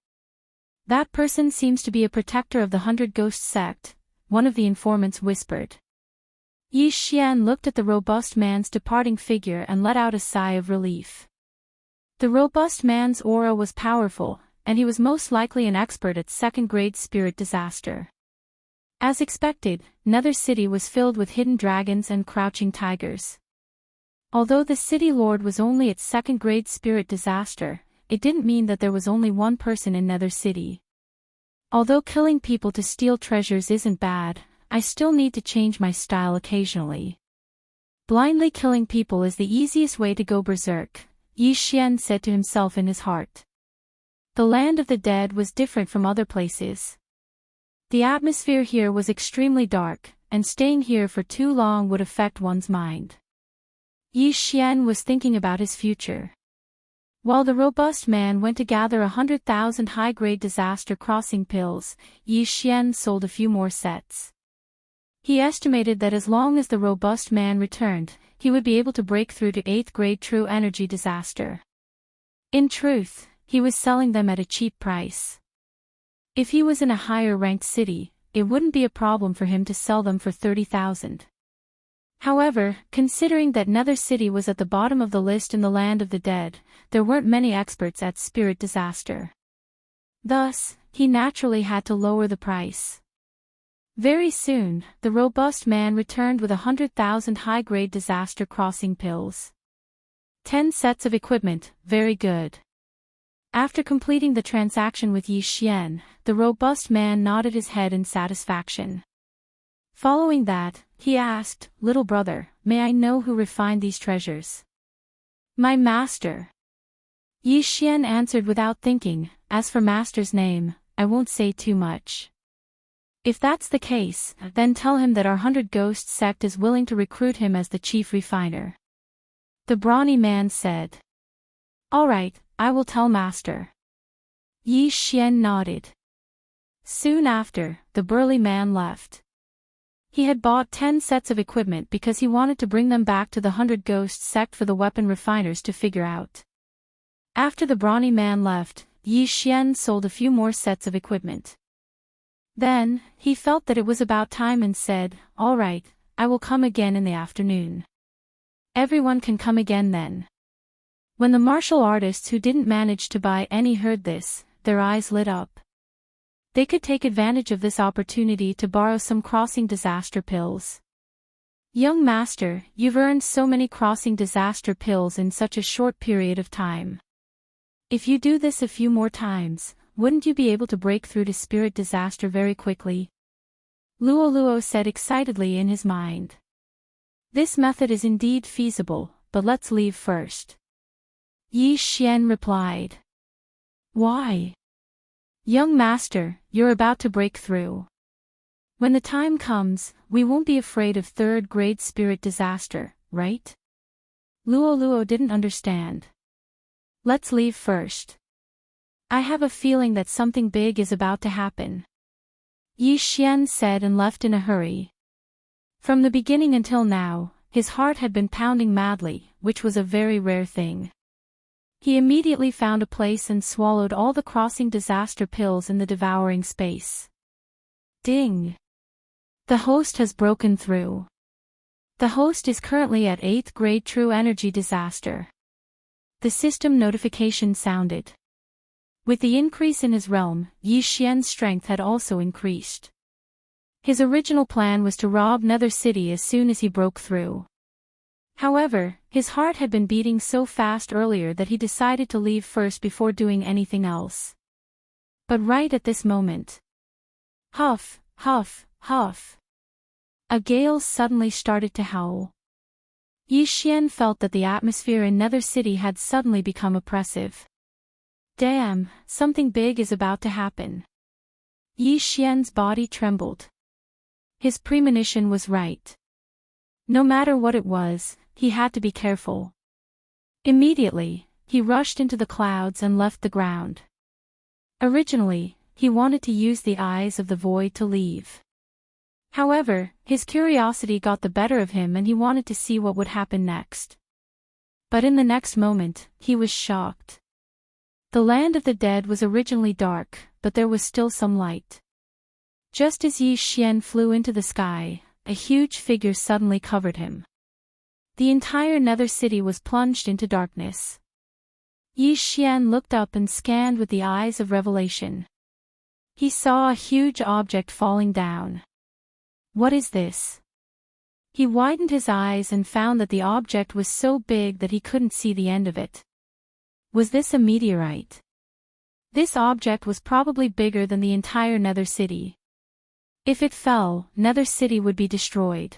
"That person seems to be a protector of the 100 Ghost sect," one of the informants whispered. Yi Xian looked at the robust man's departing figure and let out a sigh of relief. The robust man's aura was powerful, and he was most likely an expert at 2nd grade spirit disaster. As expected, Nether City was filled with hidden dragons and crouching tigers. Although the city lord was only at 2nd grade spirit disaster, it didn't mean that there was only one person in Nether City. Although killing people to steal treasures isn't bad, I still need to change my style occasionally. Blindly killing people is the easiest way to go berserk, Yi Xian said to himself in his heart. The land of the dead was different from other places. The atmosphere here was extremely dark, and staying here for too long would affect one's mind. Yi Xian was thinking about his future. While the robust man went to gather 100,000 high-grade disaster crossing pills, Yi Xian sold a few more sets. He estimated that as long as the robust man returned, he would be able to break through to 8th grade true energy disaster. In truth, he was selling them at a cheap price. If he was in a higher-ranked city, it wouldn't be a problem for him to sell them for 30,000. However, considering that Nether City was at the bottom of the list in the land of the dead, there weren't many experts at spirit disaster. Thus, he naturally had to lower the price. Very soon, the robust man returned with 100,000 high-grade disaster crossing pills. 10 sets of equipment, very good. After completing the transaction with Yi Xian, the robust man nodded his head in satisfaction. Following that, he asked, "Little brother, may I know who refined these treasures?" "My master." Yi Xian answered without thinking, "As for master's name, I won't say too much. If that's the case, then tell him that our 100 Ghost sect is willing to recruit him as the chief refiner." The brawny man said. "All right, I will tell master." Yi Xian nodded. Soon after, the burly man left. He had bought 10 sets of equipment because he wanted to bring them back to the 100 Ghost sect for the weapon refiners to figure out. After the brawny man left, Yi Xian sold a few more sets of equipment. Then, he felt that it was about time and said, "All right, I will come again in the afternoon." Everyone can come again then. When the martial artists who didn't manage to buy any heard this, their eyes lit up. They could take advantage of this opportunity to borrow some crossing disaster pills. "Young master, you've earned so many crossing disaster pills in such a short period of time. If you do this a few more times, wouldn't you be able to break through to spirit disaster very quickly?" Luo said excitedly in his mind. "This method is indeed feasible, but let's leave first." Yi Xian replied. "Why?" "Young master, you're about to break through. When the time comes, we won't be afraid of 3rd grade spirit disaster, right?" Luo didn't understand. "Let's leave first. I have a feeling that something big is about to happen," Yi Xian said and left in a hurry. From the beginning until now, his heart had been pounding madly, which was a very rare thing. He immediately found a place and swallowed all the crossing disaster pills in the devouring space. Ding! The host has broken through. The host is currently at 8th grade true energy disaster. The system notification sounded. With the increase in his realm, Yi Xian's strength had also increased. His original plan was to rob Nether City as soon as he broke through. However, his heart had been beating so fast earlier that he decided to leave first before doing anything else. But right at this moment. Huff, huff, huff. A gale suddenly started to howl. Yi Xian felt that the atmosphere in Nether City had suddenly become oppressive. Damn, something big is about to happen. Yi Xian's body trembled. His premonition was right. No matter what it was, he had to be careful. Immediately, he rushed into the clouds and left the ground. Originally, he wanted to use the eyes of the void to leave. However, his curiosity got the better of him and he wanted to see what would happen next. But in the next moment, he was shocked. The land of the dead was originally dark, but there was still some light. Just as Yi Xian flew into the sky, a huge figure suddenly covered him. The entire Nether City was plunged into darkness. Yi Xian looked up and scanned with the eyes of revelation. He saw a huge object falling down. What is this? He widened his eyes and found that the object was so big that he couldn't see the end of it. Was this a meteorite? This object was probably bigger than the entire Nether City. If it fell, Nether City would be destroyed.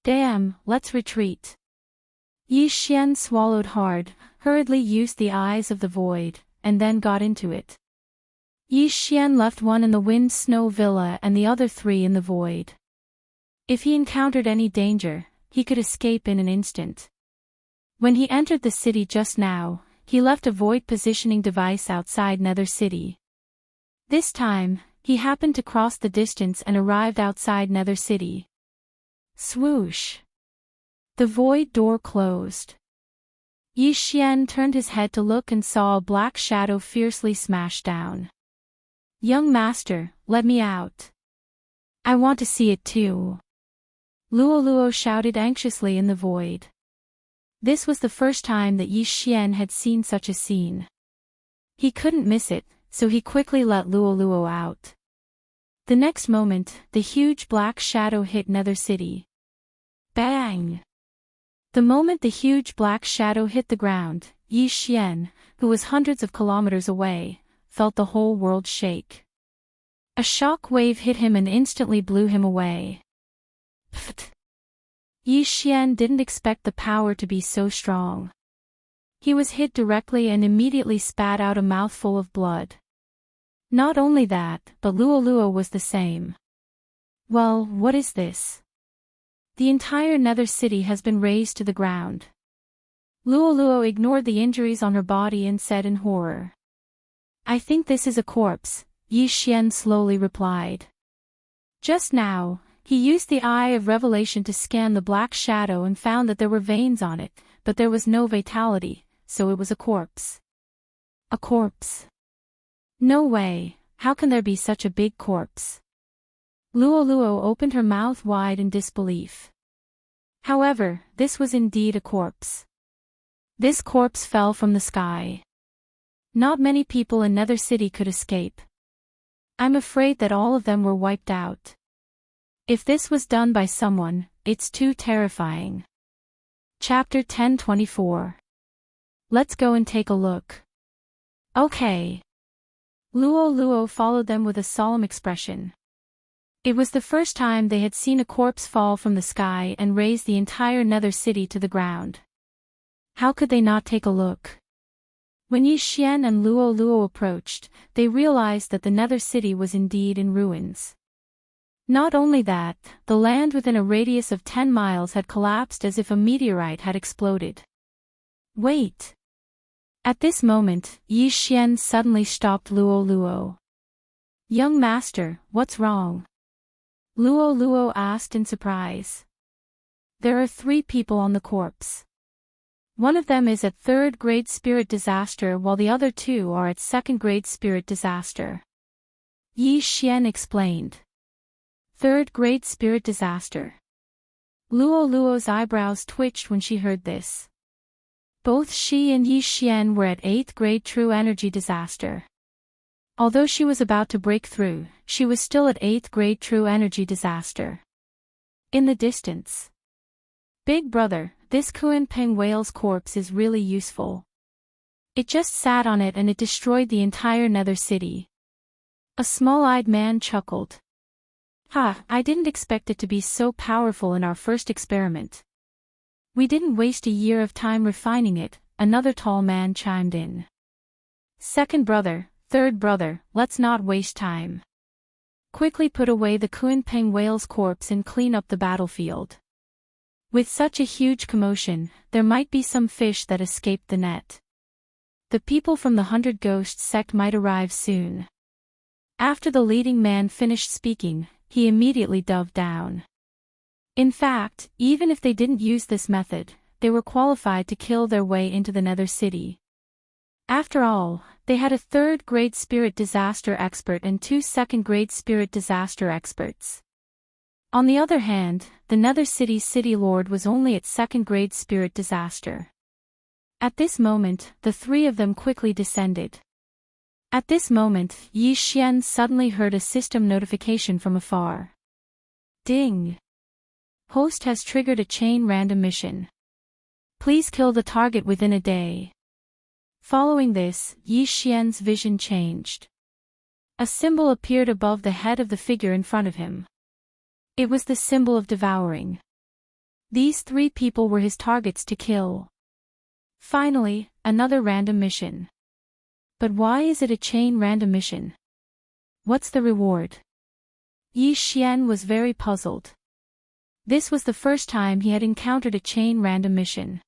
Damn, let's retreat. Yi Xian swallowed hard, hurriedly used the eyes of the void, and then got into it. Yi Xian left one in the wind snow villa and the other 3 in the void. If he encountered any danger, he could escape in an instant. When he entered the city just now, he left a void positioning device outside Nether City. This time, he happened to cross the distance and arrived outside Nether City. Swoosh! The void door closed. Yi Xian turned his head to look and saw a black shadow fiercely smash down. Young master, let me out. I want to see it too. Luo shouted anxiously in the void. This was the first time that Yi Xian had seen such a scene. He couldn't miss it, so he quickly let Luo out. The next moment, the huge black shadow hit Nether City. Bang! The moment the huge black shadow hit the ground, Yi Xian, who was hundreds of kilometers away, felt the whole world shake. A shock wave hit him and instantly blew him away. Pfft! Yi Xian didn't expect the power to be so strong. He was hit directly and immediately spat out a mouthful of blood. Not only that, but Luo was the same. Well, what is this? The entire Nether City has been razed to the ground. Luo ignored the injuries on her body and said in horror. I think this is a corpse, Yi Xian slowly replied. Just now, he used the Eye of Revelation to scan the black shadow and found that there were veins on it, but there was no vitality, so it was a corpse. A corpse? No way, how can there be such a big corpse? Luo opened her mouth wide in disbelief. However, this was indeed a corpse. This corpse fell from the sky. Not many people in Nether City could escape. I'm afraid that all of them were wiped out. If this was done by someone, it's too terrifying. Chapter 10:24. Let's go and take a look. Okay. Luo followed them with a solemn expression. It was the first time they had seen a corpse fall from the sky and raise the entire Nether City to the ground. How could they not take a look? When Yi Xian and Luo approached, they realized that the Nether City was indeed in ruins. Not only that, the land within a radius of 10 miles had collapsed as if a meteorite had exploded. Wait! At this moment, Yi Xian suddenly stopped Luo. Young master, what's wrong? Luo asked in surprise. There are 3 people on the corpse. One of them is at 3rd grade spirit disaster while the other 2 are at 2nd grade spirit disaster. Yi Xian explained. 3rd grade spirit disaster. Luo's eyebrows twitched when she heard this. Both she and Yi Xian were at 8th grade true energy disaster. Although she was about to break through, she was still at 8th grade true energy disaster. In the distance. Big brother, this Kuan-Peng whale's corpse is really useful. It just sat on it and it destroyed the entire Nether City. A small-eyed man chuckled. Ha, I didn't expect it to be so powerful in our first experiment. We didn't waste a year of time refining it, another tall man chimed in. Second brother, third brother, let's not waste time. Quickly put away the Kuan-Peng whale's corpse and clean up the battlefield. With such a huge commotion, there might be some fish that escaped the net. The people from the 100 Ghosts sect might arrive soon. After the leading man finished speaking, he immediately dove down. In fact, even if they didn't use this method, they were qualified to kill their way into the Nether City. After all, they had a 3rd grade spirit disaster expert and 2 2nd grade spirit disaster experts. On the other hand, the Nether City's City Lord was only at 2nd grade spirit disaster. At this moment, the 3 of them quickly descended. At this moment, Yi Xian suddenly heard a system notification from afar. Ding! Host has triggered a chain random mission. Please kill the target within a day. Following this, Yi Xian's vision changed. A symbol appeared above the head of the figure in front of him. It was the symbol of devouring. These 3 people were his targets to kill. Finally, another random mission. But why is it a chain random mission? What's the reward? Yi Xian was very puzzled. This was the first time he had encountered a chain random mission.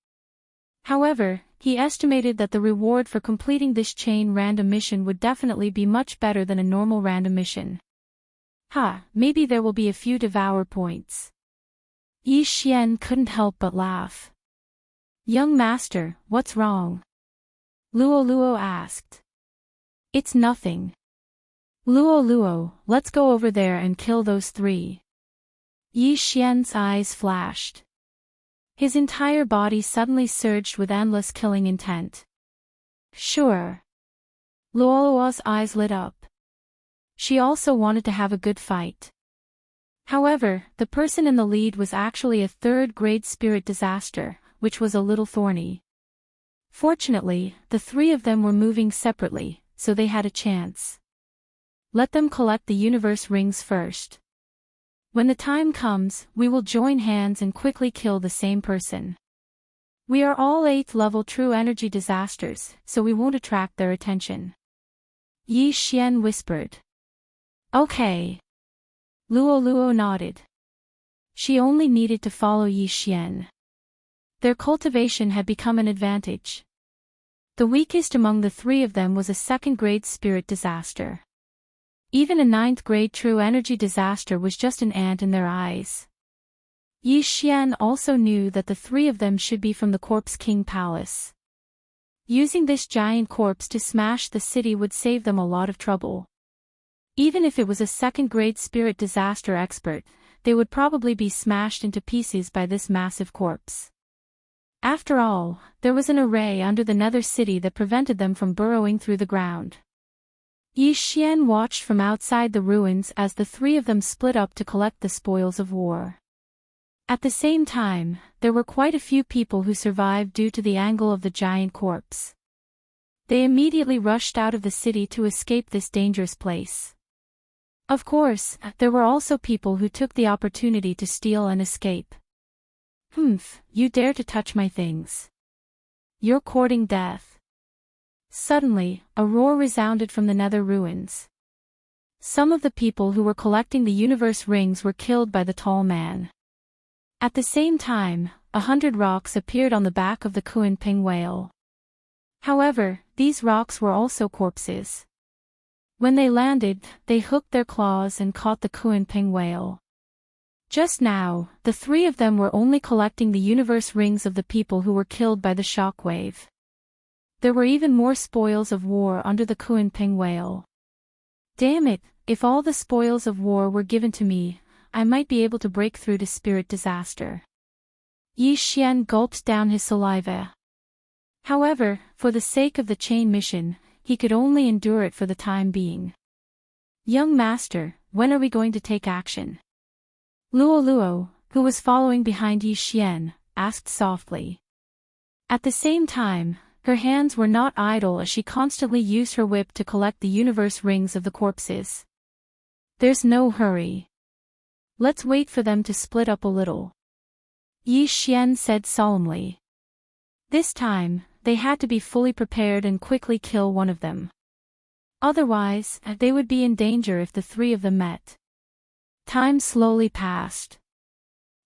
However, he estimated that the reward for completing this chain random mission would definitely be much better than a normal random mission. Maybe there will be a few Devourer points. Yi Xian couldn't help but laugh. Young master, what's wrong? Luo asked. It's nothing. Luo, let's go over there and kill those three. Yi Xian's eyes flashed. His entire body suddenly surged with endless killing intent. Sure. Luo's eyes lit up. She also wanted to have a good fight. However, the person in the lead was actually a third-grade spirit disaster, which was a little thorny. Fortunately, the three of them were moving separately, so they had a chance. Let them collect the universe rings first. When the time comes, we will join hands and quickly kill the same person. We are all 8th level true energy disasters, so we won't attract their attention. Yi Xian whispered. Okay. Luo nodded. She only needed to follow Yi Xian. Their cultivation had become an advantage. The weakest among the three of them was a 2nd-grade spirit disaster. Even a 9th-grade true energy disaster was just an ant in their eyes. Yi Xian also knew that the three of them should be from the Corpse King Palace. Using this giant corpse to smash the city would save them a lot of trouble. Even if it was a 2nd-grade spirit disaster expert, they would probably be smashed into pieces by this massive corpse. After all, there was an array under the Nether City that prevented them from burrowing through the ground. Yi Xian watched from outside the ruins as the three of them split up to collect the spoils of war. At the same time, there were quite a few people who survived due to the angle of the giant corpse. They immediately rushed out of the city to escape this dangerous place. Of course, there were also people who took the opportunity to steal and escape. You dare to touch my things. You're courting death. Suddenly, a roar resounded from the Nether ruins. Some of the people who were collecting the universe rings were killed by the tall man. At the same time, 100 rocks appeared on the back of the Kuan-Ping whale. However, these rocks were also corpses. When they landed, they hooked their claws and caught the Kuan-Ping whale. Just now, the three of them were only collecting the universe rings of the people who were killed by the shockwave. There were even more spoils of war under the Kuan-Ping whale. Damn it, if all the spoils of war were given to me, I might be able to break through to spirit disaster. Yi Xian gulped down his saliva. However, for the sake of the chain mission, he could only endure it for the time being. Young master, when are we going to take action? Luo, who was following behind Yi Xian, asked softly. At the same time, her hands were not idle as she constantly used her whip to collect the universe rings of the corpses. There's no hurry. Let's wait for them to split up a little. Yi Xian said solemnly. This time, they had to be fully prepared and quickly kill one of them. Otherwise, they would be in danger if the three of them met. Time slowly passed.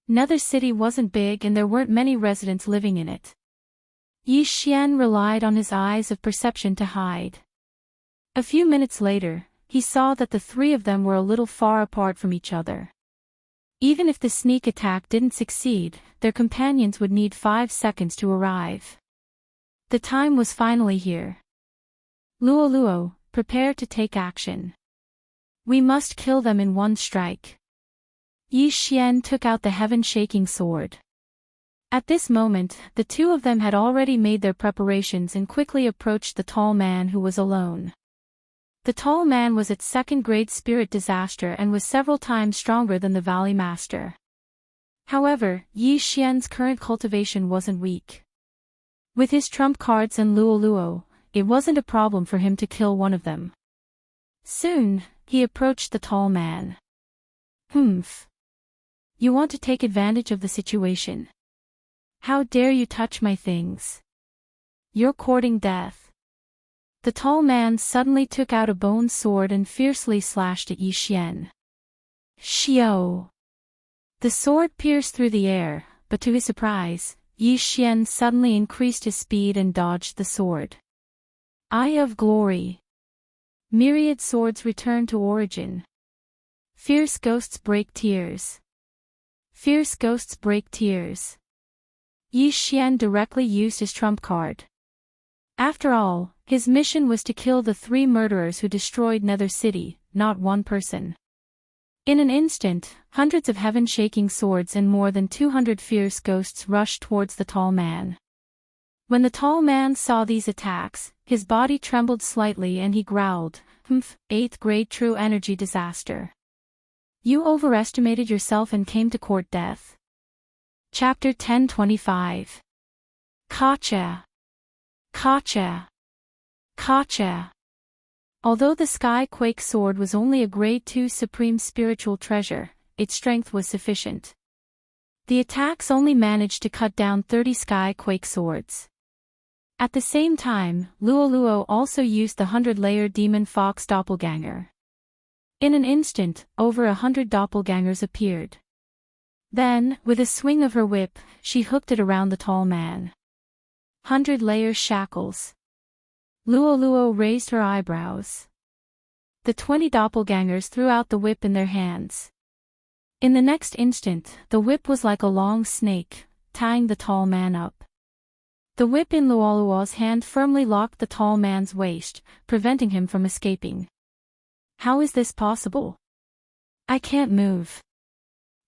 Nether City wasn't big and there weren't many residents living in it. Yi Xian relied on his eyes of perception to hide. A few minutes later, he saw that the three of them were a little far apart from each other. Even if the sneak attack didn't succeed, their companions would need 5 seconds to arrive. The time was finally here. Luo, prepare to take action. We must kill them in one strike. Yi Xian took out the heaven-shaking sword. At this moment, the two of them had already made their preparations and quickly approached the tall man who was alone. The tall man was at 2nd-grade spirit disaster and was several times stronger than the Valley Master. However, Yi Xian's current cultivation wasn't weak. With his trump cards and Luo, it wasn't a problem for him to kill one of them. Soon, he approached the tall man. You want to take advantage of the situation? How dare you touch my things? You're courting death. The tall man suddenly took out a bone sword and fiercely slashed at Yi Xian. Xiao! The sword pierced through the air, but to his surprise, Yi Xian suddenly increased his speed and dodged the sword. Eye of Glory. Myriad swords return to origin. Fierce ghosts break tears. Fierce ghosts break tears. Yi Xian directly used his trump card. After all, his mission was to kill the 3 murderers who destroyed Nether City, not one person. In an instant, hundreds of heaven-shaking swords and more than 200 fierce ghosts rushed towards the tall man. When the tall man saw these attacks, his body trembled slightly and he growled, "Humph, 8th grade true energy disaster. You overestimated yourself and came to court death." Chapter 1025. Gotcha! Gotcha! Gotcha! Although the Sky-Quake sword was only a grade 2 supreme spiritual treasure, its strength was sufficient. The attacks only managed to cut down 30 Sky-Quake swords. At the same time, Luo also used the 100-layer demon fox doppelganger. In an instant, over 100 doppelgangers appeared. Then, with a swing of her whip, she hooked it around the tall man. 100-layer shackles. Luo raised her eyebrows. The 20 doppelgangers threw out the whip in their hands. In the next instant, the whip was like a long snake, tying the tall man up. The whip in Luo's hand firmly locked the tall man's waist, preventing him from escaping. How is this possible? I can't move.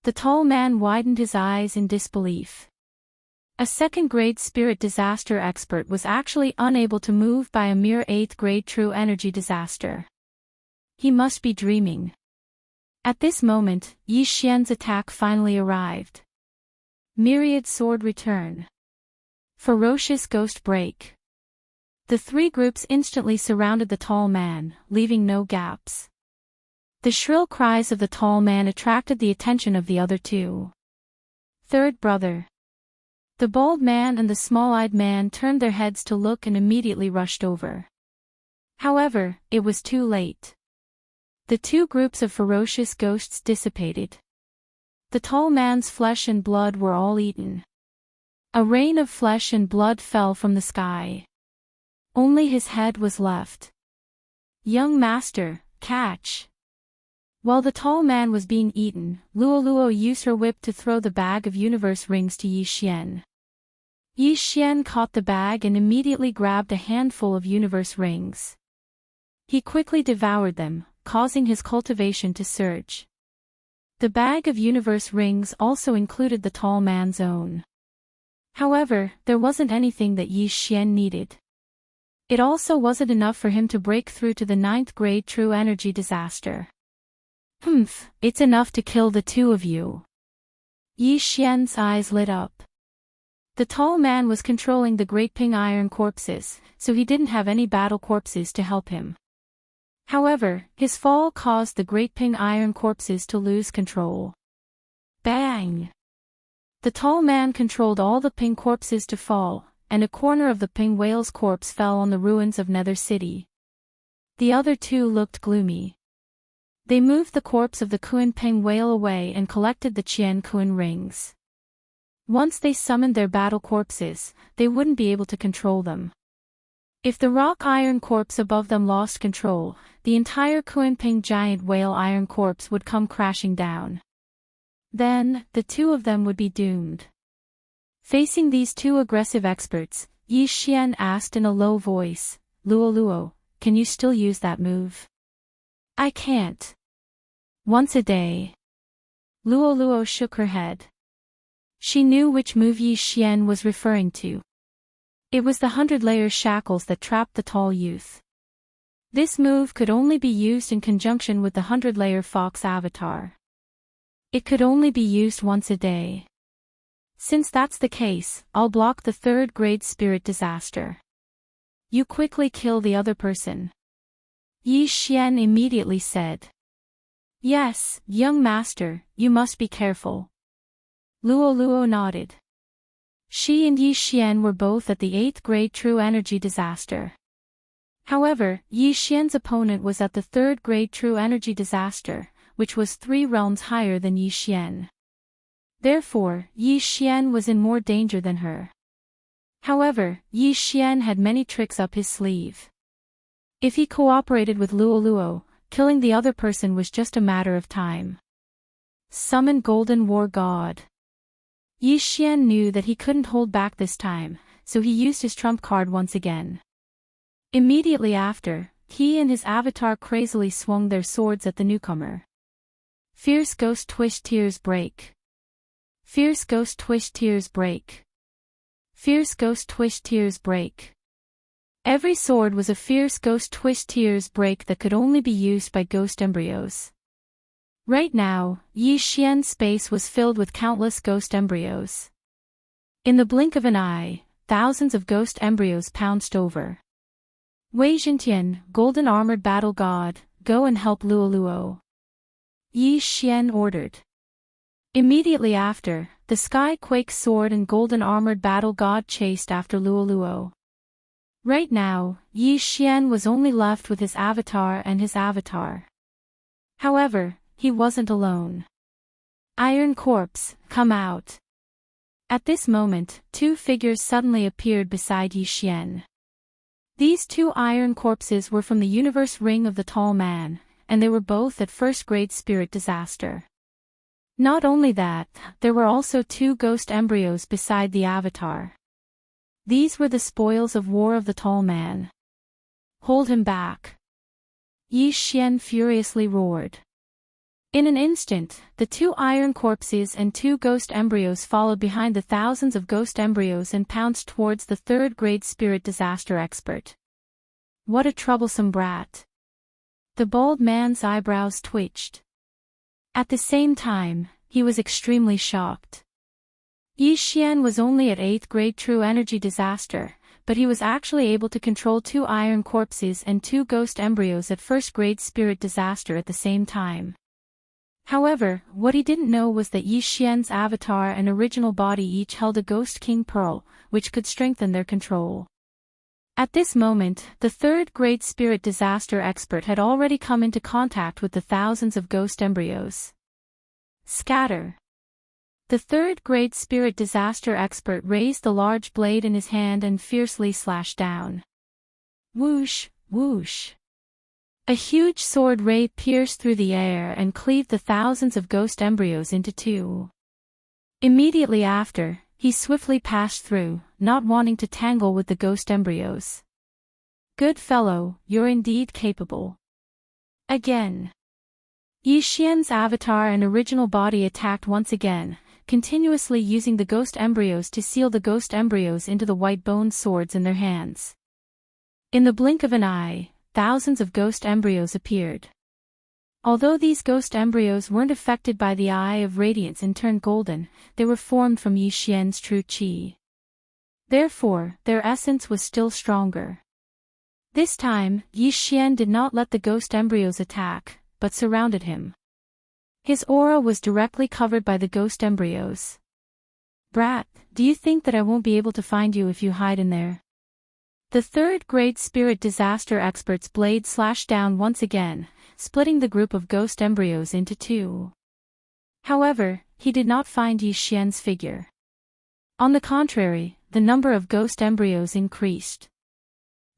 The tall man widened his eyes in disbelief. A 2nd grade spirit disaster expert was actually unable to move by a mere 8th grade true energy disaster. He must be dreaming. At this moment, Yi Xian's attack finally arrived. Myriad sword return. Ferocious ghost break. The 3 groups instantly surrounded the tall man, leaving no gaps. The shrill cries of the tall man attracted the attention of the other 2. Third brother. The bald man and the small-eyed man turned their heads to look and immediately rushed over. However, it was too late. The 2 groups of ferocious ghosts dissipated. The tall man's flesh and blood were all eaten. A rain of flesh and blood fell from the sky. Only his head was left. Young master, catch! While the tall man was being eaten, Luo used her whip to throw the bag of universe rings to Yi Xian. Yi Xian caught the bag and immediately grabbed a handful of universe rings. He quickly devoured them, causing his cultivation to surge. The bag of universe rings also included the tall man's own. However, there wasn't anything that Yi Xian needed. It also wasn't enough for him to break through to the 9th grade true energy disaster. Humph, it's enough to kill the 2 of you. Yi Xian's eyes lit up. The tall man was controlling the Great Ping Iron corpses, so he didn't have any battle corpses to help him. However, his fall caused the Great Ping Iron corpses to lose control. Bang! The tall man controlled all the Ping corpses to fall, and a corner of the Ping whale's corpse fell on the ruins of Nether City. The other 2 looked gloomy. They moved the corpse of the Kuan Ping whale away and collected the Qian Kuan rings. Once they summoned their battle corpses, they wouldn't be able to control them. If the rock iron corpse above them lost control, the entire Kuan Ping giant whale iron corpse would come crashing down. Then, the 2 of them would be doomed. Facing these 2 aggressive experts, Yi Xian asked in a low voice, Luo, can you still use that move? I can't. Once a day. Luo shook her head. She knew which move Yi Xian was referring to. It was the 100-layer shackles that trapped the tall youth. This move could only be used in conjunction with the 100-layer fox avatar. It could only be used once a day. Since that's the case, I'll block the 3rd grade spirit disaster. You quickly kill the other person. Yi Xian immediately said. Yes, young master, you must be careful. Luo nodded. She and Yi Xian were both at the 8th grade true energy disaster. However, Yi Xian's opponent was at the third grade true energy disaster, which was 3 realms higher than Yi Xian. Therefore, Yi Xian was in more danger than her. However, Yi Xian had many tricks up his sleeve. If he cooperated with Luo, killing the other person was just a matter of time. Summon Golden War God. Yi Xian knew that he couldn't hold back this time, so he used his trump card once again. Immediately after, he and his avatar crazily swung their swords at the newcomer. Fierce Ghost Twist Tears Break. Fierce Ghost Twist Tears Break. Fierce Ghost Twist Tears Break. Every sword was a fierce ghost twist tears break that could only be used by ghost embryos. Right now, Yi Xian's space was filled with countless ghost embryos. In the blink of an eye, thousands of ghost embryos pounced over. Wei Jintian, Golden Armored Battle God, go and help Luo. Yi Xian ordered. Immediately after, the Sky Quake Sword and Golden Armored Battle God chased after Luo. Right now, Yi Xian was only left with his avatar and his avatar. However, he wasn't alone. Iron Corpse, come out. At this moment, 2 figures suddenly appeared beside Yi Xian. These 2 iron corpses were from the universe ring of the tall man, and they were both at first grade spirit disaster. Not only that, there were also 2 ghost embryos beside the avatar. These were the spoils of war of the tall man. Hold him back. Yi Xian furiously roared. In an instant, the 2 iron corpses and 2 ghost embryos followed behind the thousands of ghost embryos and pounced towards the third grade spirit disaster expert. What a troublesome brat. The bald man's eyebrows twitched. At the same time, he was extremely shocked. Yi Xian was only at 8th grade true energy disaster, but he was actually able to control 2 iron corpses and 2 ghost embryos at 1st grade spirit disaster at the same time. However, what he didn't know was that Yi Xian's avatar and original body each held a Ghost King Pearl, which could strengthen their control. At this moment, the 3rd grade spirit disaster expert had already come into contact with the thousands of ghost embryos. Scatter. The 3rd grade spirit disaster expert raised the large blade in his hand and fiercely slashed down. Whoosh, whoosh. A huge sword ray pierced through the air and cleaved the thousands of ghost embryos into 2. Immediately after, he swiftly passed through, not wanting to tangle with the ghost embryos. Good fellow, you're indeed capable. Again. Yi Xian's avatar and original body attacked once again, continuously using the ghost embryos to seal the ghost embryos into the white-boned swords in their hands. In the blink of an eye, thousands of ghost embryos appeared. Although these ghost embryos weren't affected by the Eye of Radiance and turned golden, they were formed from Yi Xian's true qi. Therefore, their essence was still stronger. This time, Yi Xian did not let the ghost embryos attack, but surrounded him. His aura was directly covered by the ghost embryos. Brat, do you think that I won't be able to find you if you hide in there? The 3rd grade spirit disaster expert's blade slashed down once again, splitting the group of ghost embryos into 2. However, he did not find Yi Xian's figure. On the contrary, the number of ghost embryos increased.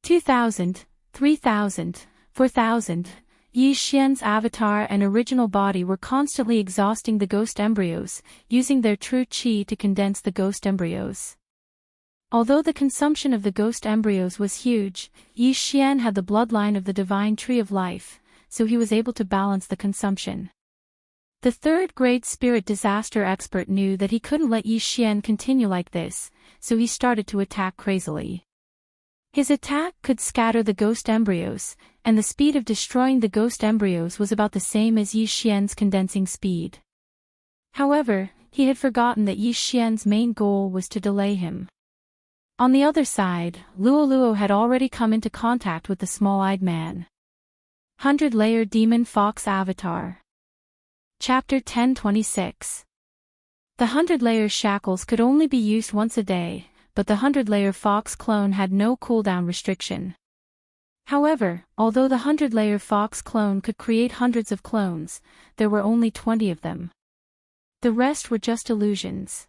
2,000, 3,000, 4,000. Yi Xian's avatar and original body were constantly exhausting the ghost embryos, using their true qi to condense the ghost embryos. Although the consumption of the ghost embryos was huge, Yi Xian had the bloodline of the divine tree of life, so he was able to balance the consumption. The 3rd grade spirit disaster expert knew that he couldn't let Yi Xian continue like this, so he started to attack crazily. His attack could scatter the ghost embryos, and the speed of destroying the ghost embryos was about the same as Yi Xian's condensing speed. However, he had forgotten that Yi Xian's main goal was to delay him. On the other side, Luo had already come into contact with the small-eyed man. 100-layer Demon Fox Avatar. Chapter 1026. The 100-layer shackles could only be used once a day, but the 100-layer fox clone had no cooldown restriction. However, although the 100-layer fox clone could create hundreds of clones, there were only 20 of them. The rest were just illusions.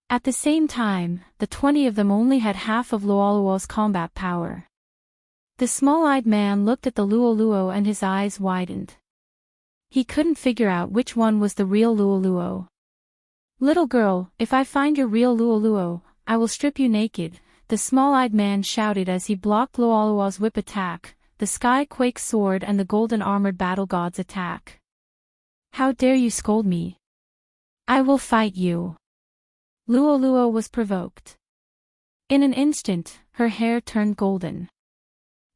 At the same time, the 20 of them only had half of Luoluo's combat power. The small-eyed man looked at the Luoluo and his eyes widened. He couldn't figure out which one was the real Luoluo. "Little girl, if I find your real Luoluo, I will strip you naked," the small-eyed man shouted as he blocked Luoluo's whip attack, the Sky-Quake's sword and the golden-armored battle god's attack. "How dare you scold me? I will fight you." Luoluo was provoked. In an instant, her hair turned golden.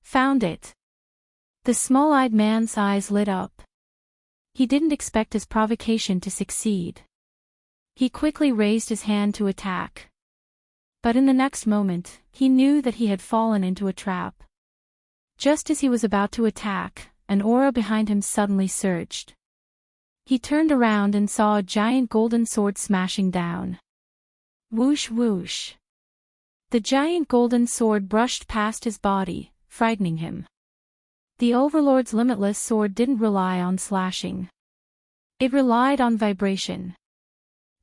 "Found it." The small-eyed man's eyes lit up. He didn't expect his provocation to succeed. He quickly raised his hand to attack. But in the next moment, he knew that he had fallen into a trap. Just as he was about to attack, an aura behind him suddenly surged. He turned around and saw a giant golden sword smashing down. Whoosh whoosh. The giant golden sword brushed past his body, frightening him. The Overlord's limitless sword didn't rely on slashing. It relied on vibration.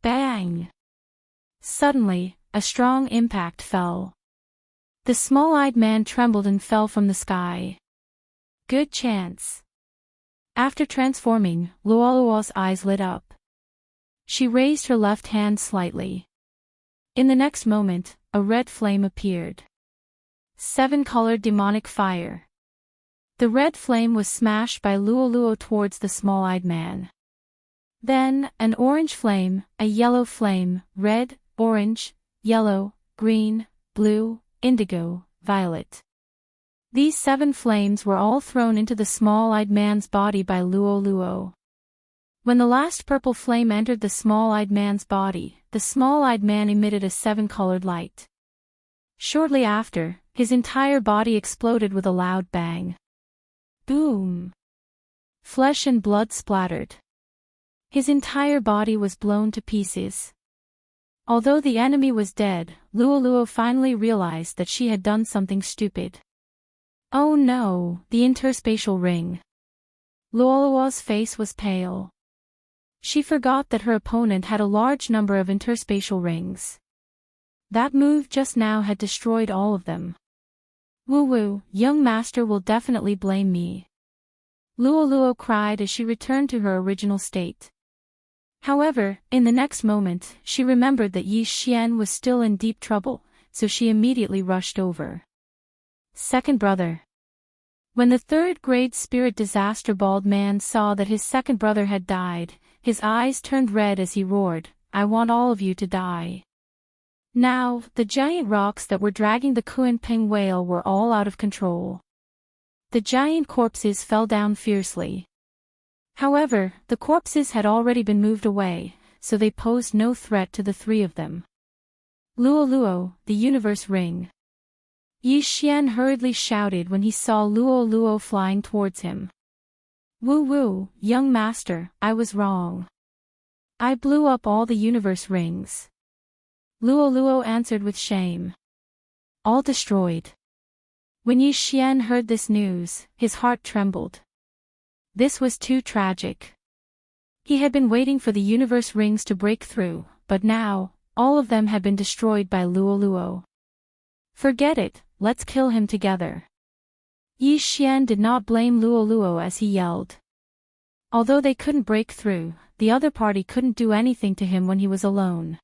Bang! Suddenly, a strong impact fell. The small-eyed man trembled and fell from the sky. Good chance. After transforming, Luoluo's eyes lit up. She raised her left hand slightly. In the next moment, a red flame appeared. 7-colored demonic fire. The red flame was smashed by Luoluo towards the small-eyed man. Then, an orange flame, a yellow flame, red, orange, yellow, green, blue, indigo, violet. These 7 flames were all thrown into the small-eyed man's body by Luoluo. When the last purple flame entered the small-eyed man's body, the small-eyed man emitted a 7-colored light. Shortly after, his entire body exploded with a loud bang. Boom! Flesh and blood splattered. His entire body was blown to pieces. Although the enemy was dead, Luoluo finally realized that she had done something stupid. Oh no, the interspatial ring. Luoluo's face was pale. She forgot that her opponent had a large number of interspatial rings. That move just now had destroyed all of them. Woo-woo, young master will definitely blame me. Luoluo cried as she returned to her original state. However, in the next moment, she remembered that Yi Xian was still in deep trouble, so she immediately rushed over. Second brother. When the third-grade spirit disaster bald man saw that his second brother had died, his eyes turned red as he roared, "I want all of you to die." Now, the giant rocks that were dragging the Kuan-Ping whale were all out of control. The giant corpses fell down fiercely. However, the corpses had already been moved away, so they posed no threat to the 3 of them. Luoluo, the universe ring. Yi Xian hurriedly shouted when he saw Luoluo flying towards him. Woo-woo, young master, I was wrong. I blew up all the universe rings. Luoluo answered with shame. All destroyed. When Yi Xian heard this news, his heart trembled. This was too tragic. He had been waiting for the universe rings to break through, but now, all of them had been destroyed by Luoluo. Forget it, let's kill him together. Yi Xian did not blame Luoluo as he yelled. Although they couldn't break through, the other party couldn't do anything to him when he was alone.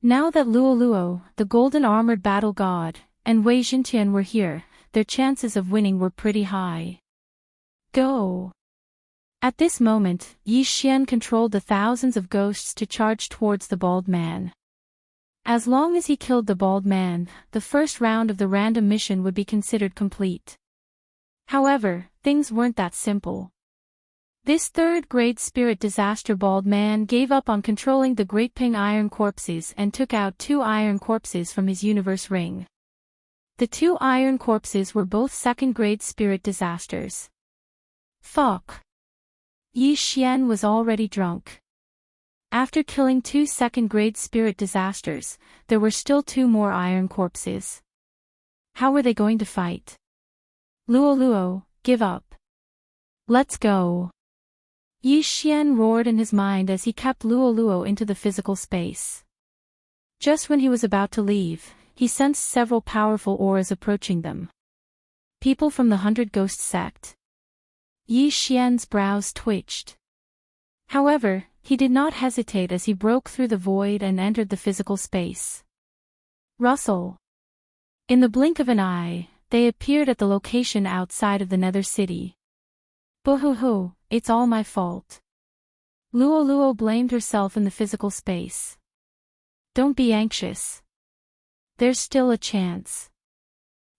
Now that Luoluo, the golden-armored battle god, and Wei Xintian were here, their chances of winning were pretty high. Go! At this moment, Yi Xian controlled the thousands of ghosts to charge towards the bald man. As long as he killed the bald man, the first round of the random mission would be considered complete. However, things weren't that simple. This third-grade spirit disaster bald man gave up on controlling the Great Ping iron corpses and took out 2 iron corpses from his universe ring. The 2 iron corpses were both second-grade spirit disasters. Fuck. Yi Xian was already drunk. After killing 2 second-grade spirit disasters, there were still 2 more iron corpses. How were they going to fight? Luo, give up. Let's go. Yi Xian roared in his mind as he kept Luo into the physical space. Just when he was about to leave, he sensed several powerful auras approaching them. People from the 100 Ghost sect. Yi Xian's brows twitched. However, he did not hesitate as he broke through the void and entered the physical space. Rustle. In the blink of an eye, they appeared at the location outside of the Nether City. Boo-hoo-hoo, it's all my fault. Luo blamed herself in the physical space. Don't be anxious. There's still a chance.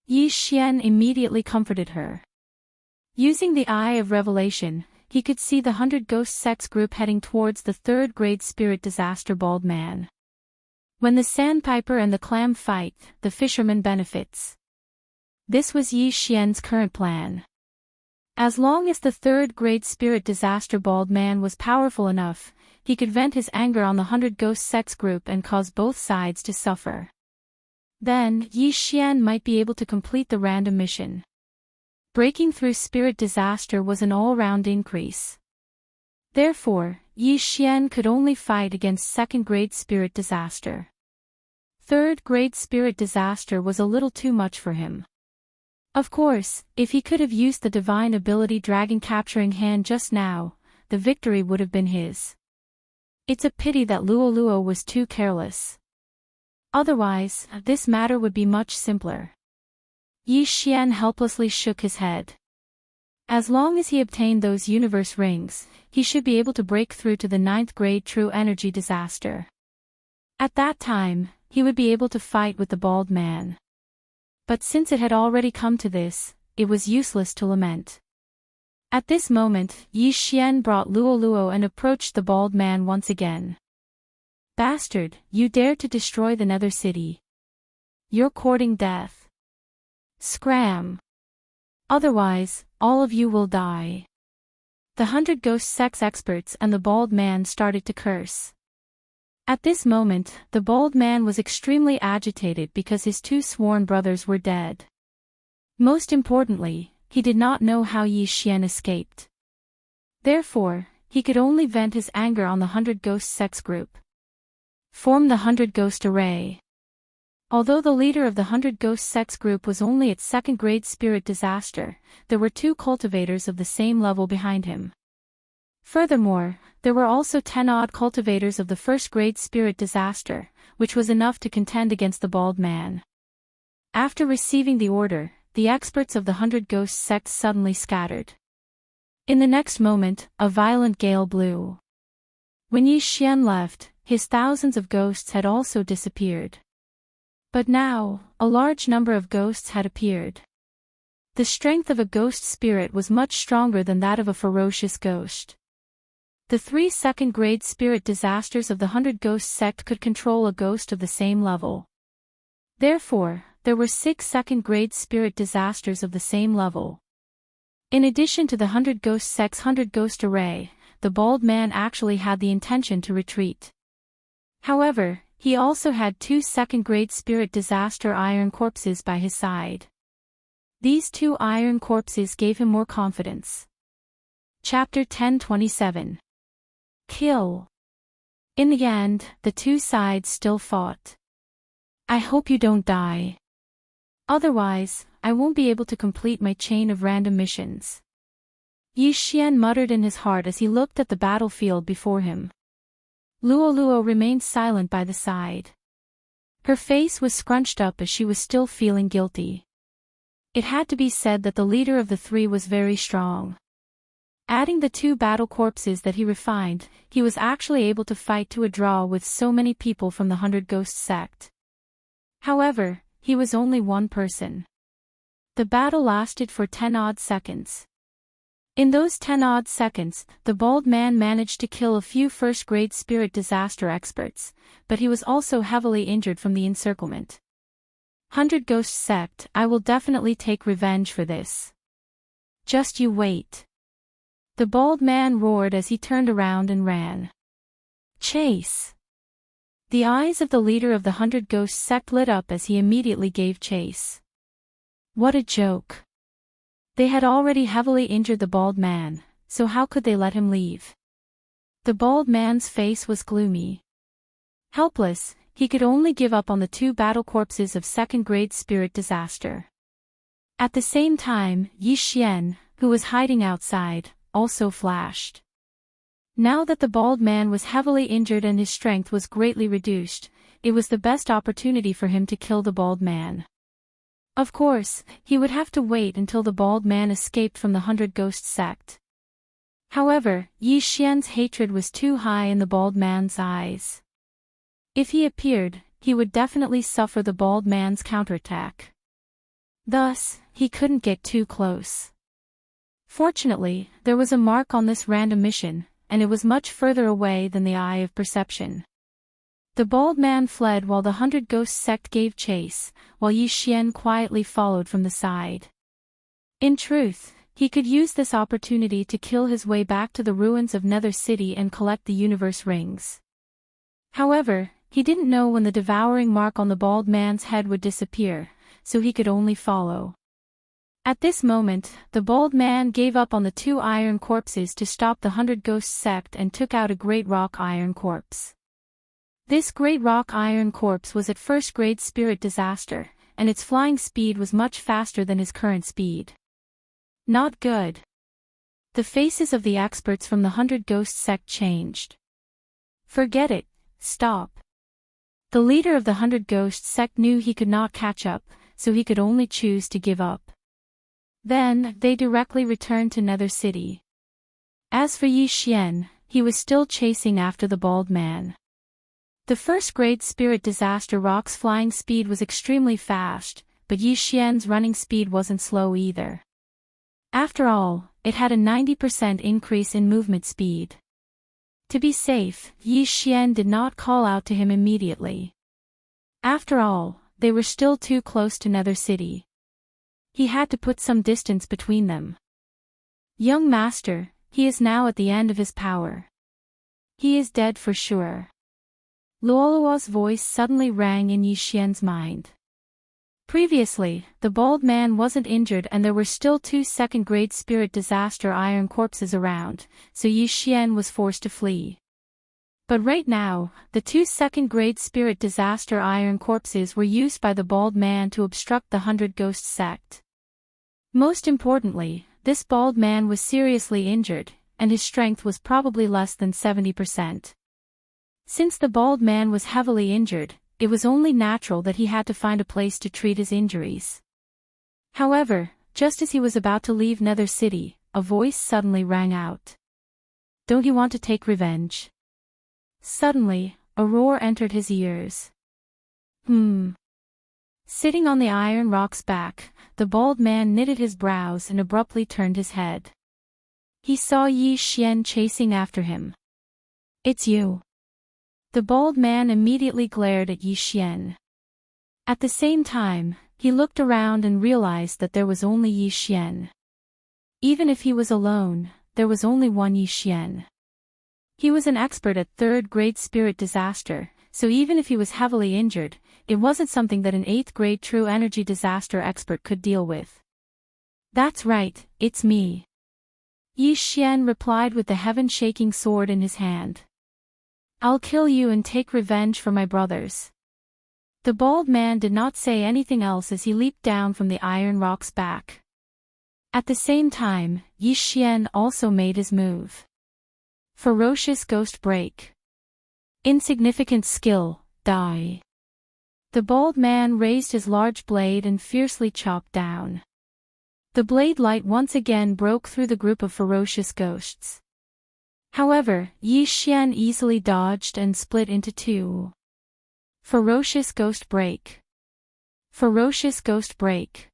Yi Xian immediately comforted her. Using the Eye of Revelation, he could see the 100 Ghost Sects group heading towards the third-grade spirit disaster bald man. When the Sandpiper and the Clam fight, the fisherman benefits. This was Yi Xian's current plan. As long as the third-grade spirit disaster bald man was powerful enough, he could vent his anger on the 100 Ghost Sects group and cause both sides to suffer. Then, Yi Xian might be able to complete the random mission. Breaking through spirit disaster was an all-round increase. Therefore, Yi Xian could only fight against second-grade spirit disaster. Third-grade spirit disaster was a little too much for him. Of course, if he could have used the divine ability Dragon Capturing Hand just now, the victory would have been his. It's a pity that Luo was too careless. Otherwise, this matter would be much simpler. Yi Xian helplessly shook his head. As long as he obtained those universe rings, he should be able to break through to the 9th grade true energy disaster. At that time, he would be able to fight with the bald man. But since it had already come to this, it was useless to lament. At this moment, Yi Xian brought Luo and approached the bald man once again. Bastard, you dare to destroy the Nether City. You're courting death. Scram. Otherwise, all of you will die. The 100 Ghost Sects experts and the bald man started to curse. At this moment, the bald man was extremely agitated because his two sworn brothers were dead. Most importantly, he did not know how Yi Xian escaped. Therefore, he could only vent his anger on the 100 Ghost Sects group. Form the 100 Ghost Array. Although the leader of the 100 Ghost Sects group was only at second-grade spirit disaster, there were 2 cultivators of the same level behind him. Furthermore, there were also 10-odd cultivators of the first-grade spirit disaster, which was enough to contend against the bald man. After receiving the order, the experts of the 100 Ghost Sects suddenly scattered. In the next moment, a violent gale blew. When Yi Xian left, his thousands of ghosts had also disappeared. But now, a large number of ghosts had appeared. The strength of a ghost spirit was much stronger than that of a ferocious ghost. The 3 second-grade spirit disasters of the 100 Ghost Sect could control a ghost of the same level. Therefore, there were 6 second-grade spirit disasters of the same level. In addition to the 100 Ghost Sect's 100 Ghost Array, the bald man actually had the intention to retreat. However, he also had 2 second-grade spirit disaster iron corpses by his side. These 2 iron corpses gave him more confidence. Chapter 10:27. Kill. In the end, the 2 sides still fought. I hope you don't die. Otherwise, I won't be able to complete my chain of random missions. Yi Xian muttered in his heart as he looked at the battlefield before him. Luo remained silent by the side. Her face was scrunched up as she was still feeling guilty. It had to be said that the leader of the 3 was very strong. Adding the 2 battle corpses that he refined, he was actually able to fight to a draw with so many people from the 100 Ghost Sect. However, he was only one person. The battle lasted for 10-odd seconds. In those 10-odd seconds, the bald man managed to kill a few first-grade spirit disaster experts, but he was also heavily injured from the encirclement. 100 Ghost Sect, I will definitely take revenge for this. Just you wait. The bald man roared as he turned around and ran. Chase. The eyes of the leader of the 100 Ghost Sect lit up as he immediately gave chase. What a joke. They had already heavily injured the bald man, so how could they let him leave? The bald man's face was gloomy. Helpless, he could only give up on the two battle corpses of second-grade spirit disaster. At the same time, Yi Xian, who was hiding outside, also flashed. Now that the bald man was heavily injured and his strength was greatly reduced, it was the best opportunity for him to kill the bald man. Of course, he would have to wait until the bald man escaped from the 100 Ghost sect. However, Yi Xian's hatred was too high in the bald man's eyes. If he appeared, he would definitely suffer the bald man's counterattack. Thus, he couldn't get too close. Fortunately, there was a mark on this random mission, and it was much further away than the eye of perception. The bald man fled while the 100 Ghost sect gave chase, while Yi Xian quietly followed from the side. In truth, he could use this opportunity to kill his way back to the ruins of Nether City and collect the universe rings. However, he didn't know when the devouring mark on the bald man's head would disappear, so he could only follow. At this moment, the bald man gave up on the two iron corpses to stop the 100 Ghost sect and took out a great rock iron corpse. This great rock iron corpse was at first grade spirit disaster, and its flying speed was much faster than his current speed. Not good. The faces of the experts from the 100 Ghost sect changed. Forget it, stop. The leader of the 100 Ghost sect knew he could not catch up, so he could only choose to give up. Then, they directly returned to Nether City. As for Yi Xian, he was still chasing after the bald man. The first grade spirit disaster rock's flying speed was extremely fast, but Yi Xian's running speed wasn't slow either. After all, it had a 90% increase in movement speed. To be safe, Yi Xian did not call out to him immediately. After all, they were still too close to Nether City. He had to put some distance between them. Young master, he is now at the end of his power. He is dead for sure. Luoluo's voice suddenly rang in Yi Xian's mind. Previously, the bald man wasn't injured and there were still two second-grade spirit disaster iron corpses around, so Yi Xian was forced to flee. But right now, the two second-grade spirit disaster iron corpses were used by the bald man to obstruct the 100 Ghost sect. Most importantly, this bald man was seriously injured, and his strength was probably less than 70%. Since the bald man was heavily injured, it was only natural that he had to find a place to treat his injuries. However, just as he was about to leave Nether City, a voice suddenly rang out. Don't you want to take revenge? Suddenly, a roar entered his ears. Sitting on the iron rock's back, the bald man knitted his brows and abruptly turned his head. He saw Yi Xian chasing after him. It's you. The bald man immediately glared at Yi Xian. At the same time, he looked around and realized that there was only Yi Xian. Even if he was alone, there was only one Yi Xian. He was an expert at third-grade spirit disaster, so even if he was heavily injured, it wasn't something that an 8th-grade true energy disaster expert could deal with. That's right, it's me. Yi Xian replied with the heaven-shaking sword in his hand. I'll kill you and take revenge for my brothers. The bald man did not say anything else as he leaped down from the iron rock's back. At the same time, Yi Xian also made his move. Ferocious Ghost Break. Insignificant skill, die. The bald man raised his large blade and fiercely chopped down. The blade light once again broke through the group of ferocious ghosts. However, Yi Xian easily dodged and split into two. Ferocious Ghost Break. Ferocious Ghost Break.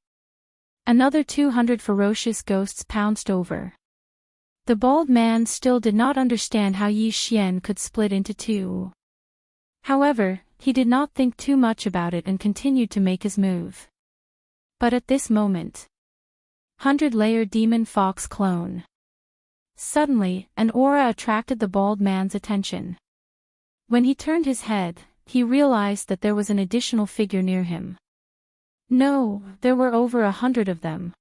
Another 200 ferocious ghosts pounced over. The bald man still did not understand how Yi Xian could split into two. However, he did not think too much about it and continued to make his move. But at this moment, 100-layer demon fox clone. Suddenly, an aura attracted the bald man's attention. When he turned his head, he realized that there was an additional figure near him. No, there were over 100 of them.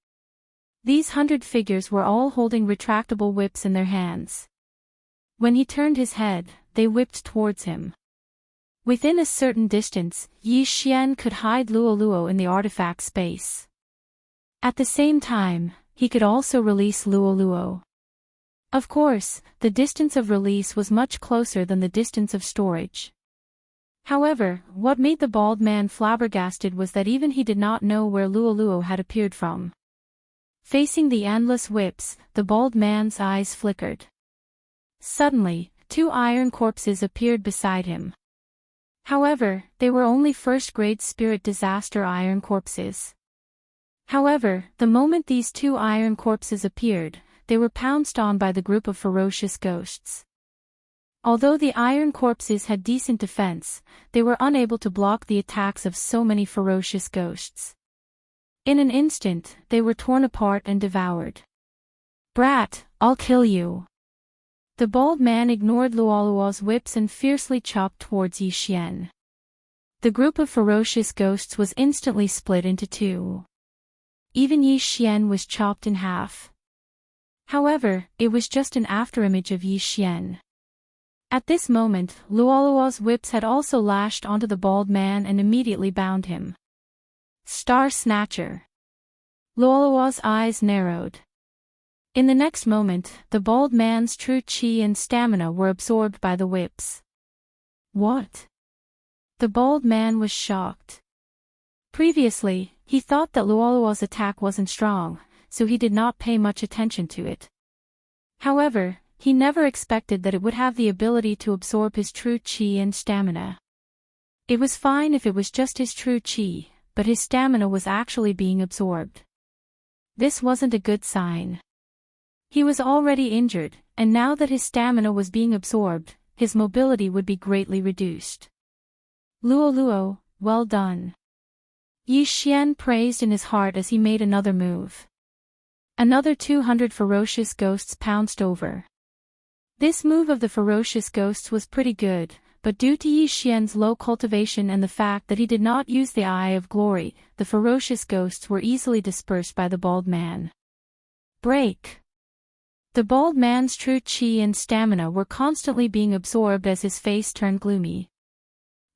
These 100 figures were all holding retractable whips in their hands. When he turned his head, they whipped towards him. Within a certain distance, Yi Xian could hide Luo Luo in the artifact space. At the same time, he could also release Luo Luo. Of course, the distance of release was much closer than the distance of storage. However, what made the bald man flabbergasted was that even he did not know where Luo Luo had appeared from. Facing the endless whips, the bald man's eyes flickered. Suddenly, 2 iron corpses appeared beside him. However, they were only first-grade spirit disaster iron corpses. However, the moment these 2 iron corpses appeared, they were pounced on by the group of ferocious ghosts. Although the iron corpses had decent defense, they were unable to block the attacks of so many ferocious ghosts. In an instant, they were torn apart and devoured. "Brat, I'll kill you." The bald man ignored Luoluo's whips and fiercely chopped towards Yi Xian. The group of ferocious ghosts was instantly split into 2. Even Yi Xian was chopped in half. However, it was just an afterimage of Yi Xian. At this moment, Luoluo's whips had also lashed onto the bald man and immediately bound him. Star Snatcher. Luoluo's eyes narrowed. In the next moment, the bald man's true chi and stamina were absorbed by the whips. What? The bald man was shocked. Previously, he thought that Luoluo's attack wasn't strong, so he did not pay much attention to it. However, he never expected that it would have the ability to absorb his true chi and stamina. It was fine if it was just his true chi, but his stamina was actually being absorbed. This wasn't a good sign. He was already injured, and now that his stamina was being absorbed, his mobility would be greatly reduced. Luo Luo, well done. Yi Xian praised in his heart as he made another move. Another 200 ferocious ghosts pounced over. This move of the ferocious ghosts was pretty good, but due to Yi Xian's low cultivation and the fact that he did not use the Eye of Glory, the ferocious ghosts were easily dispersed by the bald man. Break! The bald man's true chi and stamina were constantly being absorbed as his face turned gloomy.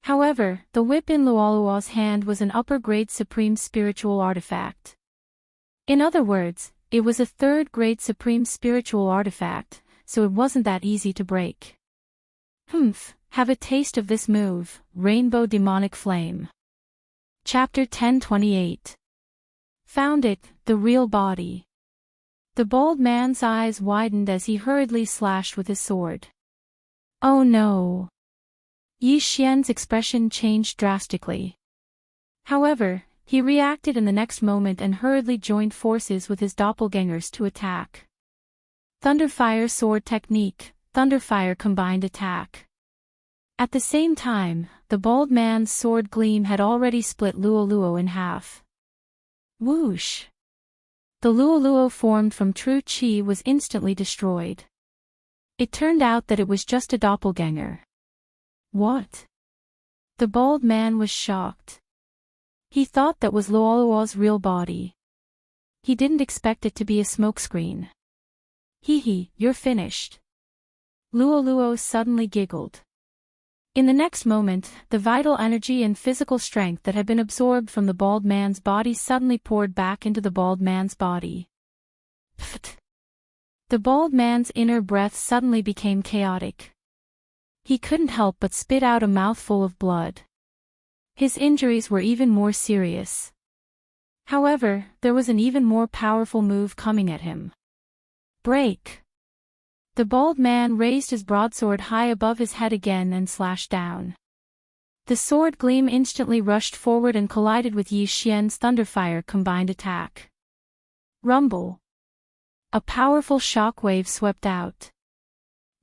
However, the whip in Luoluo's hand was an upper-grade supreme spiritual artifact. In other words, it was a 3rd-grade supreme spiritual artifact, so it wasn't that easy to break. Have a taste of this move, Rainbow Demonic Flame. Chapter 1028. Found it, the real body. The bald man's eyes widened as he hurriedly slashed with his sword. Oh no! Yi Xian's expression changed drastically. However, he reacted in the next moment and hurriedly joined forces with his doppelgangers to attack. Thunderfire Sword Technique, Thunderfire Combined Attack. At the same time, the bald man's sword gleam had already split Luo Luo in half. Whoosh! The Luo Luo formed from true chi was instantly destroyed. It turned out that it was just a doppelganger. What? The bald man was shocked. He thought that was Luoluo's real body. He didn't expect it to be a smokescreen. Hee, you're finished. Luo Luo suddenly giggled. In the next moment, the vital energy and physical strength that had been absorbed from the bald man's body suddenly poured back into the bald man's body. Pfft. The bald man's inner breath suddenly became chaotic. He couldn't help but spit out a mouthful of blood. His injuries were even more serious. However, there was an even more powerful move coming at him. Break! The bald man raised his broadsword high above his head again and slashed down. The sword gleam instantly rushed forward and collided with Yi Xian's Thunderfire Combined Attack. Rumble! A powerful shockwave swept out.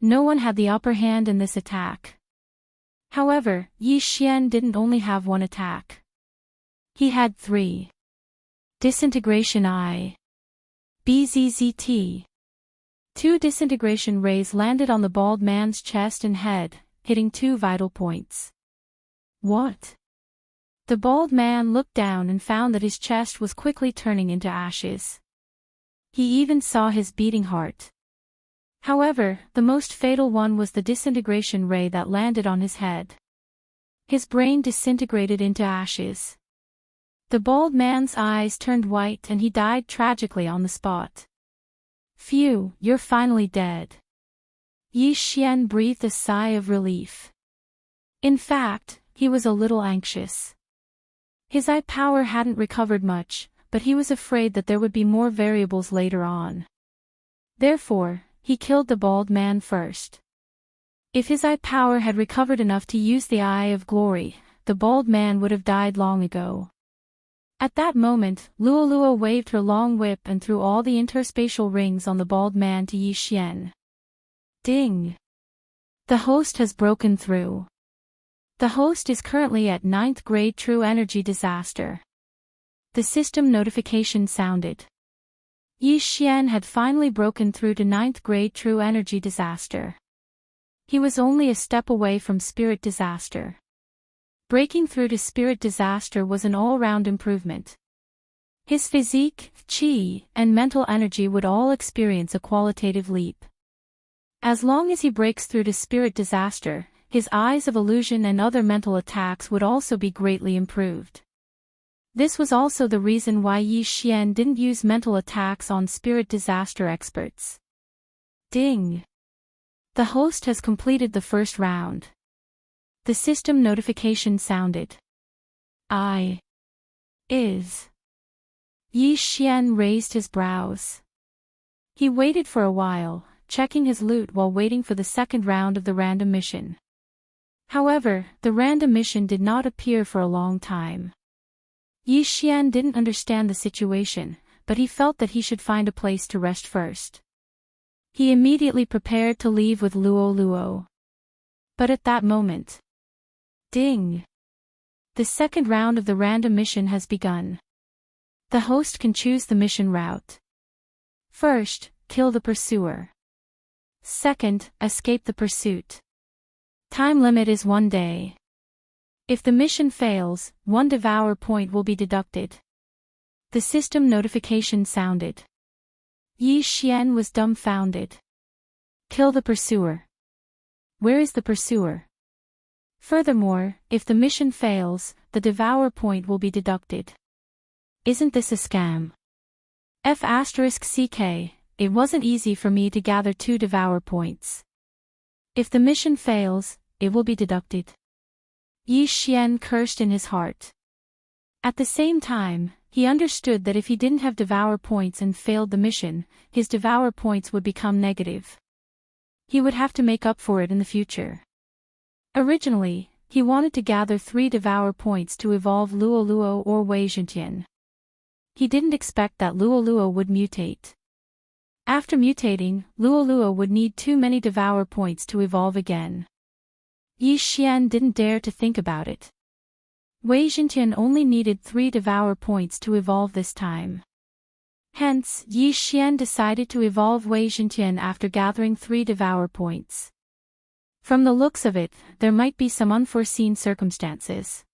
No one had the upper hand in this attack. However, Yi Xian didn't only have one attack. He had 3. Disintegration Eye. BZZT. 2 disintegration rays landed on the bald man's chest and head, hitting 2 vital points. What? The bald man looked down and found that his chest was quickly turning into ashes. He even saw his beating heart. However, the most fatal one was the disintegration ray that landed on his head. His brain disintegrated into ashes. The bald man's eyes turned white and he died tragically on the spot. Phew, you're finally dead. Yi Xian breathed a sigh of relief. In fact, he was a little anxious. His eye power hadn't recovered much, but he was afraid that there would be more variables later on. Therefore, he killed the bald man first. If his eye power had recovered enough to use the Eye of Glory, the bald man would have died long ago. At that moment, Luolua waved her long whip and threw all the interspatial rings on the bald man to Yi Xian. Ding! The host has broken through. The host is currently at 9th grade True Energy Disaster. The system notification sounded. Yi Xian had finally broken through to 9th grade True Energy Disaster. He was only a step away from Spirit Disaster. Breaking through to Spirit Disaster was an all-round improvement. His physique, chi, and mental energy would all experience a qualitative leap. As long as he breaks through to Spirit Disaster, his Eyes of Illusion and other mental attacks would also be greatly improved. This was also the reason why Yi Xian didn't use mental attacks on Spirit Disaster experts. Ding! The host has completed the first round. The system notification sounded. Is. Yi Xian raised his brows. He waited for a while, checking his loot while waiting for the second round of the random mission. However, the random mission did not appear for a long time. Yi Xian didn't understand the situation, but he felt that he should find a place to rest first. He immediately prepared to leave with Luo. But at that moment. Ding! The second round of the random mission has begun. The host can choose the mission route. First, kill the pursuer. Second, escape the pursuit. Time limit is 1 day. If the mission fails, 1 Devour point will be deducted. The system notification sounded. Yi Xian was dumbfounded. Kill the pursuer. Where is the pursuer? Furthermore, if the mission fails, the Devour point will be deducted. Isn't this a scam? F***ck, it wasn't easy for me to gather 2 Devour points. If the mission fails, it will be deducted. Yi Xian cursed in his heart. At the same time, he understood that if he didn't have Devour points and failed the mission, his Devour points would become negative. He would have to make up for it in the future. Originally, he wanted to gather 3 Devour points to evolve Luo or Wei Jintian. He didn't expect that Luo would mutate. After mutating, Luo would need too many Devour points to evolve again. Yi Xian didn't dare to think about it. Wei Jintian only needed 3 Devour points to evolve this time. Hence, Yi Xian decided to evolve Wei Jintian after gathering 3 Devour points. From the looks of it, there might be some unforeseen circumstances.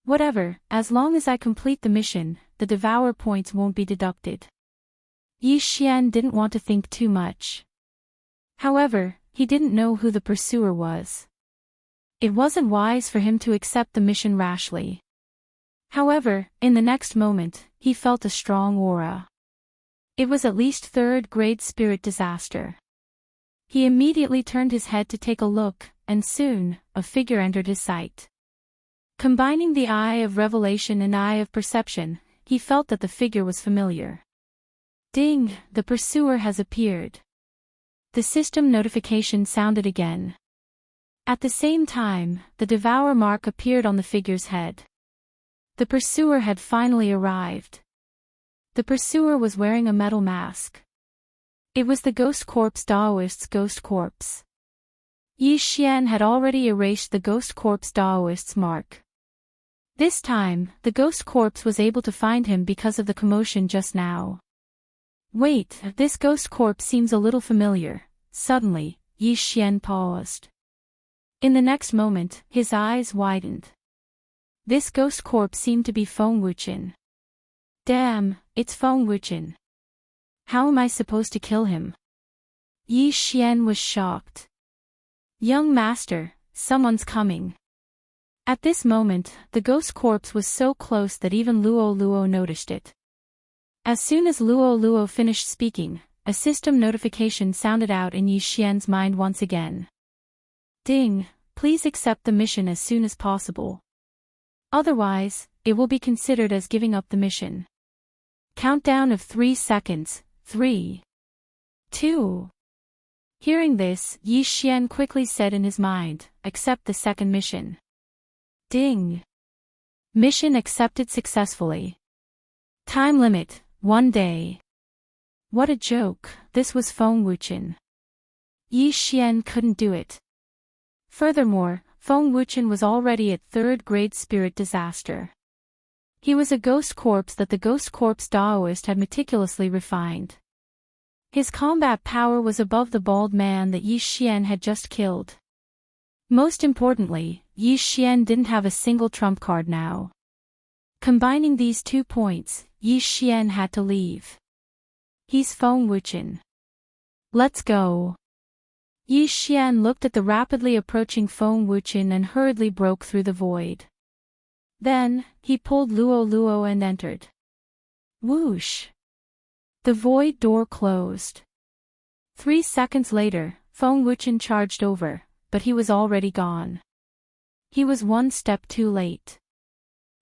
Whatever, as long as I complete the mission, the Devour points won't be deducted. Yi Xian didn't want to think too much. However, he didn't know who the pursuer was. It wasn't wise for him to accept the mission rashly. However, in the next moment, he felt a strong aura. It was at least 3rd grade Spirit Disaster. He immediately turned his head to take a look, and soon, a figure entered his sight. Combining the Eye of Revelation and Eye of Perception, he felt that the figure was familiar. Ding! The pursuer has appeared. The system notification sounded again. At the same time, the Devour mark appeared on the figure's head. The pursuer had finally arrived. The pursuer was wearing a metal mask. It was the Ghost Corpse Daoist's Ghost Corpse. Yi Xian had already erased the Ghost Corpse Daoist's mark. This time, the Ghost Corpse was able to find him because of the commotion just now. Wait, this Ghost Corpse seems a little familiar. Suddenly, Yi Xian paused. In the next moment, his eyes widened. This Ghost Corpse seemed to be Feng Wuqian. Damn, it's Feng Wuqian. How am I supposed to kill him? Yi Xian was shocked. Young master, someone's coming. At this moment, the ghost corpse was so close that even Luo Luo noticed it. As soon as Luo Luo finished speaking, a system notification sounded out in Yi Xian's mind once again. Ding, please accept the mission as soon as possible. Otherwise, it will be considered as giving up the mission. Countdown of 3 seconds, 3, 2. Hearing this, Yi Xian quickly said in his mind, accept the second mission. Ding. Mission accepted successfully. Time limit, 1 day. What a joke, this was Feng Wuchen. Yi Xian couldn't do it. Furthermore, Feng Wuchen was already at 3rd grade spirit disaster. He was a ghost corpse that the ghost corpse Daoist had meticulously refined. His combat power was above the bald man that Yi Xian had just killed. Most importantly, Yi Xian didn't have a single trump card now. Combining these 2 points, Yi Xian had to leave. He's Feng Wuchen. Let's go. Yi Xian looked at the rapidly approaching Feng Wuchen and hurriedly broke through the void. Then, he pulled Luo Luo and entered. Whoosh! The void door closed. 3 seconds later, Feng Wuchen charged over, but he was already gone. He was 1 step too late.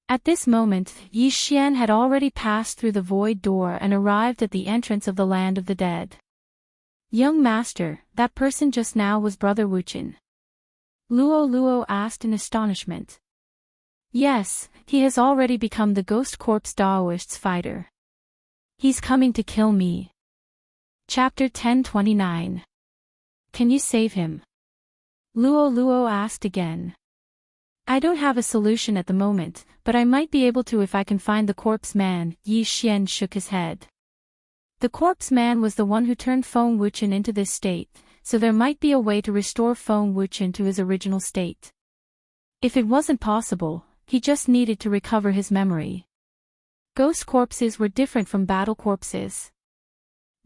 At this moment, Yi Xian had already passed through the void door and arrived at the entrance of the land of the dead. Young master, that person just now was Brother Wuchen. Luo Luo asked in astonishment. Yes, he has already become the ghost corpse Daoist's fighter. He's coming to kill me. Chapter 1029. Can you save him? Luo Luo asked again. I don't have a solution at the moment, but I might be able to if I can find the corpse man. Yi Xian shook his head. The corpse man was the one who turned Feng Wuchen into this state, so there might be a way to restore Feng Wuchen to his original state. If it wasn't possible, he just needed to recover his memory. Ghost corpses were different from battle corpses.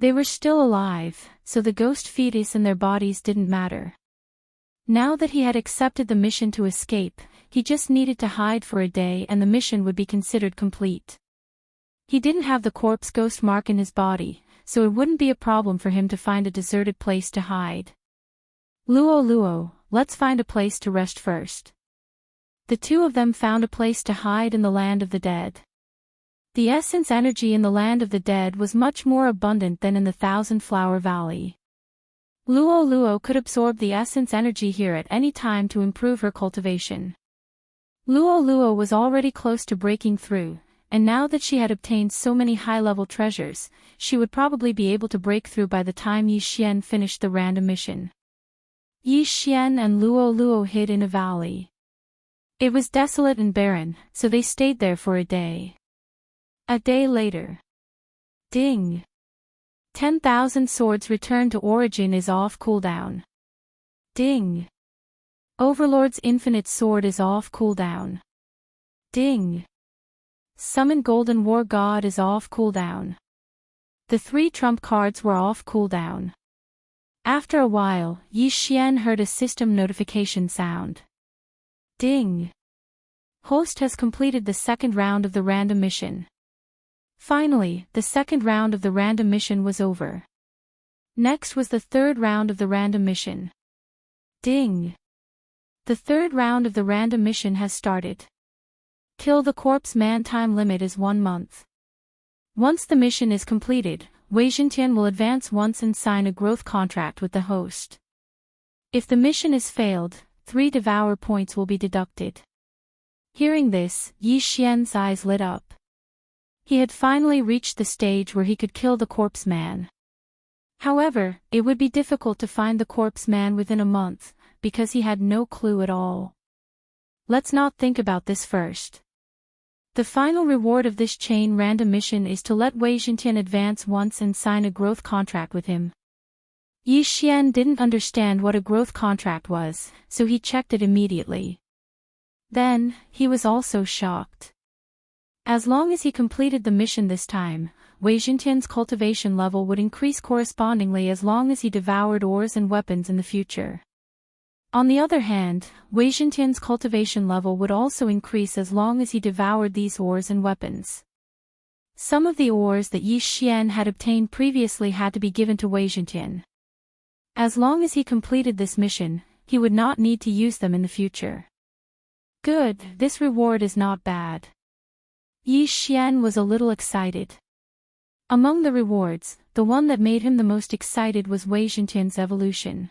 They were still alive, so the ghost fetus and their bodies didn't matter. Now that he had accepted the mission to escape, he just needed to hide for a day and the mission would be considered complete. He didn't have the corpse ghost mark in his body, so it wouldn't be a problem for him to find a deserted place to hide. Luo Luo, let's find a place to rest first. The 2 of them found a place to hide in the land of the dead. The essence energy in the land of the dead was much more abundant than in the 1,000-Flower Valley. Luo Luo could absorb the essence energy here at any time to improve her cultivation. Luo Luo was already close to breaking through, and now that she had obtained so many high-level treasures, she would probably be able to break through by the time Yi Xian finished the random mission. Yi Xian and Luo Luo hid in a valley. It was desolate and barren, so they stayed there for a day. A day later. Ding! 10,000 swords return to origin is off cooldown. Ding! Overlord's infinite sword is off cooldown. Ding! Summon Golden War God is off cooldown. The 3 trump cards were off cooldown. After a while, Yi Xian heard a system notification sound. Ding! Host has completed the 2nd round of the random mission. Finally, the 2nd round of the random mission was over. Next was the 3rd round of the random mission. Ding! The 3rd round of the random mission has started. Kill the corpse man. Time limit is 1 month. Once the mission is completed, Wei Jintian will advance once and sign a growth contract with the host. If the mission is failed, 3 Devourer points will be deducted. Hearing this, Yi Xian's eyes lit up. He had finally reached the stage where he could kill the corpse man. However, it would be difficult to find the corpse man within a month, because he had no clue at all. Let's not think about this first. The final reward of this chain random mission is to let Wei Jintian advance once and sign a growth contract with him. Yi Xian didn't understand what a growth contract was, so he checked it immediately. Then, he was also shocked. As long as he completed the mission this time, Wei Xintian's cultivation level would increase correspondingly as long as he devoured ores and weapons in the future. On the other hand, Wei Xintian's cultivation level would also increase as long as he devoured these ores and weapons. Some of the ores that Yi Xian had obtained previously had to be given to Wei Xintian. As long as he completed this mission, he would not need to use them in the future. Good, this reward is not bad. Yi Xian was a little excited. Among the rewards, the one that made him the most excited was Wei Xintian's evolution.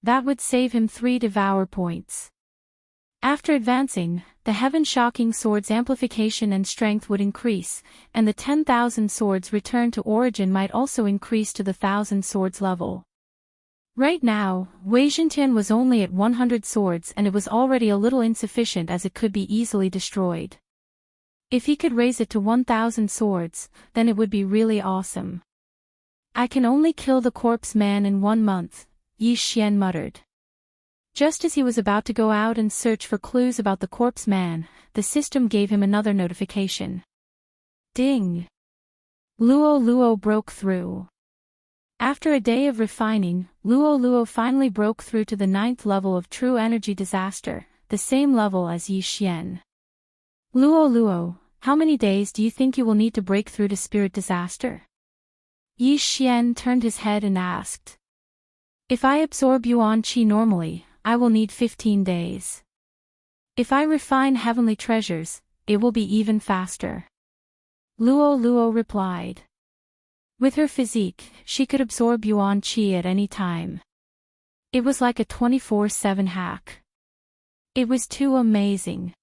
That would save him 3 Devour points. After advancing, the heaven-shocking sword's amplification and strength would increase, and the 10,000 swords returned to origin might also increase to the 1,000 swords level. Right now, Wei Xintian was only at 100 swords and it was already a little insufficient as it could be easily destroyed. If he could raise it to 1,000 swords, then it would be really awesome. I can only kill the corpse man in 1 month, Yi Xian muttered. Just as he was about to go out and search for clues about the corpse man, the system gave him another notification. Ding! LoveLore broke through. After a day of refining, LoveLore finally broke through to the 9th level of True Energy Disaster, the same level as Yi Xian. LoveLore, how many days do you think you will need to break through to Spirit Disaster? Yi Xian turned his head and asked. If I absorb Yuan Qi normally, I will need 15 days. If I refine heavenly treasures, it will be even faster. LoveLore replied. With her physique, she could absorb Yuan Qi at any time. It was like a 24/7 hack. It was too amazing.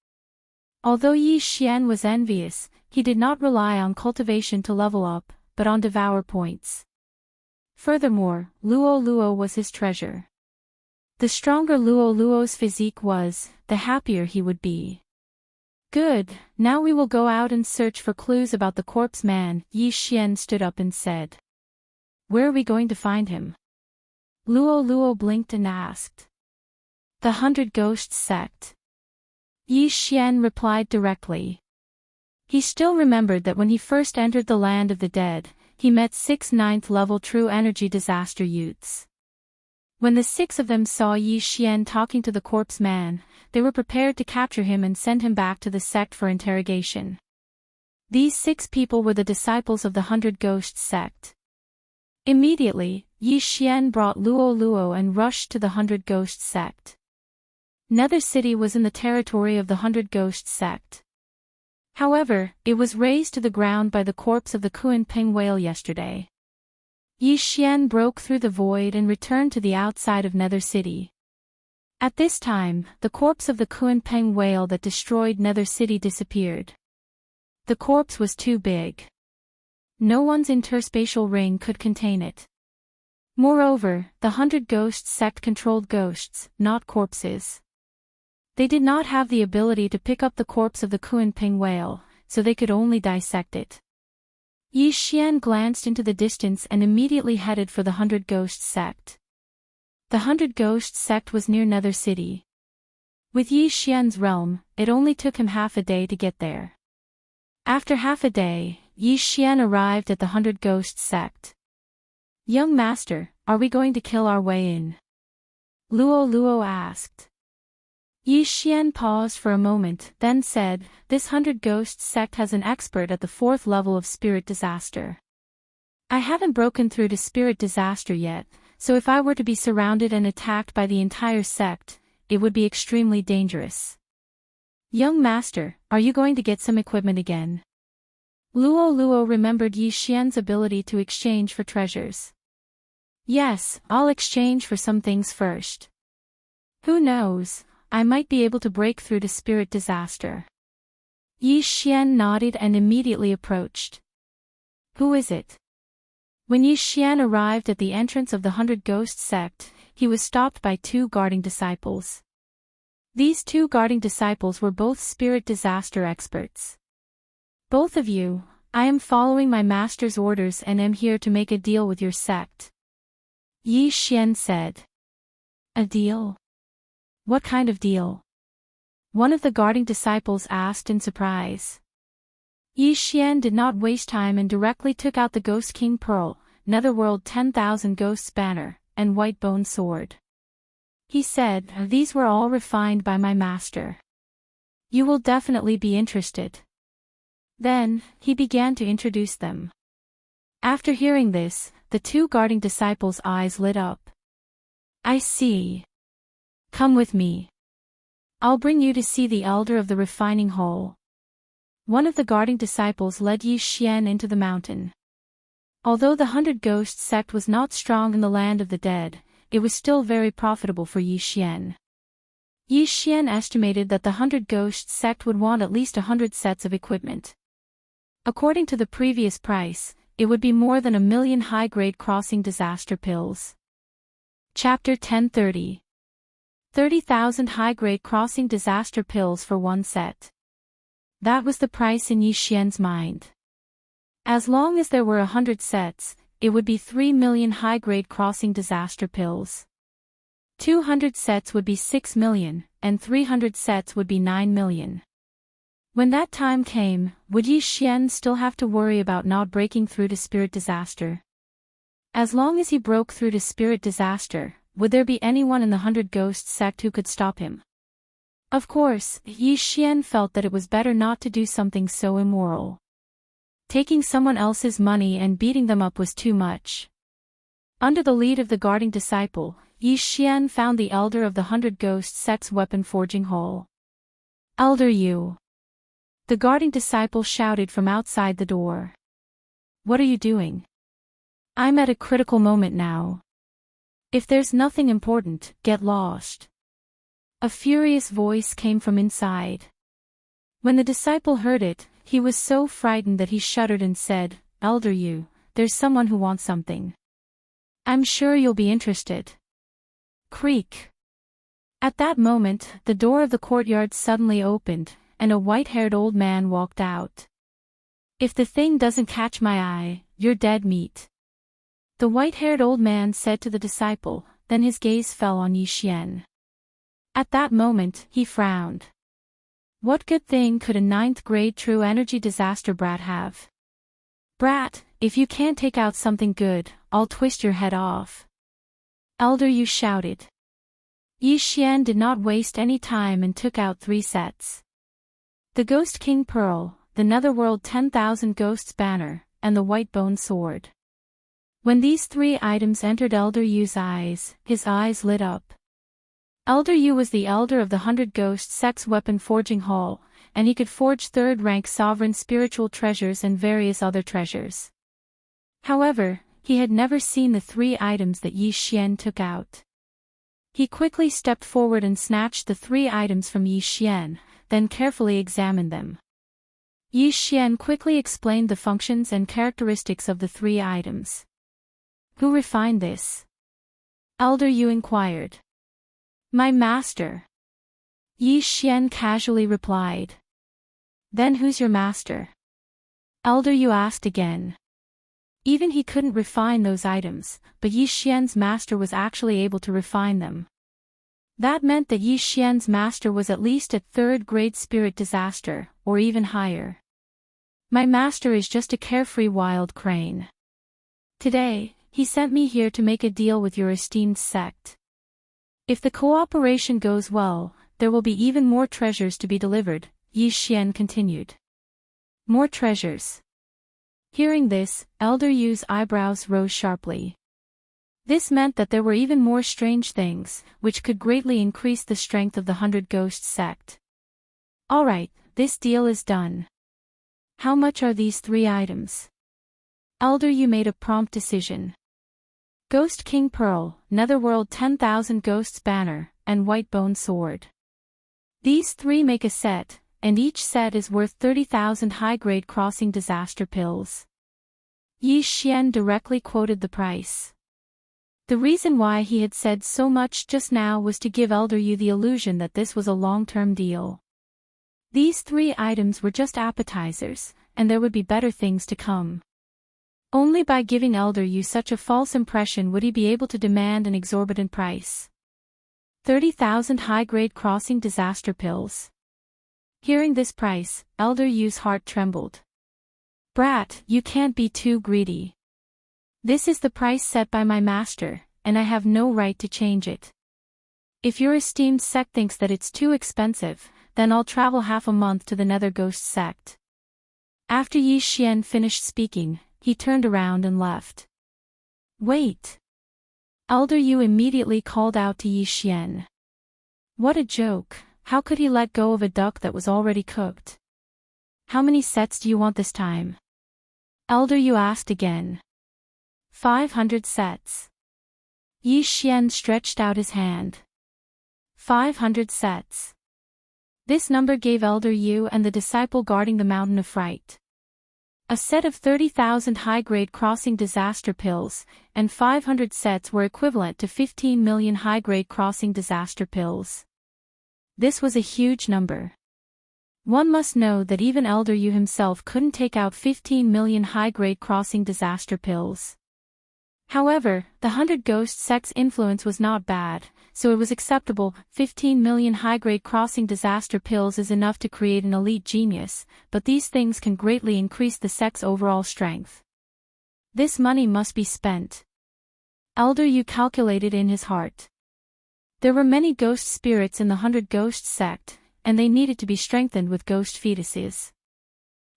Although Yi Xian was envious, he did not rely on cultivation to level up, but on Devour points. Furthermore, LoveLore was his treasure. The stronger LoveLore's physique was, the happier he would be. Good, now we will go out and search for clues about the corpse man, Yi Xian stood up and said. Where are we going to find him? LoveLore blinked and asked. The 100 Ghosts Sect. Yi Xian replied directly. He still remembered that when he first entered the land of the dead, he met 6 9th level True Energy Disaster youths. When the 6 of them saw Yi Xian talking to the corpse man, they were prepared to capture him and send him back to the sect for interrogation. These 6 people were the disciples of the 100 Ghosts Sect. Immediately, Yi Xian brought LoveLore and rushed to the 100 Ghosts Sect. Nether City was in the territory of the 100 Ghosts Sect. However, it was razed to the ground by the corpse of the Kunpeng whale yesterday. Yi Xian broke through the void and returned to the outside of Nether City. At this time, the corpse of the Kunpeng whale that destroyed Nether City disappeared. The corpse was too big. No one's interspatial ring could contain it. Moreover, the 100 Ghosts Sect controlled ghosts, not corpses. They did not have the ability to pick up the corpse of the Kunpeng whale, so they could only dissect it. Yi Xian glanced into the distance and immediately headed for the 100 Ghosts Sect. The 100 Ghosts Sect was near Nether City. With Yi Xian's realm, it only took him half a day to get there. After half a day, Yi Xian arrived at the 100 Ghosts Sect. Young master, are we going to kill our way in? LoveLore asked. Yi Xian paused for a moment, then said, This 100 Ghosts Sect has an expert at the 4th level of Spirit Disaster. I haven't broken through to Spirit Disaster yet, so if I were to be surrounded and attacked by the entire sect, it would be extremely dangerous. Young master, are you going to get some equipment again? LoveLore remembered Yi Xian's ability to exchange for treasures. Yes, I'll exchange for some things first. Who knows? I might be able to break through to Spirit Disaster. Yi Xian nodded and immediately approached. Who is it? When Yi Xian arrived at the entrance of the 100 Ghost Sect, he was stopped by 2 guarding disciples. These 2 guarding disciples were both Spirit Disaster experts. Both of you, I am following my master's orders and am here to make a deal with your sect. Yi Xian said. A deal? What kind of deal? One of the guarding disciples asked in surprise. Yi Xian did not waste time and directly took out the Ghost King Pearl, Netherworld 10,000 Ghosts banner, and White Bone sword. He said, "These were all refined by my master. You will definitely be interested." Then, he began to introduce them. After hearing this, the two guarding disciples' eyes lit up. "I see. Come with me. I'll bring you to see the elder of the refining hall." One of the guarding disciples led Yi Xian into the mountain. Although the 100 Ghosts sect was not strong in the land of the dead, it was still very profitable for Yi Xian. Yi Xian estimated that the 100 Ghosts sect would want at least 100 sets of equipment. According to the previous price, it would be more than 1,000,000 high-grade crossing disaster pills. Chapter 1030. 30,000 high-grade crossing disaster pills for one set. That was the price in Yi Xian's mind. As long as there were 100 sets, it would be 3,000,000 high-grade crossing disaster pills. 200 sets would be 6,000,000, and 300 sets would be 9,000,000. When that time came, would Yi Xian still have to worry about not breaking through to Spirit Disaster? As long as he broke through to Spirit Disaster, would there be anyone in the 100 Ghosts sect who could stop him? Of course, Yi Xian felt that it was better not to do something so immoral. Taking someone else's money and beating them up was too much. Under the lead of the guarding disciple, Yi Xian found the elder of the 100 Ghosts sect's weapon forging hall. "Elder Yu!" The guarding disciple shouted from outside the door. "What are you doing? I'm at a critical moment now. If there's nothing important, get lost." A furious voice came from inside. When the disciple heard it, he was so frightened that he shuddered and said, "Elder Yu, there's someone who wants something. I'm sure you'll be interested." Creak. At that moment, the door of the courtyard suddenly opened, and a white-haired old man walked out. "If the thing doesn't catch my eye, you're dead meat," the white-haired old man said to the disciple, then his gaze fell on Yi Xian. At that moment, he frowned. What good thing could a 9th grade true energy disaster brat have? "Brat, if you can't take out something good, I'll twist your head off," Elder Yu shouted. Yi Xian did not waste any time and took out 3 sets. The Ghost King Pearl, the Netherworld 10,000 Ghosts banner, and the White Bone sword. When these 3 items entered Elder Yu's eyes, his eyes lit up. Elder Yu was the elder of the 100 Ghost sect's weapon forging hall, and he could forge 3rd-rank sovereign spiritual treasures and various other treasures. However, he had never seen the 3 items that Yi Xian took out. He quickly stepped forward and snatched the 3 items from Yi Xian, then carefully examined them. Yi Xian quickly explained the functions and characteristics of the 3 items. "Who refined this?" Elder Yu inquired. "My master," Yi Xian casually replied. "Then who's your master?" Elder Yu asked again. Even he couldn't refine those items, but Yi Xian's master was actually able to refine them. That meant that Yi Xian's master was at least at 3rd grade spirit disaster, or even higher. "My master is just a carefree wild crane. Today, he sent me here to make a deal with your esteemed sect. If the cooperation goes well, there will be even more treasures to be delivered," Yi Xian continued. "More treasures." Hearing this, Elder Yu's eyebrows rose sharply. This meant that there were even more strange things, which could greatly increase the strength of the 100 Ghosts sect. "All right, this deal is done. How much are these 3 items?" Elder Yu made a prompt decision. Ghost King Pearl, Netherworld 10,000 Ghosts banner, and White Bone sword. These 3 make a set, and each set is worth 30,000 high-grade crossing disaster pills. Yi Xian directly quoted the price. The reason why he had said so much just now was to give Elder Yu the illusion that this was a long-term deal. These 3 items were just appetizers, and there would be better things to come. Only by giving Elder Yu such a false impression would he be able to demand an exorbitant price. 30,000 high-grade crossing disaster pills. Hearing this price, Elder Yu's heart trembled. Brat, you can't be too greedy. This is the price set by my master, and I have no right to change it. If your esteemed sect thinks that it's too expensive, then I'll travel half a month to the Nether Ghost sect. After Yi Xian finished speaking, he turned around and left. Wait! Elder Yu immediately called out to Yi Xian. What a joke, how could he let go of a duck that was already cooked? How many sets do you want this time? Elder Yu asked again. 500 sets. Yi Xian stretched out his hand. 500 sets. This number gave Elder Yu and the disciple guarding the mountain a fright. A set of 30,000 high-grade crossing disaster pills, and 500 sets were equivalent to 15 million high-grade crossing disaster pills. This was a huge number. One must know that even Elder Yu himself couldn't take out 15 million high-grade crossing disaster pills. However, the 100 Ghost sect's influence was not bad, so it was acceptable. 15 million high-grade crossing disaster pills is enough to create an elite genius, but these things can greatly increase the sect's overall strength. This money must be spent. Elder Yu calculated in his heart. There were many ghost spirits in the 100 Ghost sect, and they needed to be strengthened with ghost fetuses.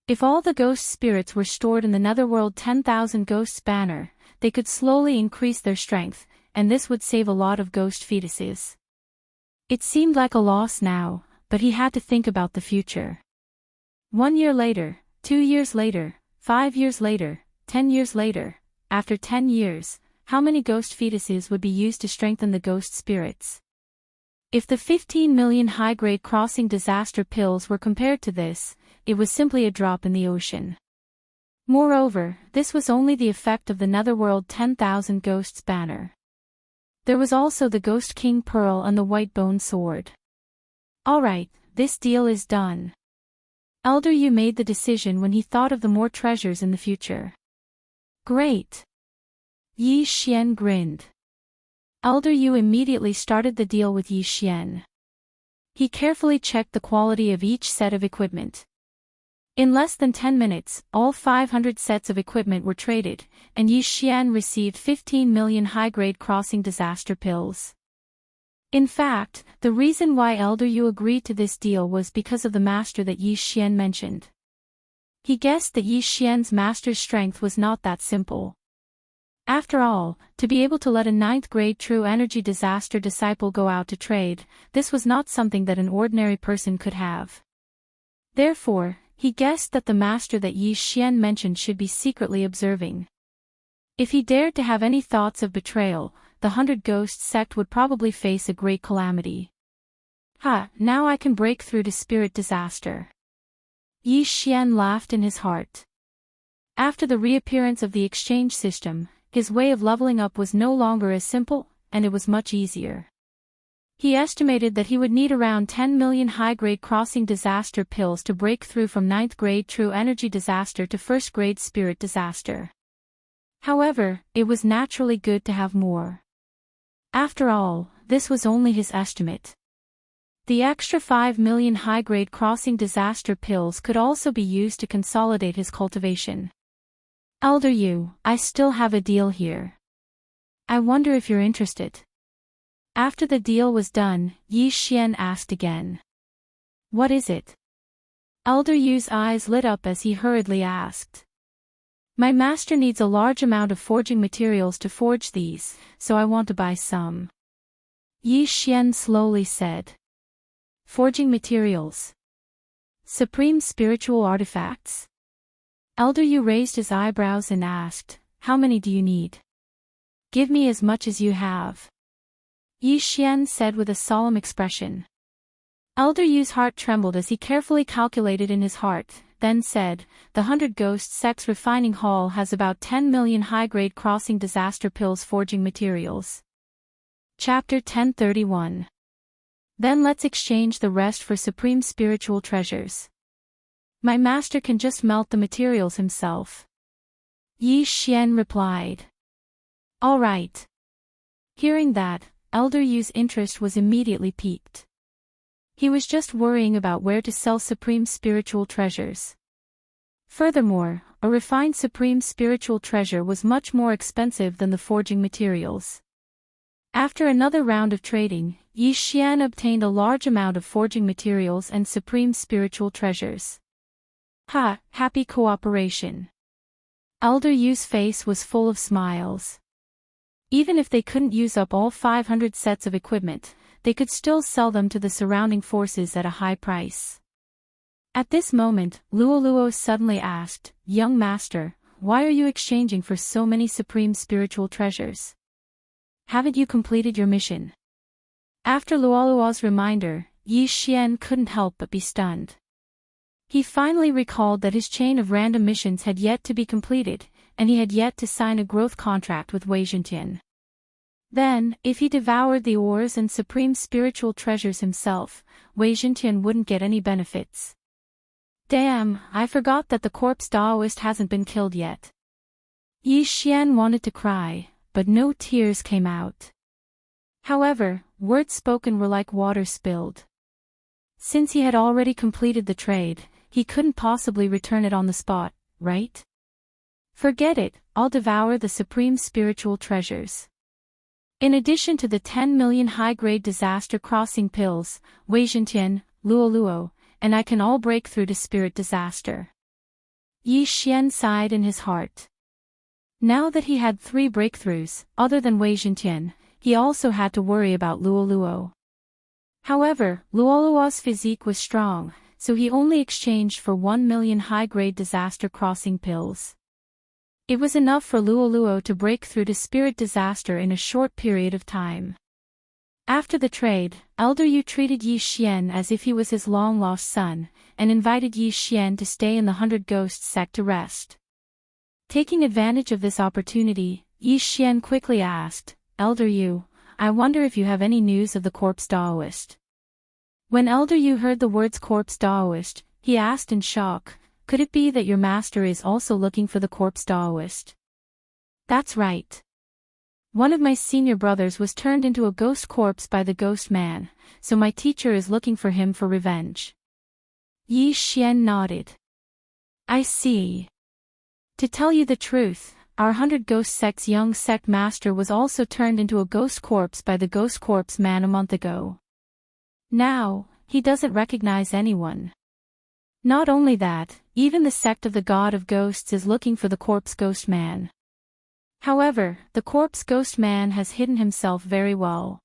If all the ghost spirits were stored in the Netherworld 10,000 Ghosts banner, they could slowly increase their strength, and this would save a lot of ghost fetuses. It seemed like a loss now, but he had to think about the future. 1 year later, 2 years later, 5 years later, 10 years later, after 10 years, how many ghost fetuses would be used to strengthen the ghost spirits? If the 15 million high-grade crossing disaster pills were compared to this, it was simply a drop in the ocean. Moreover, this was only the effect of the Netherworld 10,000 Ghosts banner. There was also the Ghost King Pearl and the White Bone Sword. Alright, this deal is done. Elder Yu made the decision when he thought of the more treasures in the future. Great! Yi Xian grinned. Elder Yu immediately started the deal with Yi Xian. He carefully checked the quality of each set of equipment. In less than 10 minutes, all 500 sets of equipment were traded, and Yi Xian received 15 million high-grade crossing disaster pills. In fact, the reason why Elder Yu agreed to this deal was because of the master that Yi Xian mentioned. He guessed that Yi Xian's master's strength was not that simple. After all, to be able to let a 9th-grade true energy disaster disciple go out to trade, this was not something that an ordinary person could have. Therefore, he guessed that the master that Yi Xian mentioned should be secretly observing. If he dared to have any thoughts of betrayal, the 100 Ghost sect would probably face a great calamity. Ha, now I can break through to spirit disaster. Yi Xian laughed in his heart. After the reappearance of the exchange system, his way of leveling up was no longer as simple, and it was much easier. He estimated that he would need around 10 million high-grade crossing disaster pills to break through from 9th-grade true energy disaster to 1st-grade spirit disaster. However, it was naturally good to have more. After all, this was only his estimate. The extra 5 million high-grade crossing disaster pills could also be used to consolidate his cultivation. Elder Yu, I still have a deal here. I wonder if you're interested. After the deal was done, Yi Xian asked again. What is it? Elder Yu's eyes lit up as he hurriedly asked. My master needs a large amount of forging materials to forge these, so I want to buy some. Yi Xian slowly said. Forging materials. Supreme spiritual artifacts. Elder Yu raised his eyebrows and asked, how many do you need? Give me as much as you have. Yi Xian said with a solemn expression. Elder Yu's heart trembled as he carefully calculated in his heart, then said, the 100 Ghost sect's refining hall has about 10 million high-grade crossing disaster pills forging materials. Chapter 1031. Then let's exchange the rest for supreme spiritual treasures. My master can just melt the materials himself. Yi Xian replied. All right. Hearing that, Elder Yu's interest was immediately piqued. He was just worrying about where to sell supreme spiritual treasures. Furthermore, a refined supreme spiritual treasure was much more expensive than the forging materials. After another round of trading, Yi Xian obtained a large amount of forging materials and supreme spiritual treasures. Ha! Happy cooperation. Elder Yu's face was full of smiles. Even if they couldn't use up all 500 sets of equipment, they could still sell them to the surrounding forces at a high price. At this moment, Luoluo suddenly asked, "Young master, why are you exchanging for so many supreme spiritual treasures? Haven't you completed your mission?" After Luoluo's reminder, Yi Xian couldn't help but be stunned. He finally recalled that his chain of random missions had yet to be completed, and he had yet to sign a growth contract with Wei Zhentian. Then, if he devoured the ores and supreme spiritual treasures himself, Wei Zhentian wouldn't get any benefits. Damn, I forgot that the corpse Daoist hasn't been killed yet. Yi Xian wanted to cry, but no tears came out. However, words spoken were like water spilled. Since he had already completed the trade, he couldn't possibly return it on the spot, right? Forget it, I'll devour the supreme spiritual treasures. In addition to the 10 million high-grade disaster crossing pills, Wei Zhentian, Luoluo, and I can all break through to spirit disaster. Yi Xian sighed in his heart. Now that he had 3 breakthroughs, other than Wei Zhentian, he also had to worry about Luoluo. However, Luoluo's physique was strong, so he only exchanged for 1 million high-grade disaster crossing pills. It was enough for Luoluo to break through to spirit disaster in a short period of time. After the trade, Elder Yu treated Yi Xian as if he was his long-lost son, and invited Yi Xian to stay in the 100 Ghosts sect to rest. Taking advantage of this opportunity, Yi Xian quickly asked, "Elder Yu, I wonder if you have any news of the corpse Daoist." When Elder Yu heard the words corpse Daoist, he asked in shock, "Could it be that your master is also looking for the corpse Daoist?" "That's right. One of my senior brothers was turned into a ghost corpse by the ghost man, so my teacher is looking for him for revenge." Yi Xian nodded. "I see. To tell you the truth, our 100 Ghost Sect's young sect master was also turned into a ghost corpse by the ghost corpse man a month ago. Now, he doesn't recognize anyone. Not only that, even the sect of the God of Ghosts is looking for the corpse ghost man. However, the corpse ghost man has hidden himself very well.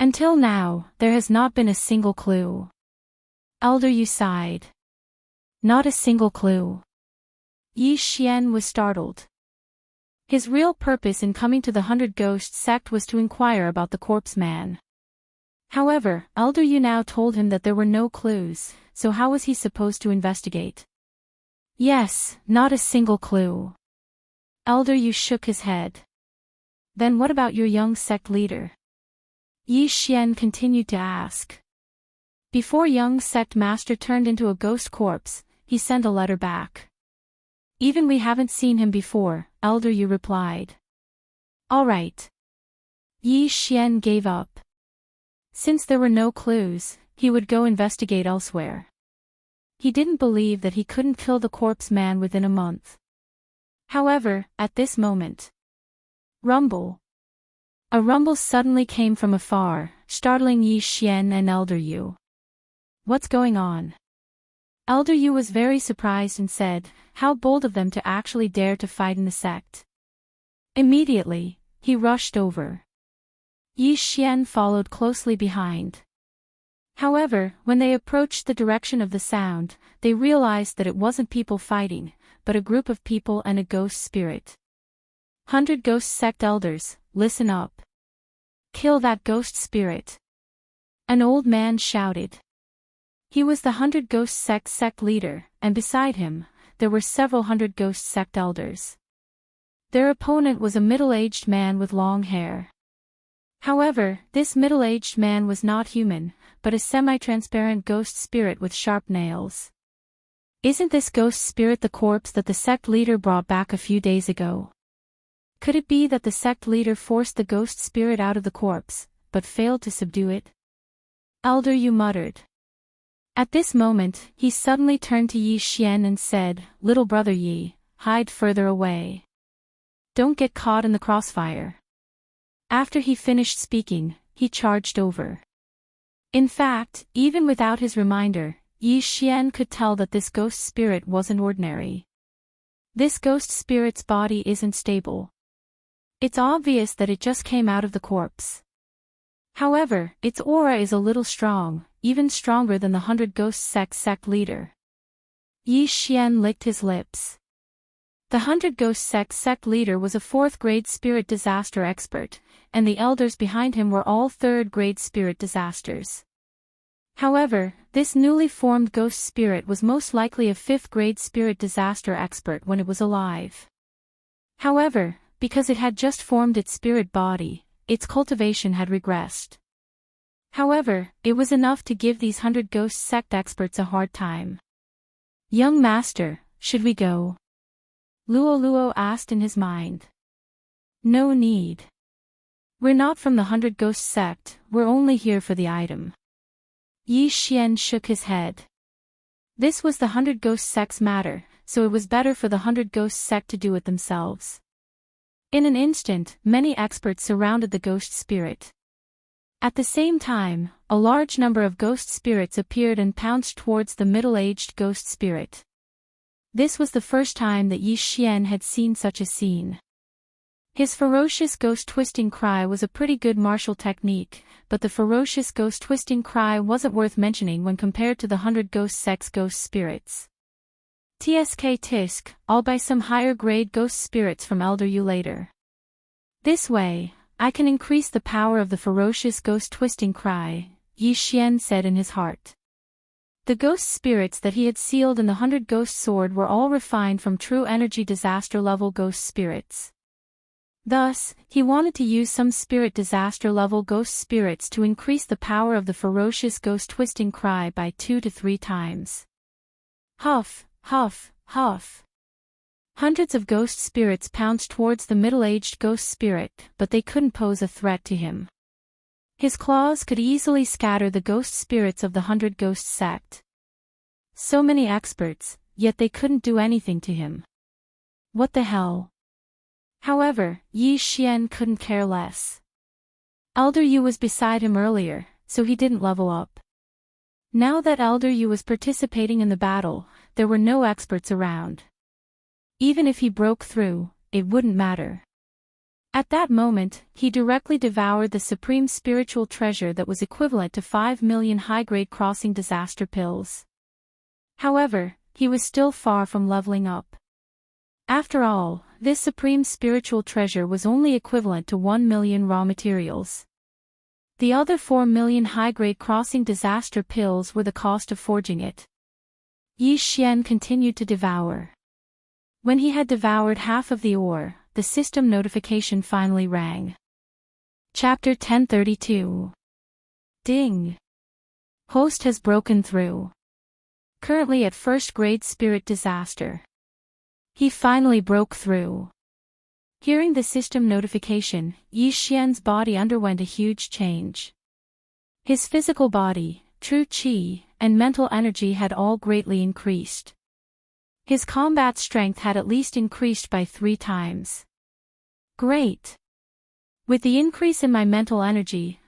Until now, there has not been a single clue." Elder Yu sighed. "Not a single clue." Yi Xian was startled. His real purpose in coming to the 100 Ghost sect was to inquire about the corpse man. However, Elder Yu now told him that there were no clues, so how was he supposed to investigate? "Yes, not a single clue." Elder Yu shook his head. "Then what about your young sect leader?" Yi Xian continued to ask. "Before young sect master turned into a ghost corpse, he sent a letter back. Even we haven't seen him before," Elder Yu replied. "All right." Yi Xian gave up. Since there were no clues, he would go investigate elsewhere. He didn't believe that he couldn't kill the corpse man within a month. However, at this moment, rumble. A rumble suddenly came from afar, startling Yi Xian and Elder Yu. "What's going on?" Elder Yu was very surprised and said, "How bold of them to actually dare to fight in the sect." Immediately, he rushed over. Yi Xian followed closely behind. However, when they approached the direction of the sound, they realized that it wasn't people fighting, but a group of people and a ghost spirit. 100 Ghost Sect Elders, listen up. Kill that ghost spirit. An old man shouted. He was the 100 Ghost sect leader, and beside him, there were several 100 Ghost Sect Elders. Their opponent was a middle-aged man with long hair. However, this middle-aged man was not human, but a semi-transparent ghost spirit with sharp nails. Isn't this ghost spirit the corpse that the sect leader brought back a few days ago? Could it be that the sect leader forced the ghost spirit out of the corpse, but failed to subdue it? Elder Yu muttered. At this moment, he suddenly turned to Yi Xian and said, "Little brother Yi, hide further away. Don't get caught in the crossfire." After he finished speaking, he charged over. In fact, even without his reminder, Yi Xian could tell that this ghost spirit wasn't ordinary. This ghost spirit's body isn't stable. It's obvious that it just came out of the corpse. However, its aura is a little strong, even stronger than the 100 Ghost sect leader. Yi Xian licked his lips. The 100 Ghost sect leader was a 4th-grade spirit disaster expert, and the elders behind him were all 3rd-grade spirit disasters. However, this newly formed ghost spirit was most likely a 5th-grade spirit disaster expert when it was alive. However, because it had just formed its spirit body, its cultivation had regressed. However, it was enough to give these 100 Ghost sect experts a hard time. "Young master, should we go?" Luo asked in his mind. "No need. We're not from the 100 Ghost sect, we're only here for the item." Yi Xian shook his head. This was the 100 Ghost sect's matter, so it was better for the 100 Ghost sect to do it themselves. In an instant, many experts surrounded the ghost spirit. At the same time, a large number of ghost spirits appeared and pounced towards the middle-aged ghost spirit. This was the first time that Yi Xian had seen such a scene. His ferocious ghost twisting cry was a pretty good martial technique, but the ferocious ghost twisting cry wasn't worth mentioning when compared to the 100 Ghost sect's ghost spirits. Tisk, I'll buy some higher-grade ghost spirits from Elder Yu later. This way, I can increase the power of the ferocious ghost twisting cry, Yi Xian said in his heart. The ghost spirits that he had sealed in the 100 Ghost sword were all refined from true energy disaster level ghost spirits. Thus, he wanted to use some spirit disaster level ghost spirits to increase the power of the ferocious ghost twisting cry by 2 to 3 times. Huff, huff, huff. Hundreds of ghost spirits pounced towards the middle-aged ghost spirit, but they couldn't pose a threat to him. His claws could easily scatter the ghost spirits of the 100 Ghost sect. So many experts, yet they couldn't do anything to him. What the hell? However, Yi Xian couldn't care less. Elder Yu was beside him earlier, so he didn't level up. Now that Elder Yu was participating in the battle, there were no experts around. Even if he broke through, it wouldn't matter. At that moment, he directly devoured the supreme spiritual treasure that was equivalent to 5 million high-grade crossing disaster pills. However, he was still far from leveling up. After all, this supreme spiritual treasure was only equivalent to 1 million raw materials. The other 4 million high-grade crossing disaster pills were the cost of forging it. Yi Xian continued to devour. When he had devoured half of the ore, the system notification finally rang. Chapter 1032. Ding! Host has broken through. Currently at 1st grade spirit disaster. He finally broke through. Hearing the system notification, Yi Xian's body underwent a huge change. His physical body, true qi, and mental energy had all greatly increased. His combat strength had at least increased by 3 times. Great! With the increase in my mental energy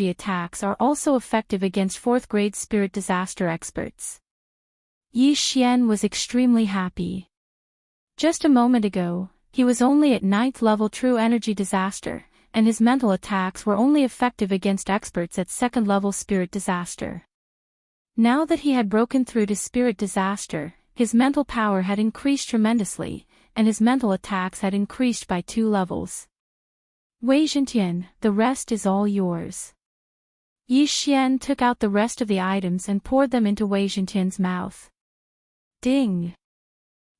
attacks are also effective against 4th grade spirit disaster experts. Yi Xian was extremely happy. Just a moment ago, he was only at 9th level true energy disaster, and his mental attacks were only effective against experts at 2nd level spirit disaster. Now that he had broken through to spirit disaster, his mental power had increased tremendously, and his mental attacks had increased by 2 levels. Wei Zhentian, the rest is all yours. Yi Xian took out the rest of the items and poured them into Wei Zhentian's mouth. Ding!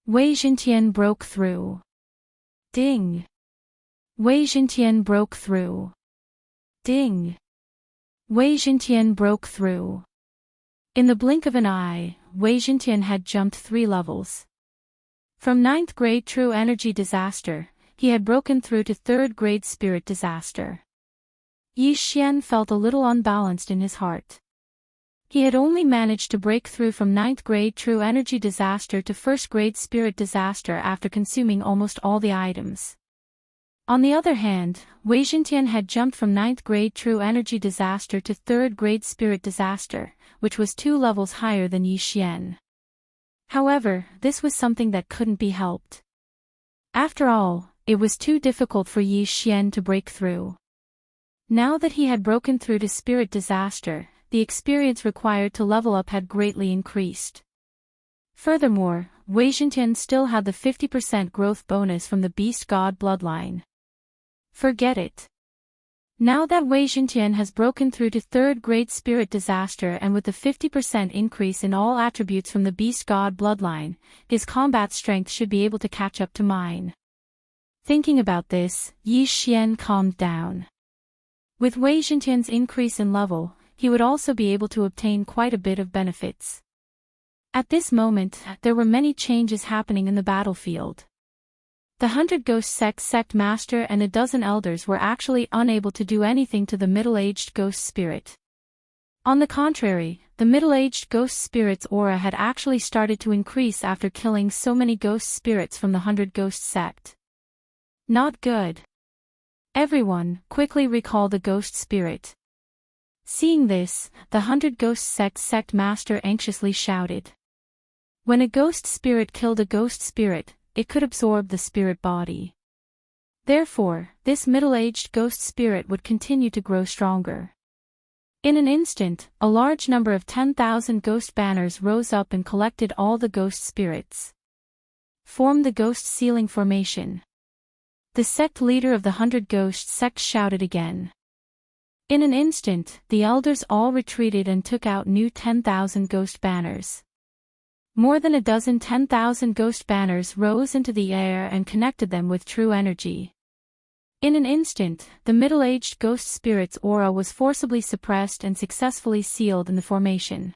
Wei Zhentian broke through. Ding! Wei Zhentian broke through. Ding! Wei Zhentian broke through. In the blink of an eye, Wei Zhentian had jumped 3 levels. From 9th grade true energy disaster, he had broken through to 3rd grade spirit disaster. Yi Xian felt a little unbalanced in his heart. He had only managed to break through from 9th grade true energy disaster to 1st grade spirit disaster after consuming almost all the items. On the other hand, Wei Xintian had jumped from 9th grade true energy disaster to 3rd grade spirit disaster, which was 2 levels higher than Yi Xian. However, this was something that couldn't be helped. After all, it was too difficult for Yi Xian to break through. Now that he had broken through to spirit disaster, the experience required to level up had greatly increased. Furthermore, Wei Xintian still had the 50% growth bonus from the Beast God bloodline. Forget it. Now that Wei Xintian has broken through to 3rd grade spirit disaster and with the 50% increase in all attributes from the Beast God bloodline, his combat strength should be able to catch up to mine. Thinking about this, Yi Xian calmed down. With Wei Xintian's increase in level, he would also be able to obtain quite a bit of benefits. At this moment, there were many changes happening in the battlefield. The 100 Ghost sect master and a dozen elders were actually unable to do anything to the middle-aged ghost spirit. On the contrary, the middle-aged ghost spirit's aura had actually started to increase after killing so many ghost spirits from the 100 Ghost sect. Not good. Everyone, quickly recall the ghost spirit. Seeing this, the 100 Ghost sect master anxiously shouted. When a ghost spirit killed a ghost spirit, it could absorb the spirit body. Therefore, this middle-aged ghost spirit would continue to grow stronger. In an instant, a large number of 10,000 ghost banners rose up and collected all the ghost spirits. Form the ghost ceiling formation. The sect leader of the 100 Ghost sect shouted again. In an instant, the elders all retreated and took out new 10,000 ghost banners. More than a dozen 10,000 ghost banners rose into the air and connected them with true energy. In an instant, the middle-aged ghost spirit's aura was forcibly suppressed and successfully sealed in the formation.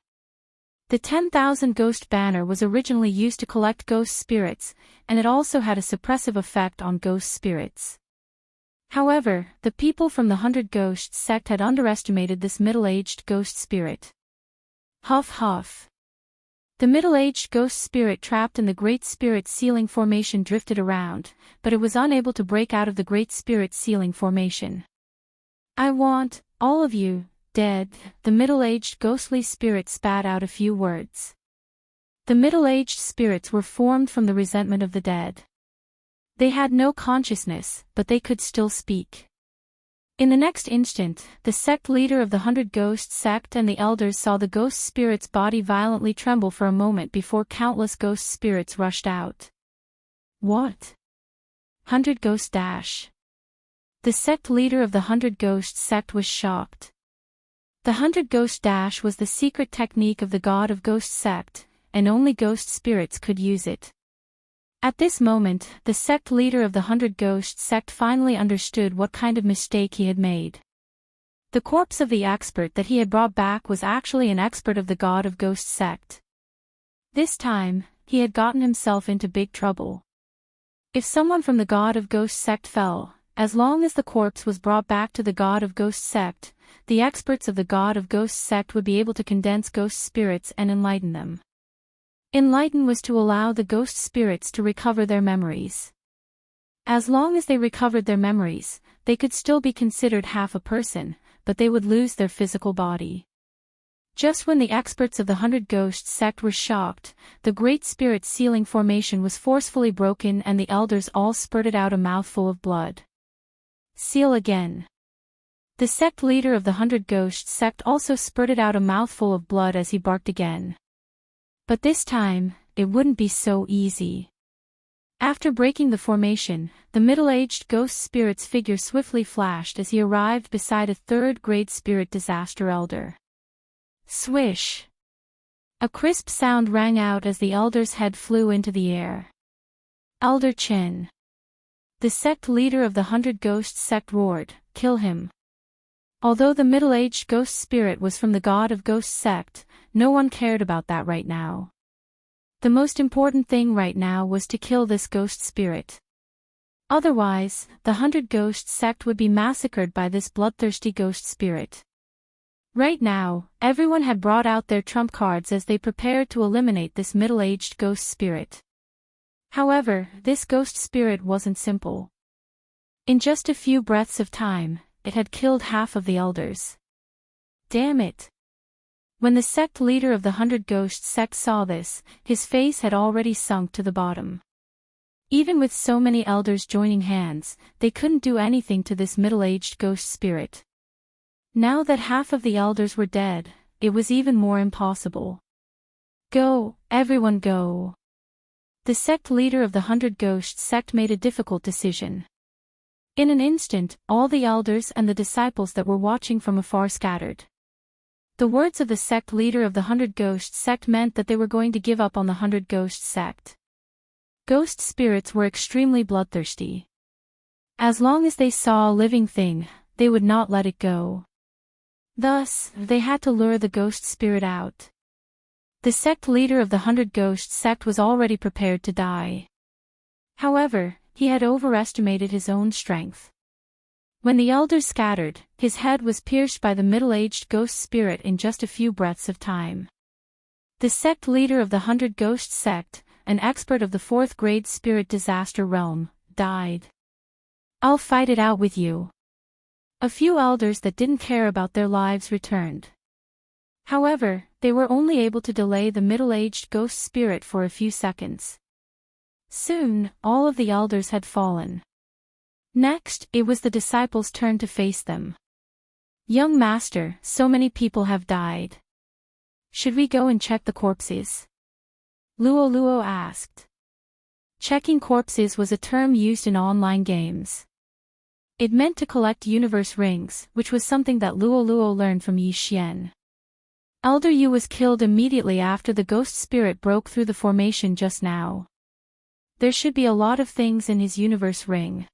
The 10,000 ghost banner was originally used to collect ghost spirits, and it also had a suppressive effect on ghost spirits. However, the people from the 100 Ghost sect had underestimated this middle-aged ghost spirit. Huff huff. The middle-aged ghost spirit trapped in the Great Spirit Ceiling formation drifted around, but it was unable to break out of the Great Spirit Ceiling formation. I want, all of you, dead, the middle-aged ghostly spirit spat out a few words. The middle-aged spirits were formed from the resentment of the dead. They had no consciousness, but they could still speak. In the next instant, the sect leader of the 100 Ghost sect and the elders saw the ghost spirit's body violently tremble for a moment before countless ghost spirits rushed out. What? 100 Ghost dash. The sect leader of the 100 Ghost sect was shocked. The 100 Ghost dash was the secret technique of the God of Ghost sect, and only ghost spirits could use it. At this moment, the sect leader of the 100 Ghost sect finally understood what kind of mistake he had made. The corpse of the expert that he had brought back was actually an expert of the God of Ghost sect. This time, he had gotten himself into big trouble. If someone from the God of Ghost sect fell, as long as the corpse was brought back to the God of Ghost sect, the experts of the God of Ghost sect would be able to condense ghost spirits and enlighten them. Enlighten was to allow the ghost spirits to recover their memories. As long as they recovered their memories, they could still be considered half a person, but they would lose their physical body. Just when the experts of the 100 Ghost sect were shocked, the Great Spirit Ceiling formation was forcefully broken and the elders all spurted out a mouthful of blood. Seal again. The sect leader of the 100 Ghost sect also spurted out a mouthful of blood as he barked again. But this time, it wouldn't be so easy. After breaking the formation, the middle-aged ghost spirit's figure swiftly flashed as he arrived beside a 3rd grade spirit disaster elder. Swish! A crisp sound rang out as the elder's head flew into the air. Elder Chen. The sect leader of the 100 Ghost sect roared, "Kill him." Although the middle-aged ghost spirit was from the God of Ghost sect, no one cared about that right now. The most important thing right now was to kill this ghost spirit. Otherwise, the 100 Ghost sect would be massacred by this bloodthirsty ghost spirit. Right now, everyone had brought out their trump cards as they prepared to eliminate this middle-aged ghost spirit. However, this ghost spirit wasn't simple. In just a few breaths of time, it had killed half of the elders. Damn it! When the sect leader of the 100 Ghosts sect saw this, his face had already sunk to the bottom. Even with so many elders joining hands, they couldn't do anything to this middle-aged ghost spirit. Now that half of the elders were dead, it was even more impossible. Go, everyone go. The sect leader of the 100 Ghosts sect made a difficult decision. In an instant, all the elders and the disciples that were watching from afar scattered. The words of the sect leader of the 100 Ghosts sect meant that they were going to give up on the 100 Ghosts sect. Ghost spirits were extremely bloodthirsty. As long as they saw a living thing, they would not let it go. Thus, they had to lure the ghost spirit out. The sect leader of the 100 Ghosts sect was already prepared to die. However, he had overestimated his own strength. When the elders scattered, his head was pierced by the middle-aged ghost spirit in just a few breaths of time. The sect leader of the 100 Ghosts sect, an expert of the 4th grade spirit disaster realm, died. I'll fight it out with you. A few elders that didn't care about their lives returned. However, they were only able to delay the middle-aged ghost spirit for a few seconds. Soon, all of the elders had fallen. Next, it was the disciples' turn to face them. Young master, so many people have died. Should we go and check the corpses? Luo asked. Checking corpses was a term used in online games. It meant to collect universe rings, which was something that Luo learned from Yi Xian. Elder Yu was killed immediately after the ghost spirit broke through the formation just now. There should be a lot of things in his universe ring.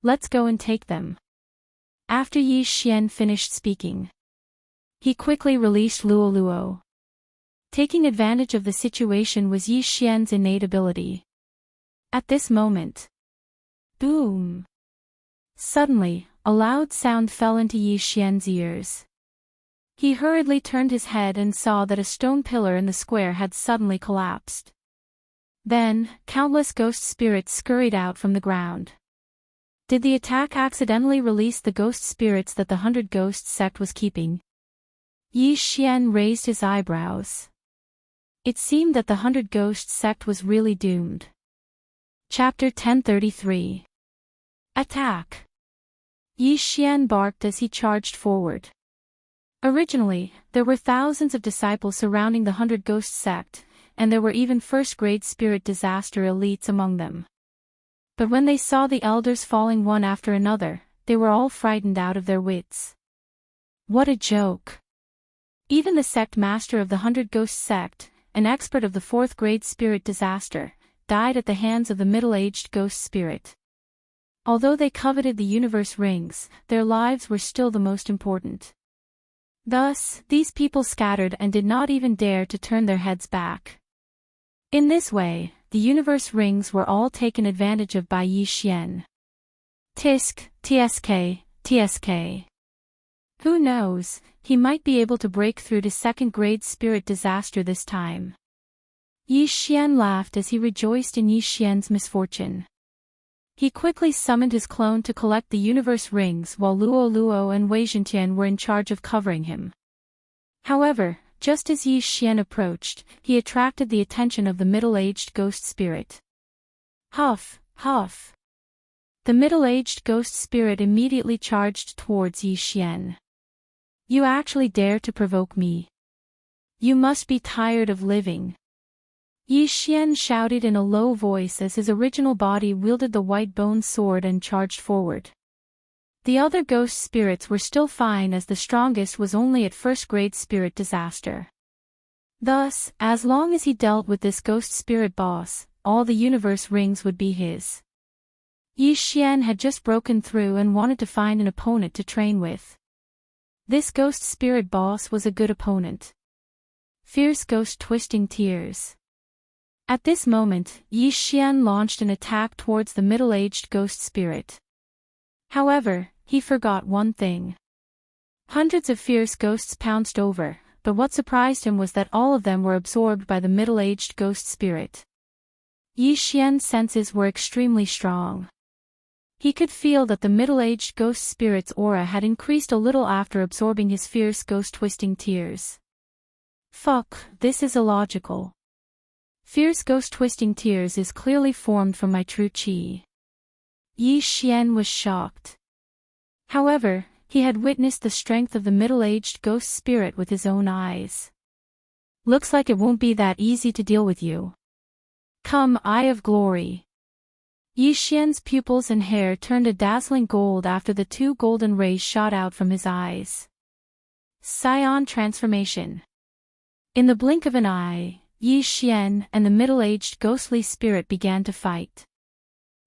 Let's go and take them. After Yi Xian finished speaking, he quickly released Luo. Taking advantage of the situation was Yi Xian's innate ability. At this moment, boom! Suddenly, a loud sound fell into Yi Xian's ears. He hurriedly turned his head and saw that a stone pillar in the square had suddenly collapsed. Then, countless ghost spirits scurried out from the ground. Did the attack accidentally release the ghost spirits that the 100 Ghosts sect was keeping? Yi Xian raised his eyebrows. It seemed that the 100 Ghosts sect was really doomed. Chapter 1033. Attack! Yi Xian barked as he charged forward. Originally, there were thousands of disciples surrounding the 100 Ghost sect, and there were even first-grade spirit disaster elites among them. But when they saw the elders falling one after another, they were all frightened out of their wits. What a joke! Even the sect master of the 100 Ghost sect, an expert of the 4th grade spirit disaster, died at the hands of the middle-aged ghost spirit. Although they coveted the universe rings, their lives were still the most important. Thus, these people scattered and did not even dare to turn their heads back. In this way, the universe rings were all taken advantage of by Yi Xian. Tisk, tsk. Who knows, he might be able to break through to 2nd grade spirit disaster this time. Yi Xian laughed as he rejoiced in Yi Xian's misfortune. He quickly summoned his clone to collect the universe rings while Luo and Wei Zhentian were in charge of covering him. However, just as Yi Xian approached, he attracted the attention of the middle-aged ghost spirit. Huff, huff. The middle-aged ghost spirit immediately charged towards Yi Xian. You actually dare to provoke me? You must be tired of living. Yi Xian shouted in a low voice as his original body wielded the white bone sword and charged forward. The other ghost spirits were still fine as the strongest was only at 1st grade spirit disaster. Thus, as long as he dealt with this ghost spirit boss, all the universe rings would be his. Yi Xian had just broken through and wanted to find an opponent to train with. This ghost spirit boss was a good opponent. Fierce ghost twisting tears. At this moment, Yi Xian launched an attack towards the middle-aged ghost spirit. However, he forgot one thing. Hundreds of fierce ghosts pounced over, but what surprised him was that all of them were absorbed by the middle-aged ghost spirit. Yi Xian's senses were extremely strong. He could feel that the middle-aged ghost spirit's aura had increased a little after absorbing his fierce ghost-twisting tears. Fuck, this is illogical. Fierce ghost-twisting tears is clearly formed from my true qi. Yi Xian was shocked. However, he had witnessed the strength of the middle-aged ghost spirit with his own eyes. Looks like it won't be that easy to deal with you. Come, Eye of Glory. Yi Xian's pupils and hair turned a dazzling gold after the two golden rays shot out from his eyes. Scion transformation. In the blink of an eye, Yi Xian and the middle-aged ghostly spirit began to fight.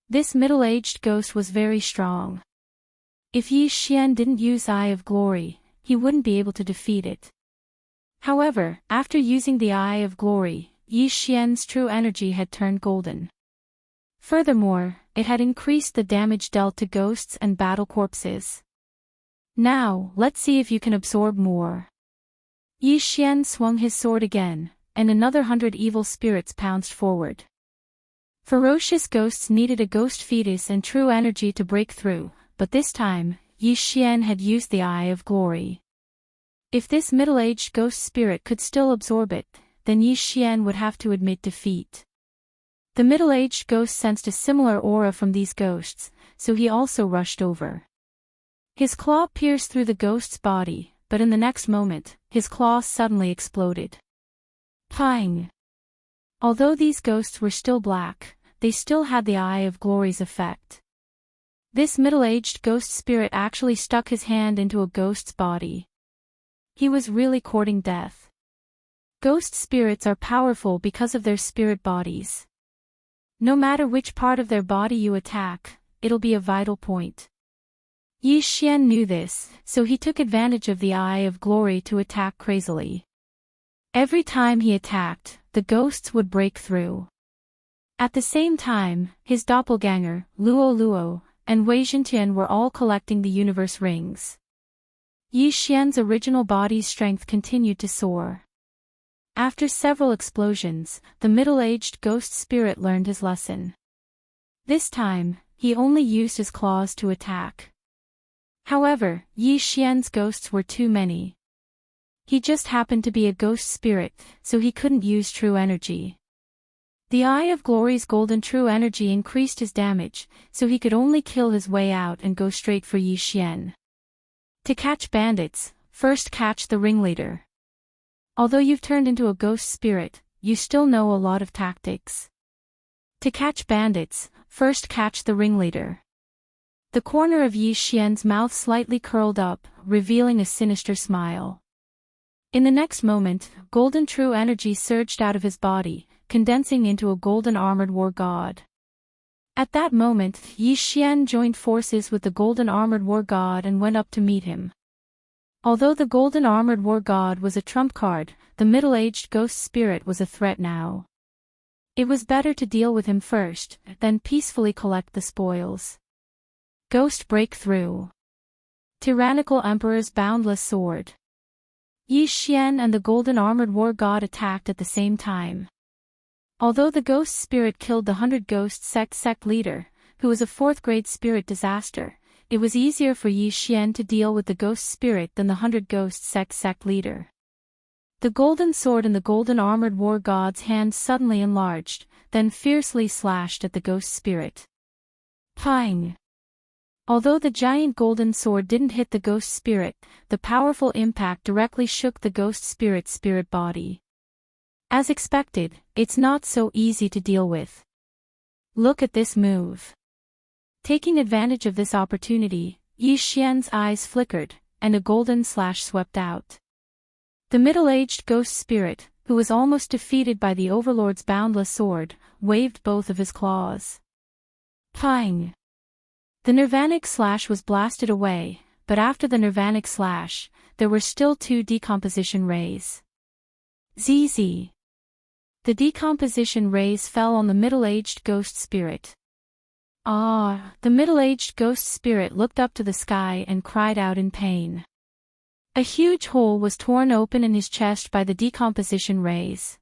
This middle-aged ghost was very strong. If Yi Xian didn't use Eye of Glory, he wouldn't be able to defeat it. However, after using the Eye of Glory, Yi Xian's true energy had turned golden. Furthermore, it had increased the damage dealt to ghosts and battle corpses. Now, let's see if you can absorb more. Yi Xian swung his sword again, and another 100 evil spirits pounced forward. Ferocious ghosts needed a ghost fetus and true energy to break through, but this time, Yi Xian had used the Eye of Glory. If this middle-aged ghost spirit could still absorb it, then Yi Xian would have to admit defeat. The middle-aged ghost sensed a similar aura from these ghosts, so he also rushed over. His claw pierced through the ghost's body, but in the next moment, his claw suddenly exploded. Pang! Although these ghosts were still black, they still had the Eye of Glory's effect. This middle-aged ghost spirit actually stuck his hand into a ghost's body. He was really courting death. Ghost spirits are powerful because of their spirit bodies. No matter which part of their body you attack, it'll be a vital point. Yi Xian knew this, so he took advantage of the Eye of Glory to attack crazily. Every time he attacked, the ghosts would break through. At the same time, his doppelganger, Luo Luo, and Wei Zhentian were all collecting the universe rings. Yi Xian's original body's strength continued to soar. After several explosions, the middle-aged ghost spirit learned his lesson. This time, he only used his claws to attack. However, Yi Xian's ghosts were too many. He just happened to be a ghost spirit, so he couldn't use true energy. The Eye of Glory's golden true energy increased his damage, so he could only kill his way out and go straight for Yi Xian. To catch bandits, first catch the ringleader. Although you've turned into a ghost spirit, you still know a lot of tactics. To catch bandits, first catch the ringleader. The corner of Yi Xian's mouth slightly curled up, revealing a sinister smile. In the next moment, golden true energy surged out of his body, condensing into a golden armored war god. At that moment, Yi Xian joined forces with the golden armored war god and went up to meet him. Although the golden armored war god was a trump card, the middle-aged ghost spirit was a threat now. It was better to deal with him first, then peacefully collect the spoils. Ghost breakthrough. Tyrannical Emperor's boundless sword. Yi Xian and the golden armored war god attacked at the same time. Although the ghost spirit killed the 100 Ghost sect leader, who was a 4th grade spirit disaster, it was easier for Yi Xian to deal with the ghost spirit than the 100 Ghost sect leader. The golden sword in the golden armored war god's hand suddenly enlarged, then fiercely slashed at the ghost spirit. Pang! Although the giant golden sword didn't hit the ghost spirit, the powerful impact directly shook the ghost spirit's spirit body. As expected, it's not so easy to deal with. Look at this move. Taking advantage of this opportunity, Yi Xian's eyes flickered, and a golden slash swept out. The middle-aged ghost spirit, who was almost defeated by the overlord's boundless sword, waved both of his claws. Pang! The nirvanic slash was blasted away, but after the nirvanic slash, there were still 2 decomposition rays. ZZ. The decomposition rays fell on the middle-aged ghost spirit. Ah! The middle-aged ghost spirit looked up to the sky and cried out in pain. A huge hole was torn open in his chest by the decomposition rays.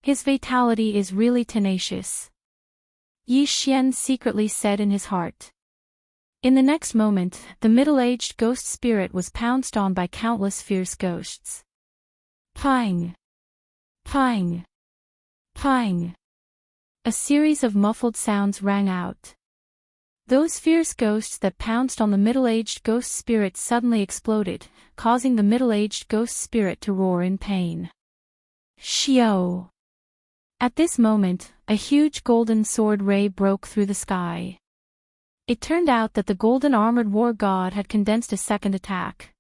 His vitality is really tenacious, Yi Xian secretly said in his heart. In the next moment, the middle-aged ghost spirit was pounced on by countless fierce ghosts. Pang! Pang! Pang! A series of muffled sounds rang out. Those fierce ghosts that pounced on the middle-aged ghost spirit suddenly exploded, causing the middle-aged ghost spirit to roar in pain. Xiao! At this moment, a huge golden sword ray broke through the sky. It turned out that the golden armored war god had condensed a second attack.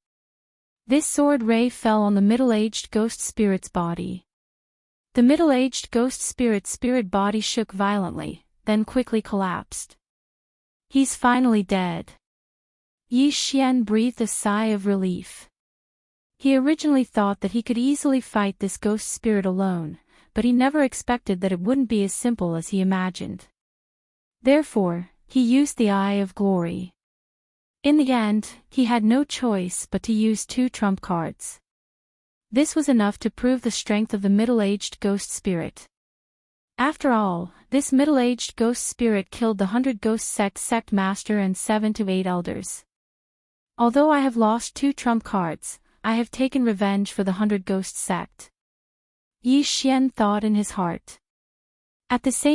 This sword ray fell on the middle-aged ghost spirit's body. The middle-aged ghost spirit's spirit body shook violently, then quickly collapsed. He's finally dead. Yi Xian breathed a sigh of relief. He originally thought that he could easily fight this ghost spirit alone, but he never expected that it wouldn't be as simple as he imagined. Therefore, he used the Eye of Glory. In the end, he had no choice but to use 2 trump cards. This was enough to prove the strength of the middle-aged ghost spirit. After all, this middle-aged ghost spirit killed the 100 Ghost sect master and 7 to 8 elders. Although I have lost 2 trump cards, I have taken revenge for the 100 Ghost sect. Yi Xian thought in his heart. At the same